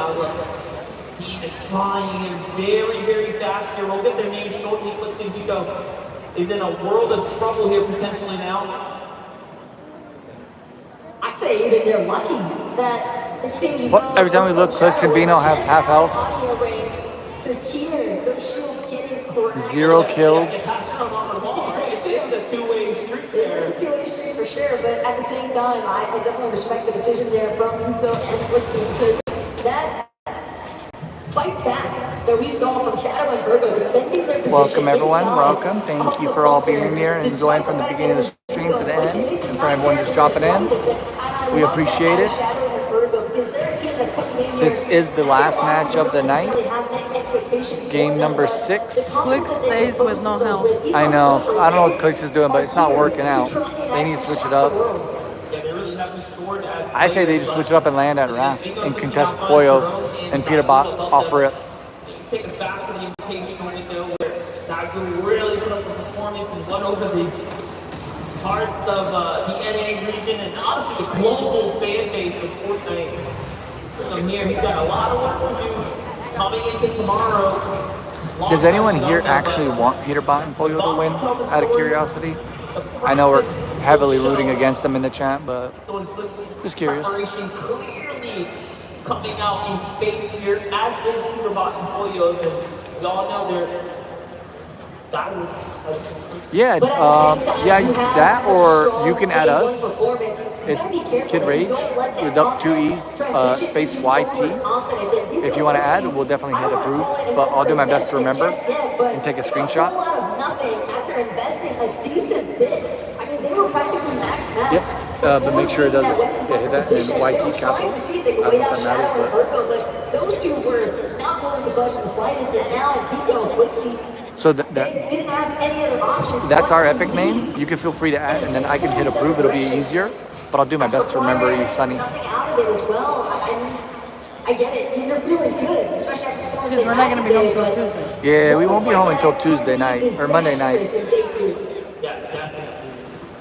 Team is flying in very, very fast here. We'll get their names shortly. Flix and Zico is in a world of trouble here potentially now.
I'd say even they're lucky that it seems
Every time we look, Clix and Vino have half health.
To hear those shields getting cracked.
0 kills.
It's a two-way street there.
It's a two-way street for sure, but at the same time, I definitely respect the decision there from Nico and Quixie, because that fight back that we saw from Shadow and Virgo defending their position.
Welcome everyone, welcome. Thank you for all being here and enjoying from the beginning of the stream to the end. And for everyone just dropping in, we appreciate it. This is the last match of the night. Game number 6.
Clix stays with no health.
I know. I don't know what Clix is doing, but it's not working out. They need to switch it up. I say they just switch it up and land at Raft and contest Pollo and Peterbot off rip.
Take us back to the invitational window where Zagu really put up a performance and won over the hearts of the NA region and honestly the global fan base of Fortnite. Here, he's got a lot of work to do coming into tomorrow.
Does anyone here actually want Peterbot and Pollo to win, out of curiosity? I know we're heavily rooting against them in the chat, but just curious.
Clearly coming out in spades here, as is Peterbot and Pollos, and we all know they're dying.
Yeah, that or you can add us. It's Kid Rage with up 2 E's, space YT. If you want to add, we'll definitely hit approve, but I'll do my best to remember and take a screenshot.
After investing a decent bit, I mean, they were practically max.
Yep, but make sure it doesn't hit that in YT capital. I don't know if that matters, but
those two were not willing to budge in the slightest, and now Pico and Quixie.
So
didn't have any other options.
That's our epic name. You can feel free to add, and then I can hit approve. It'll be easier, but I'll do my best to remember you, Sunny.
Nothing out of it as well. I get it. You're feeling good, especially after
because we're not going to be home until Tuesday.
Yeah, we won't be home until Tuesday night or Monday night.
Yeah, definitely.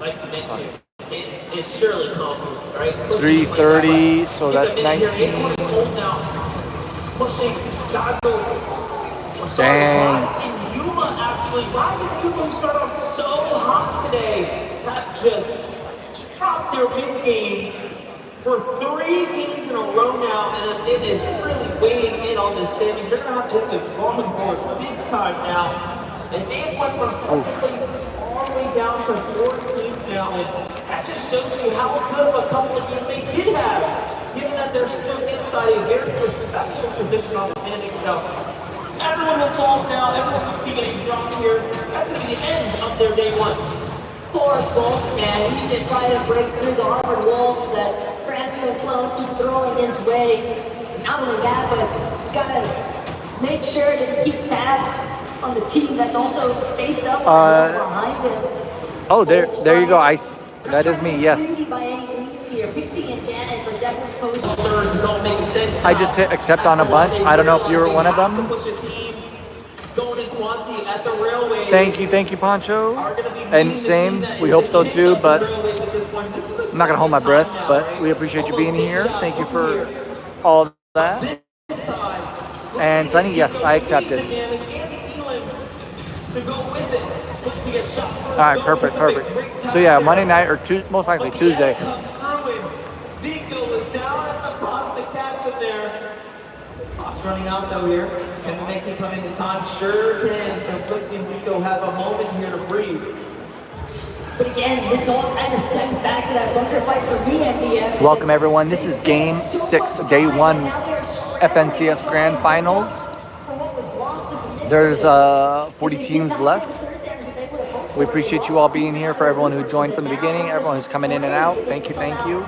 Like you mentioned, it's surely confidence, right?
3:30, so that's 19.
Pushing Zagu.
Dang.
Actually, Rise and Yuma start off so hot today that just dropped their win games for 3 games in a row now, and it is really weighing in on the semis. They're going to have to hit the drawing board big time now, as they have went from 2nd place all the way down to 14th now, and that just shows you how good of a couple of games they did have, given that they're still inside a very respectable position on the standings. So everyone who falls down, everyone who see getting dropped here, that's going to be the end of their day 1.
Poor Bolts, man. He's just trying to break through the armored walls that Branson and Clone keep throwing his way. Not only that, but he's got to make sure that he keeps tabs on the team that's also faced up behind him.
Oh, there you go. That is me, yes. I just hit accept on a bunch. I don't know if you were one of them. Thank you, Poncho. And same, we hope so too, but I'm not gonna hold my breath, but we appreciate you being here. Thank you for all of that. And Sunny, yes, I accepted. All right, perfect. So yeah, Monday night or most likely Tuesday.
Vico is down at the bottom to catch him there. Clock's running out though here. Can we make it come into time? Sure can. So Flixie and Vico have a moment here to breathe.
But again, this all kind of stems back to that bunker fight for me at the end.
Welcome everyone. This is Game 6, Day 1, FNCS Grand Finals. There's 40 teams left. We appreciate you all being here. For everyone who joined from the beginning, everyone who's coming in and out, thank you.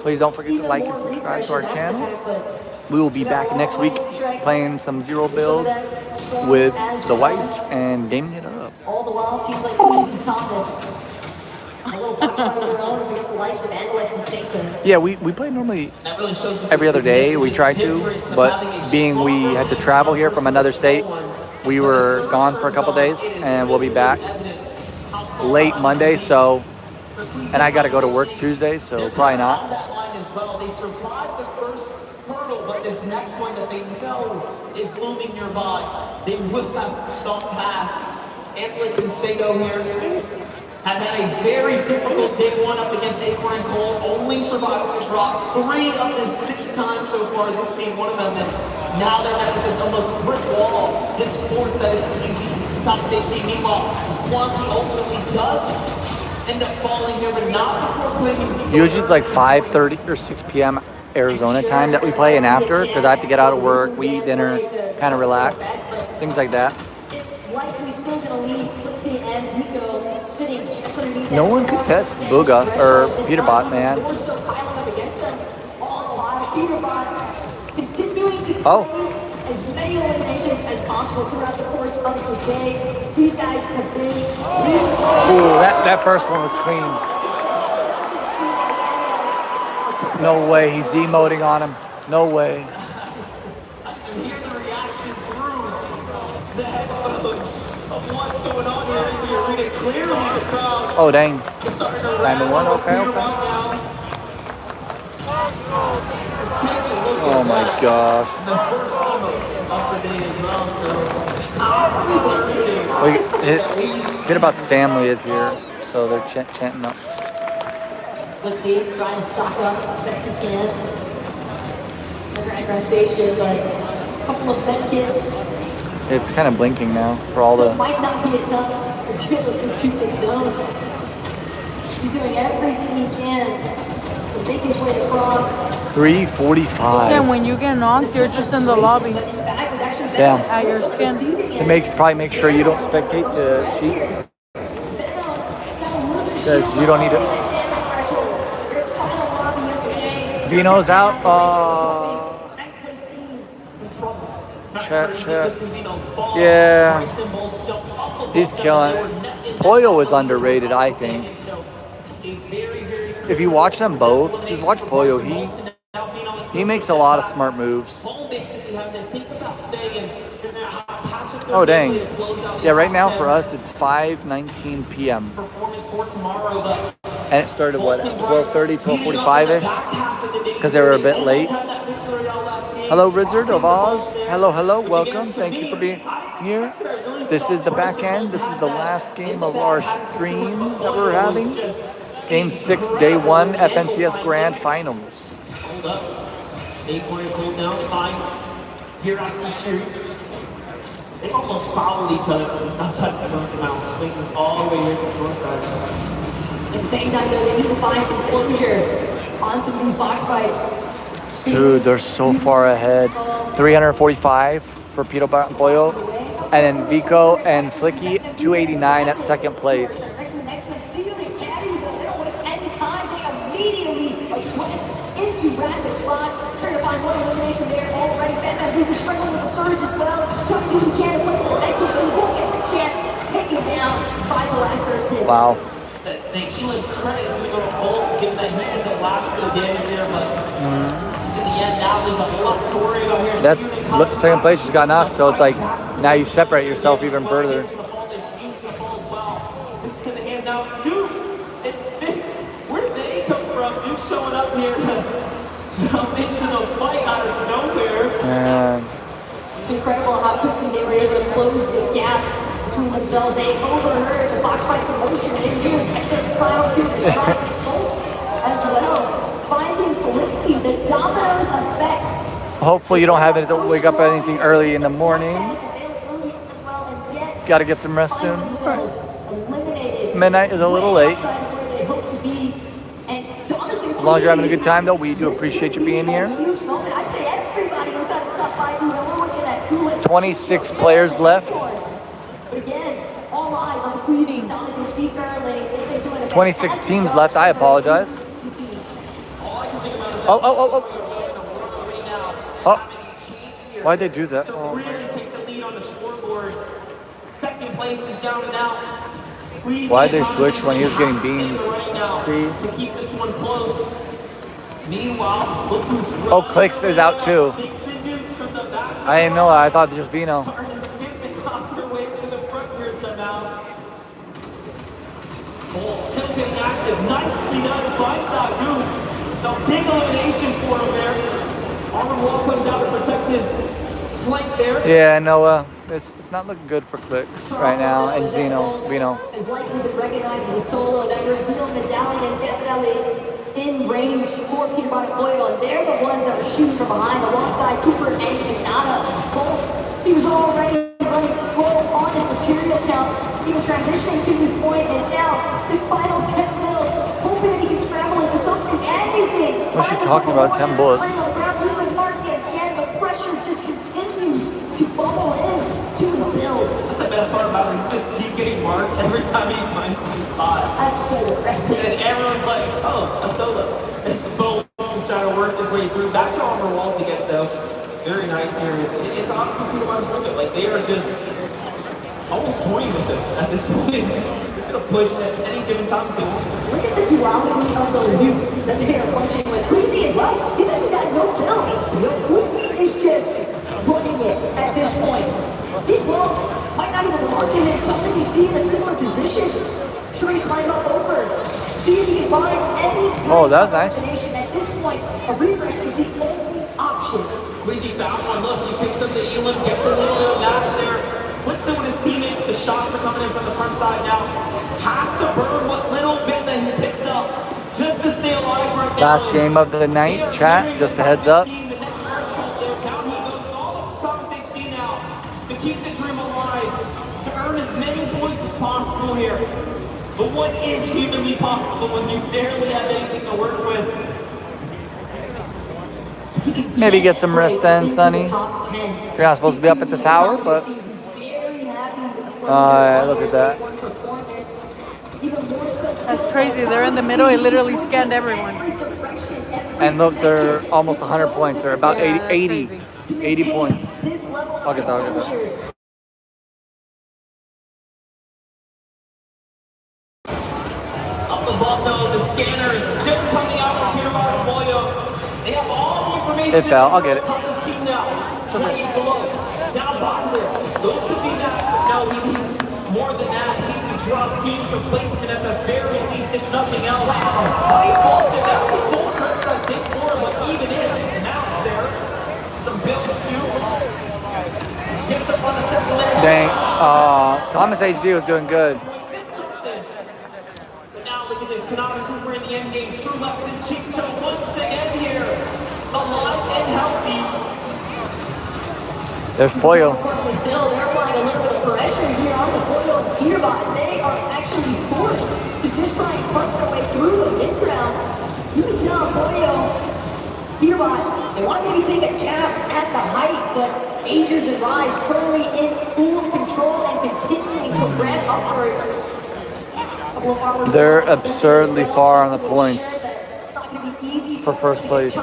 Please don't forget to like and subscribe to our channel. We will be back next week playing some Zero build with the wife and gaming it up.
All the while, teams like Louise and Thomas, a little box fight of their own against the likes of Alex and Satan.
Yeah, we play normally every other day. We try to, but being we had to travel here from another state, we were gone for a couple days, and we'll be back late Monday. So, and I got to go to work Tuesday, so probably not.
That line as well. They survived the first hurdle, but this next one that they know is looming nearby, they will have to stomp past. Alex and Sato here have had a very difficult day one up against Acorn and Cole. Only survived the drop 3 up to 6 times so far, this being one of them. And now they're heading with this almost brick wall. This force that is easy. Top stage team, meanwhile, Quanti ultimately does end up falling here, but not before claiming.
Usually it's like 5:30 or 6 p.m. Arizona time that we play, and after, because I have to get out of work, we eat dinner, kind of relax, things like that.
It's likely still going to leave Flixie and Vico sitting just underneath.
No one could test Booga or Peterbot, man.
We're still piling up against them. All the while, Peterbot continuing to
Oh.
as many eliminations as possible throughout the course of the day. These guys have been
Ooh, that first one was clean. No way, he's emoting on him. No way.
I can hear the reaction through the headphones of what's going on here in the arena. Clearly the crowd
Oh, dang.
is starting to
9-1, okay.
Just take a look
Oh
at
my
that.
gosh.
The first emote of the day as well, so
Peterbot's family is here, so they're chanting up.
Flixie trying to stock up as best he can. The Grand Station, but a couple of med kits.
It's kind of blinking now for all
So
the...
might not be enough to deal with this 2-tick zone. He's doing everything he can to make his way across.
3:45.
Yeah, when you get knocked, you're just in the lobby.
Damn.
At your skin.
To probably make sure you don't spectate the sheet. Because you don't need it. Vino's out. Check. Yeah. He's killing. Pollo is underrated, I think. If you watch them both, just watch Pollo. He makes a lot of smart moves. Oh, dang. Yeah, right now for us, it's 5:19 p.m. And it started, what, 12:30, 12:45-ish? Because they were a bit late. Hello, Wizard of Oz. Hello. Welcome. Thank you for being here. This is the back end. This is the last game of our stream that we're having. Game 6, Day 1, FNCS Grand Finals.
Hold up. Acorn cooled down, fine. Here I see Sherry. They almost fouled each other from the south side of the coast now, swinging all the way here to the north side.
At the same time, though, they need to find some closure on some of these box fights.
Dude, they're so far ahead. 345 for Peterbot and Pollo. And then Vico and Flicky, 289 at second place.
Into Rapid's box, trying to find one elimination there already. Batman Booger struggling with the surge as well. Trying to do what he can, wait for that kick, but he won't get the chance. Taken down by the last surge team.
Wow.
The Elam credit is going to go to Bolt, given that he did the last bit of damage there, but in the end, now there's a lot to worry about here.
That's second place just got knocked, so it's like now you separate yourself even further.
This is in the hands now. Dukes, it's fixed. Where did they come from? Dukes showing up here to jump into the fight out of nowhere.
Man.
It's incredible how quickly they were able to close the gap between themselves. They overheard the box fight promotion and they knew extra clown to the strike Colts as well. Finding Felixi, the dominoes effect.
Hopefully you don't have to wake up anything early in the morning. Got to get some rest soon. Midnight is a little late. As long as you're having a good time, though, we do appreciate you being here. 26 players left. 26 teams left. I apologize. Oh. Why'd they do that? Oh.
Second place is down and out.
Why'd they switch when he was getting beamed? See?
To keep this one close. Meanwhile, look who's
Oh, Clicks is out too. I didn't know that. I thought it was Vino.
Still getting active. Nicely done. Finds out Goop. So big elimination for him there. Armor Wall comes out to protect his flank there.
Yeah, Noah. It's not looking good for Clicks right now. And Vino.
Is likely to recognize as a solo. That reveal medallion definitely in range for Peterbot and Boyle. And they're the ones that were shooting from behind alongside Cooper and Kanata. Bolts, he was already running roll on his material count, even transitioning to this point. And now, this final 10 builds, hoping that he can scramble into something, anything.
What's she talking about? 10 bullets.
Again, the pressure just continues to bubble in to his builds.
That's the best part about it. He just keep getting marked every time he finds a new spot.
That's so aggressive.
And everyone's like, oh, a solo. It's Bolts who's trying to work his way through. Back to Armor Walls he gets though. Very nice here. It's honestly pretty much worth it. Like they are just almost toying with him at this point. They're gonna push at any given time if they want.
Look at the duality of the loot that they are punching with. Queasy as well. He's actually got no builds. Queasy is just running it at this point. These walls might not even mark him. Thomas HD in a similar position. Trying to climb up over. See if he can find any
Oh, that's nice.
at this point. A refresh is the only option.
Queasy found one. Look, he picks up the Elam, gets a little bit of max there. Splits it with his teammate. The shots are coming in from the front side now. Has to burn what little bit that he picked up just to stay alive right now.
Last game of the night, chat. Just a heads up.
The next threshold there, down he goes all up to Thomas HD now to keep the dream alive, to earn as many points as possible here. But what is humanly possible when you barely have anything to work with?
Maybe get some rest then, Sonny. You're not supposed to be up at this hour, but look at that.
That's crazy. They're in the middle. It literally scanned everyone.
And look, they're almost 100 points. They're about 80 points. I'll get that.
Up above though, the scanner is still coming out from Peterbot and Boyle. They have all the information.
It fell. I'll get it.
Top of the team now. 28 below. Down bottom there. Those could be max, but no, he needs more than that. He needs to drop team's replacement at the very least, if nothing else. He falls it down. Full credits, I think, for him, but even if it's mounts there. Some builds too. Gets up on the second layer.
Dang. Thomas HD was doing good.
Kanata Cooper in the end game. True Lex and Chicho once again here. Alive and healthy.
There's Pollo.
Still, they're applying a little bit of pressure here onto Pollo and Peterbot. They are actually forced to just try and work their way through the mid-ground. You can tell Pollo, Peterbot, they want to maybe take a jab at the height, but Asians and Rise currently in full control and continuing to ramp upwards.
They're absurdly far on the points for first place.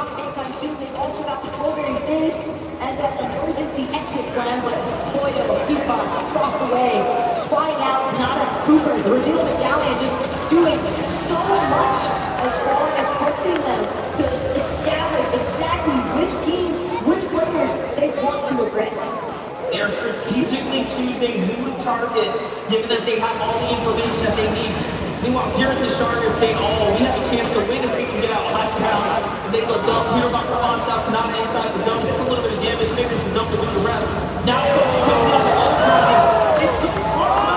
As an emergency exit plan, but Boyo, Peterbot across the way, spotting out Kanata Cooper, the reveal medallion, just doing so much as far as helping them to establish exactly which teams, which players they want to aggress.
They are strategically choosing who to target, given that they have all the information that they need. Meanwhile, Pierce and Shark are saying, oh, we have a chance to win if we can get out high ground. And they look up, Peterbot spawns out, Kanata inside the zone, gets a little bit of damage, figures the zone to do the rest. Now, folks, comes in on the low grounding. It's so smart.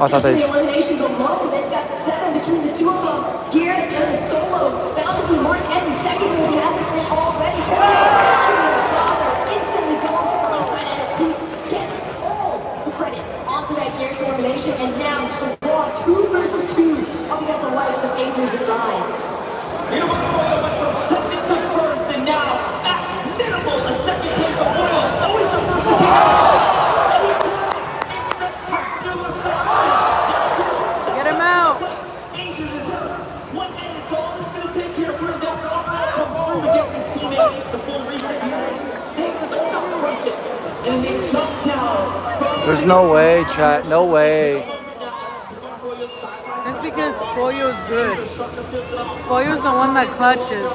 I thought
Just in
they.
the eliminations alone, they've got 7 between the two of them. Gears has a solo, bountifully marked any second if he hasn't been already. Not even a bother, instantly goes to the side and he gets all the credit onto that Gears elimination, and now just a raw 2 versus 2 up against the likes of Angels and Rise.
Koyo went from second to first, and now at minimal a second place for Royals. Always the first to take it.
Get him out.
Angels is hurt. One and it's all it's going to take here for him. That ball comes through against his teammate. The full reset here says, hey, let's not rush it. And then they jump down.
There's no way, chat. No way.
That's because Pollo's good. Pollo's the one that clutches.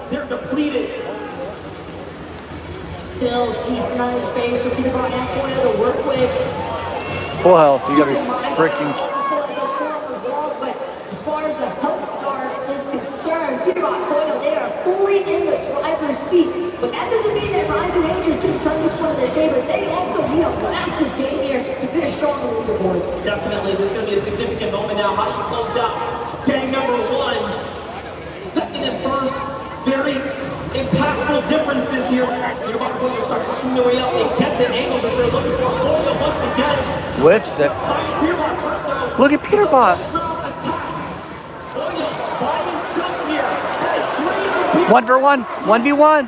They're depleted.
Still decent amount of space for Peter Bot and Koyo to work with.
Full health. You gotta be freaking.
But as far as the health guard is concerned, Peter Bot, Koyo, they are fully in the driver's seat. But that doesn't mean that Rise and Rangers can turn this one in their favor. They also need a massive game here to finish strong on the leaderboard.
Definitely, this is going to be a significant moment now. How do you close out gang number 1? Second and first, very impactful differences here. Peter Bot and Koyo start to swing their way up. They get the angle that they're looking for. Koyo once again.
Whiffs it. Look at Peter Bot. 1v1. 1v1.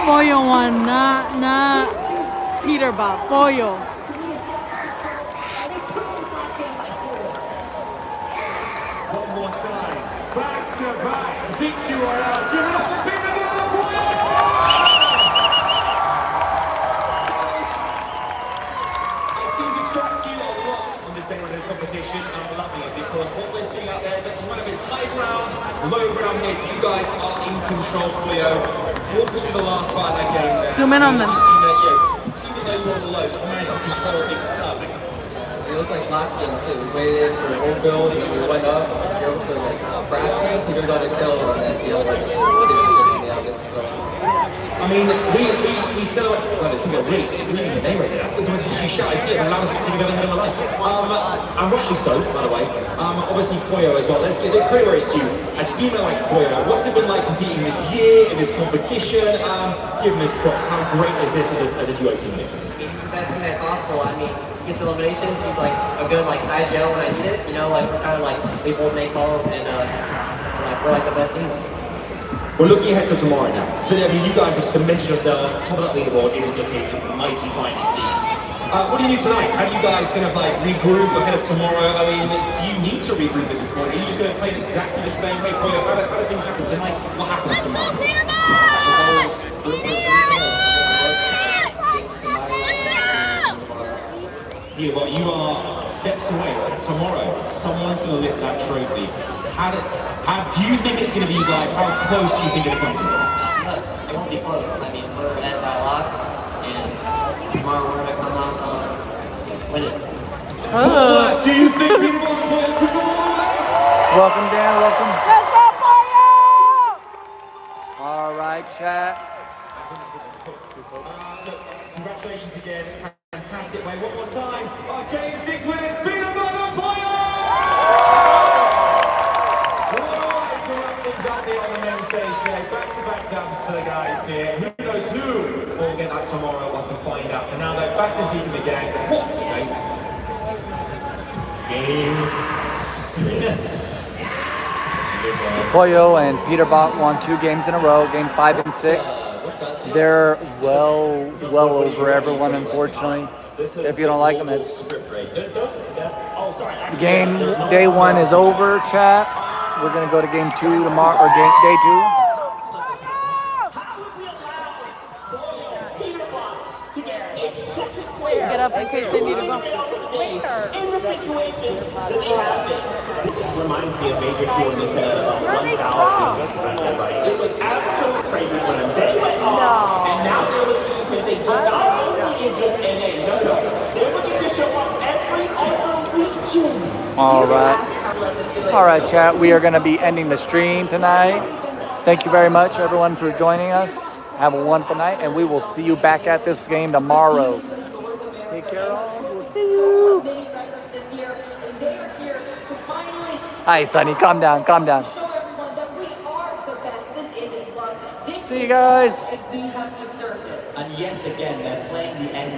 Pollo one, not Peter Bot. Pollo.
One more time. Back to back. Victory royales. Give it up for Peter Bot.
It seems to attract you a lot on this day when there's competition. I'm loving it because what we're seeing out there, that is one of his high ground, low ground mid. You guys are in control, Pollo. Walk us through the last part of that game there.
Zoom in on them.
Just seen that, even though you're on the low, you managed to control things perfect.
It was like last game too. We waited for the old build and we went up. We were able to like grab him, Peter got a kill, and then the other guy just didn't nails it to go.
I mean, we celebrate. Well, there's people really screaming the name right there. That's something she shouted here, the loudest thing I've ever heard in my life. And rightly so, by the way. Obviously, Koyo as well. Let's get the credit where it's due. A team like Koyo, what's it been like competing this year in this competition? Give him his props. How great is this as a duo team?
I mean, he's the best teammate possible. I mean, he gets eliminations. He's like a good like IGL when I need it. You know, like we're kind of like we both make calls and we're like the best team.
We're looking ahead to tomorrow now. So, I mean, you guys have cemented yourselves top of that leaderboard in this looking mighty final league. What do you need tonight? How do you guys kind of like regroup ahead of tomorrow? I mean, do you need to regroup at this point? Are you just going to play it exactly the same way? How do things happen tonight? What happens tomorrow? Yeah, but you are steps away. Tomorrow, someone's going to lift that trophy. Do you think it's going to be you guys? How close do you think it'll come to?
Yes, it won't be close. I mean, we're ahead by a lot, and tomorrow we're going to come out win it.
Do you think Peter Bot could go all the way?
Welcome, Dan. Welcome.
Let's go, Pollo!
All right, chat.
Congratulations again. Fantastic way. One more time. Our game 6 winners, Peter Bot and Pollo! Exactly on the main stage today. Back-to-back dubs for the guys here. Who knows who will get that tomorrow? We'll have to find out. For now, they're back to seating the game. What a day. Game 6.
Pollo and Peter Bot won 2 games in a row, game 5 and 6. They're well over everyone, unfortunately. If you don't like them, it's... Game day 1 is over, chat. We're gonna go to game 2 tomorrow, or day 2.
Get up in case they need to go.
In the situations that they have been. This reminds me of Major Jordan's 1,000. Right? It was absolutely crazy for them. They went off, and now they're looking to say, not only is just NA, no. They're looking to show
All right, chat. We are going to be ending the stream tonight. Thank you very much, everyone, for joining us. Have a wonderful night, and we will see you back at this game tomorrow. Take care, all. We'll see you. Hi, Sonny. Calm down. Calm down. See you guys.
And yet again, they're playing the end game.